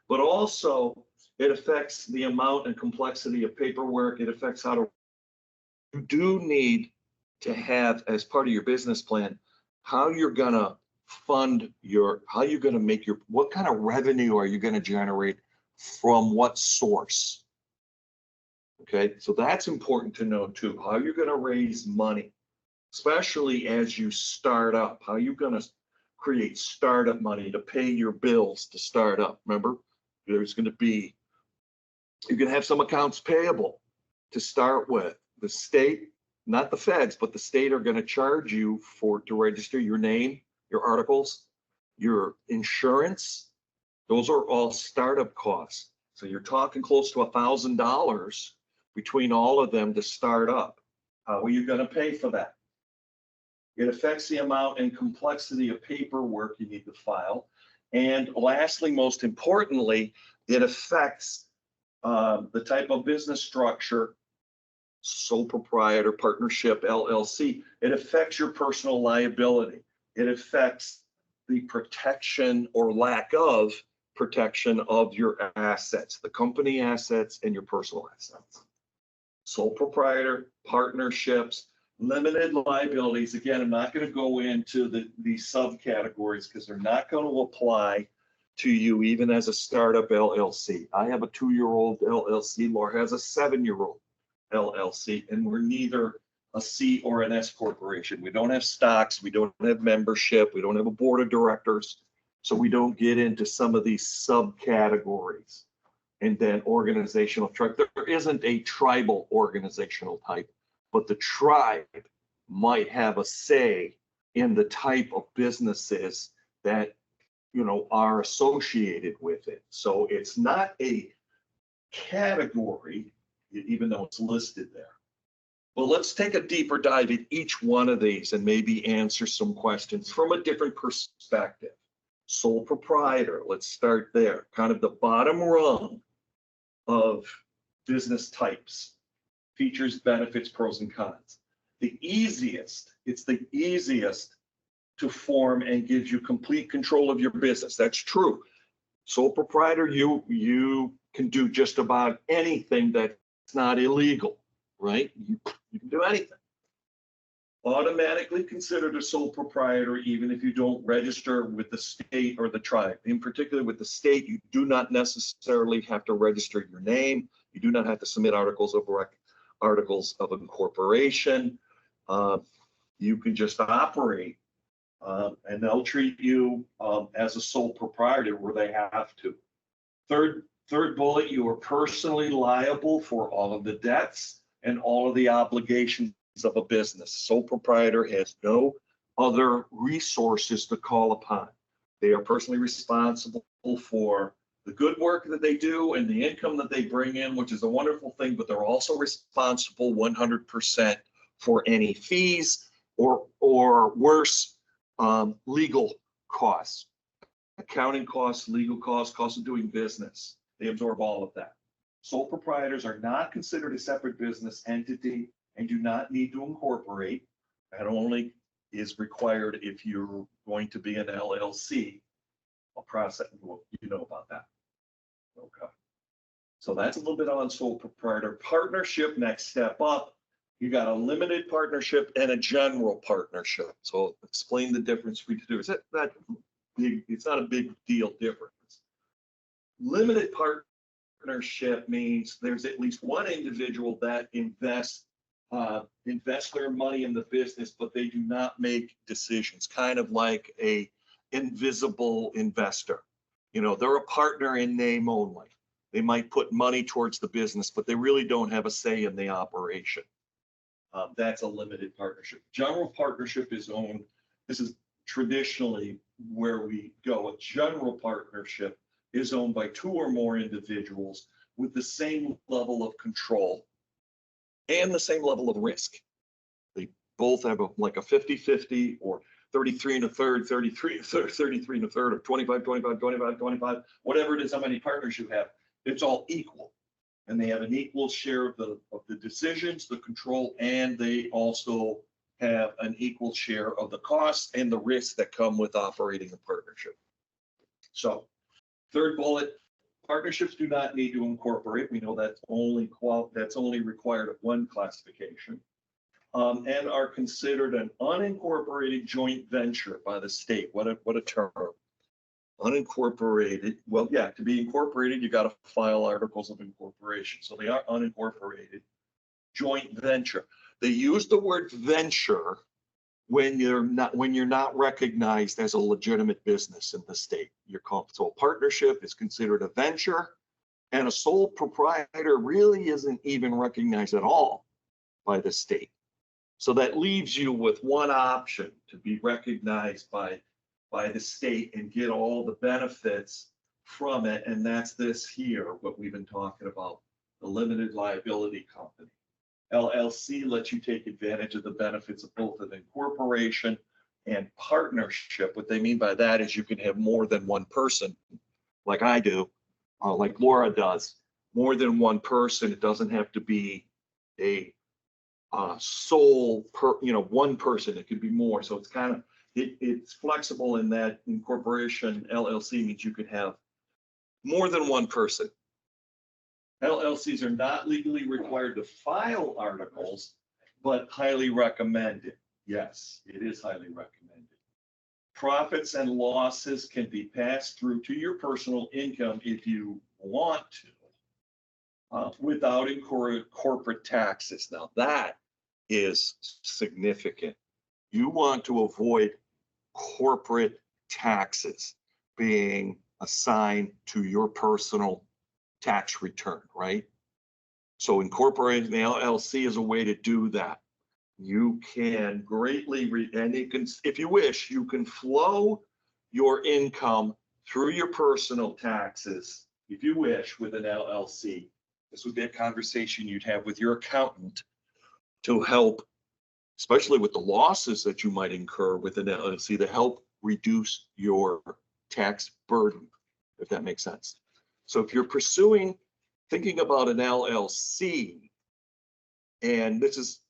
[SPEAKER 1] But also it affects the amount and complexity of paperwork. It affects how to, you do need to have as part of your business plan, how you're going to fund how you're going to make what kind of revenue are you going to generate from what source? Okay, so that's important to know too, how you're going to raise money, especially as you start up, how you're going to create startup money to pay your bills to start up. Remember, there's going to be, you can have some accounts payable to start with. The state, not the feds, but the state are going to charge you to register your name, your articles, your insurance. Those are all startup costs. So you're talking close to $1,000 between all of them to start up. How are you going to pay for that? It affects the amount and complexity of paperwork you need to file. And lastly, most importantly, it affects the type of business structure sole proprietor, partnership, LLC, it affects your personal liability. It affects the protection or lack of protection of your assets, the company assets and your personal assets. Sole proprietor, partnerships, limited liabilities. Again, I'm not going to go into these subcategories because they're not going to apply to you even as a startup LLC. I have a 2-year-old LLC. Laura has a 7-year-old LLC, and we're neither a C or an S corporation. We don't have stocks. We don't have membership. We don't have a board of directors. So we don't get into some of these subcategories. And then organizational type. There isn't a tribal organizational type, but the tribe might have a say in the type of businesses that, you know, are associated with it. So it's not a category, even though it's listed there. But let's take a deeper dive at each one of these and maybe answer some questions from a different perspective. Sole proprietor, let's start there. Kind of the bottom rung of business types, features, benefits, pros and cons. It's the easiest to form and gives you complete control of your business. That's true. Sole proprietor, you can do just about anything that's not illegal, right? You can do anything. Automatically considered a sole proprietor even if you don't register with the state or the tribe. In particular with the state, you do not necessarily have to register your name. You do not have to submit articles of incorporation. You can just operate and they'll treat you as a sole proprietor where they have to. Third bullet, you are personally liable for all of the debts and all of the obligations of a business. Sole proprietor has no other resources to call upon. They are personally responsible for the good work that they do and the income that they bring in, which is a wonderful thing, but they're also responsible 100% for any fees or worse, legal costs, accounting costs, legal costs, costs of doing business. They absorb all of that. Sole proprietors are not considered a separate business entity and do not need to incorporate. That only is required if you're going to be an LLC. A process, you know about that. Okay. So that's a little bit on sole proprietor. Partnership, next step up. You got a limited partnership and a general partnership. So explain the difference between the two. Is that big? It's not a big deal difference. Limited partnership means there's at least one individual that invest their money in the business, but they do not make decisions, kind of like a invisible investor. You know, they're a partner in name only. They might put money towards the business, but they really don't have a say in the operation. That's a limited partnership. General partnership is owned. This is traditionally where we go. A general partnership is owned by 2 or more individuals with the same level of control and the same level of risk. They both have like a 50-50 or 33 and a third, 33 and a third, 33 and a third, or 25, 25, 25, 25, whatever it is, how many partners you have, it's all equal. And they have an equal share of the decisions, the control, and they also have an equal share of the costs and the risks that come with operating a partnership. So, third bullet, partnerships do not need to incorporate. We know that's only required of one classification, and are considered an unincorporated joint venture by the state. What a term. Unincorporated. Well, yeah, to be incorporated, you got to file articles of incorporation. So they are unincorporated joint venture. They use the word venture when you're not recognized as a legitimate business in the state. So a partnership is considered a venture, and a sole proprietor really isn't even recognized at all by the state. So that leaves you with one option: to be recognized by the state and get all the benefits from it. And that's this here, what we've been talking about, the limited liability company. LLC lets you take advantage of the benefits of both an incorporation and partnership. What they mean by that is you can have more than one person, like I do, like Laura does, more than one person. It doesn't have to be a sole one person. It could be more. So it's kind of, it's flexible in that incorporation. LLC means you could have more than one person. LLCs are not legally required to file articles, but highly recommended. Yes, it is highly recommended. Profits and losses can be passed through to your personal income if you want to, without incurring corporate taxes. Now that is significant. You want to avoid corporate taxes being assigned to your personal tax return, right? So incorporating the LLC is a way to do that. You can greatly, and you can, if you wish, you can flow your income through your personal taxes, if you wish, with an LLC. This would be a conversation you'd have with your accountant to help, especially with the losses that you might incur with an LLC, to help reduce your tax burden, if that makes sense. So if you're thinking about an LLC, and this is,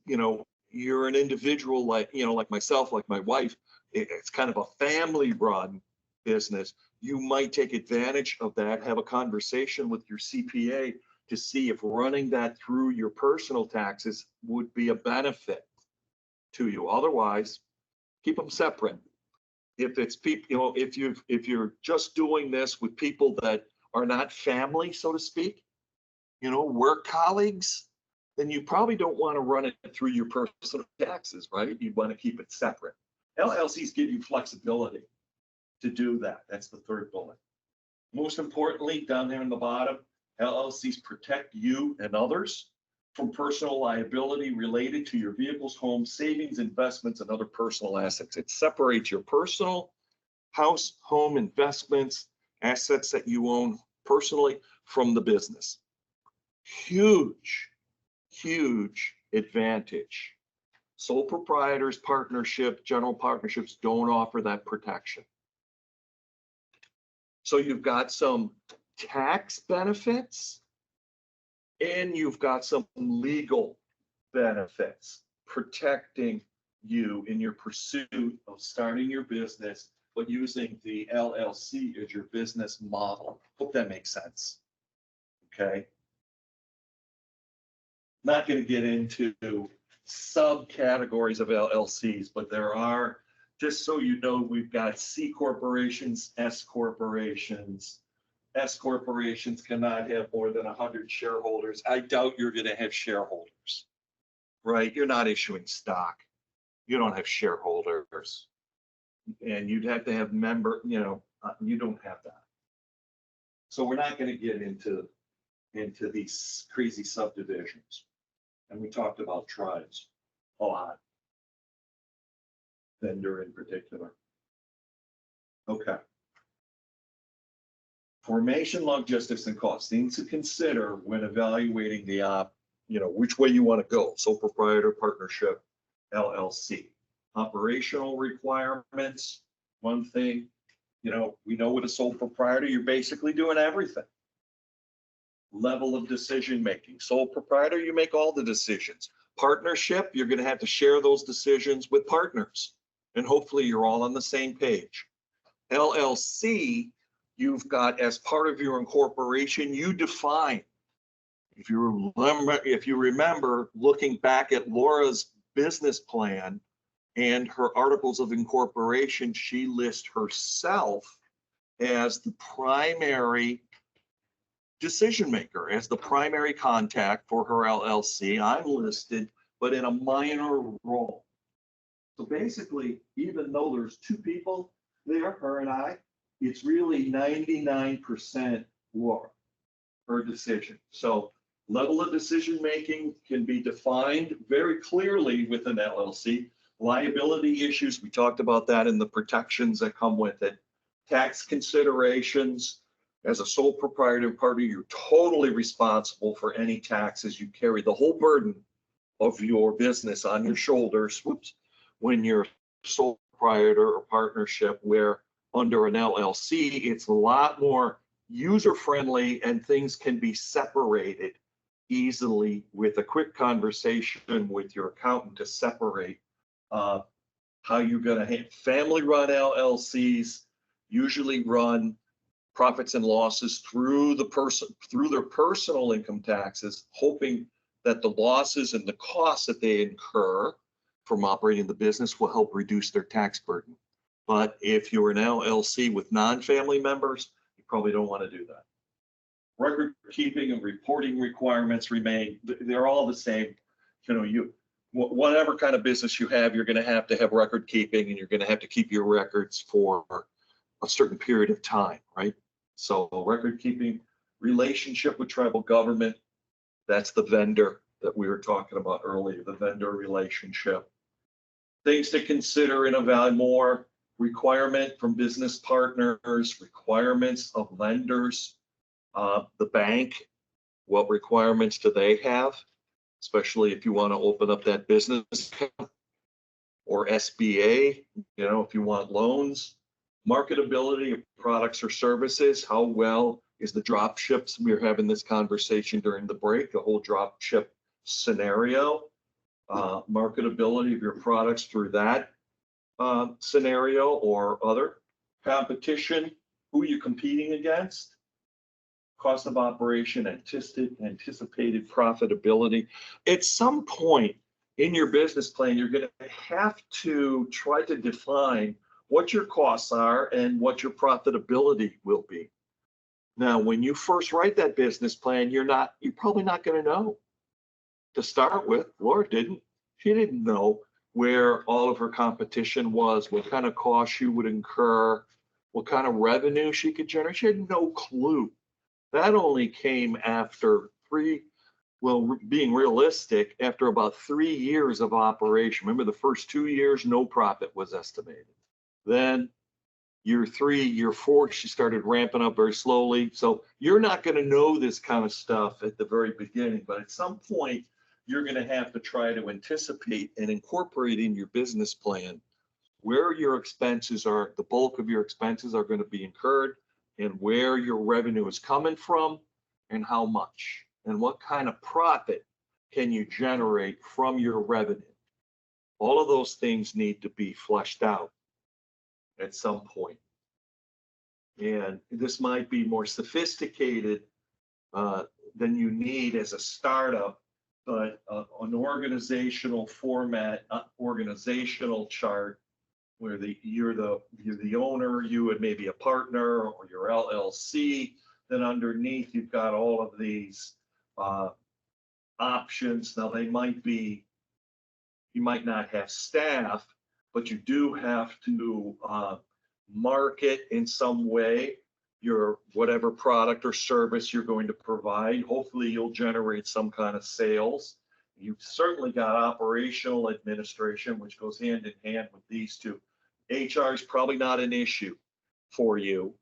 [SPEAKER 1] you're an individual like myself, like my wife, it's kind of a family run business, you might take advantage of that, have a conversation with your CPA to see if running that through your personal taxes would be a benefit to you. Otherwise, keep them separate. If it's people, if you're just doing this with people that are not family, so to speak, work colleagues, then you probably don't want to run it through your personal taxes, right? You want to keep it separate. LLCs give you flexibility to do that. That's the third bullet. Most importantly, down there in the bottom, LLCs protect you and others from personal liability related to your vehicles, home, savings, investments, and other personal assets. It separates your personal house, home, investments, assets that you own personally from the business. Huge advantage. Sole proprietors, partnership, general partnerships don't offer that protection. So you've got some tax benefits and you've got some legal benefits protecting you in your pursuit of starting your business, but using the LLC as your business model. Hope that makes sense. Okay. Not going to get into subcategories of LLCs, but there are, just so you know, we've got C corporations, S corporations. S corporations cannot have more than 100 shareholders. I doubt you're going to have shareholders, right? You're not issuing stock. You don't have shareholders. And you'd have to have you don't have that. So we're not going to get into these crazy subdivisions. And we talked about tribes a lot. Vendor in particular. Okay. Formation, logistics, and costs. Things to consider when evaluating the which way you want to go. Sole proprietor, partnership, LLC. Operational requirements. One thing, we know with a sole proprietor, you're basically doing everything. Level of decision making. Sole proprietor, you make all the decisions. Partnership, you're going to have to share those decisions with partners. And hopefully you're all on the same page. LLC, you've got, as part of your incorporation, you define. If you remember looking back at Laura's business plan and her articles of incorporation, she lists herself as the primary decision maker, as the primary contact for her LLC. I'm listed, but in a minor role. So basically, even though there's two people there, her and I, it's really 99% Laura, her decision. So level of decision making can be defined very clearly with an LLC. Liability issues, we talked about that in the protections that come with it. Tax considerations. As a sole proprietor party, you're totally responsible for any taxes. You carry the whole burden of your business on your shoulders. When you're sole proprietor or partnership, where under an LLC, it's a lot more user-friendly and things can be separated easily with a quick conversation with your accountant to separate how you're going to family-run LLCs usually run profits and losses through their personal income taxes, hoping that the losses and the costs that they incur from operating the business will help reduce their tax burden. But if you're an LLC with non-family members, you probably don't want to do that. Record keeping and reporting requirements remain, they're all the same. Whatever kind of business you have, you're going to have record keeping, and you're going to have to keep your records for a certain period of time, right? So record keeping, relationship with tribal government, that's the vendor that we were talking about earlier, the vendor relationship. Things to consider and evaluate more: requirement from business partners, requirements of lenders, the bank, what requirements do they have, especially if you want to open up that business account, or SBA, if you want loans. Marketability of products or services, how well is the drop ships? We were having this conversation during the break, the whole drop ship scenario. Marketability of your products through that scenario or other. Competition, who are you competing against? Cost of operation, anticipated profitability. At some point in your business plan, you're going to have to try to define what your costs are and what your profitability will be. Now, when you first write that business plan, you're probably not going to know. To start with, Laura didn't. She didn't know where all of her competition was, what kind of costs you would incur, what kind of revenue she could generate. She had no clue. That only came after being realistic, after about 3 years of operation. Remember, the first 2 years, no profit was estimated. Then year 3, year 4, she started ramping up very slowly. So you're not going to know this kind of stuff at the very beginning, but at some point, you're going to have to try to anticipate and incorporate in your business plan where your expenses are, the bulk of your expenses are going to be incurred, and where your revenue is coming from, and how much, and what kind of profit can you generate from your revenue. All of those things need to be fleshed out at some point. And this might be more sophisticated than you need as a startup, but an organizational format, organizational chart, where you're the owner, you and maybe a partner or your LLC. Then underneath, you've got all of these options. Now, you might not have staff, but you do have to market in some way your whatever product or service you're going to provide. Hopefully you'll generate some kind of sales. You've certainly got operational administration, which goes hand in hand with these two. HR is probably not an issue for you.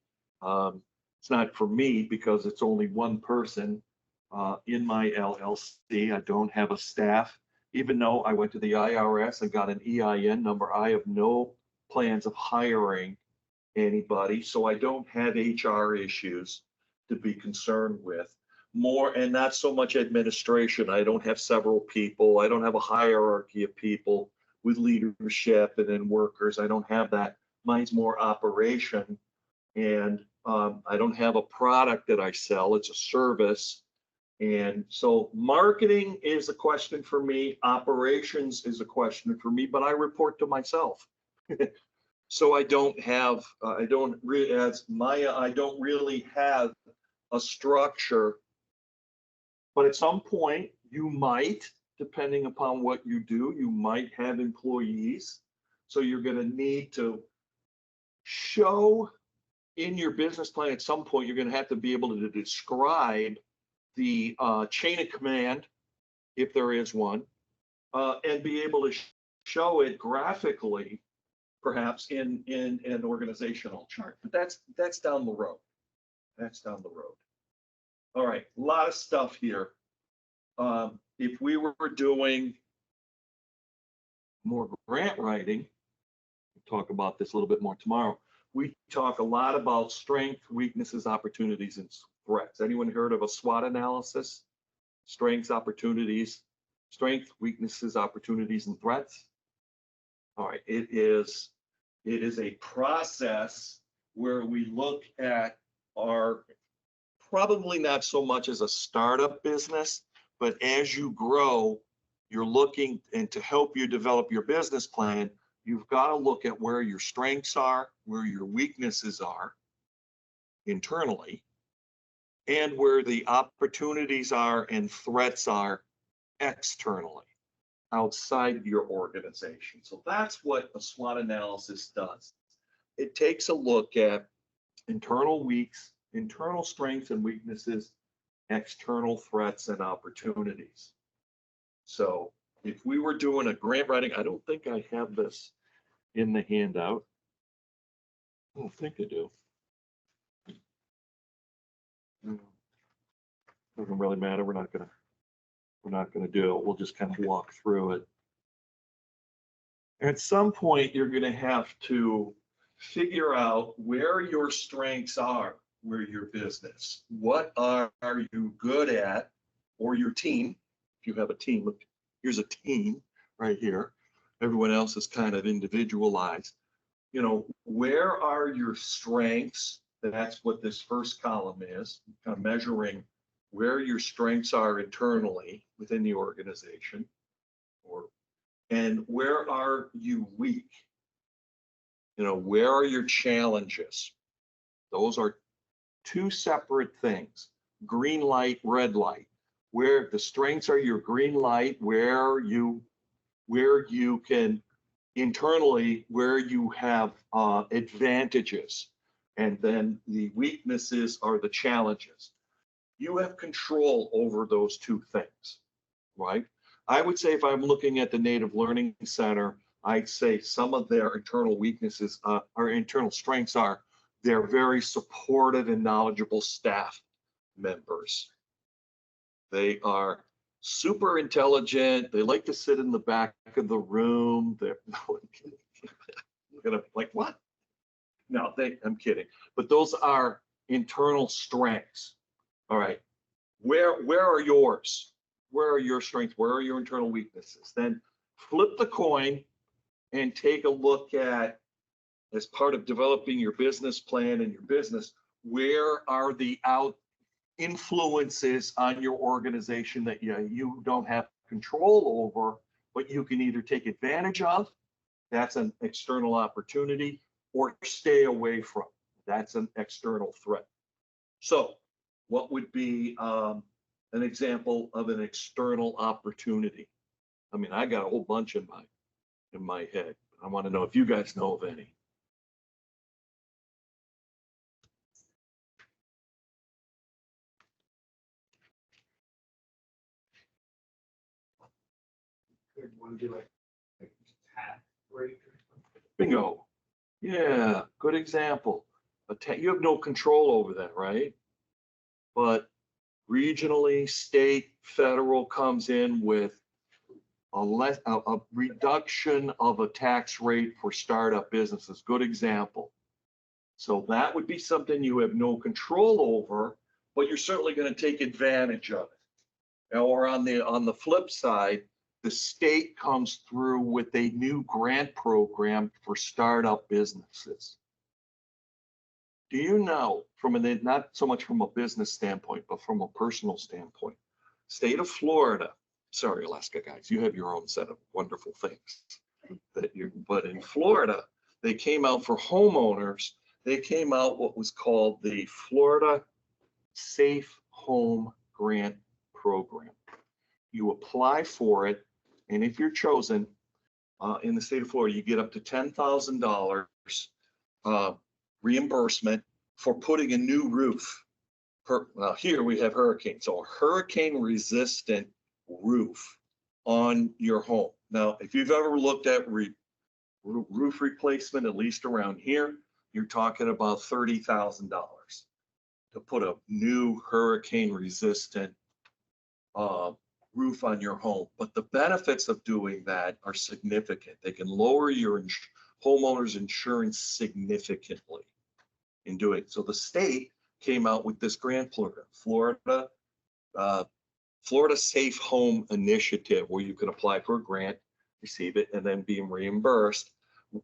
[SPEAKER 1] It's not for me because it's only one person in my LLC. I don't have a staff. Even though I went to the IRS and got an EIN number, I have no plans of hiring anybody, so I don't have HR issues to be concerned with. More, and not so much administration. I don't have several people. I don't have a hierarchy of people with leadership and then workers. I don't have that. Mine's more operation, and I don't have a product that I sell. It's a service. And so marketing is a question for me. Operations is a question for me, but I report to myself. So I don't really have a structure, but at some point you might, depending upon what you do, you might have employees. So you're going to need to show in your business plan at some point, you're going to have to be able to describe the chain of command, if there is one, and be able to show it graphically, perhaps in an organizational chart. But that's down the road. That's down the road. All right, a lot of stuff here. If we were doing more grant writing, we'll talk about this a little bit more tomorrow. We talk a lot about strengths, weaknesses, opportunities, and threats. Anyone heard of a SWOT analysis? strengths, opportunities, strength, weaknesses, opportunities, and threats. All right, it is a process where we look at our, probably not so much as a startup business, but as you grow, you're looking, and to help you develop your business plan, you've got to look at where your strengths are, where your weaknesses are internally, and where the opportunities are and threats are externally, outside your organization. So that's what a SWOT analysis does. It takes a look at internal strengths and weaknesses, external threats and opportunities. So if we were doing a grant writing, I don't think I have this in the handout. I don't think I do. Doesn't really matter. We're not gonna do it. We'll just kind of walk through it. At some point, you're gonna have to figure out where your strengths are, where your business. What are you good at, or your team? If you have a team, look, here's a team right here. Everyone else is kind of individualized. You know, where are your strengths? That's what this first column is, kind of measuring where your strengths are internally within the organization, and where are you weak? You know, where are your challenges? Those are two separate things. Green light, red light. Where the strengths are your green light, where you can internally, where you have advantages, and then the weaknesses are the challenges. You have control over those two things, right? I would say if I'm looking at the Native Learning Center, I'd say some of their internal weaknesses, or internal strengths are, they're very supportive and knowledgeable staff members. They are super intelligent. They like to sit in the back of the room. They're gonna like, what? No, I'm kidding. But those are internal strengths. All right, where are yours? Where are your strengths? Where are your internal weaknesses? Then flip the coin and take a look at, as part of developing your business plan and your business, where are the influences on your organization that you don't have control over, but you can either take advantage of, that's an external opportunity, or stay away from, that's an external threat. So what would be an example of an external opportunity? I mean, I got a whole bunch in my head. I want to know if you guys know of any.
[SPEAKER 3] Could one do like tax rate or something?
[SPEAKER 1] Bingo. Yeah, good example. You have no control over that, right? But regionally, state, federal comes in with a reduction of a tax rate for startup businesses. Good example. So that would be something you have no control over, but you're certainly going to take advantage of it. Or on the flip side, the state comes through with a new grant program for startup businesses. Do you know, not so much from a business standpoint, but from a personal standpoint, state of Florida, sorry, Alaska guys, you have your own set of wonderful things but in Florida, they came out for homeowners, they came out what was called the Florida Safe Home Grant Program. You apply for it, and if you're chosen in the state of Florida, you get up to $10,000 reimbursement for putting a new roof. Here we have hurricane, so a hurricane resistant roof on your home. Now, if you've ever looked at roof replacement, at least around here, you're talking about $30,000 to put a new hurricane resistant roof on your home. But the benefits of doing that are significant. They can lower your homeowner's insurance significantly in doing it. So the state came out with this grant program, Florida Florida Safe Home Initiative, where you can apply for a grant, receive it, and then be reimbursed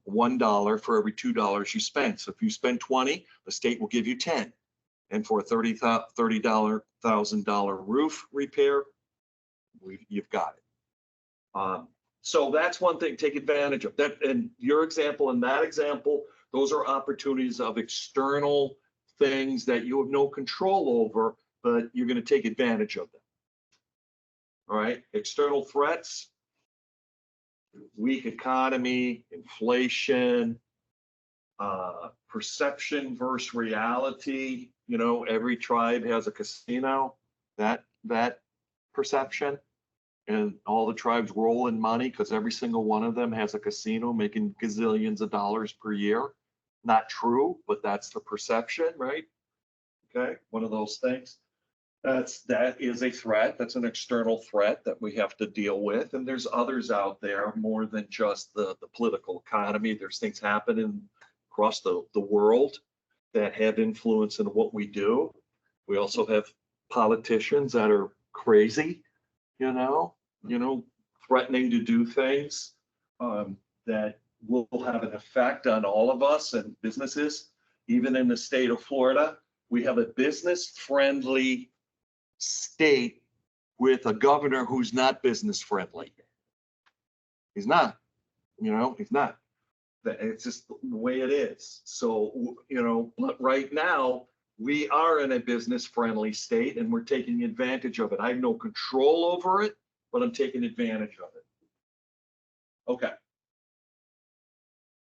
[SPEAKER 1] $1 for every $2 you spend. So if you spend 20, the state will give you 10. And for a $30,000 roof repair, you've got it. So that's one thing, take advantage of that. And your example and that example, those are opportunities of external things that you have no control over, but you're going to take advantage of them. All right, external threats, weak economy, inflation, perception versus reality. You know, every tribe has a casino, that perception, and all the tribes roll in money because every single one of them has a casino making gazillions of dollars per year. Not true, but that's the perception, right? Okay, one of those things. That is a threat. That's an external threat that we have to deal with. And there's others out there more than just the political economy. There's things happening across the world that have influence in what we do. We also have politicians that are crazy, you know, threatening to do things that will have an effect on all of us and businesses. Even in the state of Florida, we have a business-friendly state with a governor who's not business friendly. He's not, he's not. It's just the way it is. So, but right now we are in a business friendly state and we're taking advantage of it. I have no control over it, but I'm taking advantage of it. Okay.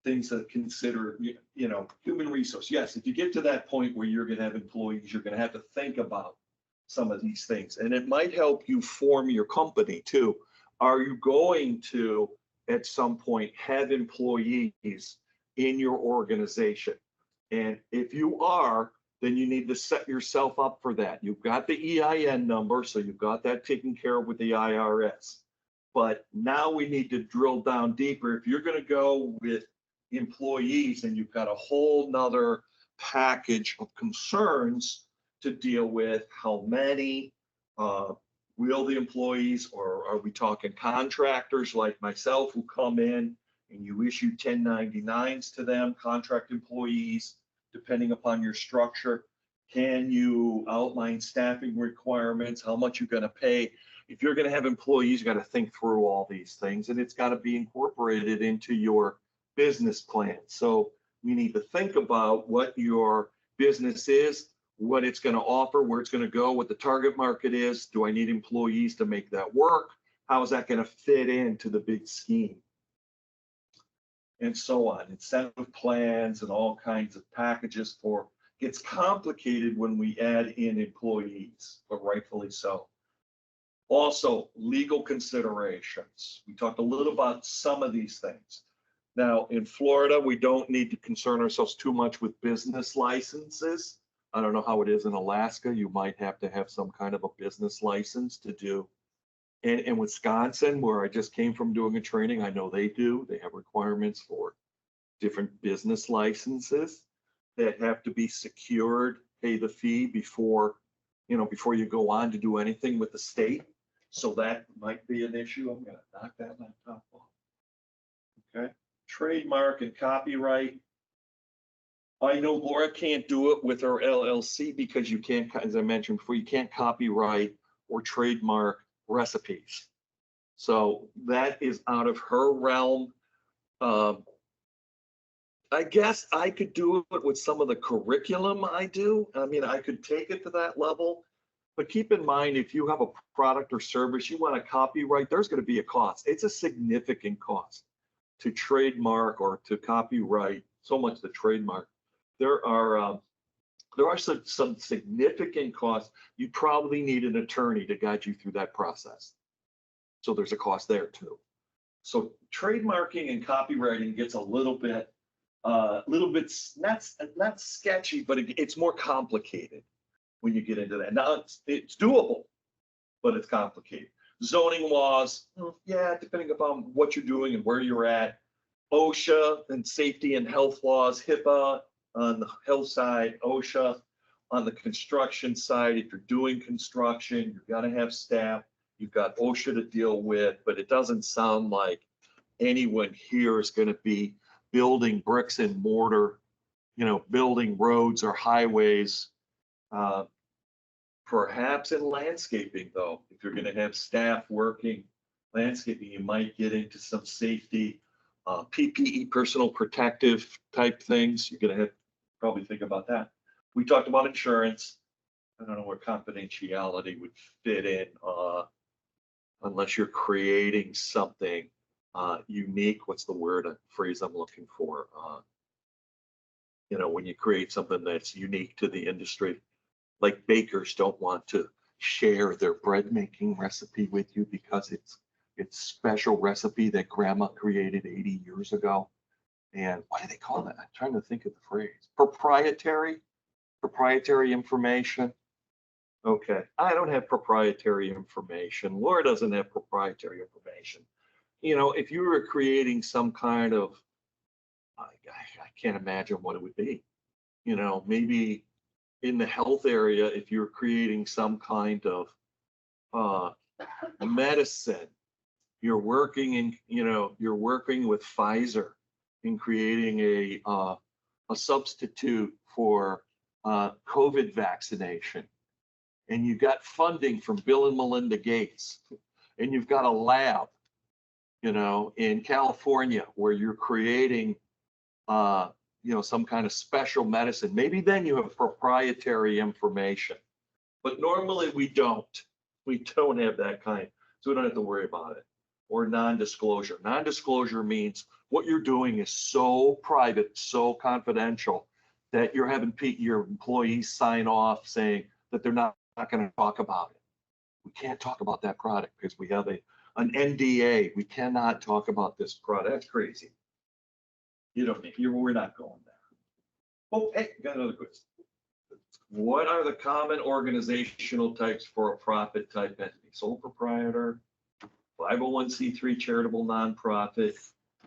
[SPEAKER 1] Things to consider, human resource. Yes, if you get to that point where you're going to have employees, you're going to have to think about some of these things, and it might help you form your company too. Are you going to, at some point, have employees in your organization? And if you are, then you need to set yourself up for that. You've got the EIN number, so you've got that taken care of with the IRS. But now we need to drill down deeper. If you're going to go with employees, and you've got a whole nother package of concerns to deal with. How many, will the employees, or are we talking contractors like myself who come in and you issue 1099s to them, contract employees, depending upon your structure? Can you outline staffing requirements, how much you're going to pay? If you're going to have employees, you got to think through all these things, and it's got to be incorporated into your business plan. So you need to think about what your business is, what it's going to offer, where it's going to go, what the target market is. Do I need employees to make that work? How is that going to fit into the big scheme? And so on. Incentive plans and all kinds of packages for, gets complicated when we add in employees, but rightfully so. Also, legal considerations. We talked a little about some of these things. Now, in Florida, we don't need to concern ourselves too much with business licenses. I don't know how it is in Alaska. You might have to have some kind of a business license to do. And in Wisconsin, where I just came from doing a training, I know they do. They have requirements for different business licenses that have to be secured, pay the fee before you go on to do anything with the state. So that might be an issue. I'm going to knock that laptop off. Okay. Trademark and copyright. I know Laura can't do it with her LLC because you can't, as I mentioned before, you can't copyright or trademark recipes. So that is out of her realm. I guess I could do it with some of the curriculum I do. I mean, I could take it to that level, but keep in mind, if you have a product or service you want to copyright, there's going to be a cost. It's a significant cost to trademark or to copyright, so much the trademark. There are some significant costs. You probably need an attorney to guide you through that process. So there's a cost there too. So trademarking and copywriting gets a little bit not sketchy, but it's more complicated when you get into that. Now it's doable, but it's complicated. Zoning laws, yeah, depending upon what you're doing and where you're at. OSHA and safety and health laws, HIPAA on the health side, OSHA. on the construction side, if you're doing construction, you're gonna have staff, you've got OSHA to deal with, but it doesn't sound like anyone here is gonna be building bricks and mortar, building roads or highways. Perhaps in landscaping though, if you're gonna have staff working landscaping, you might get into some safety, PPE, personal protective type things. You're gonna have to probably think about that. We talked about insurance. I don't know where confidentiality would fit in, unless you're creating something unique. What's the word, phrase I'm looking for? When you create something that's unique to the industry, like bakers don't want to share their bread making recipe with you because it's special recipe that grandma created 80 years ago. And what do they call that? I'm trying to think of the phrase. Proprietary information. Okay, I don't have proprietary information. Laura doesn't have proprietary information. If you were creating some kind of, I can't imagine what it would be. Maybe in the health area, if you're creating some kind of medicine, you're working with Pfizer in creating a substitute for COVID vaccination. And you've got funding from Bill and Melinda Gates, and you've got a lab, in California where you're creating, some kind of special medicine. Maybe then you have proprietary information, but normally we don't have that kind, so we don't have to worry about it. Or non-disclosure. Non-disclosure means what you're doing is so private, so confidential that you're having your employees sign off saying that they're not going to talk about it. We can't talk about that product because we have an NDA. We cannot talk about this product. That's crazy. We're not going there. Oh, hey, got another question. What are the common organizational types for a profit type entity? Sole proprietor, 501c3 charitable nonprofit,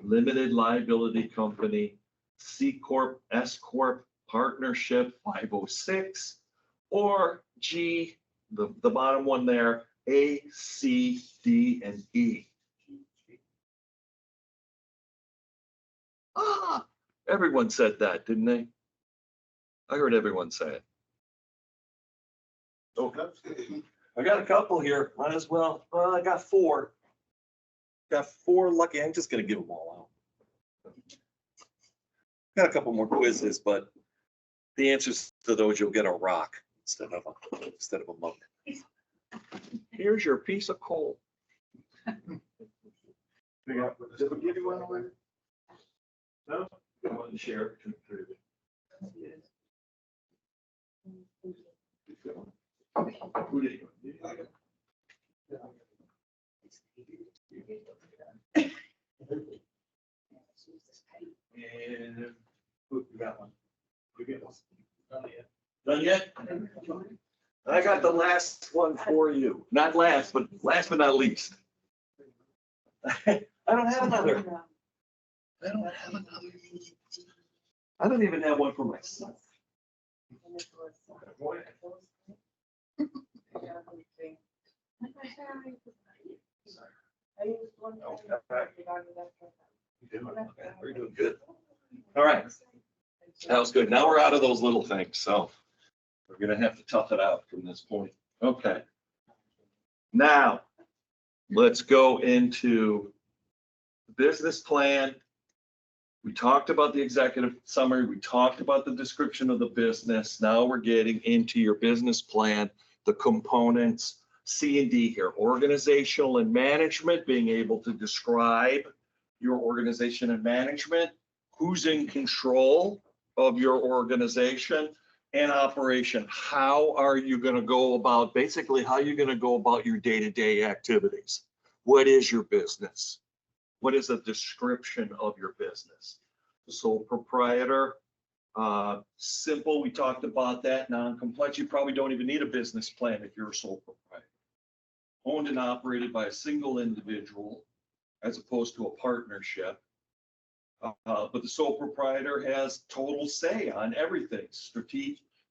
[SPEAKER 1] limited liability company, C Corp, S Corp, partnership, 506, or G, the bottom one there, A, C, D, and E. Everyone said that, didn't they? I heard everyone say it. Okay. I got a couple here. Might as well. Well, I got four. Got four lucky. I'm just going to give them all out. Got a couple more quizzes, but the answers to those you'll get a rock instead of a mug. Here's your piece of coal. Did we give you one already? No? You want to share between the three of you? Who did you? And who got one? Who get one? Done yet? I got the last one for you. Not last, but not least. I don't have another. I don't even have one for myself. We're doing good. All right. That was good. Now we're out of those little things, so we're gonna have to tough it out from this point. Okay. Now, let's go into the business plan. We talked about the executive summary. We talked about the description of the business. Now we're getting into your business plan, the components, C and D here, organizational and management, being able to describe your organization and management, who's in control of your organization, and operation. How are you going to go about, basically, how are you going to go about your day-to-day activities? What is your business? What is a description of your business? The sole proprietor, simple, we talked about that. Non-complex, you probably don't even need a business plan if you're a sole proprietor. Owned and operated by a single individual as opposed to a partnership. But the sole proprietor has total say on everything.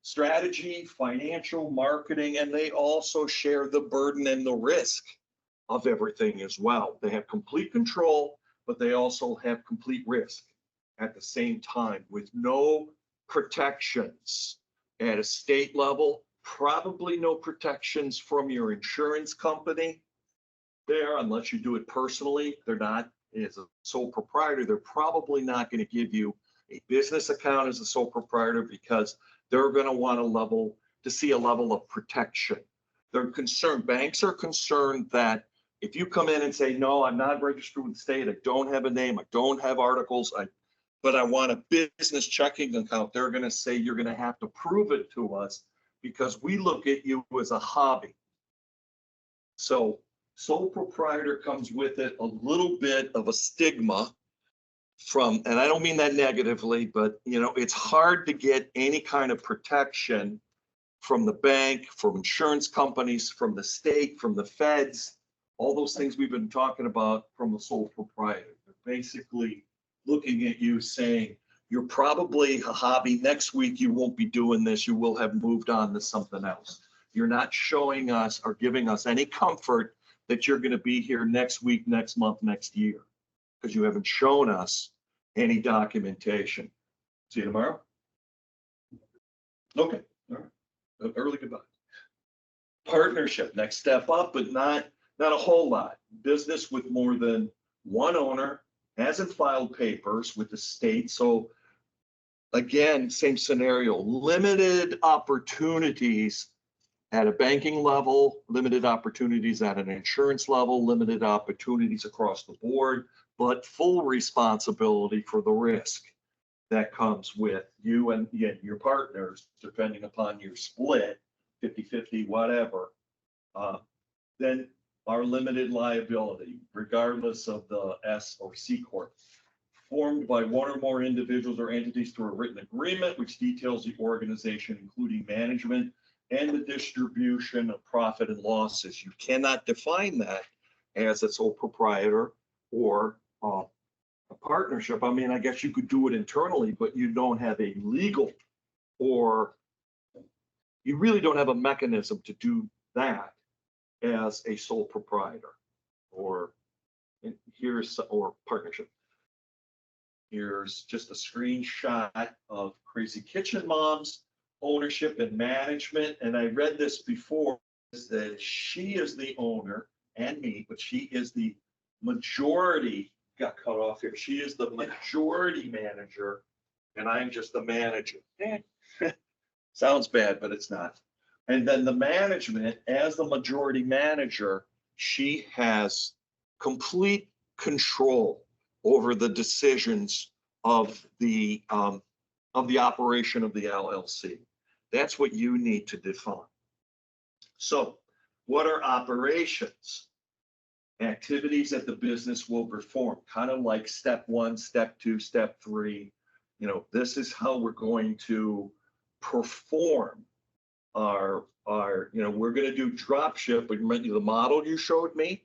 [SPEAKER 1] strategy, financial, marketing, and they also share the burden and the risk of everything as well. They have complete control, but they also have complete risk at the same time with no protections at a state level, probably no protections from your insurance company there, unless you do it personally. They're not, as a sole proprietor, they're probably not going to give you a business account as a sole proprietor because they're going to want to see a level of protection. They're concerned, banks are concerned that if you come in and say, no, I'm not registered with the state, I don't have a name, I don't have articles, but I want a business checking account, they're going to say you're going to have to prove it to us because we look at you as a hobby. So sole proprietor comes with it a little bit of a stigma from, and I don't mean that negatively, but it's hard to get any kind of protection from the bank, from insurance companies, from the state, from the feds, all those things we've been talking about from the sole proprietor. They're basically looking at you saying, you're probably a hobby. Next week, you won't be doing this. You will have moved on to something else. You're not showing us or giving us any comfort that you're going to be here next week, next month, next year, because you haven't shown us any documentation. See you tomorrow? Okay, all right. Early goodbye. Partnership, next step up, but not a whole lot. Business with more than one owner, hasn't filed papers with the state. So again, same scenario, limited opportunities at a banking level, limited opportunities at an insurance level, limited opportunities across the board, but full responsibility for the risk that comes with you and your partners, depending upon your split, 50-50, whatever. Then our limited liability, regardless of the S or C corp, formed by one or more individuals or entities through a written agreement, which details the organization, including management and the distribution of profit and losses. You cannot define that as a sole proprietor or a partnership. I mean, I guess you could do it internally, but you don't have a legal, or you really don't have a mechanism to do that as a sole proprietor or partnership. Here's just a screenshot of Crazy Kitchen Mom's ownership and management. And I read this before, is that she is the owner and me, but she is the majority, got cut off here. She is the majority manager and I'm just the manager. Sounds bad, but it's not. And then the management, as the majority manager, she has complete control over the decisions of the operation of the LLC. That's what you need to define. So what are operations? Activities that the business will perform, kind of like step 1, step 2, step 3. This is how we're going to perform our we're going to do drop ship, but remember the model you showed me,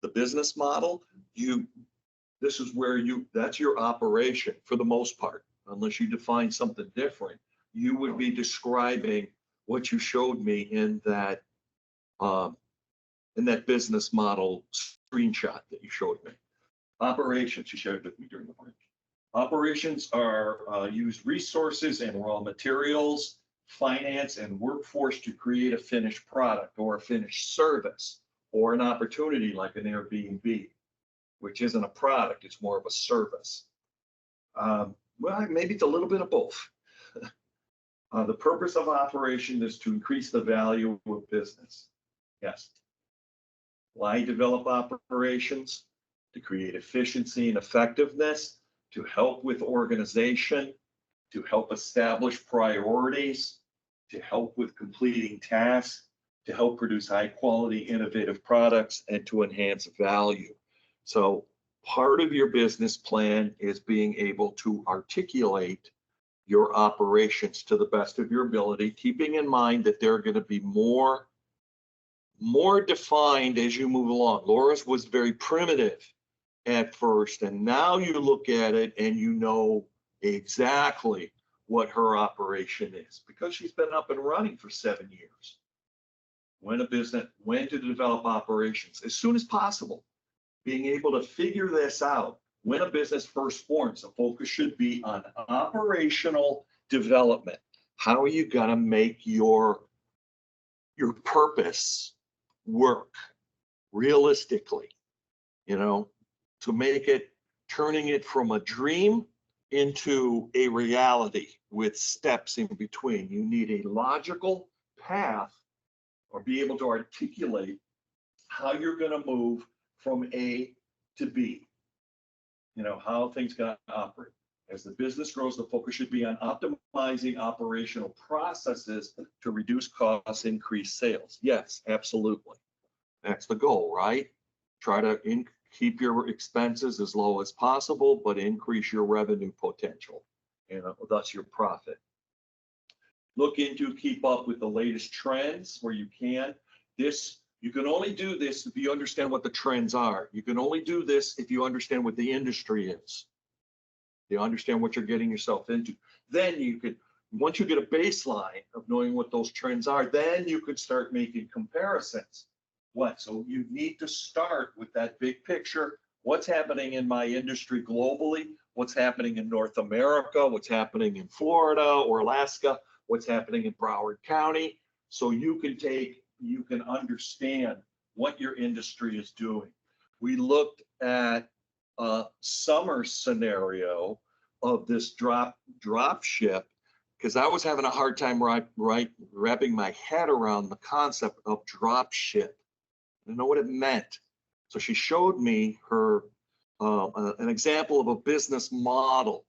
[SPEAKER 1] the business model, this is where that's your operation for the most part, unless you define something different. You would be describing what you showed me in that business model screenshot that you showed me. Operations, you shared with me during the break. Operations are use resources and raw materials, finance, and workforce to create a finished product or a finished service or an opportunity like an Airbnb, which isn't a product, it's more of a service. Well, maybe it's a little bit of both. The purpose of operation is to increase the value of business. Yes. Why develop operations? To create efficiency and effectiveness, to help with organization, to help establish priorities, to help with completing tasks, to help produce high quality, innovative products, and to enhance value. So part of your business plan is being able to articulate your operations to the best of your ability, keeping in mind that they're going to be more defined as you move along. Laura's was very primitive at first, and now you look at it and you know exactly what her operation is because she's been up and running for 7 years. When to develop operations as soon as possible. Being able to figure this out when a business first forms, the focus should be on operational development. How are you going to make your purpose work realistically? You know, to make it, turning it from a dream into a reality with steps in between. You need a logical path or be able to articulate how you're going to move from A to B. You know, how things going to operate. As the business grows, the focus should be on optimizing operational processes to reduce costs, increase sales. Yes, absolutely. That's the goal, right? Try to keep your expenses as low as possible, but increase your revenue potential, and thus your profit. Look into keep up with the latest trends where you can. You can only do this if you understand what the trends are. You can only do this if you understand what the industry is. You understand what you're getting yourself into. Then you could, once you get a baseline of knowing what those trends are, then you could start making comparisons. So you need to start with that big picture. What's happening in my industry globally? What's happening in North America? What's happening in Florida or Alaska? What's happening in Broward County? So you can understand what your industry is doing. We looked at a summer scenario of this drop ship because I was having a hard time wrapping my head around the concept of drop ship. I didn't know what it meant. So she showed me her an example of a business model.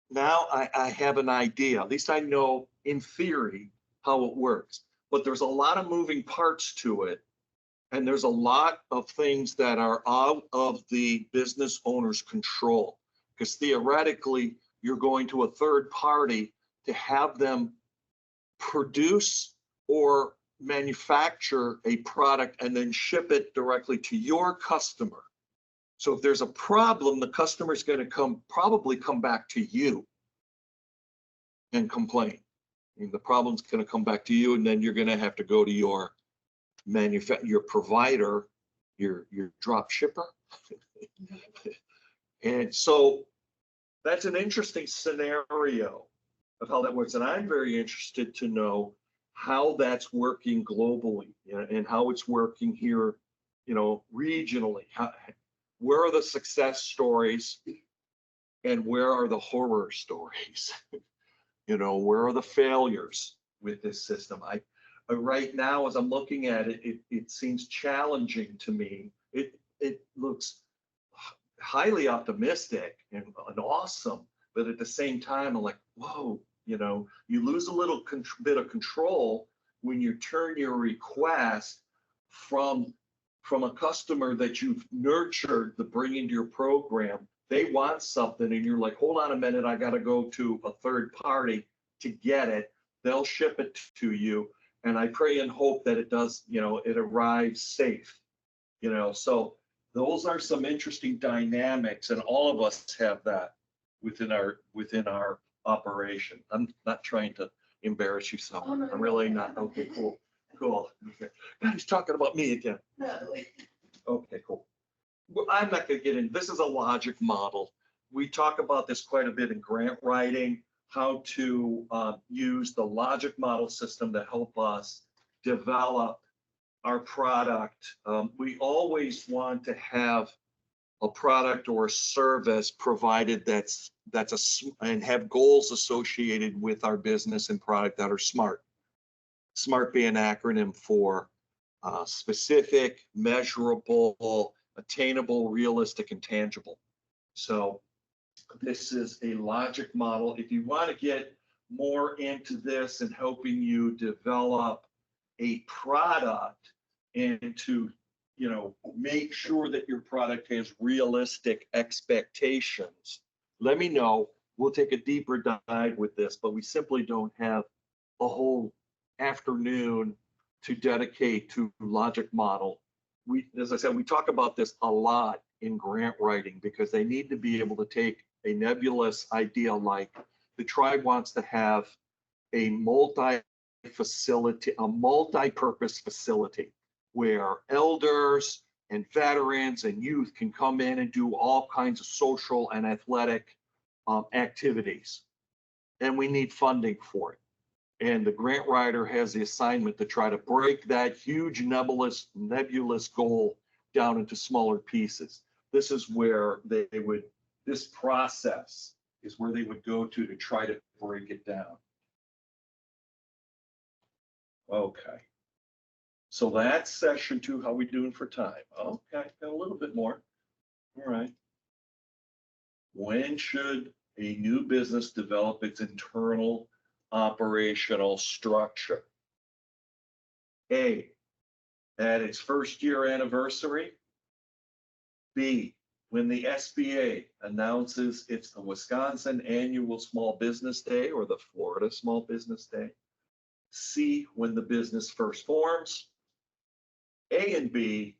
[SPEAKER 1] Now I have an idea, at least I know in theory how it works, but there's a lot of moving parts to it. And there's a lot of things that are out of the business owner's control, because theoretically you're going to a third party to have them produce or manufacture a product and then ship it directly to your customer. So if there's a problem, the customer is going to probably come back to you and complain. And the problem's going to come back to you, and then you're going to have to go to your your provider, your drop shipper. And so that's an interesting scenario of how that works. And I'm very interested to know how that's working globally, and how it's working here, regionally. Where are the success stories and where are the horror stories? Where are the failures with this system? Right now, as I'm looking at it, it seems challenging to me. It looks highly optimistic and awesome, but at the same time, I'm like, whoa, you lose a little bit of control when you turn your request from a customer that you've nurtured to bring into your program. They want something and you're like, hold on a minute, I got to go to a third party to get it. They'll ship it to you. And I pray and hope that it does, it arrives safe, so those are some interesting dynamics, and all of us have that within our operation. I'm not trying to embarrass you, so I'm really not. Okay, cool. Okay. God, he's talking about me again.
[SPEAKER 2] No.
[SPEAKER 1] Okay, cool. Well, I'm not going to get in. This is a logic model. We talk about this quite a bit in grant writing, how to use the logic model system to help us develop our product. We always want to have a product or a service provided and have goals associated with our business and product that are SMART. SMART being an acronym for specific, measurable, attainable, realistic, and tangible. So this is a logic model. If you want to get more into this and helping you develop a product and to, make sure that your product has realistic expectations, let me know. We'll take a deeper dive with this, but we simply don't have a whole afternoon to dedicate to logic model. As I said, we talk about this a lot in grant writing because they need to be able to take a nebulous idea like the tribe wants to have a multi-purpose facility where elders and veterans and youth can come in and do all kinds of social and athletic activities. And we need funding for it. And the grant writer has the assignment to try to break that huge nebulous goal down into smaller pieces. This is where this process is where they would go to try to break it down. Okay. So that's session 2. How we doing for time? Okay, got a little bit more. All right. When should a new business develop its internal operational structure? A, at its first year anniversary. B, when the SBA announces it's the Wisconsin Annual Small Business Day or the Florida Small Business Day. C, when the business first forms. A and B,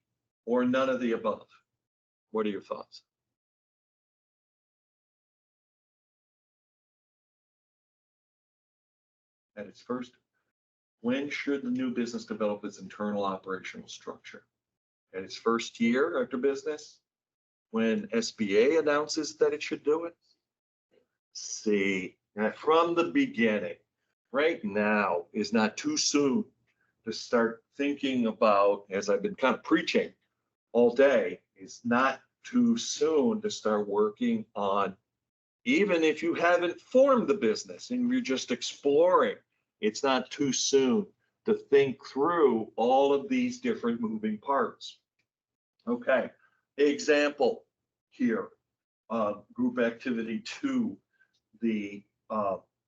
[SPEAKER 1] or none of the above. What are your thoughts? At its first, when should the new business develop its internal operational structure? At its first year after business? When SBA announces that it should do it? C, from the beginning. Right now is not too soon to start thinking about, as I've been kind of preaching all day, it's not too soon to start working on, even if you haven't formed the business and you're just exploring, it's not too soon to think through all of these different moving parts. Okay, example here, group activity 2, the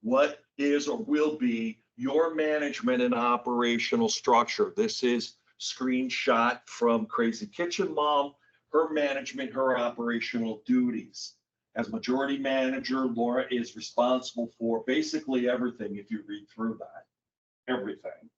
[SPEAKER 1] what is or will be your management and operational structure. This is screenshot from Crazy Kitchen Mom, her management, her operational duties. As majority manager, Laura is responsible for basically everything if you read through that, everything,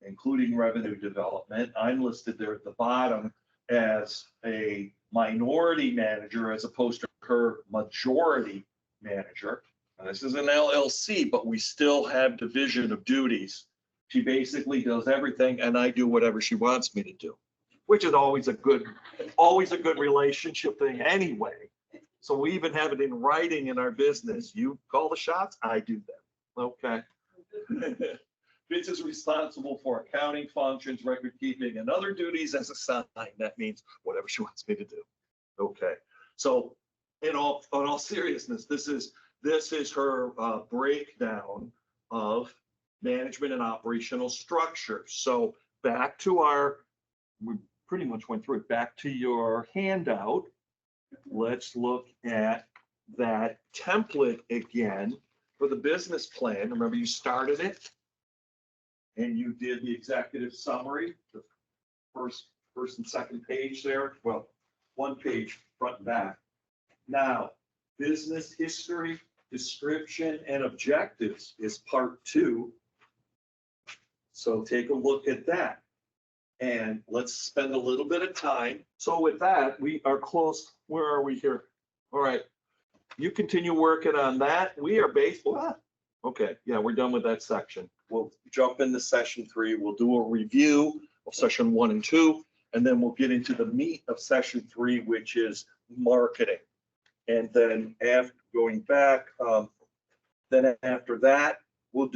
[SPEAKER 1] including revenue development. I'm listed there at the bottom as a minority manager as opposed to her majority manager. Now, this is an LLC, but we still have division of duties. She basically does everything and I do whatever she wants me to do, which is always a good relationship thing anyway. So we even have it in writing in our business. You call the shots, I do them. Okay. Vince is responsible for accounting functions, record keeping, and other duties as assigned. That means whatever she wants me to do. Okay. So in all seriousness, this is her breakdown of management and operational structure. So back to we pretty much went through it. Back to your handout. Let's look at that template again for the business plan. Remember, you started it and you did the executive summary, the first and second page there. Well, one page front and back. Now, business history, description, and objectives is part 2. So take a look at that. And let's spend a little bit of time. So with that, we are close. Where are we here? All right. You continue working on that. We are based. Okay. Yeah, we're done with that section. We'll jump into session 3. We'll do a review of session 1 and 2, and then we'll get into the meat of session 3, which is marketing. And then after going back, then after that, we'll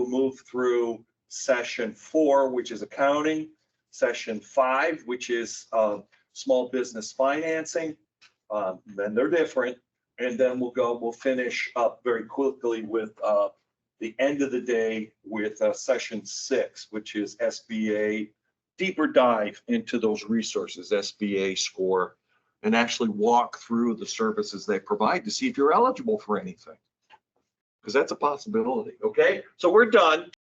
[SPEAKER 1] move through session 4, which is accounting, session 5, which is small business financing. Then they're different. And then we'll finish up very quickly with the end of the day with session 6, which is SBA, deeper dive into those resources, SBA score, and actually walk through the services they provide to see if you're eligible for anything. Because that's a possibility. Okay, so we're done.